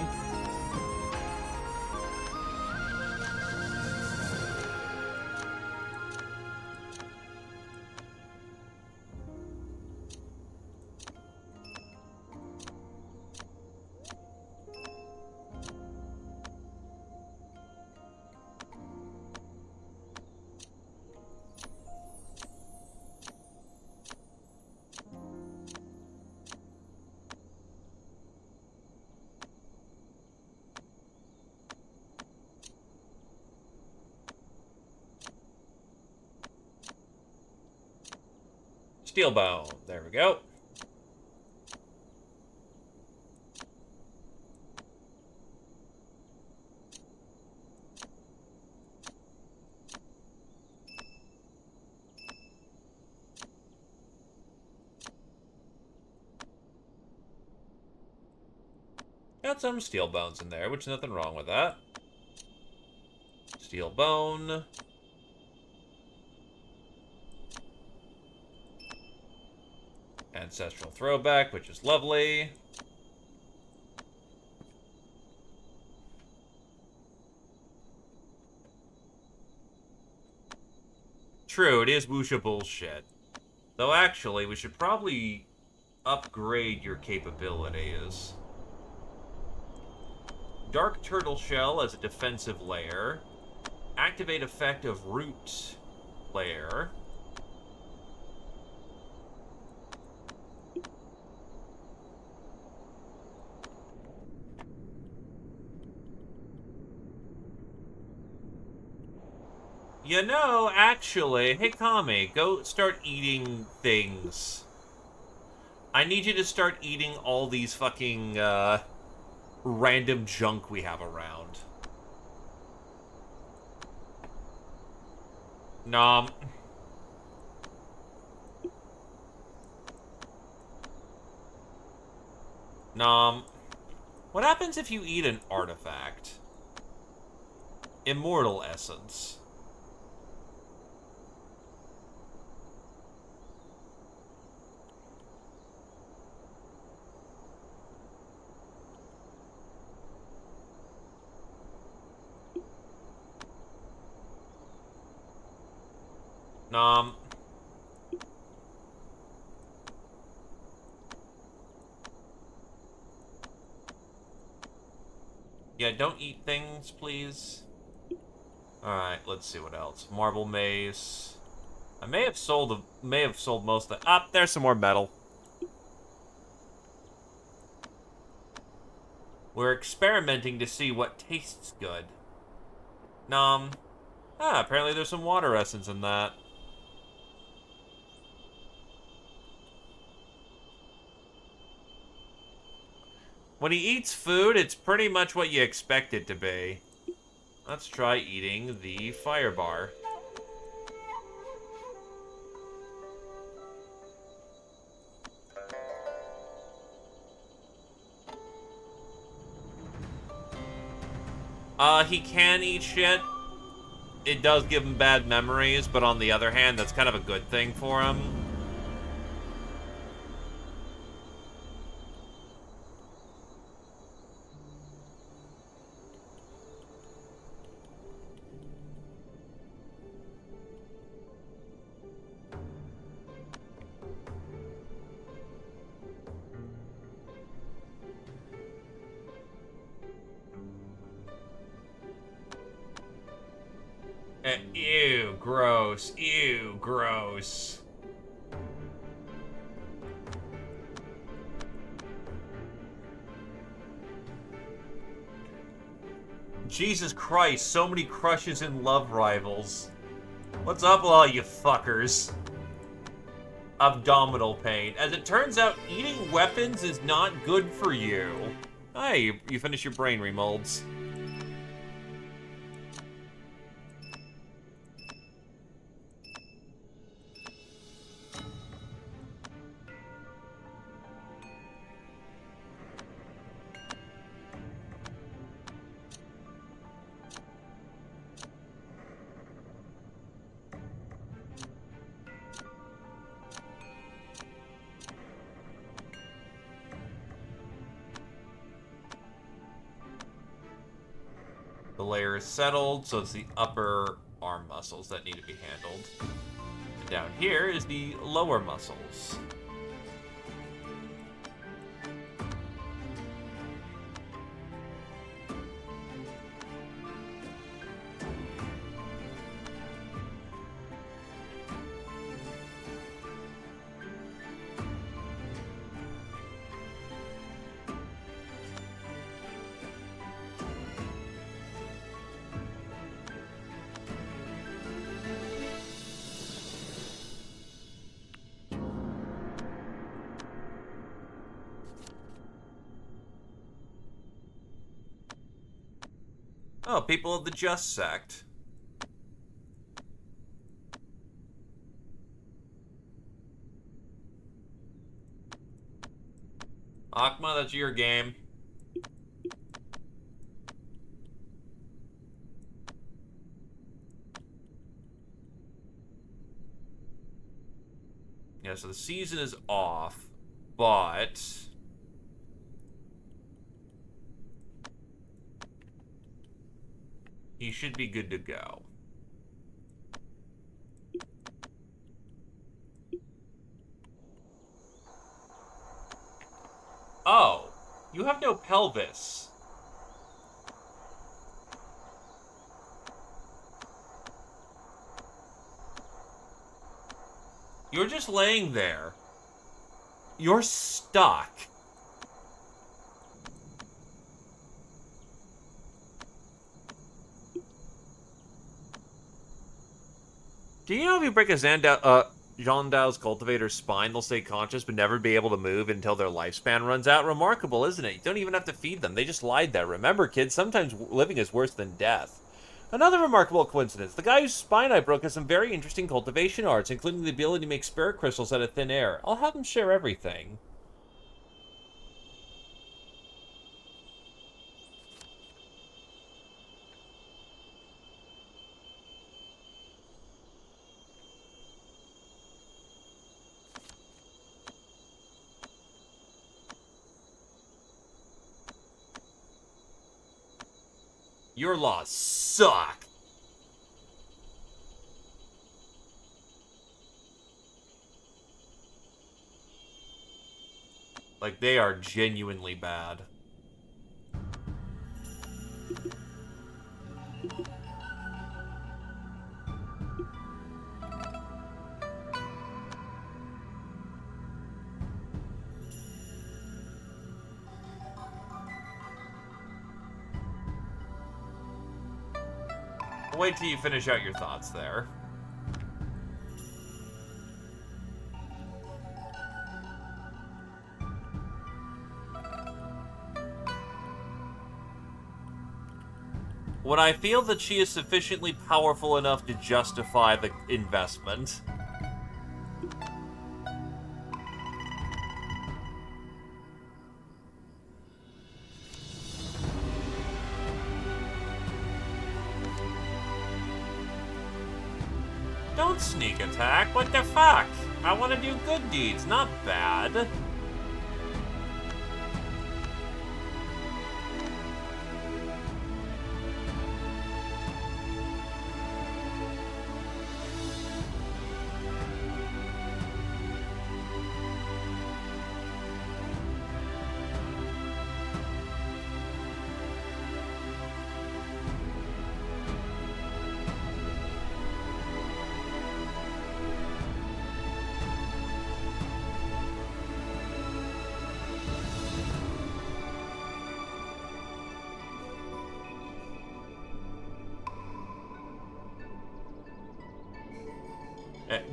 Steel bone. There we go. Got some steel bones in there, which is nothing wrong with that. Steel bone. Ancestral throwback, which is lovely. True, it is Wuxia bullshit. Though actually, we should probably upgrade your capabilities. Dark Turtle Shell as a defensive layer. Activate effect of Root layer. You know, actually, hey Kami, go start eating things. I need you to start eating all these fucking, random junk we have around. Nom. Nom. What happens if you eat an artifact? Immortal essence. Nom. Yeah, don't eat things, please. Alright, let's see what else. Marble mace. I may have sold most of the... Ah, there's some more metal. We're experimenting to see what tastes good. Nom. Ah, apparently there's some water essence in that. When he eats food, it's pretty much what you expect it to be. Let's try eating the fire bar. He can eat shit. It does give him bad memories, but on the other hand, that's kind of a good thing for him. Ew, gross. Ew, gross. Jesus Christ, so many crushes and love rivals. What's up with all you fuckers? Abdominal pain. As it turns out, eating weapons is not good for you. Hey, you finished your brain remolds. The layer is settled, so it's the upper arm muscles that need to be handled. And down here is the lower muscles. Oh, people of the Just sect. Akma, that's your game. Yeah, so the season is off, but... he should be good to go. Oh, you have no pelvis. You're just laying there. You're stuck. Do you know if you break a Zandau's cultivator's spine, they'll stay conscious but never be able to move until their lifespan runs out? Remarkable, isn't it? You don't even have to feed them. They just lied there. Remember, kids, sometimes living is worse than death. Another remarkable coincidence. The guy whose spine I broke has some very interesting cultivation arts, including the ability to make spirit crystals out of thin air. I'll have him share everything. Your laws suck. Like, they are genuinely bad. Wait till you finish out your thoughts there. When I feel that she is sufficiently powerful enough to justify the investment. Don't sneak attack, what the fuck? I want to do good deeds, not bad.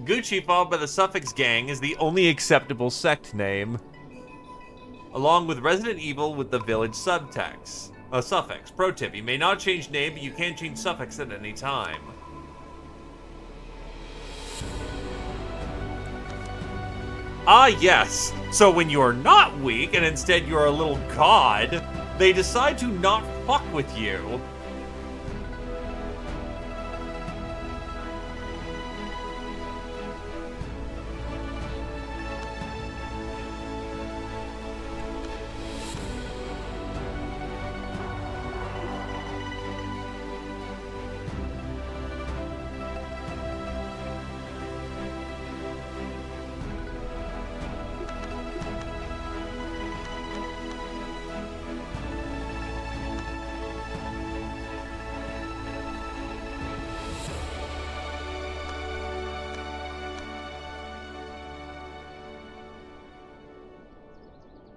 Gucci followed by the suffix gang is the only acceptable sect name. Along with Resident Evil with the village subtext. Suffix. Pro tip, you may not change name, but you can change suffix at any time. Ah, yes. So when you're not weak, and instead you're a little god, they decide to not fuck with you.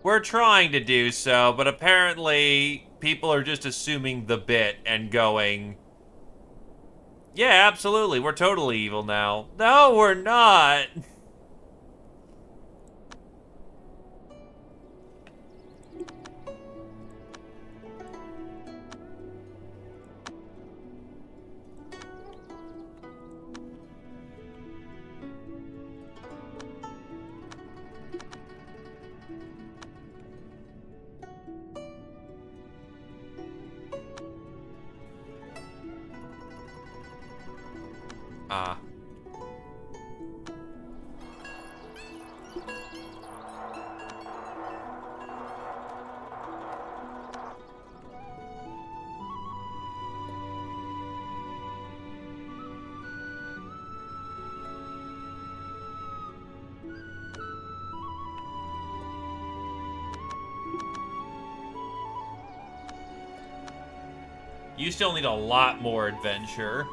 We're trying to do so, but apparently people are just assuming the bit and going, yeah, absolutely, we're totally evil now. No, we're not. You still need a lot more adventure.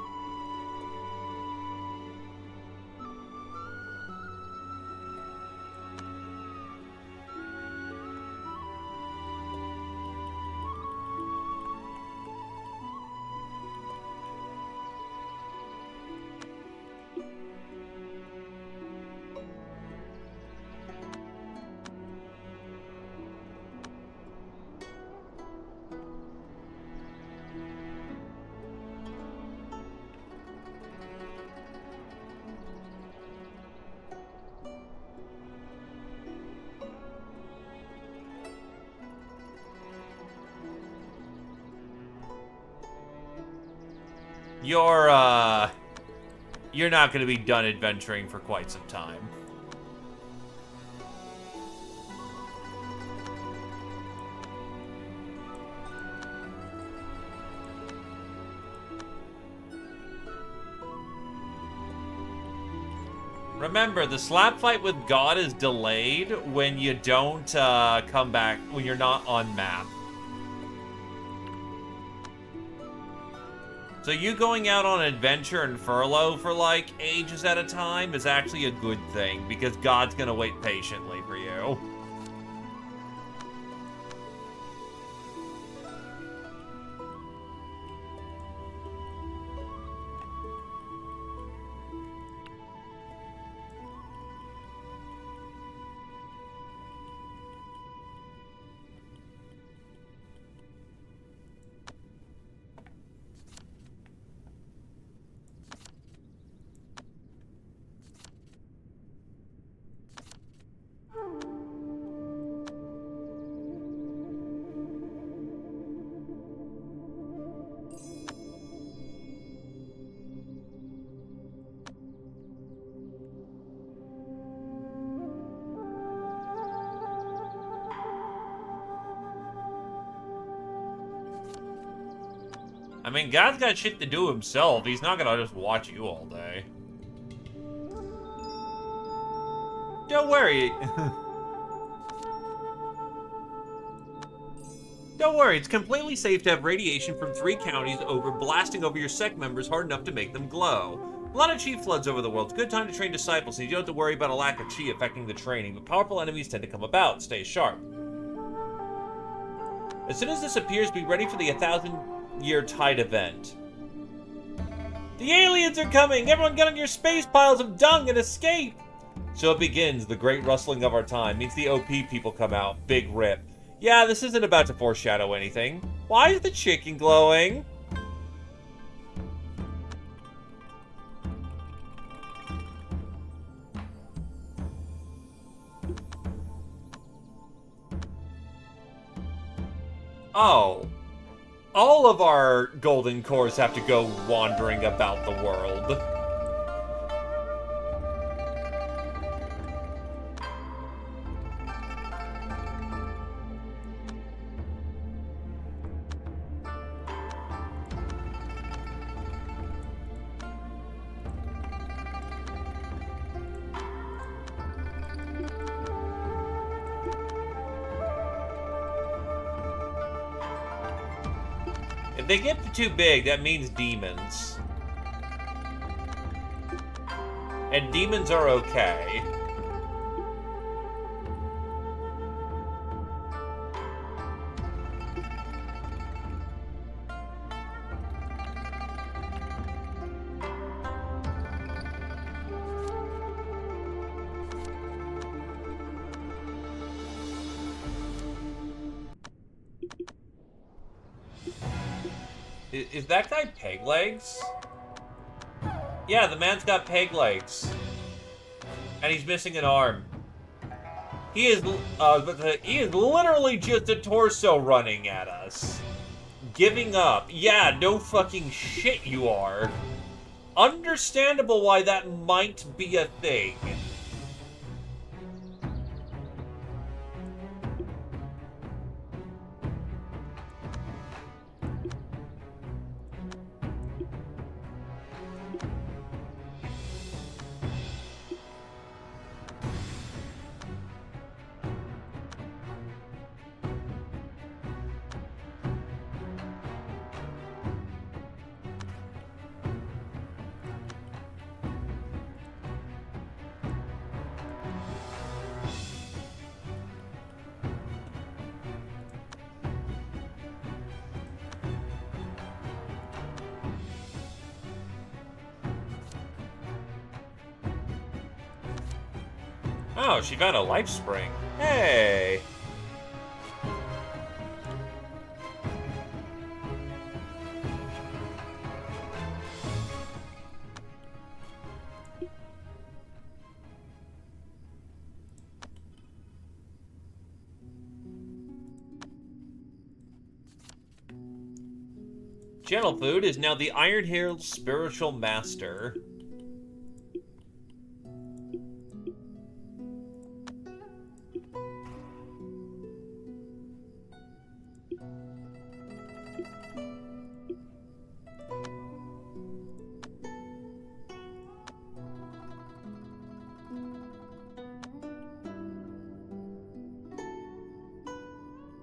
You're not going to be done adventuring for quite some time. Remember, the slap fight with God is delayed when you don't come back, when you're not on map. So you going out on adventure and furlough for like ages at a time is actually a good thing, because God's gonna wait patiently for you. I mean, God's got shit to do himself. He's not gonna just watch you all day. Don't worry. Don't worry, it's completely safe to have radiation from 3 counties blasting over your sect members hard enough to make them glow. A lot of chi floods over the world. It's a good time to train disciples, so you don't have to worry about a lack of chi affecting the training, but powerful enemies tend to come about. Stay sharp. As soon as this appears, be ready for the 1,000-year tide event. The aliens are coming! Everyone get on your space piles of dung and escape! So it begins, the great rustling of our time. Means the OP people come out. Big rip. Yeah, this isn't about to foreshadow anything. Why is the chicken glowing? Oh. All of our golden cores have to go wandering about the world. If they get too big, that means demons. And demons are okay. Is that guy peg legs? Yeah, the man's got peg legs. And he's missing an arm. He is literally just a torso running at us. Giving up. Yeah, no fucking shit you are. Understandable why that might be a thing. Oh, she got a life spring. Hey! Channel Food is now the Iron Herald's spiritual master.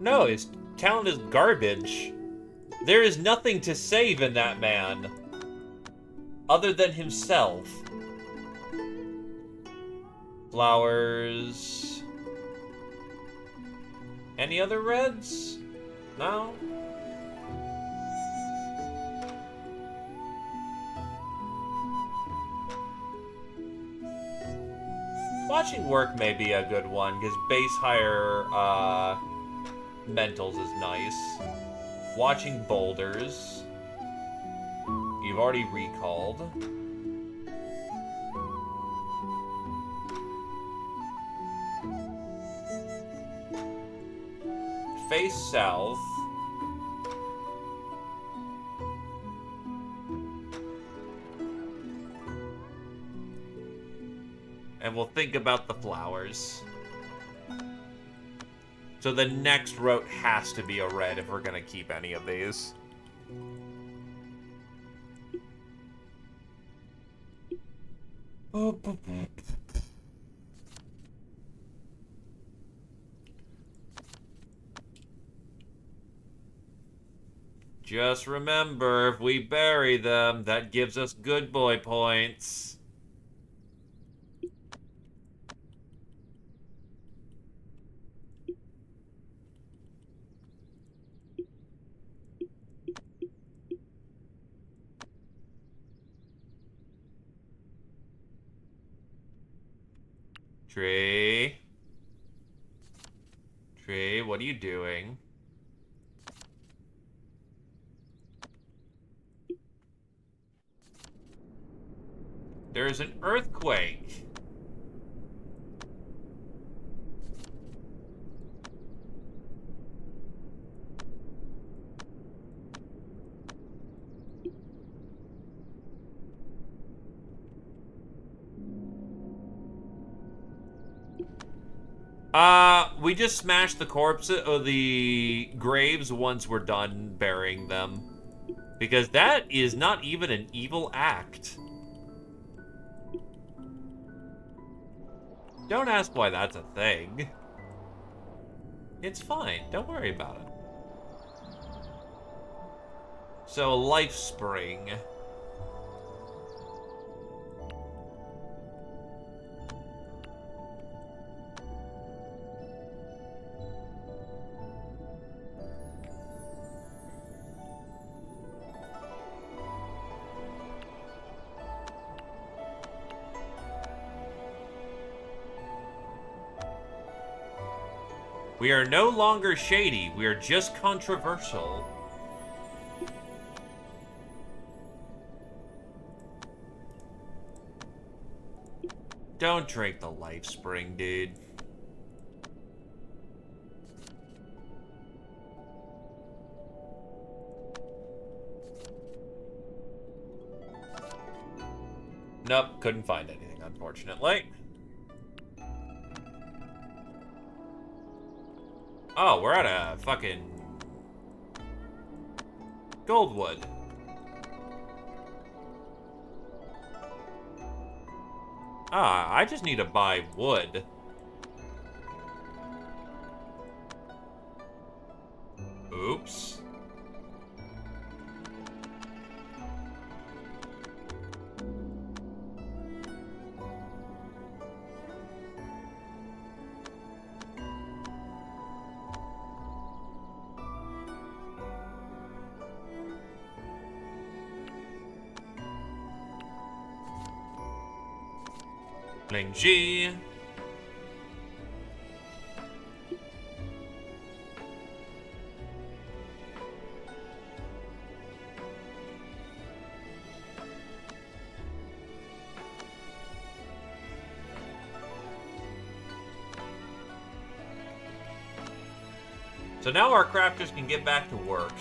No, his talent is garbage. There is nothing to save in that man. Other than himself. Flowers. Any other reds? No? Watching work may be a good one, because base higher, mentals is nice. Watching boulders. You've already recalled. Face south. And we'll think about the flowers. So the next route has to be a red if we're gonna keep any of these. Just remember, if we bury them, that gives us good boy points. Tree. Tree, what are you doing? There's an earthquake. We just smashed the corpses or the graves once we're done burying them. Because that is not even an evil act. Don't ask why that's a thing. It's fine. Don't worry about it. So, life spring. We are no longer shady. We are just controversial. Don't drink the life spring, dude. Nope, couldn't find anything, unfortunately. Oh, we're at a fucking Goldwood. Ah, I just need to buy wood. Oops. Ling G. So now our crafters can get back to work.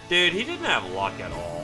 Dude, he didn't have luck at all.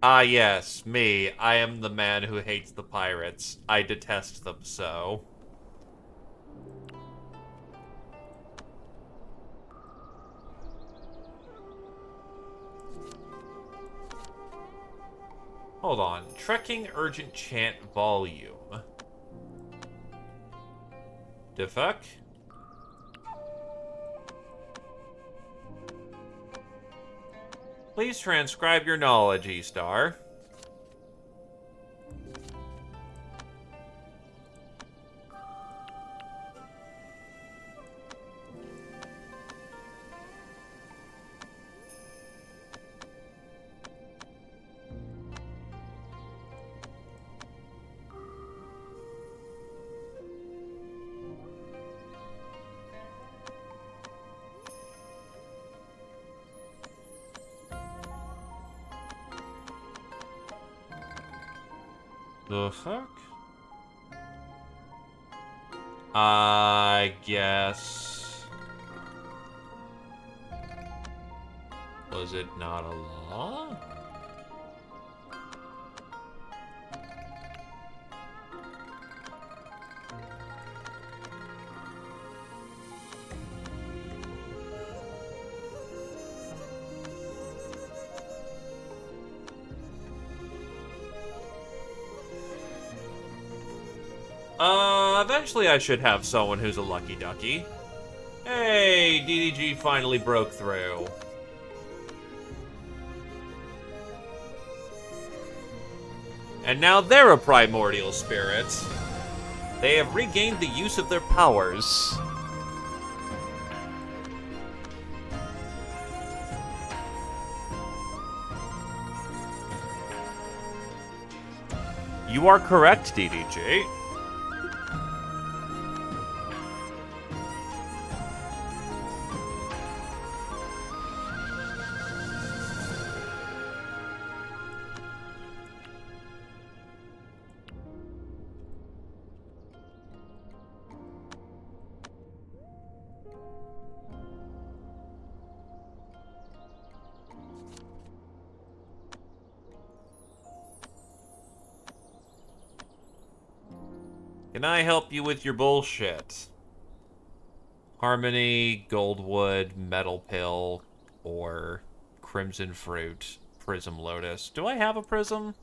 Ah, yes, me. I am the man who hates the pirates. I detest them so. Hold on. Trekking urgent chant volume. The fuck? Please transcribe your knowledge, E-Star. The fuck? I guess... Was it not a law? Eventually I should have someone who's a lucky ducky. Hey, DDG finally broke through. And now they're a primordial spirit. They have regained the use of their powers. You are correct, DDG. Can I help you with your bullshit? Harmony, Goldwood, Metal Pill, or Crimson Fruit, Prism Lotus. Do I have a prism?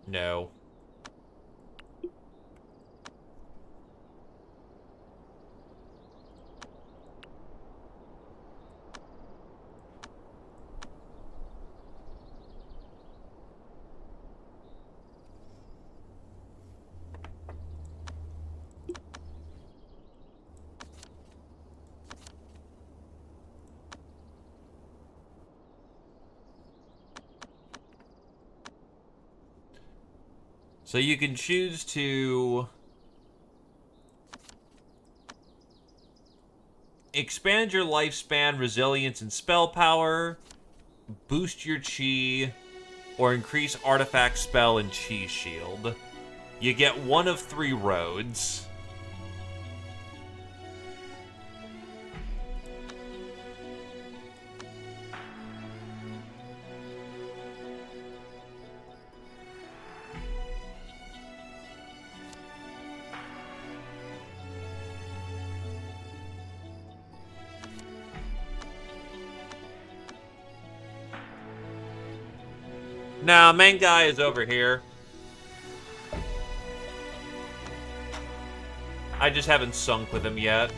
No. So you can choose to expand your lifespan, resilience, and spell power, boost your chi, or increase artifact spell and chi shield. You get one of 3 roads. Now, main guy is over here. I just haven't sunk with him yet.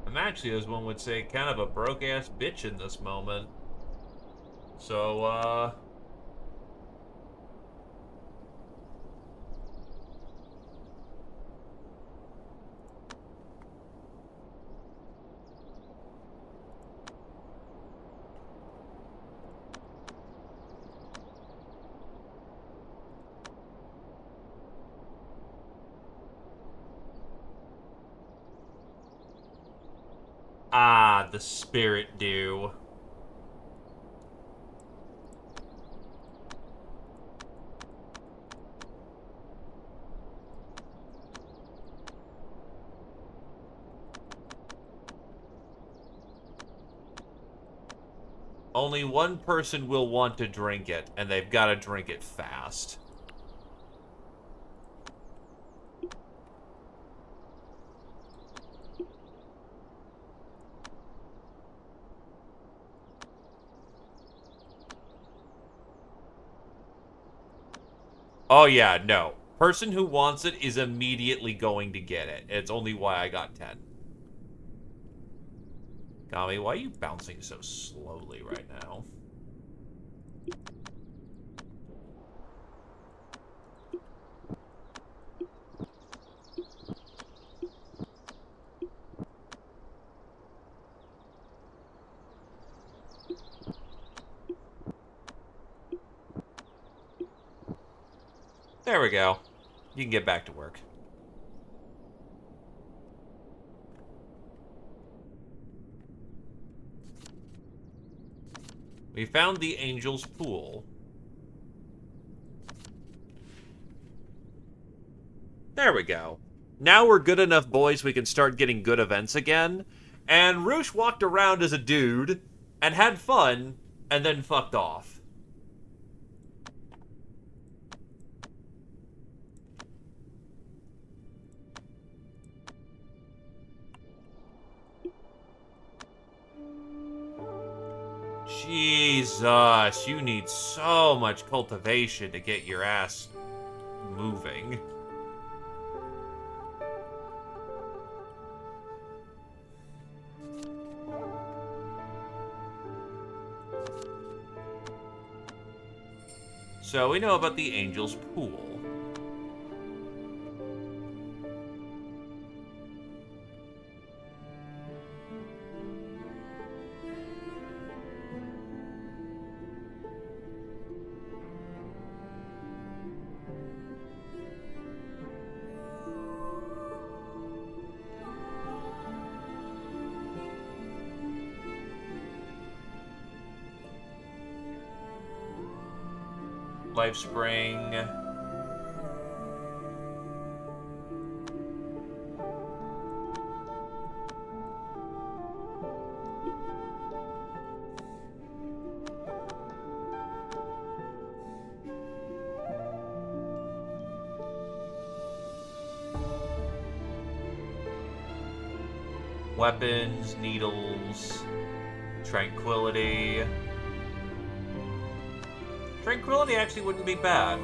I'm actually, as one would say, kind of a broke-ass bitch in this moment. So, the spirit dew. Only one person will want to drink it, and they've got to drink it fast. Oh yeah, no. Person who wants it is immediately going to get it. It's only why I got 10. Kami, why are you bouncing so slowly right now? There we go. You can get back to work. We found the Angel's Pool. There we go. Now we're good enough boys we can start getting good events again. And Roosh walked around as a dude and had fun and then fucked off. Jesus, you need so much cultivation to get your ass moving. So we know about the Angel's Pool. Life Spring. Weapons, needles, tranquility. Tranquility actually wouldn't be bad.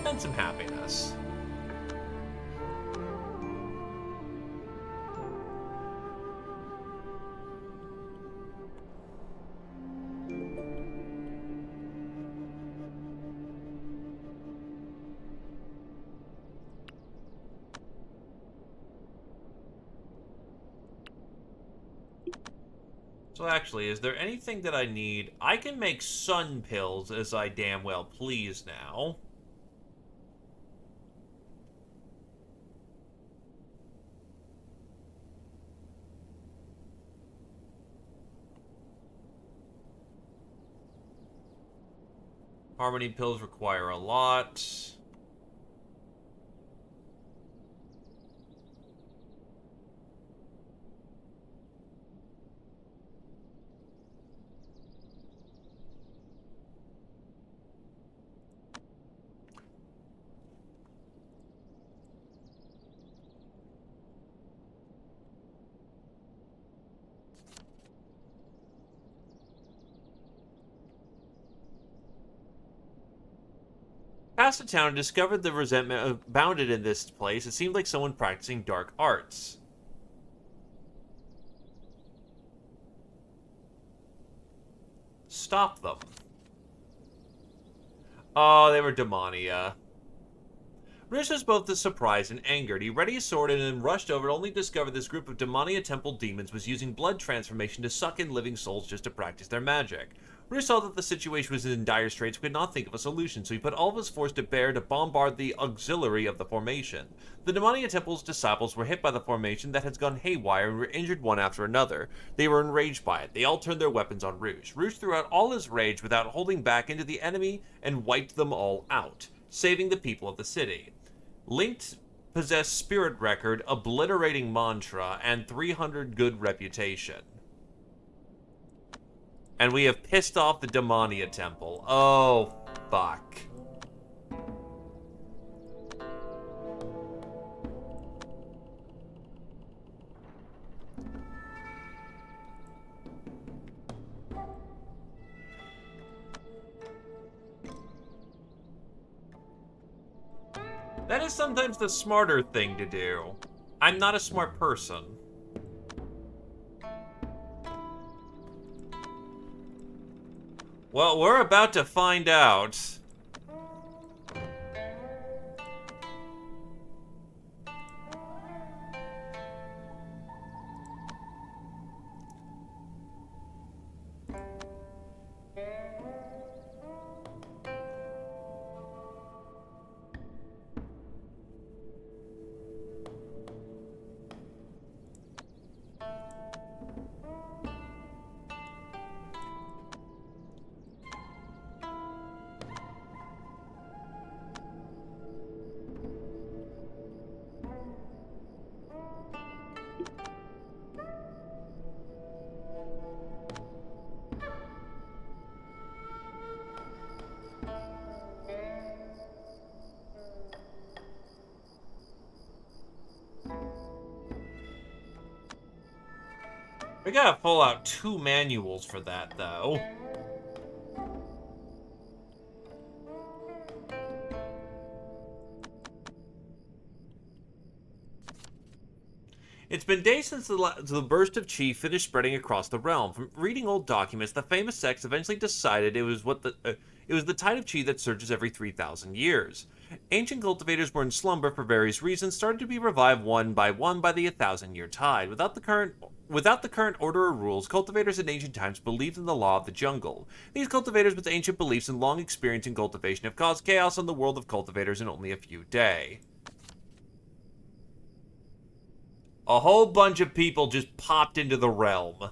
And some happiness. So actually, is there anything that I need? I can make sun pills as I damn well please now. Harmony pills require a lot. Passed to town and discovered the resentment abounded in this place. It seemed like someone practicing dark arts. Stop them. Oh, they were Demonia. Rish was both surprised and angered. He readied his sword and then rushed over, only to discover this group of Demonia Temple demons was using blood transformation to suck in living souls just to practice their magic. Rish saw that the situation was in dire straits and could not think of a solution, so he put all of his force to bear to bombard the auxiliary of the formation. The Demonia Temple's disciples were hit by the formation that had gone haywire and were injured one after another. They were enraged by it. They all turned their weapons on Rouge. Rouge threw out all his rage without holding back into the enemy and wiped them all out, saving the people of the city. Linked possessed Spirit Record, Obliterating Mantra, and 300 good reputation. And we have pissed off the Demonia Temple. Oh, fuck. That is sometimes the smarter thing to do. I'm not a smart person. Well, we're about to find out. We gotta pull out 2 manuals for that, though. It's been days since the burst of chi finished spreading across the realm. From reading old documents, the famous sects eventually decided it was the tide of chi that surges every 3,000 years. Ancient cultivators were in slumber for various reasons, started to be revived one by the 1,000-year tide. Without the current order or rules, cultivators in ancient times believed in the law of the jungle. These cultivators with ancient beliefs and long experience in cultivation have caused chaos in the world of cultivators in only a few days. A whole bunch of people just popped into the realm.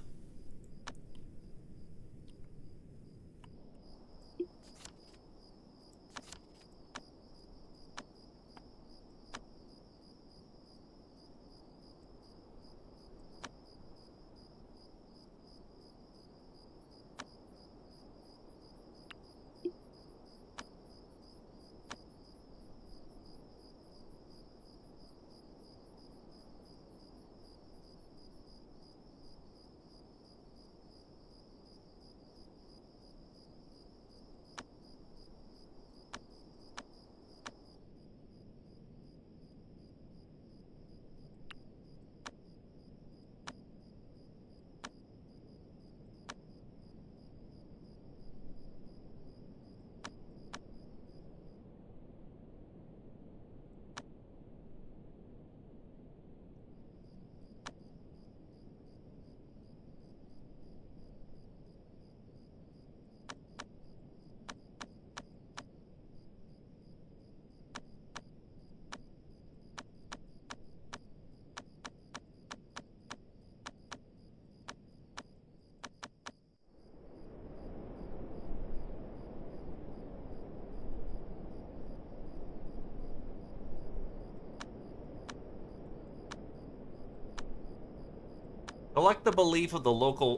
Collect the belief of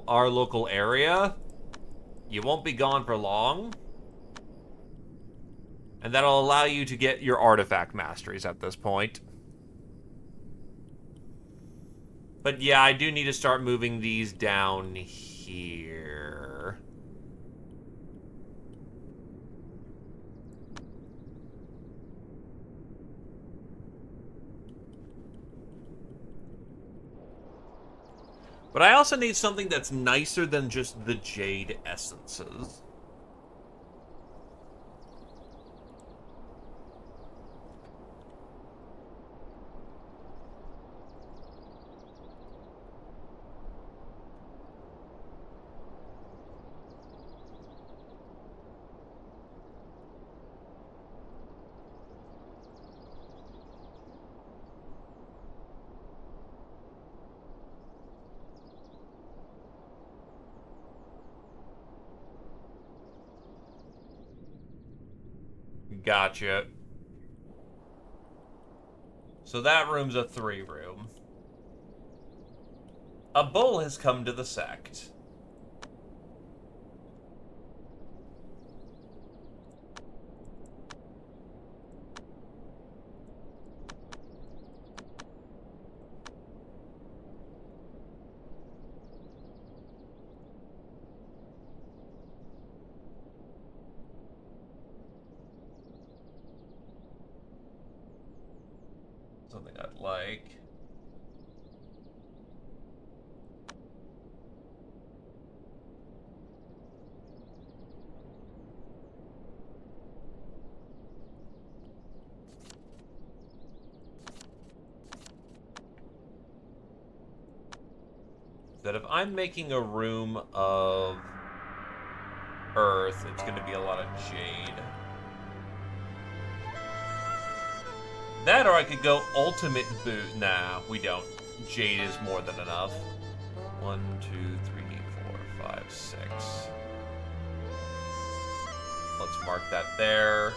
our local area. You won't be gone for long. And that'll allow you to get your artifact masteries at this point. But yeah, I do need to start moving these down here. But I also need something that's nicer than just the jade essences. Gotcha. So that room's a 3-room. A bull has come to the sect. something I'd like. That if I'm making a room of earth, it's going to be a lot of jade. That or I could go ultimate boot. Nah, we don't. Jade is more than enough. 1, 2, 3, 4, 5, 6. Let's mark that there.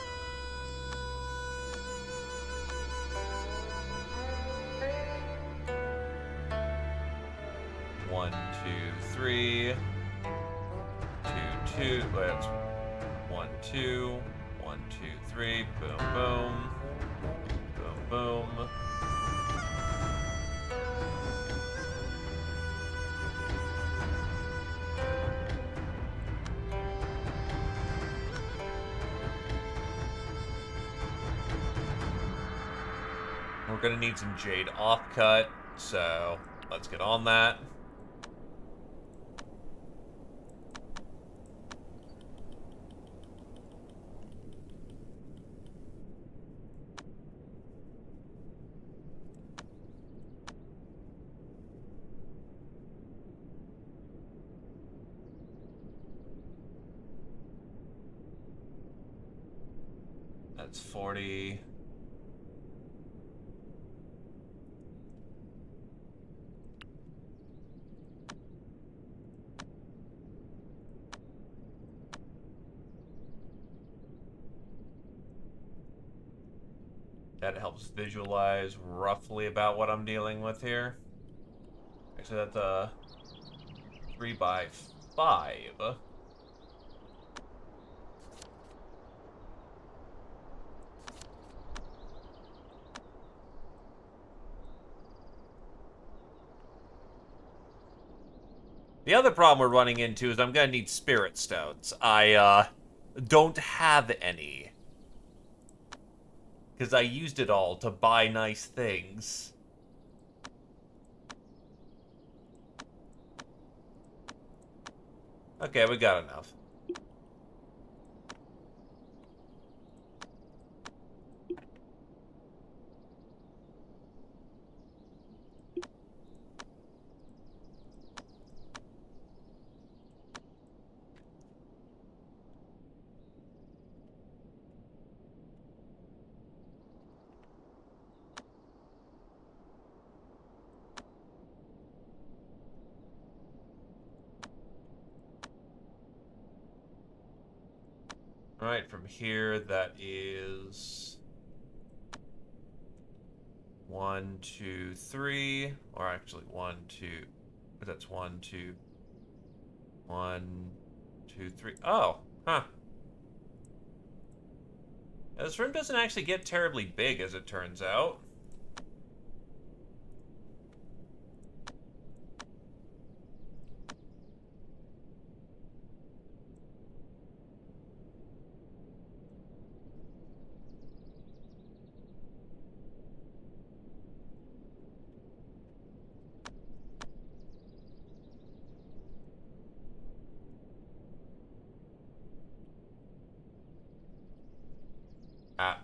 One, two, three. 2, 2. Wait, that's 1, 2. 1, 2, 3. Boom, boom. Boom, boom. We're gonna need some jade offcut, so let's get on that. That's 40. That helps visualize roughly about what I'm dealing with here. Actually, that's a 3 by 5. The other problem we're running into is I'm gonna need spirit stones. I don't have any. Because I used it all to buy nice things. Okay, we got enough. Alright, from here, that is 1, 2, 3, or actually 1, 2. That's 1, 2, 1, 2, 3. Oh, huh. This room doesn't actually get terribly big, as it turns out. Ah.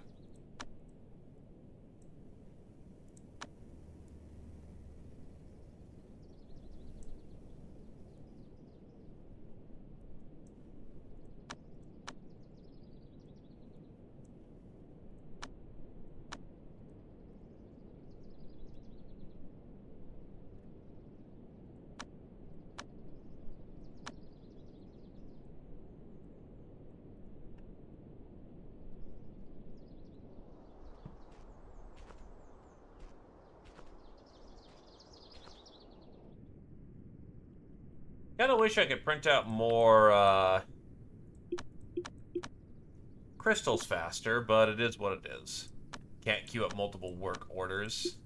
Kinda wish I could print out more, crystals faster, but it is what it is. Can't queue up multiple work orders.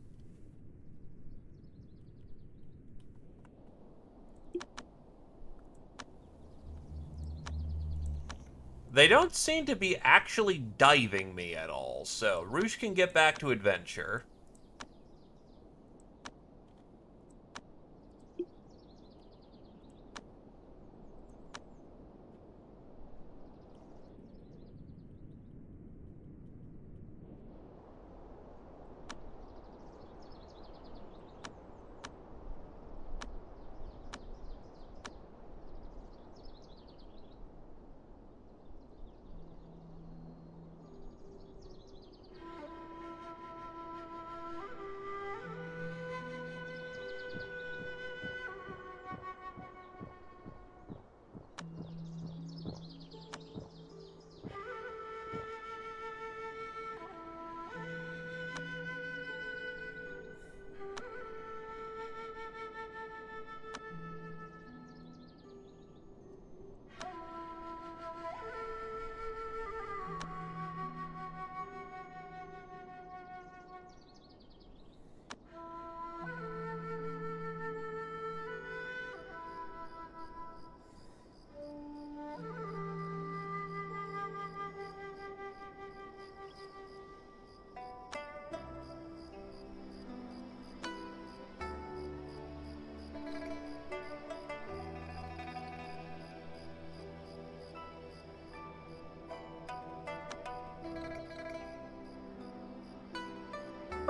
They don't seem to be actually diving me at all, so Roosh can get back to adventure.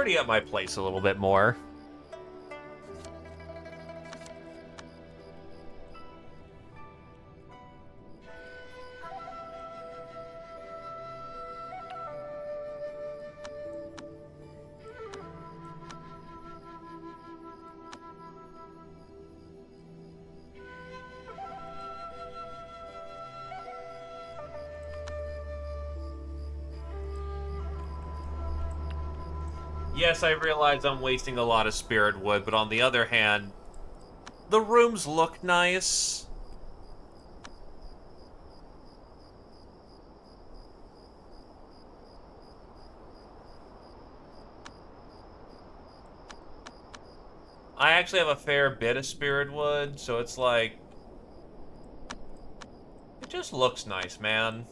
pretty up my place a little bit more. Yes, I realize I'm wasting a lot of spirit wood, but on the other hand, the rooms look nice. I actually have a fair bit of spirit wood, so it's like... it just looks nice, man.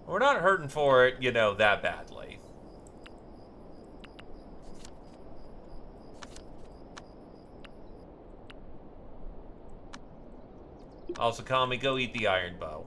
We're not hurting for it, you know, that badly. Also, Kami, go eat the iron bow.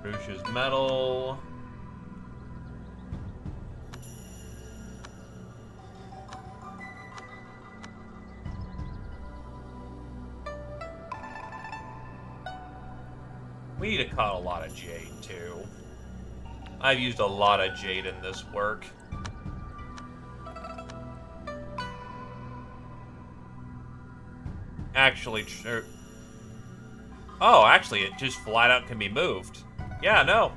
Rush's metal. We need to cut a lot of jade, too. I've used a lot of jade in this work. Actually, oh, actually, it just flat out can be moved. Yeah, no.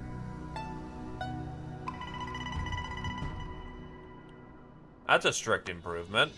That's a strict improvement.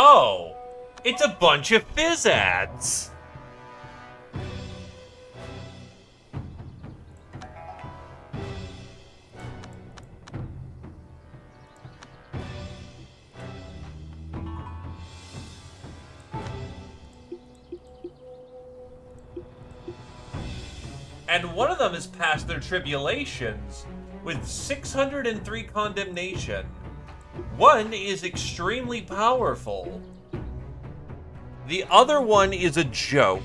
Oh, it's a bunch of fizz ads. And one of them has passed their tribulations with 603 condemnation. One is extremely powerful. The other one is a joke.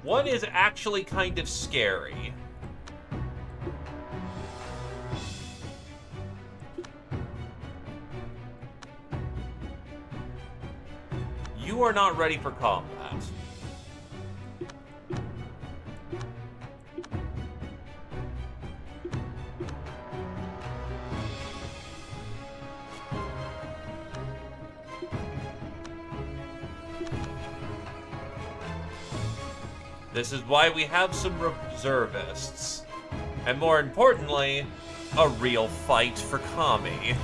One is actually kind of scary. You are not ready for combat. This is why we have some reservists. And more importantly, a real fight for Kami.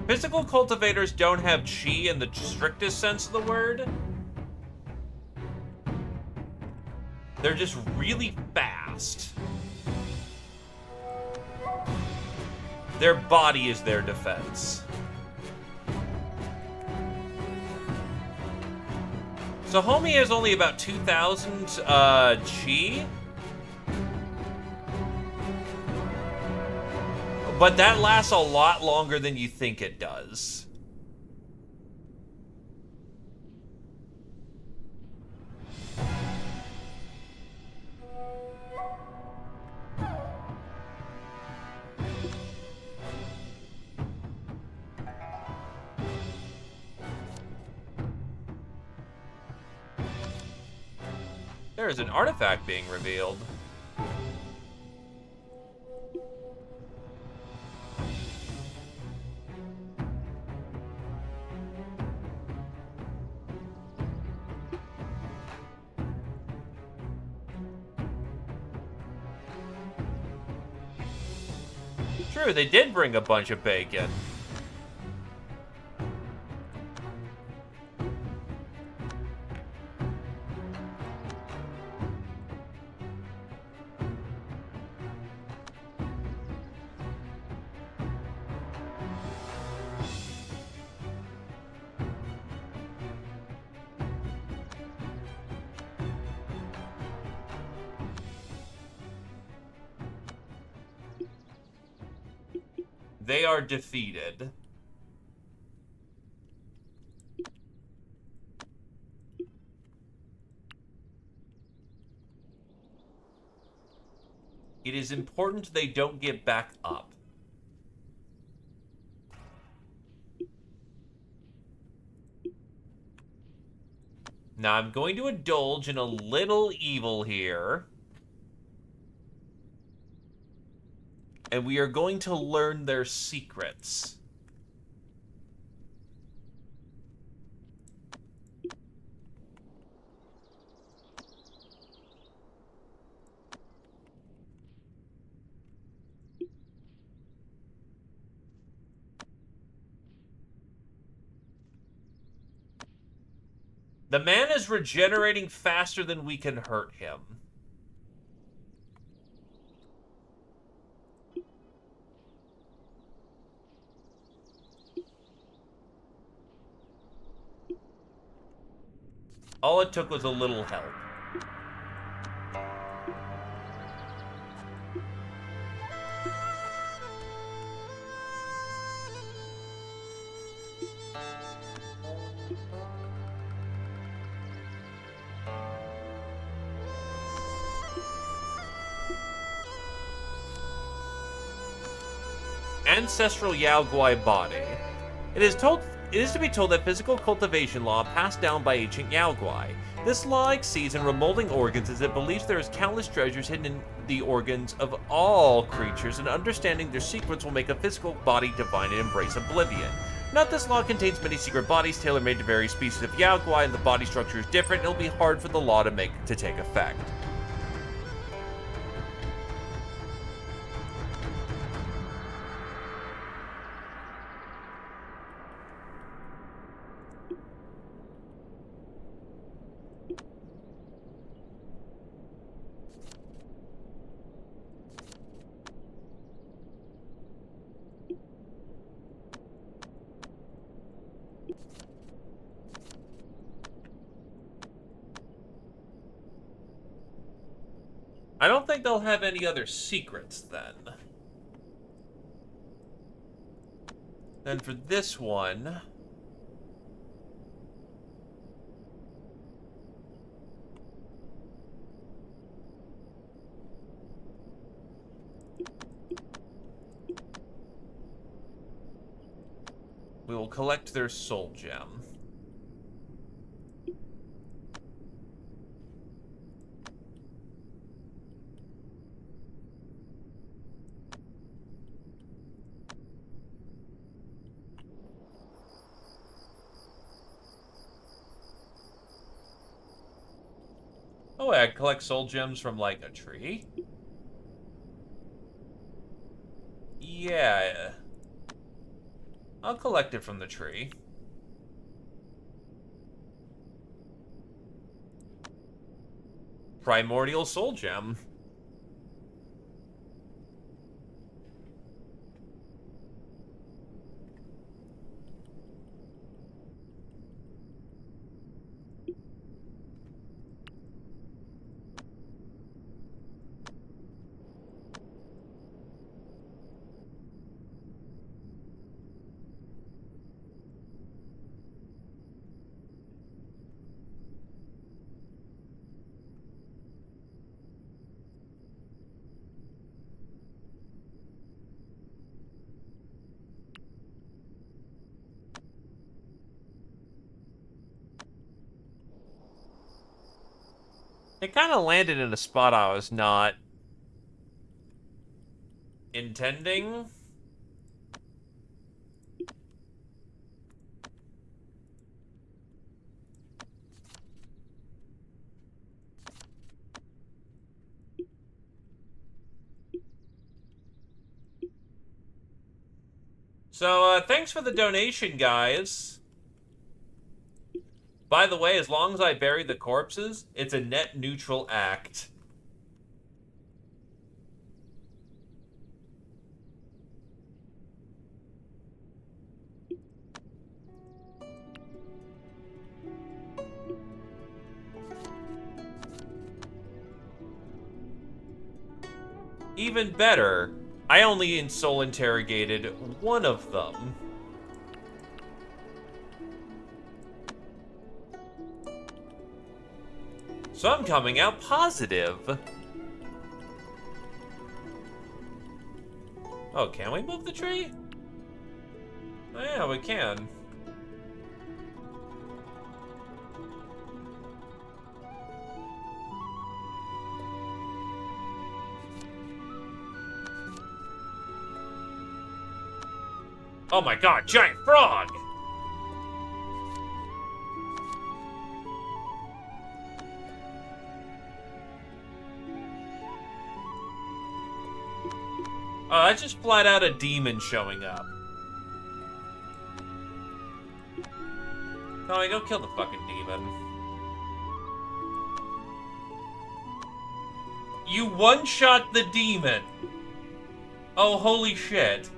Physical cultivators don't have chi in the strictest sense of the word. They're just really fast. Their body is their defense. So Homie has only about 2,000 chi. But that lasts a lot longer than you think it does. There is an artifact being revealed. True, they did bring a bunch of bacon. They are defeated. It is important they don't get back up. Now I'm going to indulge in a little evil here. And we are going to learn their secrets. The man is regenerating faster than we can hurt him. All it took was a little help. Ancestral Yao Guai body. It is to be told that physical cultivation law passed down by ancient Yao Guai. This law exceeds in remolding organs as it believes there is countless treasures hidden in the organs of all creatures, and understanding their secrets will make a physical body divine and embrace oblivion. Note this law contains many secret bodies tailor-made to various species of Yao Guai, and the body structure is different. It'll be hard for the law to take effect. I don't think they'll have any other secrets then. Then for this one... We will collect their soul gem. Oh, wait, I collect soul gems from, like, a tree? Yeah. I'll collect it from the tree. Primordial soul gem. It kind of landed in a spot I was not intending. So, thanks for the donation, guys. By the way, as long as I bury the corpses, it's a net neutral act. Even better, I only soul interrogated one of them. So I'm coming out positive. Oh, can we move the tree? Oh yeah, we can. Oh my god, giant frog! Oh, that's just flat out a demon showing up. Tommy, go kill the fucking demon. You one-shot the demon! Oh, holy shit.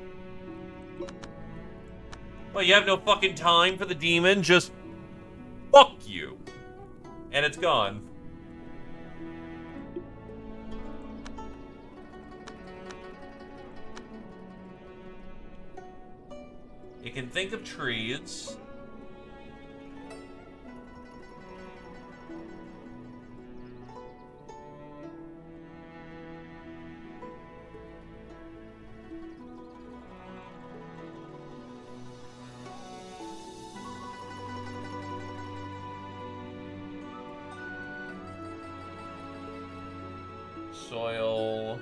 Well, you have no fucking time for the demon? Just... fuck you. And it's gone. You can think of trees. Soil.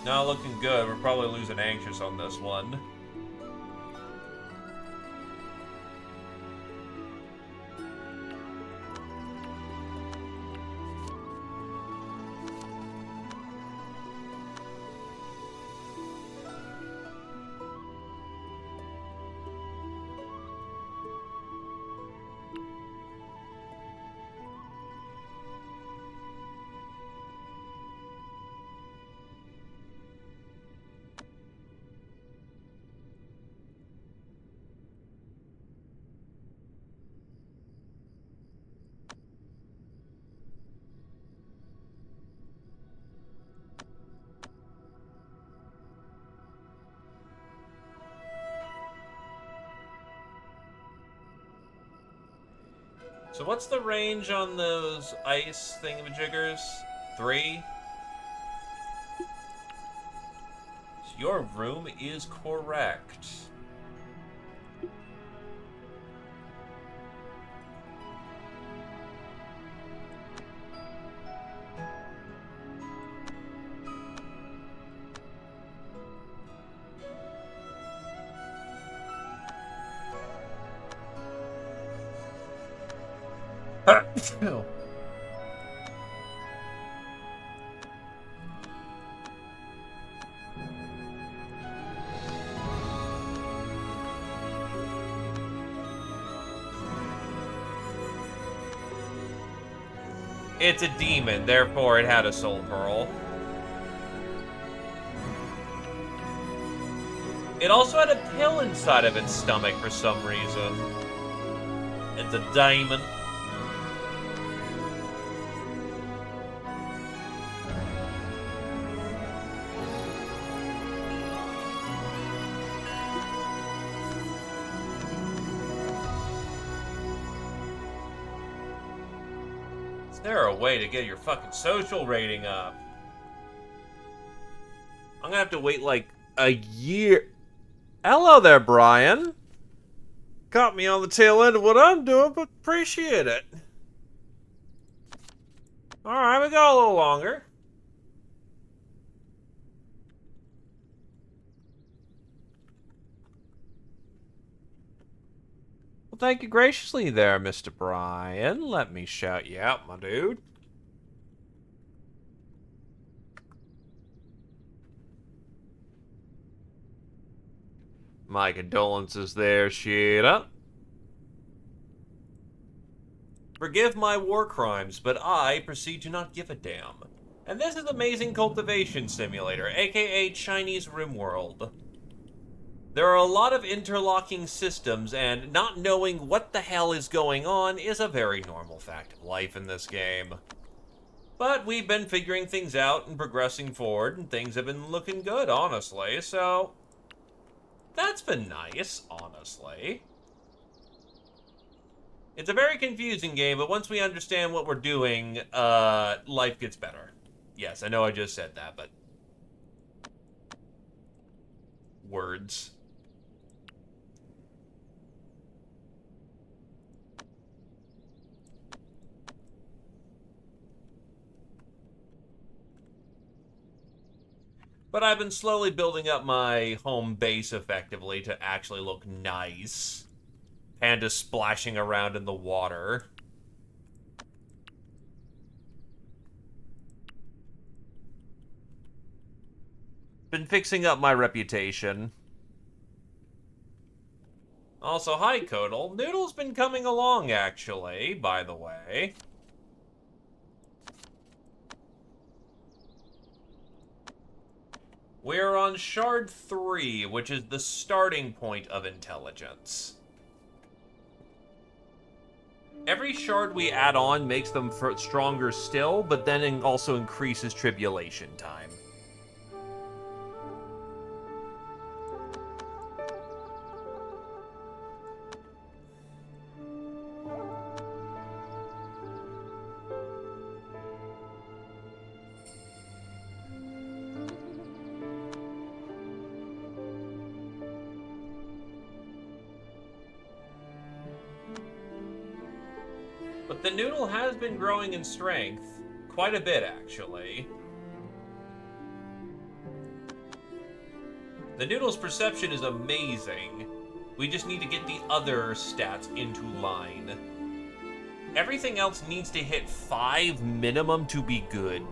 Not looking good. We're probably losing Anxious on this one. So what's the range on those ice thingamajiggers? 3? So your room is correct. It's a demon, therefore it had a soul pearl. It also had a pill inside of its stomach for some reason. It's a demon. Is there a way to get your fucking social rating up? I'm gonna have to wait like a year. Hello there, Brian. Caught me on the tail end of what I'm doing, but appreciate it. Alright, we got a little longer. Well, thank you graciously there, Mr. Brian. Let me shout you out, my dude. My condolences there, Sheeta. Forgive my war crimes, but I proceed to not give a damn. And this is Amazing Cultivation Simulator, aka Chinese RimWorld. There are a lot of interlocking systems, and not knowing what the hell is going on is a very normal fact of life in this game. But we've been figuring things out and progressing forward, and things have been looking good, honestly, so that's been nice, honestly. It's a very confusing game, but once we understand what we're doing, life gets better. Yes, I know I just said that, but words. But I've been slowly building up my home base effectively to actually look nice. Panda splashing around in the water. Been fixing up my reputation. Also, hi, Codal. Noodle's been coming along, actually, by the way. We're on Shard 3, which is the starting point of intelligence. Every shard we add on makes them stronger still, but then also increases tribulation time. But the noodle has been growing in strength. Quite a bit, actually. The noodle's perception is amazing. We just need to get the other stats into line. Everything else needs to hit 5 minimum to be good.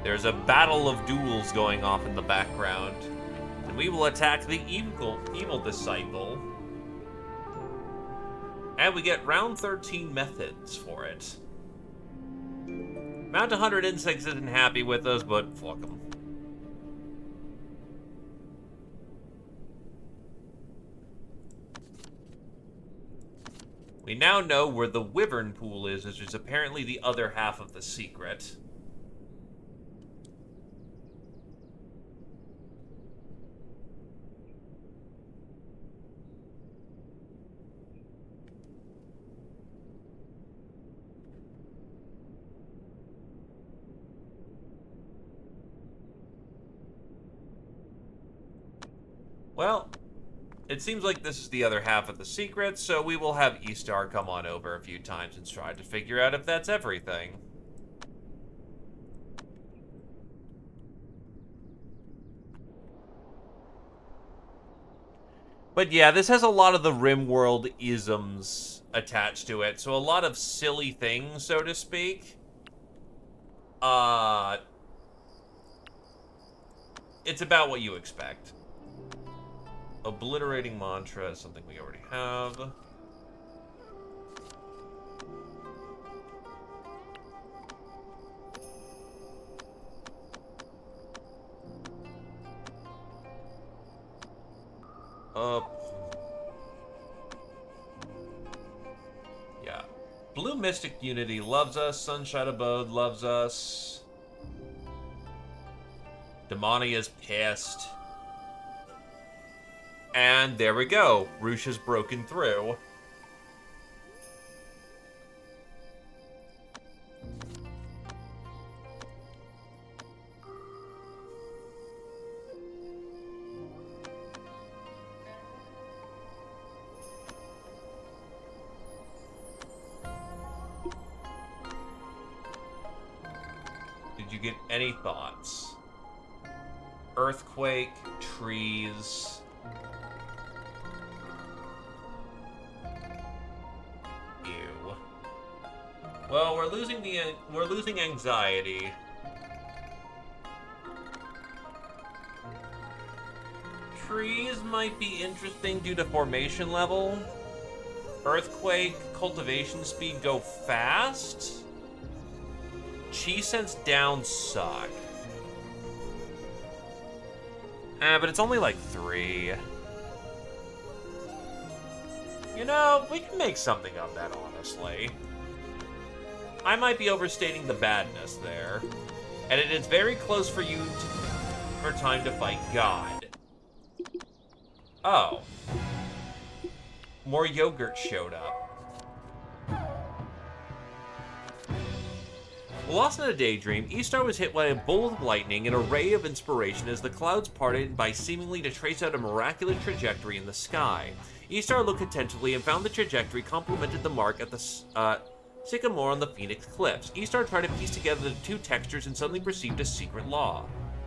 There's a battle of duels going off in the background. And we will attack the evil disciple. And we get round 13 methods for it. Mount 100 Insects isn't happy with us, but fuck them. We now know where the Wyvern Pool is, which is apparently the other half of the secret. Well, it seems like this is the other half of the secret, so we will have E-Star come on over a few times and try to figure out if that's everything. But yeah, this has a lot of the RimWorld isms attached to it, so a lot of silly things, so to speak. It's about what you expect. Obliterating mantra is something we already have. Yeah. Blue Mystic Unity loves us. Sunshine Abode loves us. Demonia's pissed. And there we go. Roosh has broken through. Did you get any thoughts? Earthquake, trees. Ew. Well, we're losing anxiety. Trees might be interesting due to formation level. Earthquake, cultivation speed go fast. Chi sense down suck. But it's only like 3. You know, we can make something of that, honestly. I might be overstating the badness there. And it is very close for you for time to fight God. Oh. More yogurt showed up. Lost in a daydream, E-Star was hit by a bolt of lightning, an array of inspiration as the clouds parted by seemingly to trace out a miraculous trajectory in the sky. E-Star looked attentively and found the trajectory complemented the mark at the sycamore on the Phoenix Cliffs. E-Star tried to piece together the two textures and suddenly perceived a secret law.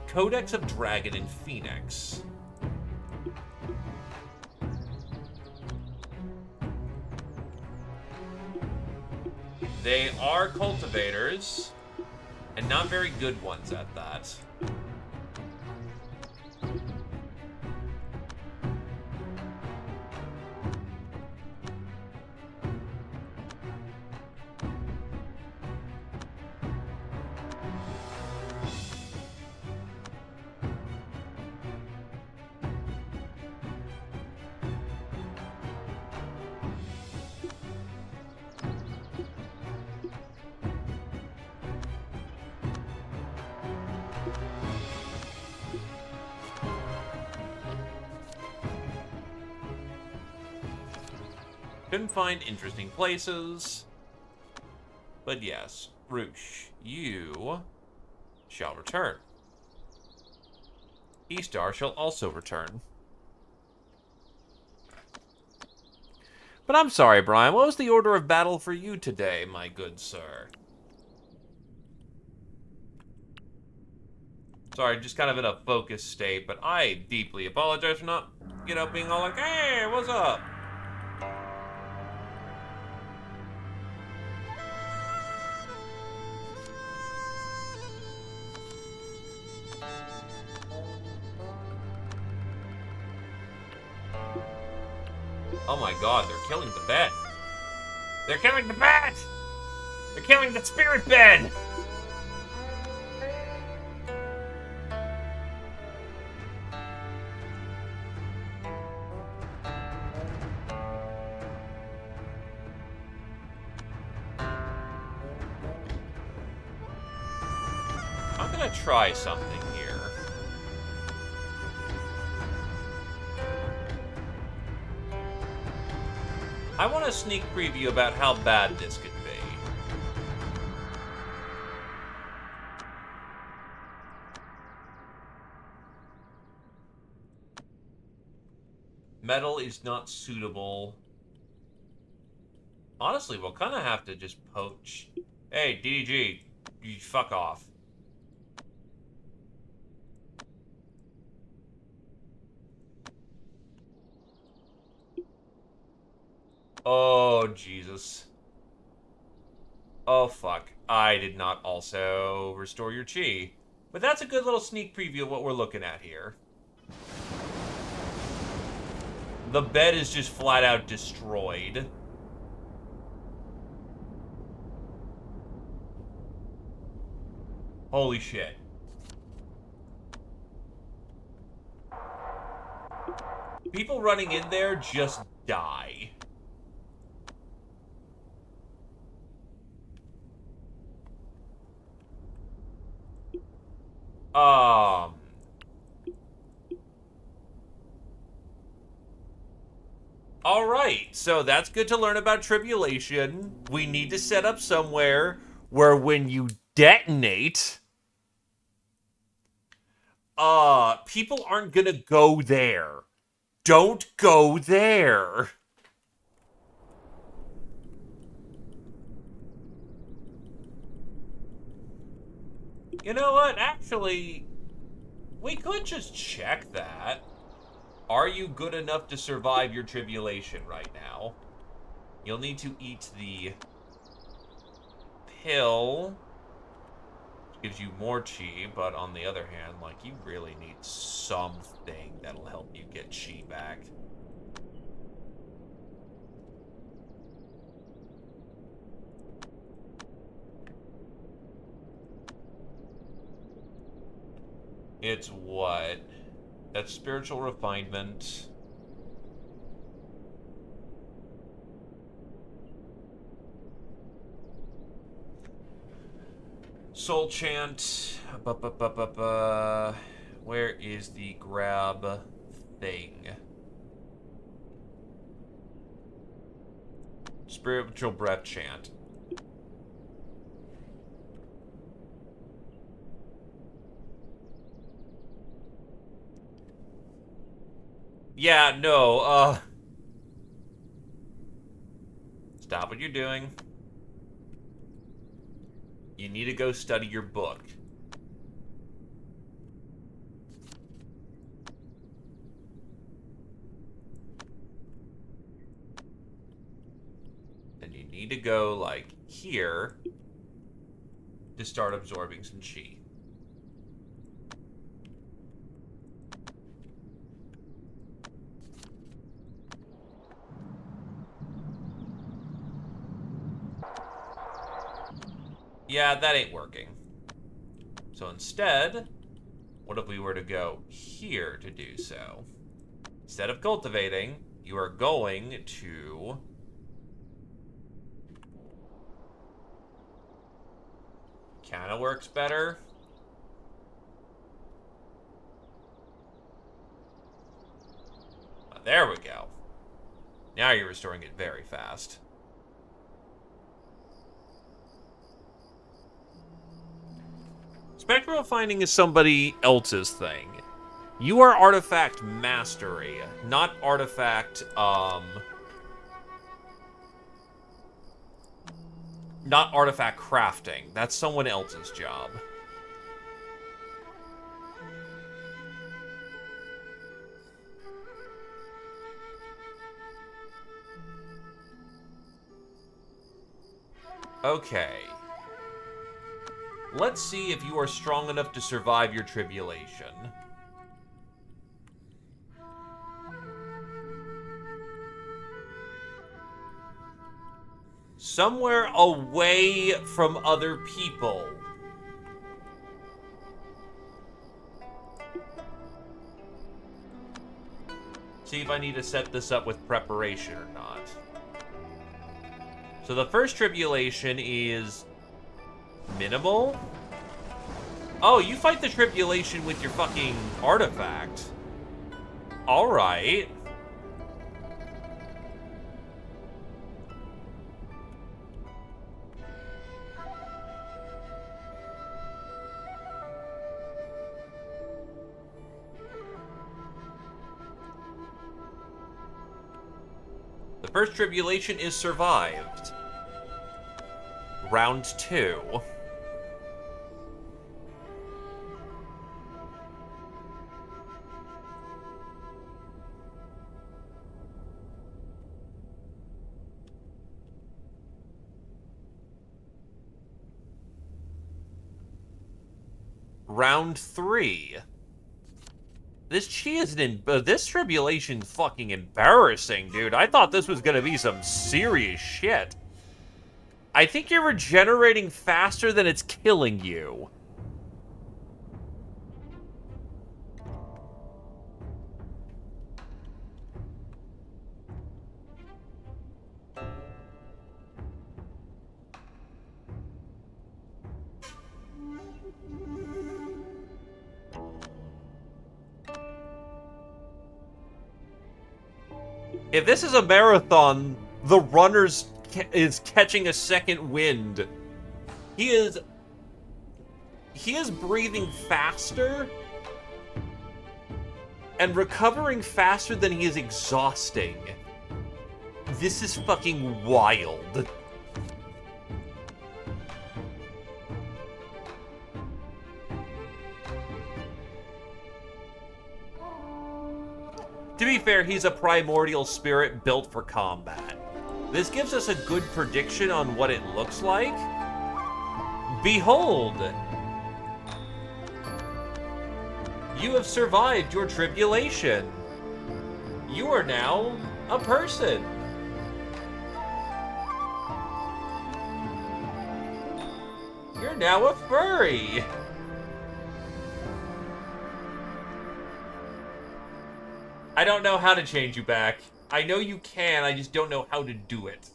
Codex of Dragon and Phoenix. They are cultivators, and not very good ones at that. Couldn't find interesting places. But yes, Roosh, you shall return. E-Star shall also return. But I'm sorry, Brian, what was the order of battle for you today, my good sir? Sorry, just kind of in a focused state, but I deeply apologize for not, being all like, hey, what's up? Oh my god, they're killing the bed. They're killing the bed! They're killing the spirit bed! I'm gonna try something here. I want a sneak preview about how bad this could be. Metal is not suitable. Honestly, we'll kind of have to just poach. Hey, DDG, you fuck off. Oh, Jesus. Oh, fuck. I did not also restore your chi. But that's a good little sneak preview of what we're looking at here. The bed is just flat out destroyed. Holy shit. People running in there just die. Alright, so that's good to learn about tribulation. We need to set up somewhere where when you detonate, people aren't gonna go there. Don't go there. You know what? Actually, we could just check that. Are you good enough to survive your tribulation right now? You'll need to eat the pill, which gives you more chi, but on the other hand, like, you really need something that'll help you get chi back. It's what? That's spiritual refinement. Soul chant. Where is the grab thing? Spiritual breath chant. Yeah, no, stop what you're doing. You need to go study your book. And you need to go, like, here to start absorbing some chi. Yeah, that ain't working. So instead, what if we were to go here to do so? Instead of cultivating, you are going to... Kinda works better. There we go. Now you're restoring it very fast. Spectral finding is somebody else's thing. You are artifact mastery, not artifact, not artifact crafting. That's someone else's job. Okay. Let's see if you are strong enough to survive your tribulation. somewhere away from other people. See if I need to set this up with preparation or not. So the first tribulation is minimal. Oh, you fight the tribulation with your fucking artifact. Alright. The first tribulation is survived. Round 2. Round 3. This this tribulation's fucking embarrassing, dude. I thought this was gonna be some serious shit. I think you're regenerating faster than it's killing you. If this is a marathon, the runner's is catching a second wind. He is breathing faster and recovering faster than he is exhausting. This is fucking wild. To be fair, he's a primordial spirit built for combat. This gives us a good prediction on what it looks like. Behold! You have survived your tribulation. You are now a person. You're now a furry. I don't know how to change you back. I know you can, I just don't know how to do it.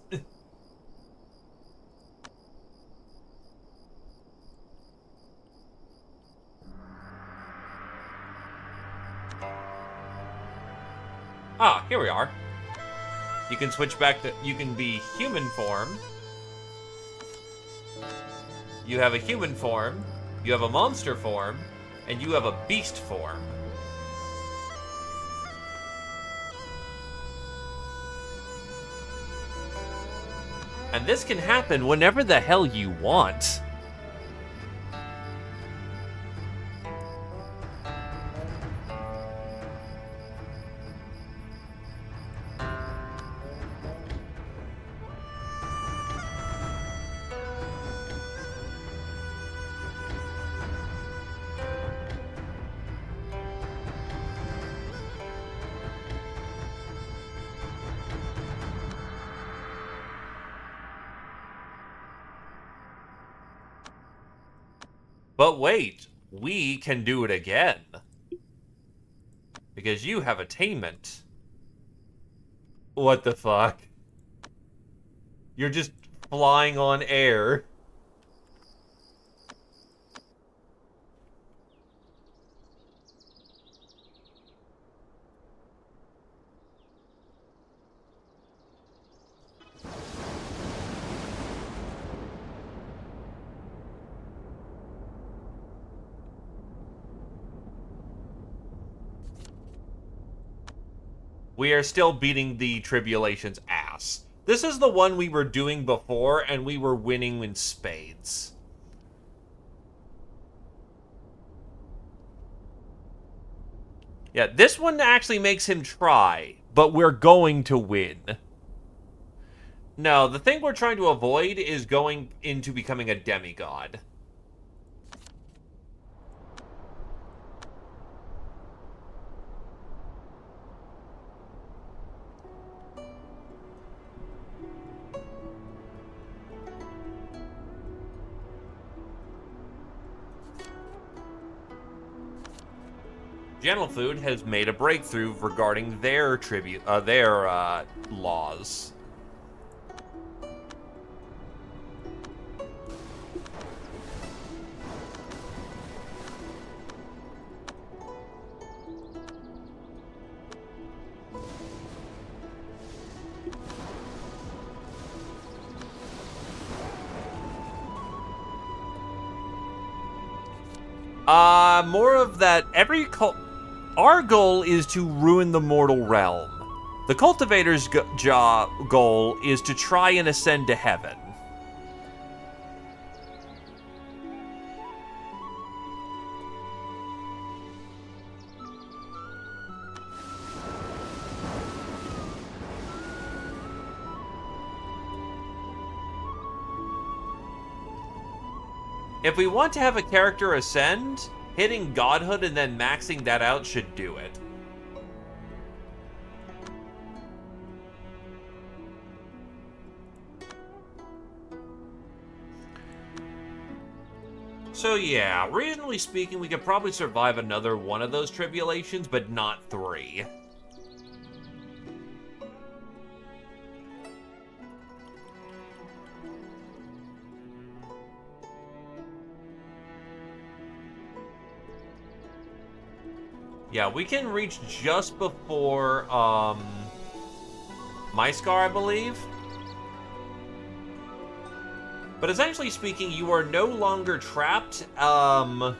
Ah, here we are. You can switch back to... You can be human form. You have a human form. You have a monster form. And you have a beast form. And this can happen whenever the hell you want. But wait, we can do it again. Because you have attainment. What the fuck? You're just flying on air. We are still beating the tribulation's ass. This is the one we were doing before, and we were winning in spades. Yeah, this one actually makes him try, but we're going to win. No, the thing we're trying to avoid is going into becoming a demigod. Gentle Food has made a breakthrough regarding their laws. More of that. Our goal is to ruin the mortal realm. The cultivator's goal is to try and ascend to heaven. If we want to have a character ascend, hitting godhood and then maxing that out should do it. So yeah, reasonably speaking, we could probably survive another one of those tribulations, but not 3. Yeah, we can reach just before, Myscar, I believe. But essentially speaking, you are no longer trapped, you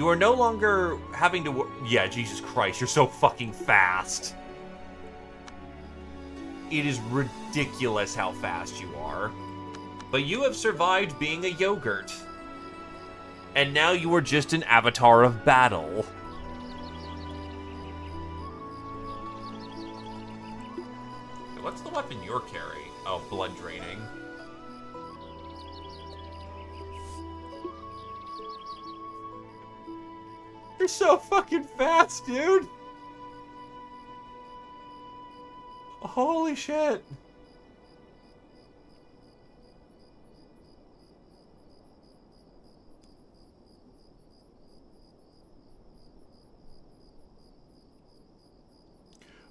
are no longer having to yeah, Jesus Christ, you're so fucking fast. It is ridiculous how fast you are. But you have survived being a yogurt. And now you are just an avatar of battle. What's the weapon you're carrying? Oh, blood draining. You're so fucking fast, dude! Holy shit.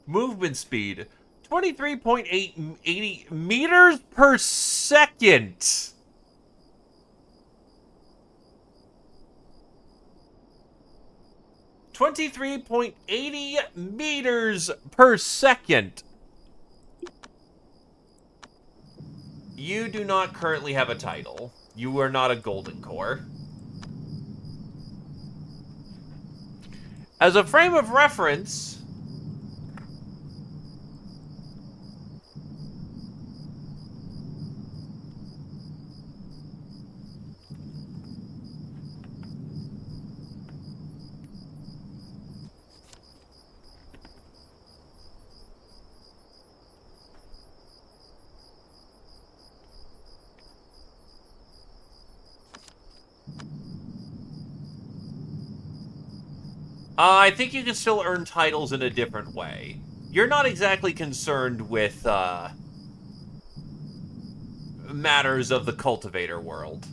Movement speed, 23.880 meters per second. .80 meters per second. You do not currently have a title. You are not a golden core. As a frame of reference, I think you can still earn titles in a different way. You're not exactly concerned with, matters of the cultivator world.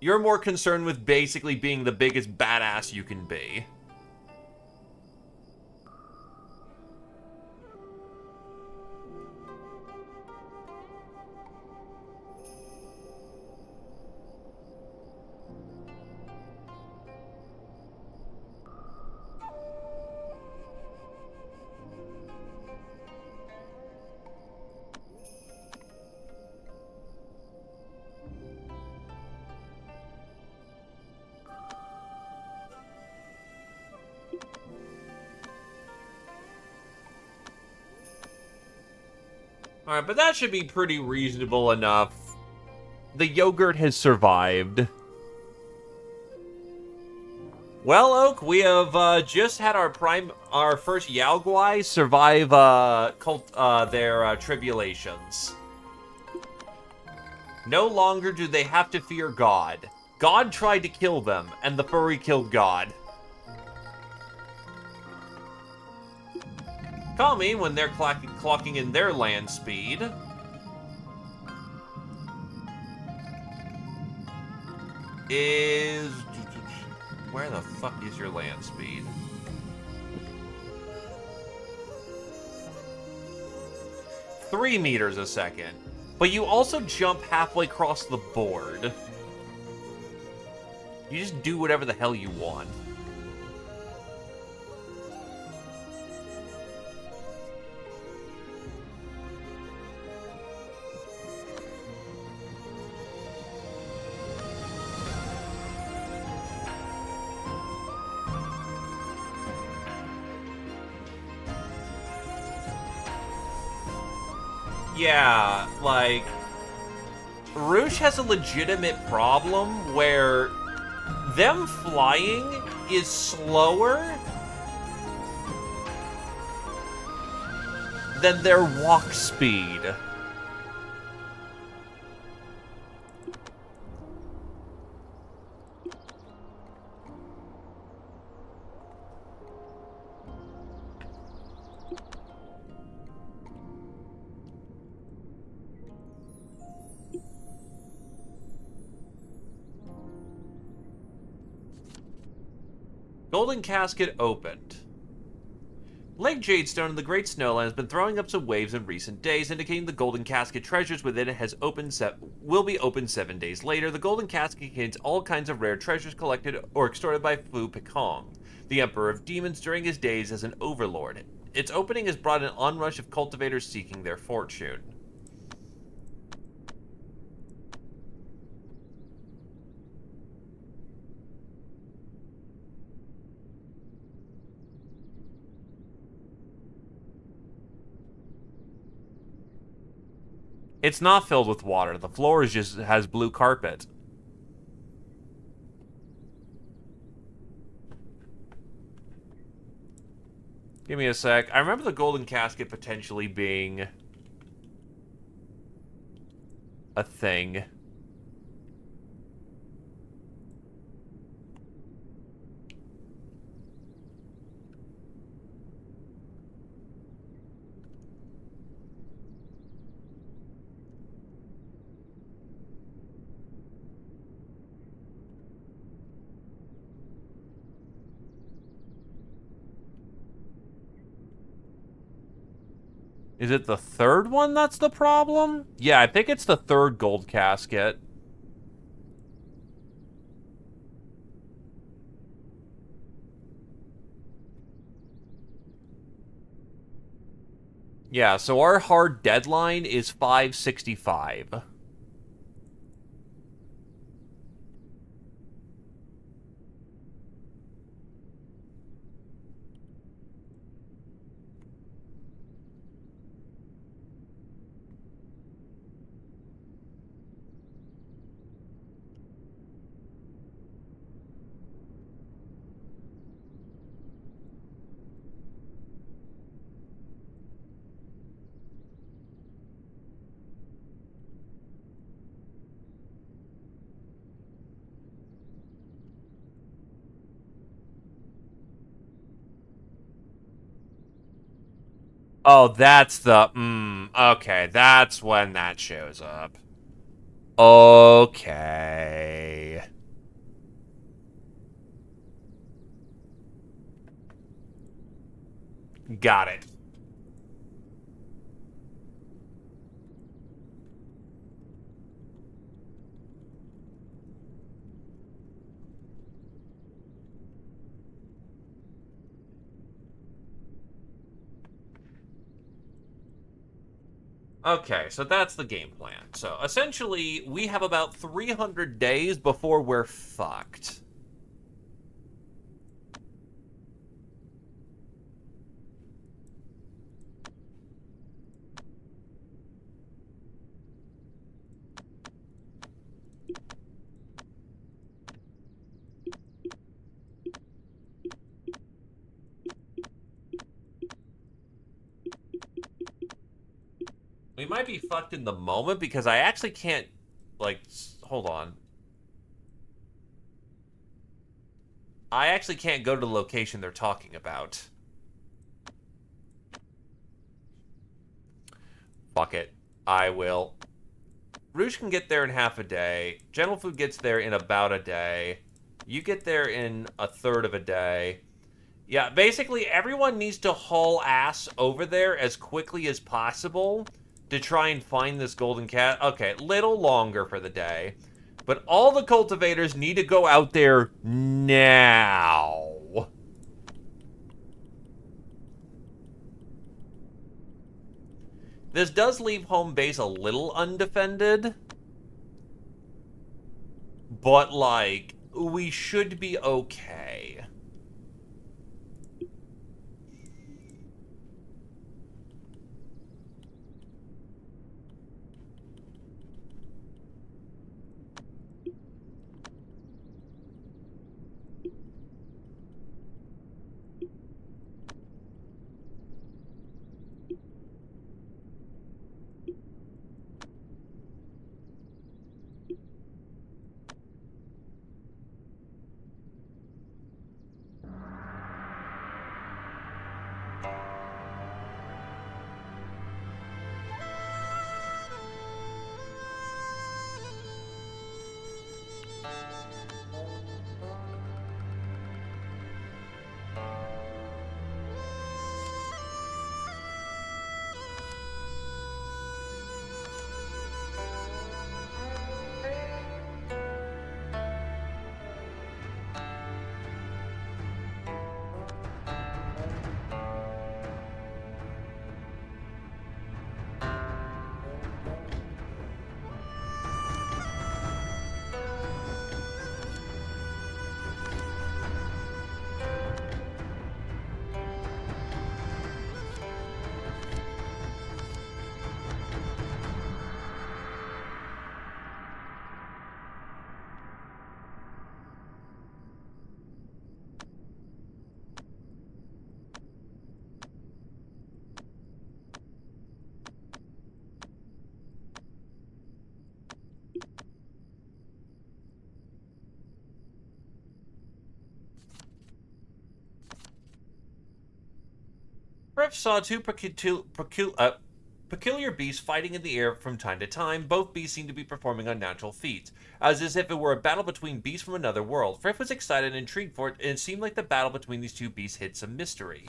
You're more concerned with basically being the biggest badass you can be. Alright, but that should be pretty reasonable enough. The yogurt has survived. Well, Oak, we have just had our first Yao Guai survive their tribulations. No longer do they have to fear God. God tried to kill them, and the furry killed God. Call me when they're clocking in their land speed. Is Where the fuck is your land speed? Three meters a second. But you also jump halfway across the board. You just do whatever the hell you want. Yeah, like, Roosh has a legitimate problem where them flying is slower than their walk speed. Golden Casket opened. Lake Jadestone in the Great Snowland has been throwing up some waves in recent days, indicating the Golden Casket treasures within it will be opened 7 days later. The Golden Casket contains all kinds of rare treasures collected or extorted by Fu Pekong, the Emperor of Demons, during his days as an overlord. Its opening has brought an onrush of cultivators seeking their fortune. It's not filled with water. The floor has blue carpet. Give me a sec. I remember the Golden Casket potentially being a thing. Is it the third one that's the problem? Yeah, I think it's the third gold casket. Yeah, so our hard deadline is 565. Oh, that's the... okay, that's when that shows up. Okay. Got it. Okay, so that's the game plan. So essentially, we have about 300 days before we're fucked. We might be fucked in the moment because I actually can't, like, hold on. I actually can't go to the location they're talking about. Fuck it. I will. Rouge can get there in half a day. General Food gets there in about a day. You get there in a third of a day. Yeah, basically everyone needs to haul ass over there as quickly as possible to try and find this golden cat. Okay, little longer for the day. But all the cultivators need to go out there now. This does leave home base a little undefended. But, like, we should be okay. Griff saw two peculiar beasts fighting in the air from time to time. Both beasts seemed to be performing unnatural feats, as if it were a battle between beasts from another world. Friff was excited and intrigued for it, and it seemed like the battle between these two beasts hid some mystery.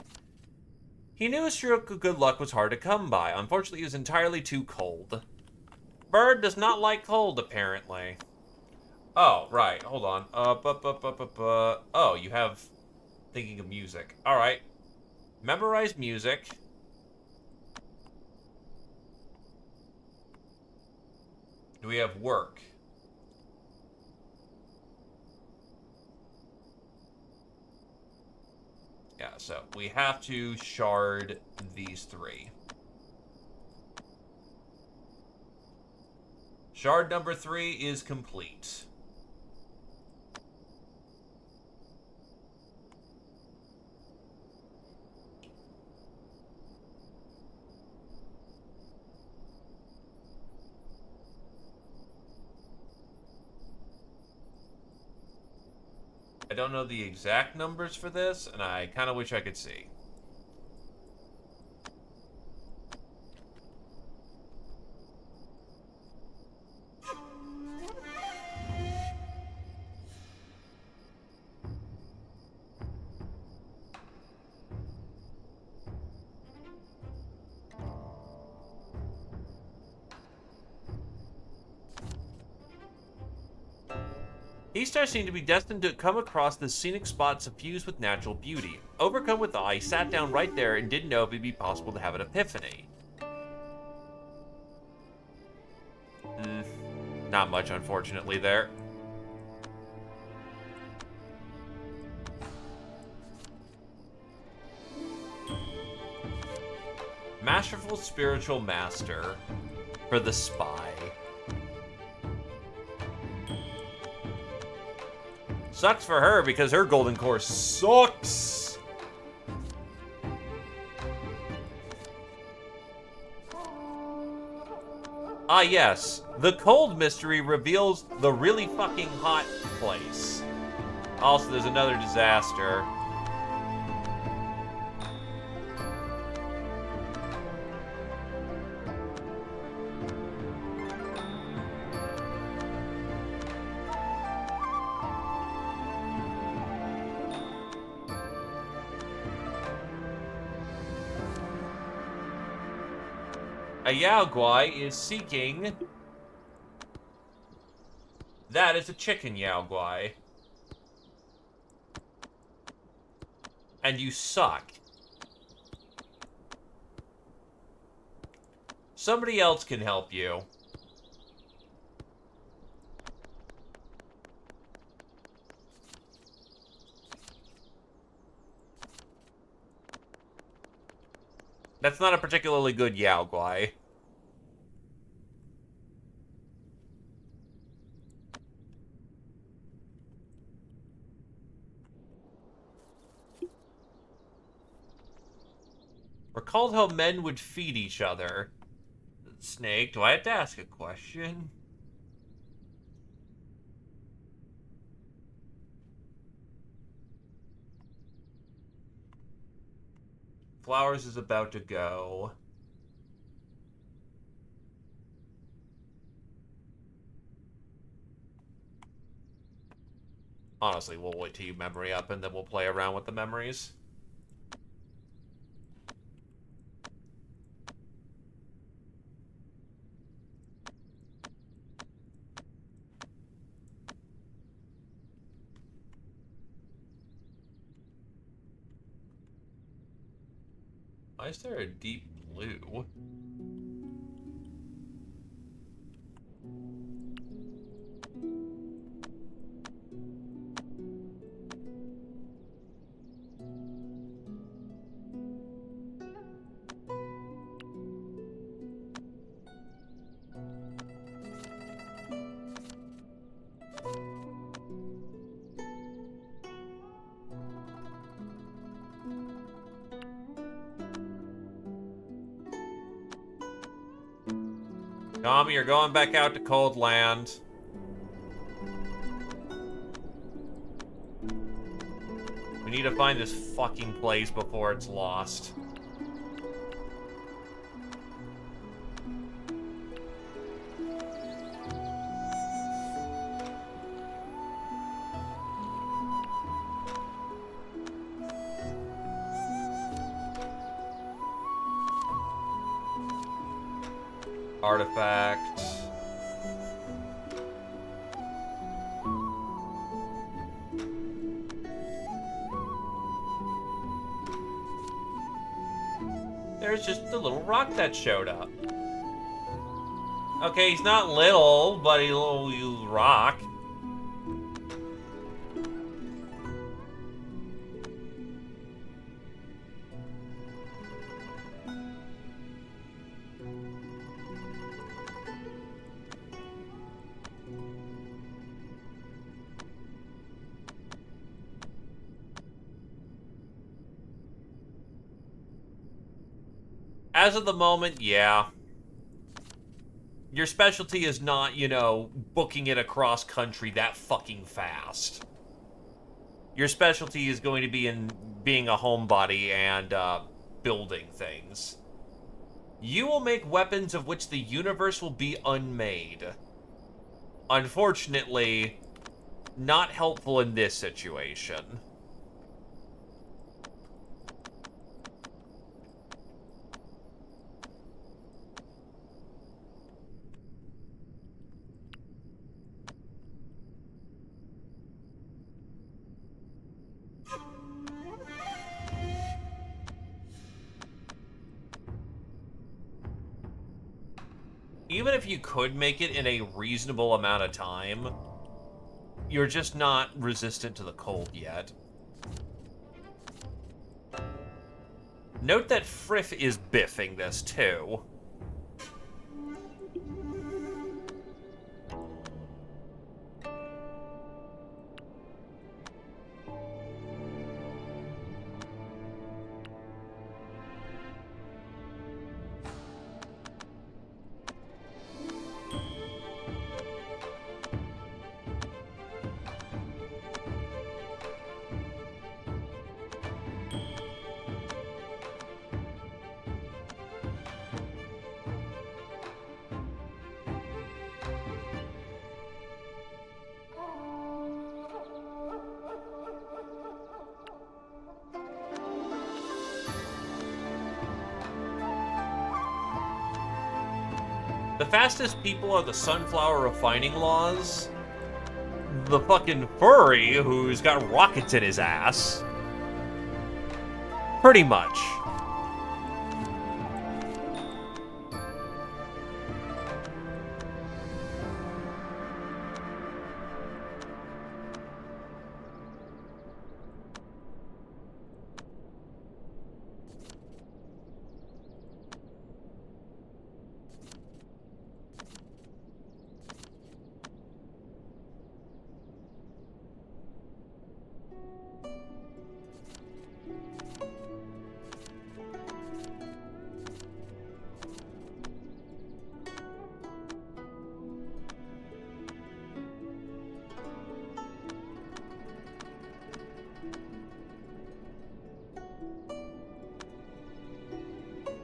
He knew a stroke of good luck was hard to come by. Unfortunately, it was entirely too cold. Bird does not like cold, apparently. Oh, right. Hold on. Oh, you have thinking of music. All right. Memorize music. Do we have work? Yeah, so we have to shard these three. Shard number 3 is complete. I don't know the exact numbers for this, and I kind of wish I could see. Eastar seemed to be destined to come across this scenic spot suffused with natural beauty. Overcome with awe, he sat down right there and didn't know if it'd be possible to have an epiphany. Not much, unfortunately, there. Masterful spiritual master for the spy. Sucks for her because her golden core sucks. Ah, yes. The cold mystery reveals the really fucking hot place. Also, there's another disaster. A Yao Guai is seeking... That is a chicken Yao Guai. And you suck. Somebody else can help you. That's not a particularly good Yao Guai. Recalled how men would feed each other. Snake, do I have to ask a question? Flowers is about to go. Honestly, we'll wait till you memory up and then we'll play around with the memories. Why is there a deep blue? Tommy, you're going back out to Cold Land. We need to find this fucking place before it's lost. Artifact. There's just a little rock that showed up. Okay, he's not little, but he's a little rock. As of the moment, yeah. Your specialty is not, you know, booking it across country that fucking fast. Your specialty is going to be in being a homebody and building things. You will make weapons of which the universe will be unmade. Unfortunately, not helpful in this situation. Even if you could make it in a reasonable amount of time, you're just not resistant to the cold yet. Note that Friff is biffing this, too. The fastest people are the sunflower refining laws. The fucking furry who's got rockets in his ass. Pretty much.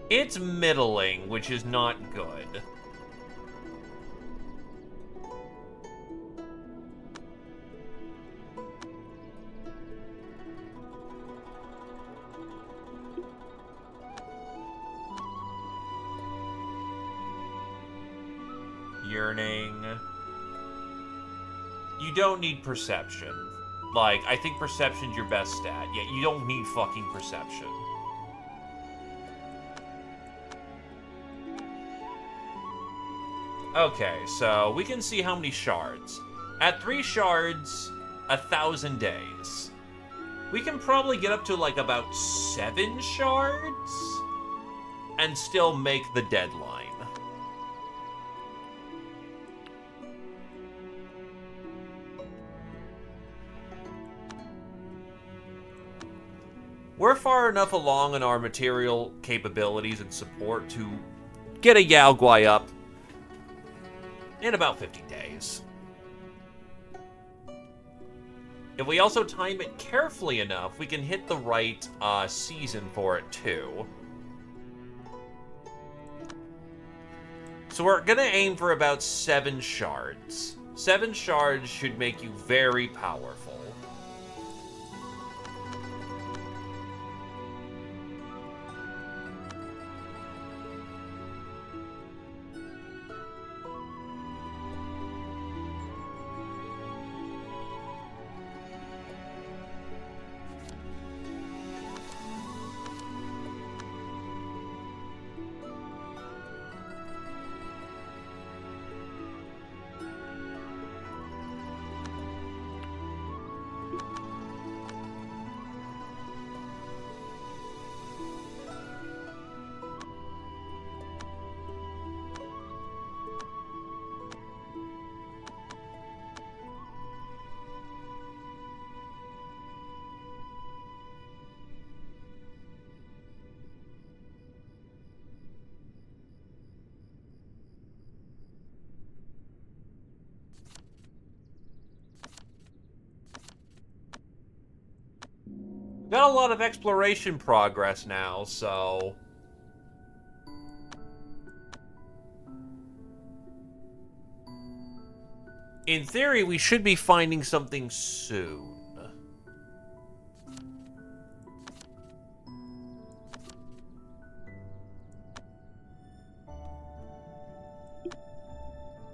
It's middling, which is not good. Yearning. You don't need perception. Like, I think perception's your best stat. Yeah, you don't need fucking perception. Okay, so we can see how many shards. At 3 shards, 1,000 days. We can probably get up to like about 7 shards and still make the deadline. We're far enough along in our material capabilities and support to get a Yao Guai up in about 50 days. If we also time it carefully enough, we can hit the right season for it too. So we're gonna aim for about 7 shards. 7 shards should make you very powerful. Got a lot of exploration progress now, so... in theory, we should be finding something soon.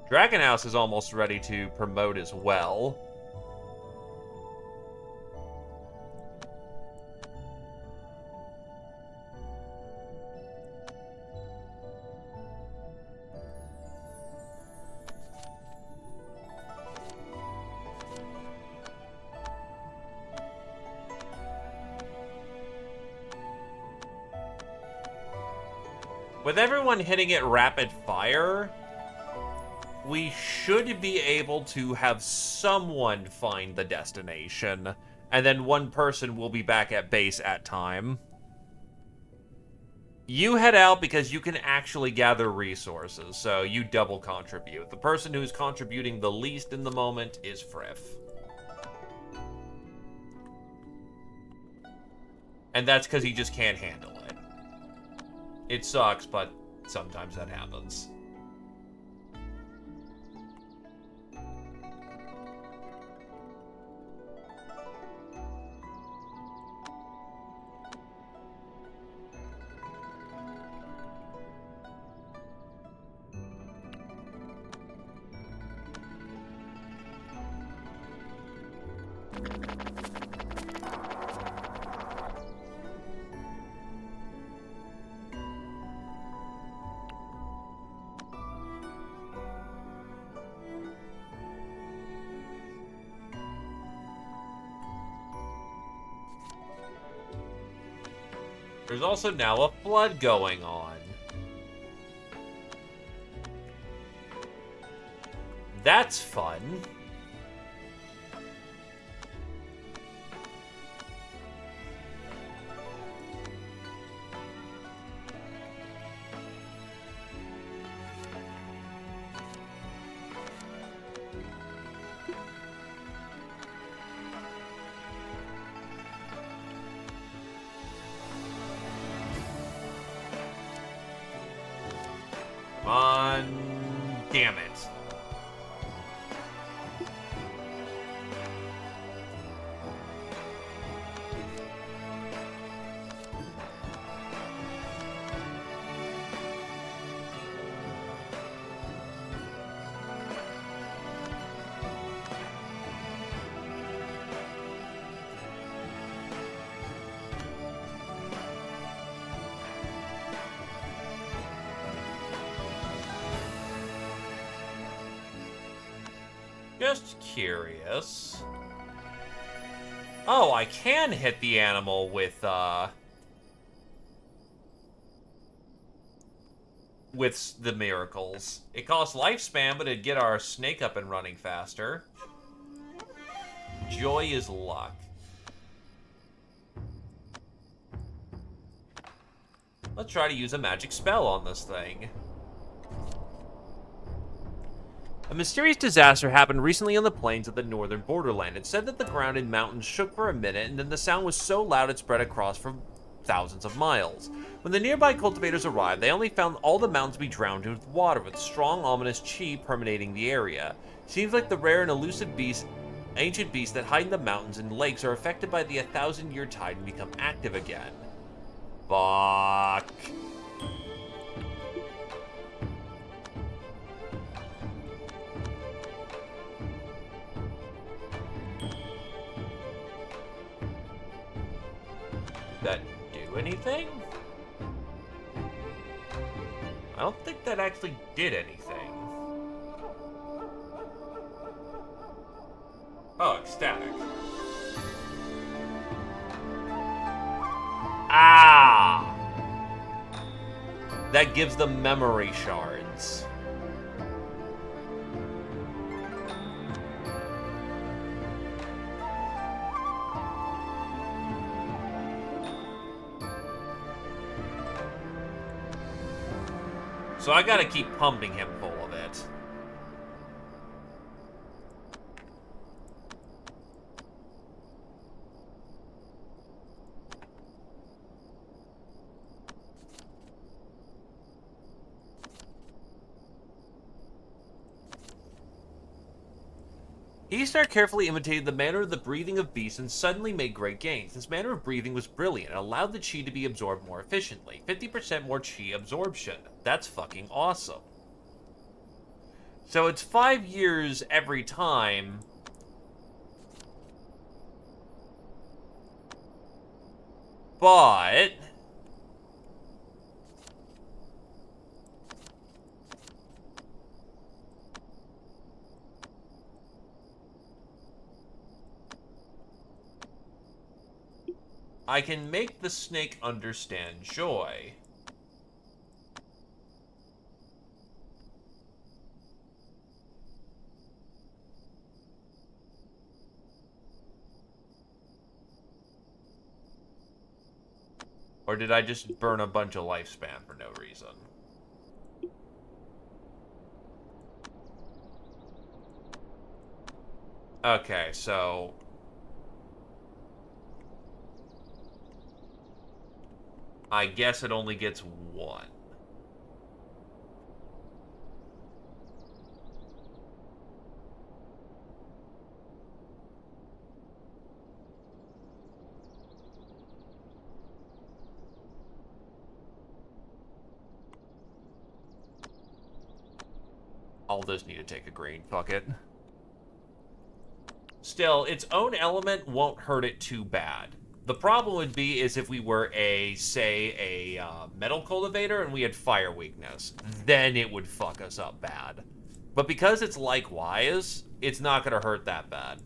Dragon House is almost ready to promote as well. With everyone hitting it rapid fire, we should be able to have someone find the destination, and then one person will be back at base at time. You head out because you can actually gather resources, so you double contribute. The person who's contributing the least in the moment is Frith. And that's because he just can't handle it. It sucks, but sometimes that happens. There's also now a flood going on. That's fun. Damn it. Just curious. Oh, I can hit the animal with the miracles. It costs lifespan, but it'd get our snake up and running faster. Joy is luck. Let's try to use a magic spell on this thing. A mysterious disaster happened recently on the plains of the northern borderland. It said that the ground and mountains shook for a minute, and then the sound was so loud it spread across for thousands of miles. When the nearby cultivators arrived, they only found all the mountains be drowned with water, with strong, ominous chi permeating the area. Seems like the rare and elusive ancient beasts that hide in the mountains and lakes are affected by the 1,000-year tide and become active again. Fuck. That do anything? I don't think that actually did anything. Oh, ecstatic. Ah! That gives them memory shards. So I gotta keep pumping him full of it. Eastar carefully imitated the manner of the breathing of beasts and suddenly made great gains. This manner of breathing was brilliant and allowed the chi to be absorbed more efficiently. 50% more chi absorption. That's fucking awesome. So it's 5 years every time. But I can make the snake understand joy. Or did I just burn a bunch of lifespan for no reason? Okay, so I guess it only gets one. All those need to take a green. Fuck it. Still, its own element won't hurt it too bad. The problem would be is if we were say a metal cultivator and we had fire weakness. Then it would fuck us up bad. But because it's likewise, it's not going to hurt that bad.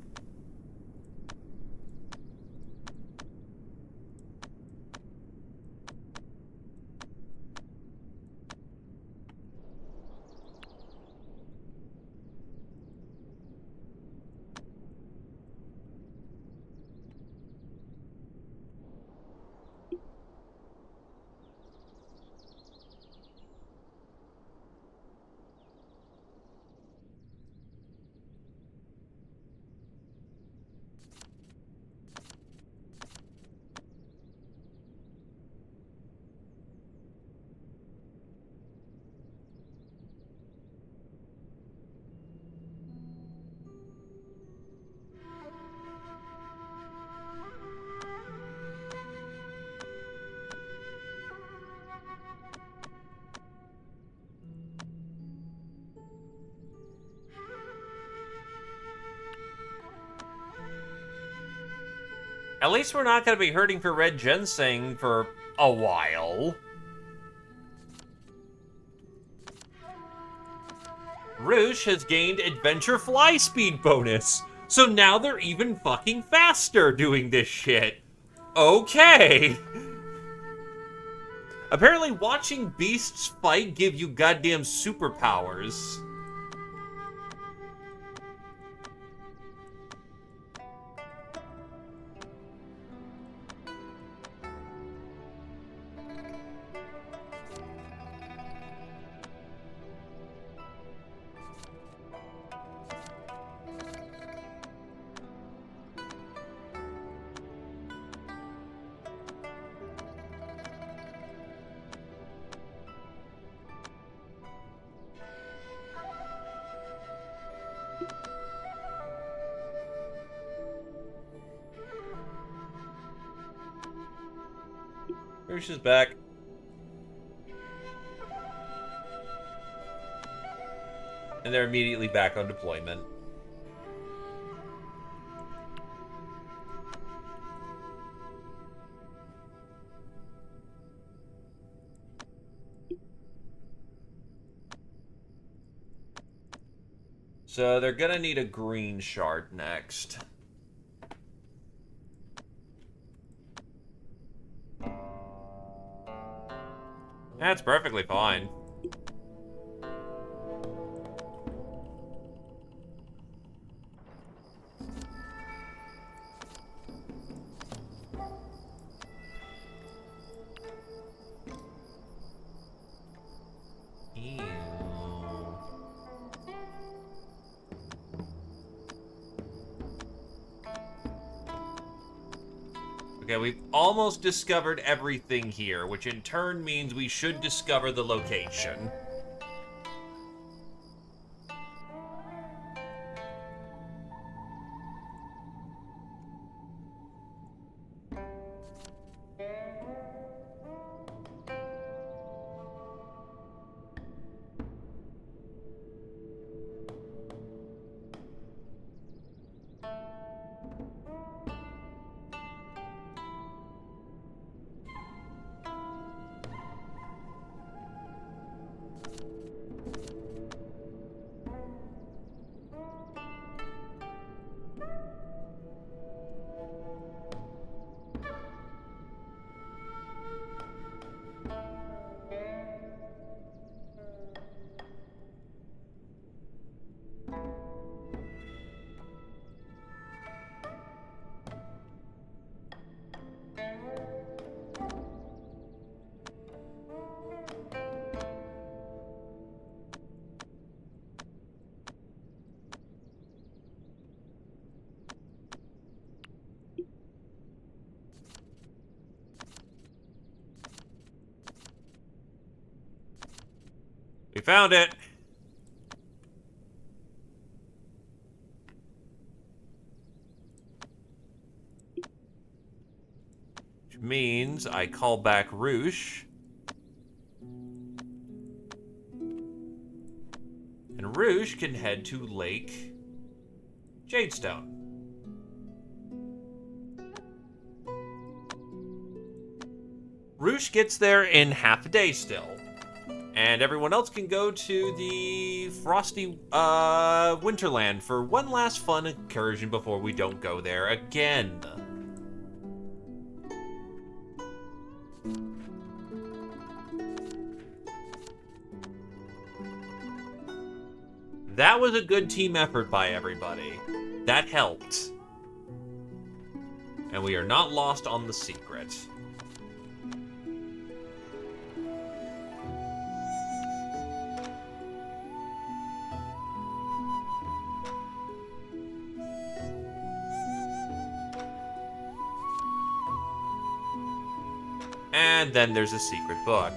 At least we're not going to be hurting for red ginseng for a while. Roosh has gained adventure fly speed bonus. So now they're even fucking faster doing this shit. Okay. Apparently watching beasts fight give you goddamn superpowers. Roosh is back. And they're immediately back on deployment. So they're gonna need a green shard next. That's perfectly fine. Ew. Okay, we've almost discovered everything here, which in turn means we should discover the location. We found it! Which means I call back Roosh. And Roosh can head to Lake Jadestone. Roosh gets there in half a day still. And everyone else can go to the frosty Winterland for one last fun incursion before we don't go there again. That was a good team effort by everybody. That helped. And we are not lost on the secret. And then there's a secret book.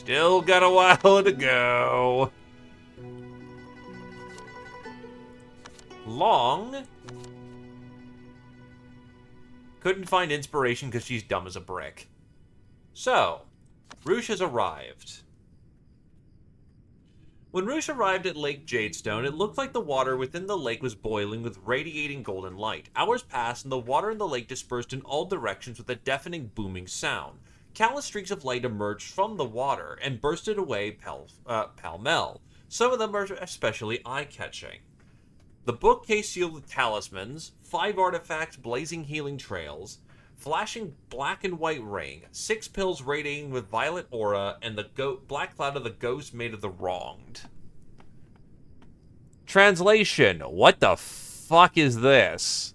Still got a while to go. Long couldn't find inspiration because she's dumb as a brick. So, Roosh has arrived. When Roosh arrived at Lake Jadestone, it looked like the water within the lake was boiling with radiating golden light. Hours passed, and the water in the lake dispersed in all directions with a deafening, booming sound. Countless streaks of light emerged from the water and bursted away pell-mell. Some of them are especially eye-catching. The bookcase sealed with talismans, 5 artifacts blazing healing trails, flashing black and white ring, 6 pills radiating with violet aura, and the black cloud of the ghost made of the wronged. Translation: what the fuck is this?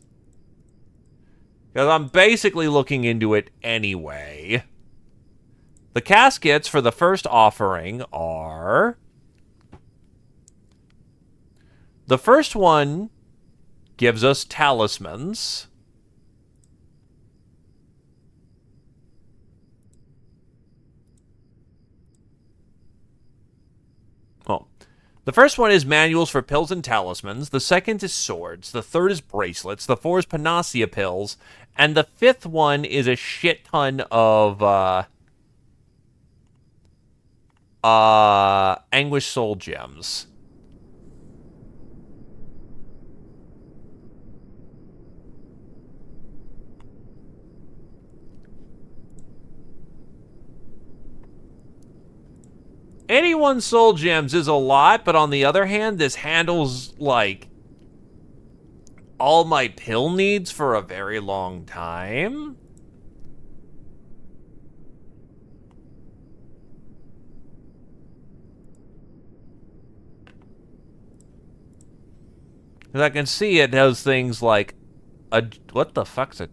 Because I'm basically looking into it anyway. The caskets for the first offering are... The first one gives us talismans. Oh. The first one is manuals for pills and talismans. The second is swords. The third is bracelets. The fourth is panacea pills. And the fifth one is a shit ton of, anguish soul gems. Anyone's soul gems is a lot, but on the other hand, this handles, like, all my pill needs for a very long time. Because I can see it does things like, what the fuck's a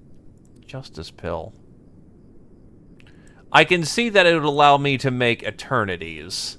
justice pill? I can see that it would allow me to make eternities.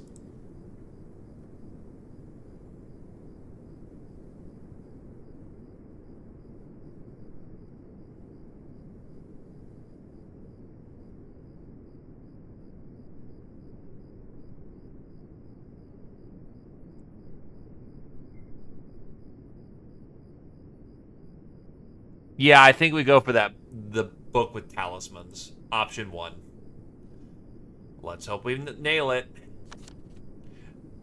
Yeah, I think we go for that, the book with talismans. Option 1. Let's hope we nail it.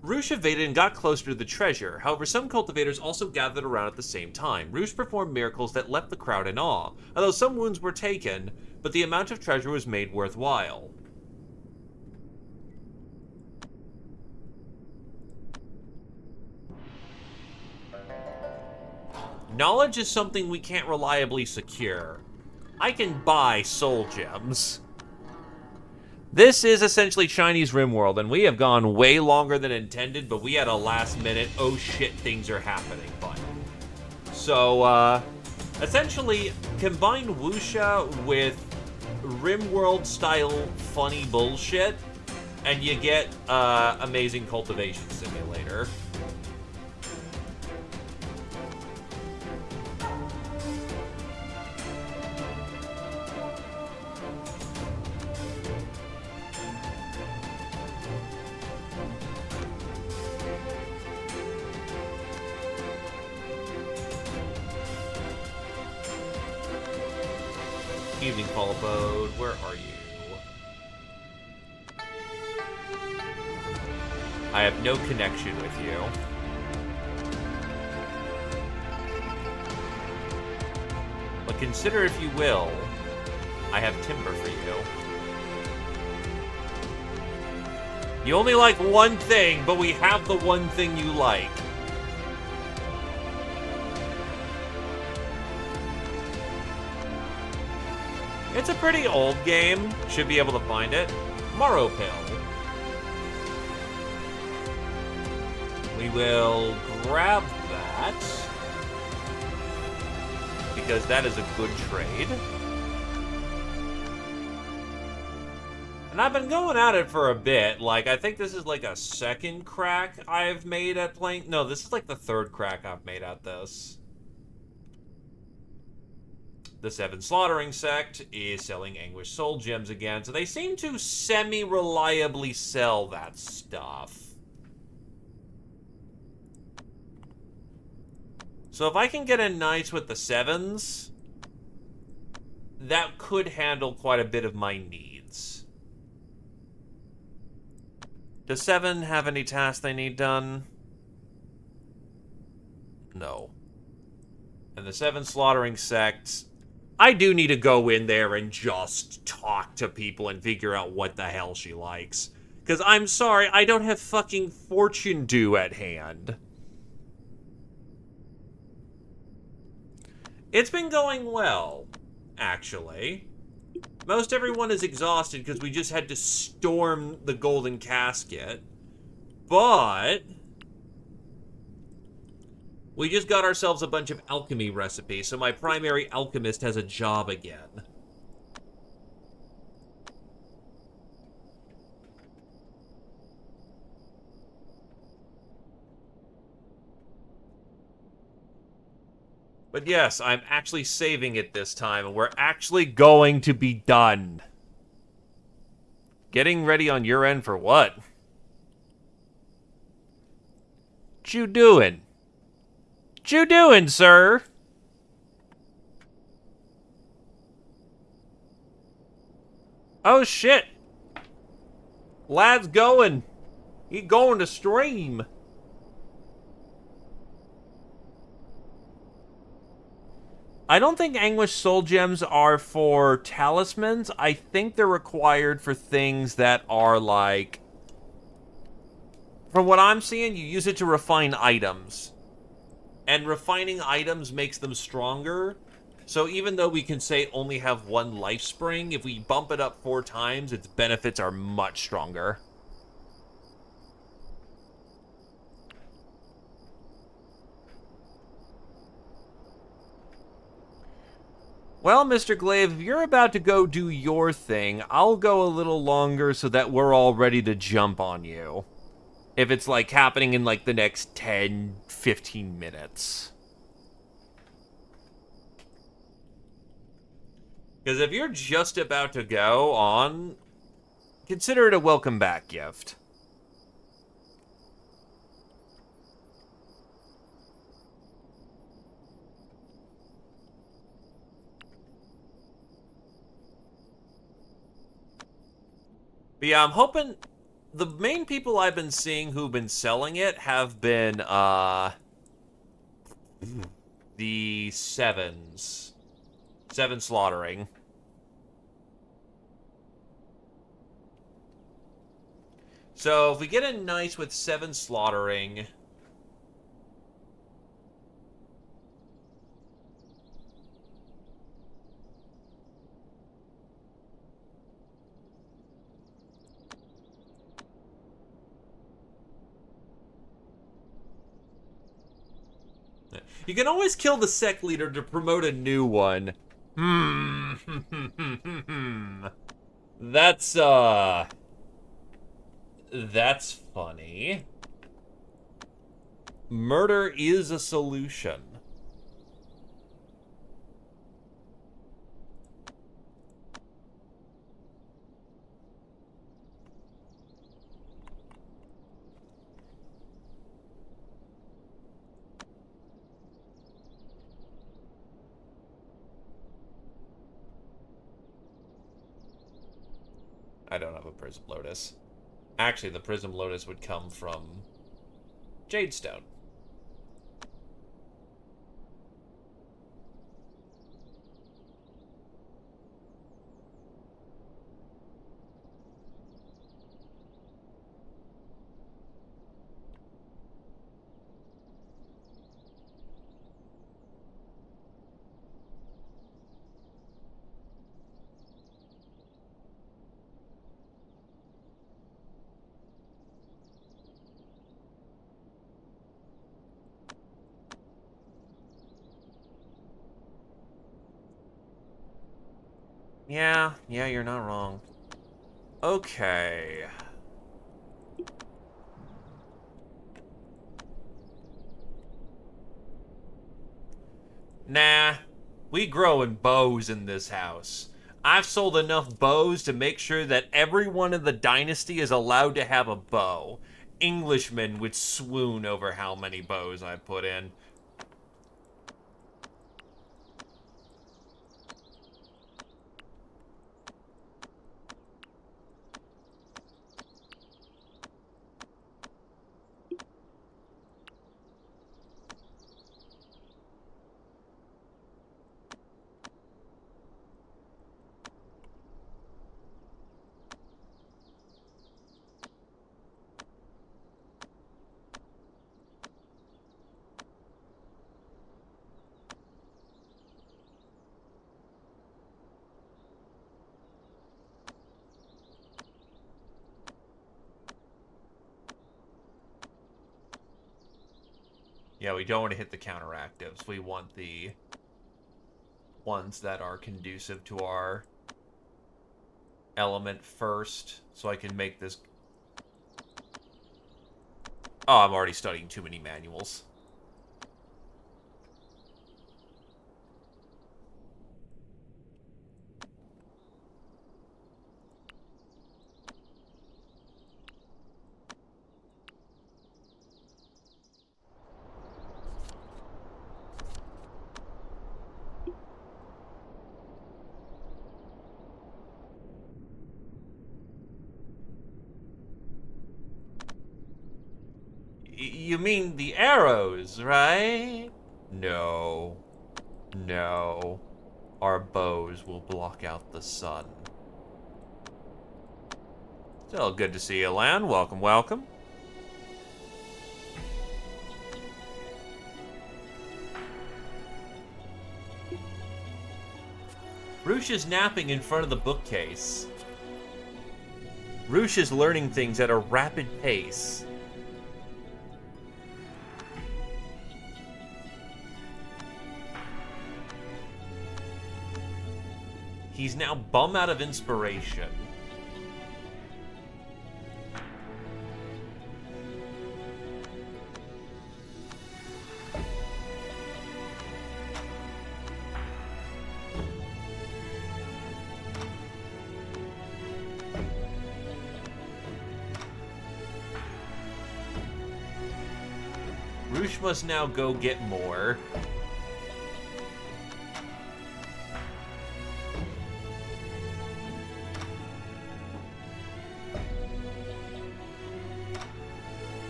Roosh evaded and got closer to the treasure. However, some cultivators also gathered around at the same time. Roosh performed miracles that left the crowd in awe, although some wounds were taken, but the amount of treasure was made worthwhile. Knowledge is something we can't reliably secure. I can buy soul gems. This is essentially Chinese RimWorld, and we have gone way longer than intended, but we had a last minute, oh shit, things are happening button. So, essentially, combine Wuxia with RimWorld style funny bullshit, and you get, amazing cultivation simulator. Evening Fall Abode, where are you? I have no connection with you. But consider, if you will, I have timber for you. You only like one thing, but we have the one thing you like. It's a pretty old game. Should be able to find it. Morrow Pill. We will grab that, because that is a good trade. And I've been going at it for a bit. Like, I think this is like a second crack I've made at playing. No, this is like the third crack I've made at this. The Seven Slaughtering Sect is selling Anguished Soul Gems again, so they seem to semi-reliably sell that stuff. So if I can get in nice with the sevens, that could handle quite a bit of my needs. Does 7 have any tasks they need done? No. And the 7 Slaughtering Sect, I do need to go in there and just talk to people and figure out what the hell she likes. Because I'm sorry, I don't have fucking Fortune Dew at hand. It's been going well, actually. Most everyone is exhausted because we just had to storm the Golden Casket. But we just got ourselves a bunch of alchemy recipes, so my primary alchemist has a job again. But yes, I'm actually saving it this time, and we're actually going to be done. Getting ready on your end for what? What you doing? What you doing, sir? Oh, shit. Lad's going. He going to stream. I don't think Anguished Soul Gems are for talismans. I think they're required for things that are like... From what I'm seeing, you use it to refine items. And refining items makes them stronger. So even though we can say only have one life spring, if we bump it up 4 times, its benefits are much stronger. Well, Mr. Glaive, if you're about to go do your thing, I'll go a little longer so that we're all ready to jump on you. If it's, like, happening in, like, the next 10, 15 minutes. Because if you're just about to go on, consider it a welcome back gift. But yeah, I'm hoping... The main people I've been seeing who've been selling it have been, the sevens. 7 slaughtering. So if we get in nice with 7 slaughtering... You can always kill the sect leader to promote a new one. That's funny. Murder is a solution. I don't have a Prism Lotus. Actually, the Prism Lotus would come from Jadestone. Yeah, you're not wrong. Okay. Nah. We growing bows in this house. I've sold enough bows to make sure that everyone in the dynasty is allowed to have a bow. Englishmen would swoon over how many bows I put in. Yeah, we don't want to hit the counteractives. We want the ones that are conducive to our element first, so I can make this... Oh, I'm already studying too many manuals. You mean the arrows, right? No. No. Our bows will block out the sun. Still good to see you, Lan. Welcome, welcome. Roosh is napping in front of the bookcase. Roosh is learning things at a rapid pace. He's now bum out of inspiration. Roosh must now go get more.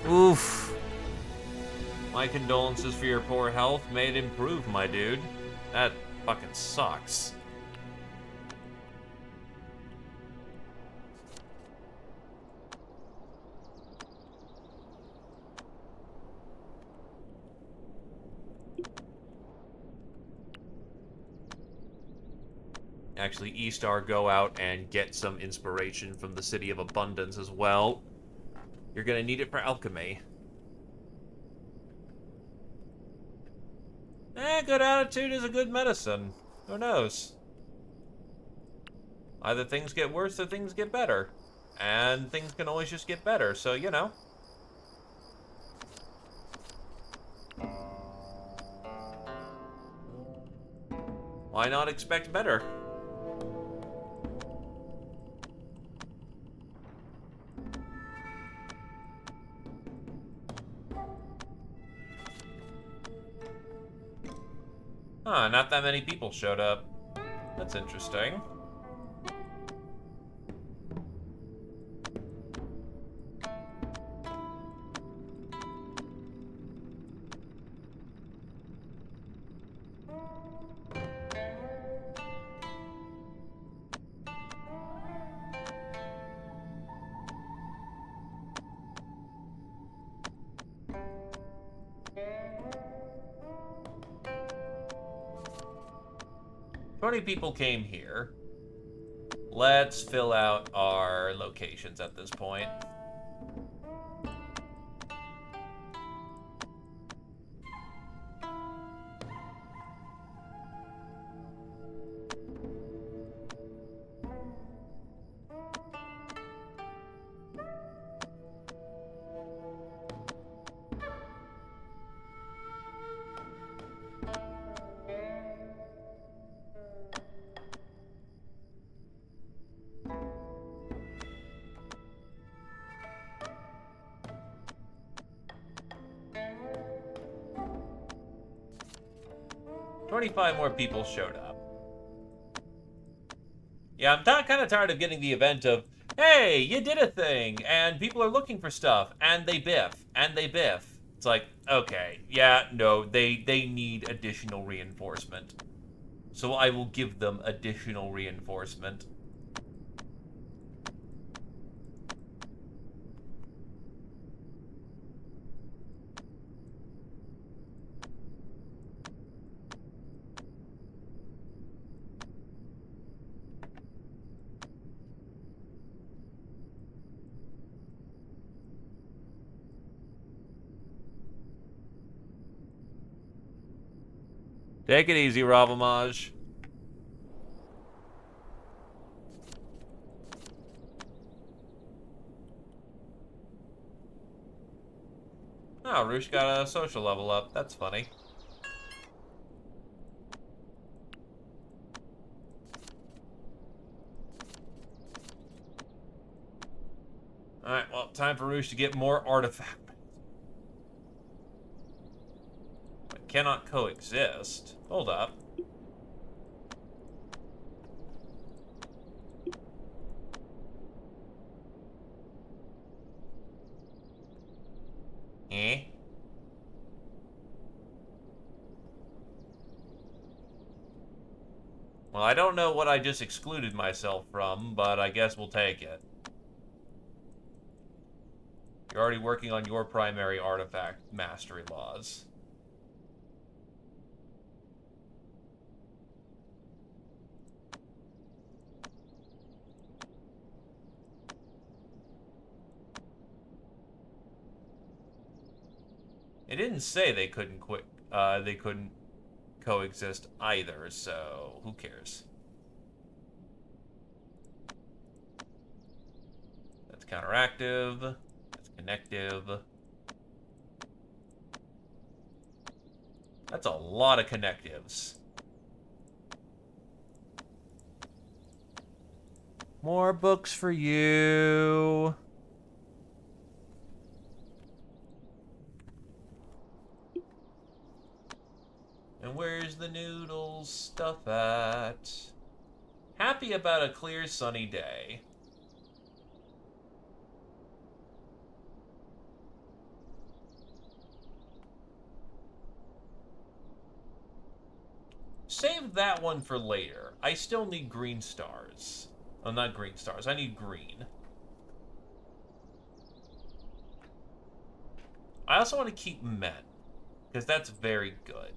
Oof. My condolences for your poor health. May it improve, my dude. That fucking sucks. Actually, Eastar, go out and get some inspiration from the City of Abundance as well. You're gonna need it for alchemy. Good attitude is a good medicine. Who knows? Either things get worse or things get better. And things can always just get better, so, you know. Why not expect better? Huh, not that many people showed up. That's interesting. People came here. Let's fill out our locations at this point. 25 more people showed up. Yeah, I'm kind of tired of getting the event of, hey, you did a thing, and people are looking for stuff, and they biff, and they biff. It's like, okay, yeah, no, they need additional reinforcement. So I will give them additional reinforcement. Take it easy, Ravamaj. Oh, Roosh got a social level up. That's funny. Alright, well, time for Roosh to get more artifact. But cannot coexist. Hold up. Eh? Well, I don't know what I just excluded myself from, but I guess we'll take it. You're already working on your primary artifact mastery laws. It didn't say they couldn't they couldn't coexist either, so who cares? That's counteractive. That's connective. That's a lot of connectives. More books for you. And where's the noodles stuff at? Happy about a clear sunny day. Save that one for later. I still need green stars. Oh, not green stars. I need green. I also want to keep men, because that's very good.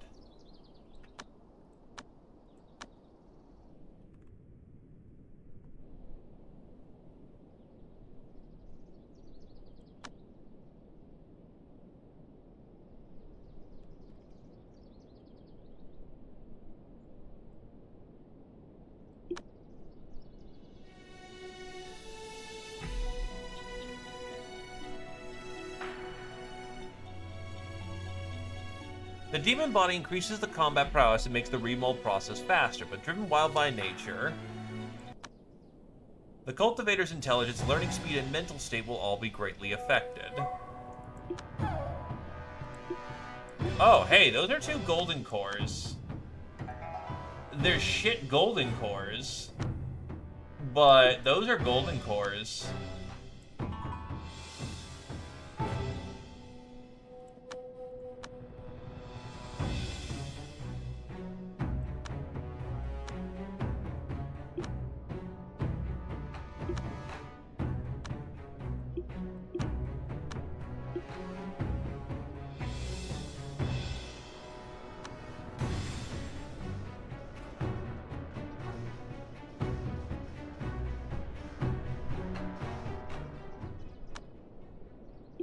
The demon body increases the combat prowess and makes the remold process faster, but driven wild by nature, the cultivator's intelligence, learning speed, and mental state will all be greatly affected. Oh, hey, those are 2 golden cores. They're shit golden cores, but those are golden cores.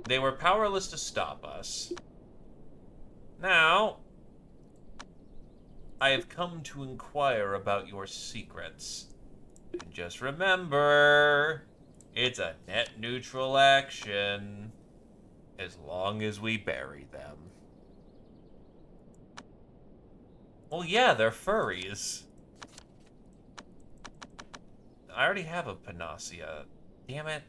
They were powerless to stop us. Now, I have come to inquire about your secrets. And just remember, it's a net neutral action, as long as we bury them. Well, yeah, they're furries. I already have a panacea. Damn it.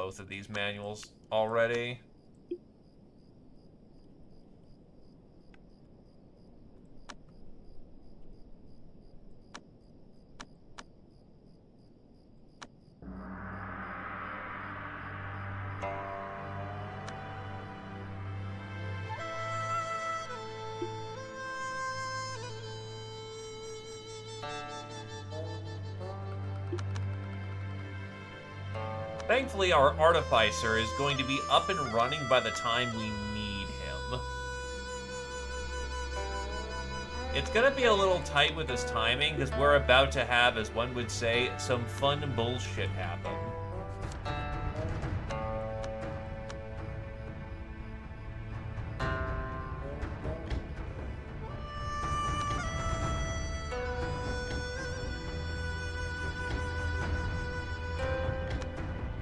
both of these manuals already. Thankfully, our Artificer is going to be up and running by the time we need him. It's going to be a little tight with his timing, because we're about to have, as one would say, some fun bullshit happen.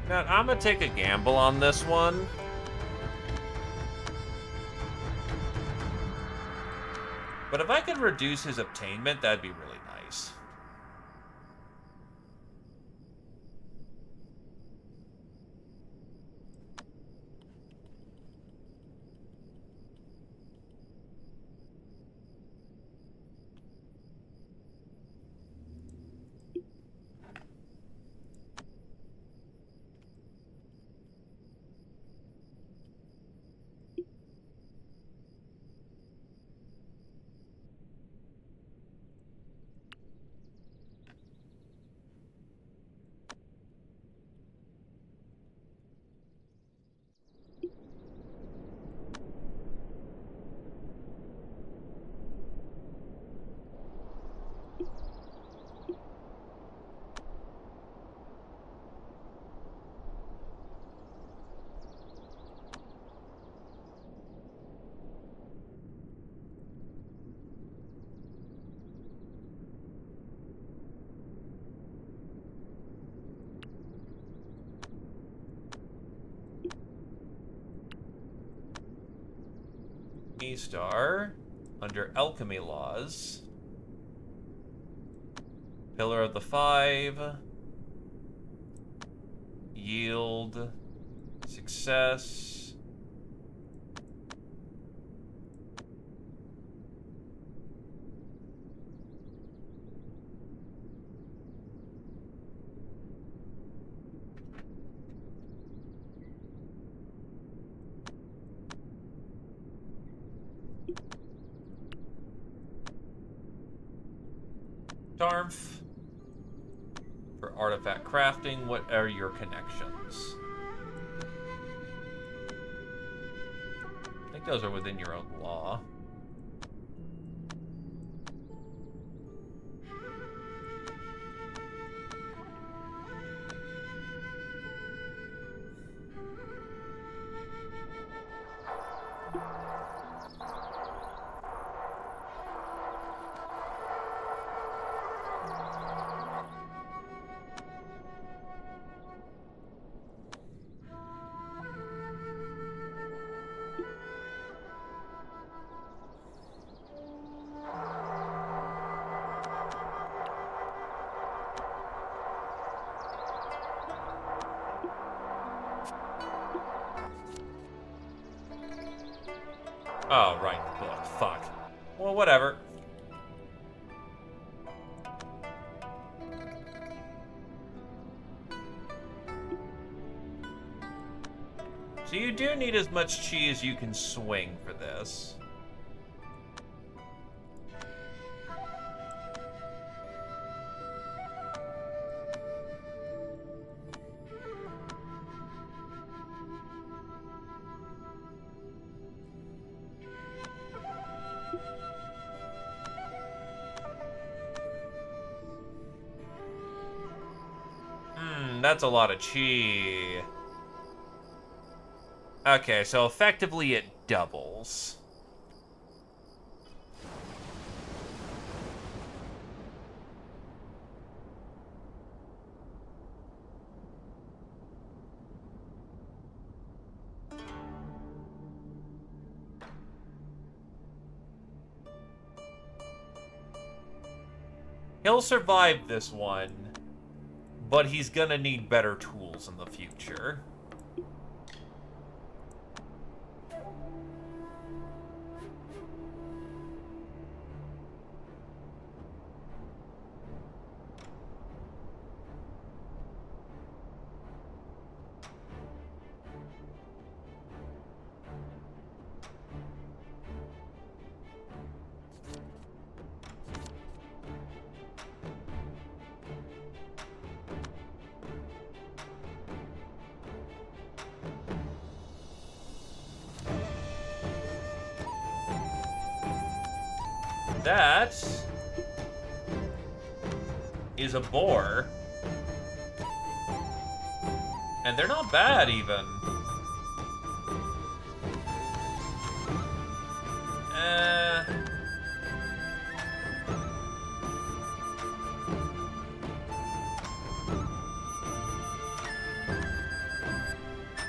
Now, I'm going to take a gamble on this one. But if I could reduce his obtainment, that'd be really nice. E-Star, under Alchemy Laws. Pillar of the Five. Yield. Success. Darf. For artifact crafting, what are your connections? I think those are within your own law. Oh, right, the book. Fuck. Well, whatever. So you do need as much chi as you can swing for this. That's a lot of chi. Okay, so effectively it doubles. He'll survive this one, but he's gonna need better tools in the future. That is a boar. And they're not bad, even.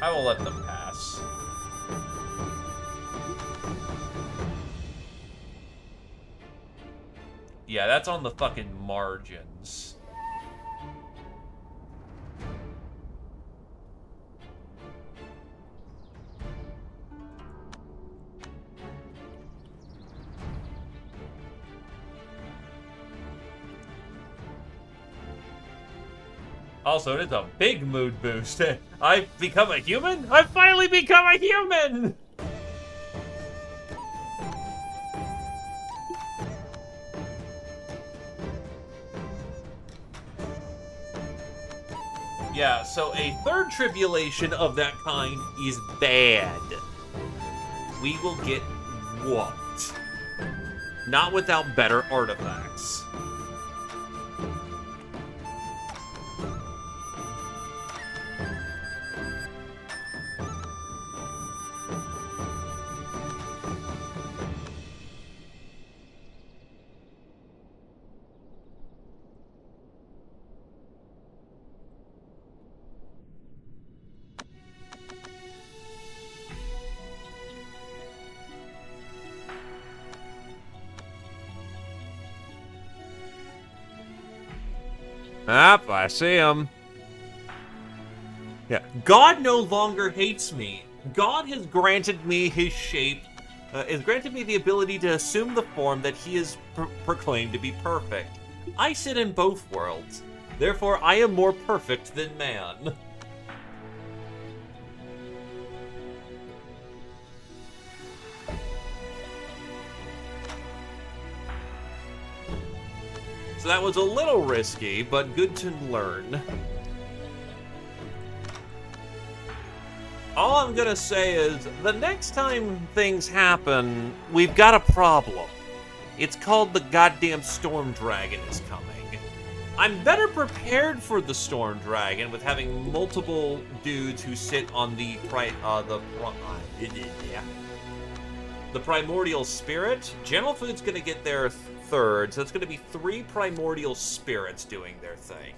I will let them pass. Yeah, that's on the fucking margins. Also, it is a big mood boost. I've become a human? I've finally become a human! Yeah, so a third tribulation of that kind is bad. We will get whooped. Not without better artifacts. I see him. Yeah. God no longer hates me. God has granted me his shape, has granted me the ability to assume the form that he has proclaimed to be perfect. I sit in both worlds. Therefore, I am more perfect than man. So that was a little risky, but good to learn. All I'm gonna say is, the next time things happen, we've got a problem. It's called the goddamn Storm Dragon is coming. I'm better prepared for the Storm Dragon with having multiple dudes who sit on the Primordial Spirit. General Food's gonna get their third, so it's gonna be 3 Primordial Spirits doing their thing.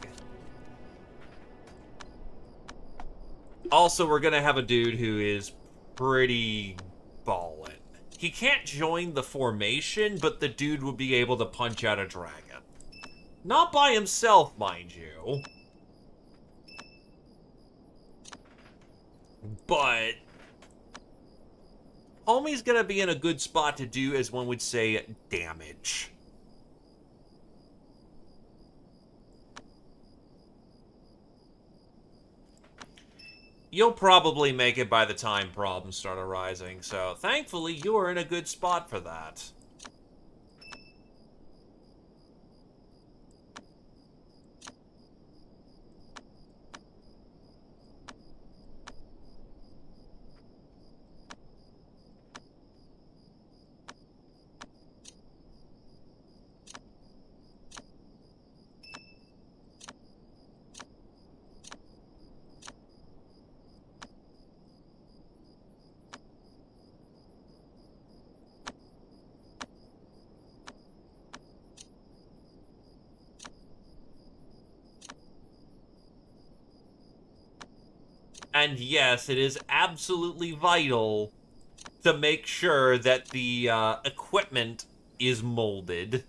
Also, we're gonna have a dude who is pretty ballin'. He can't join the formation, but the dude would be able to punch out a dragon. Not by himself, mind you. But homie's gonna be in a good spot to do, as one would say, damage. You'll probably make it by the time problems start arising, so thankfully you are in a good spot for that. And yes, it is absolutely vital to make sure that the equipment is molded.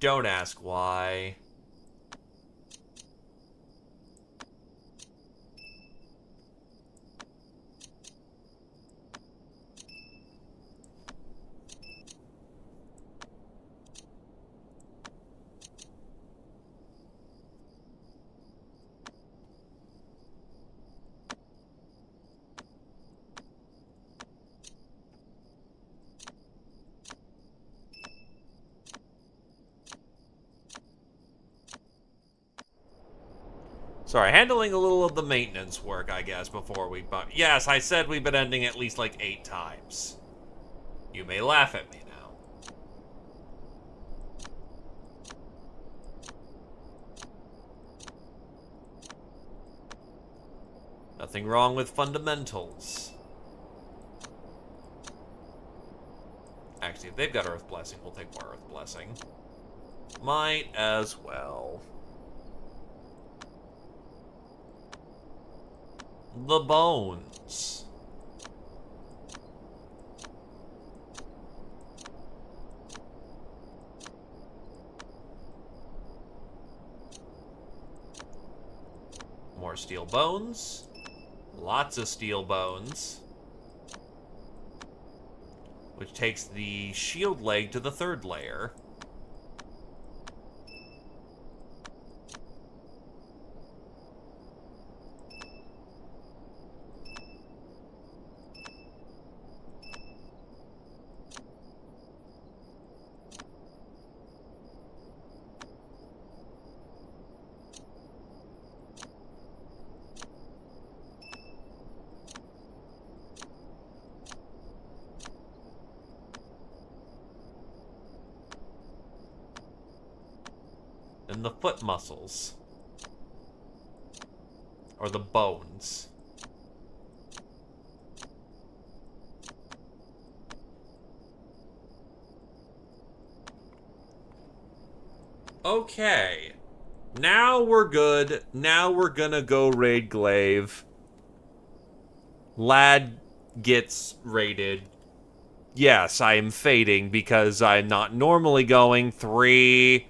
Don't ask why. Sorry, handling a little of the maintenance work, I guess, before we bump. Yes, I said we've been ending at least like 8 times. You may laugh at me now. Nothing wrong with fundamentals. Actually, if they've got Earth Blessing, we'll take more Earth Blessing. Might as well. The bones. More steel bones. Lots of steel bones. Which takes the shield leg to the third layer. And the foot muscles. Or the bones. Okay. Now we're good. Now we're gonna go raid Glaive. Lad gets raided. Yes, I am fading because I'm not normally going 3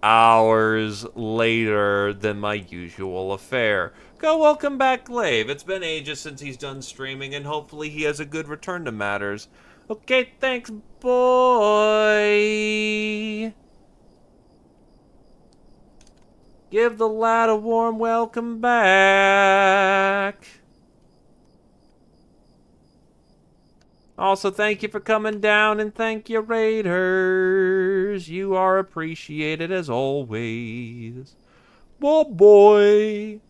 hours later than my usual affair. Go welcome back Glaive. It's been ages since he's done streaming, and hopefully he has a good return to matters. Okay, thanks, boy. Give the lad a warm welcome back. Also, thank you for coming down, and thank you, Raiders. You are appreciated as always. Bye, boy.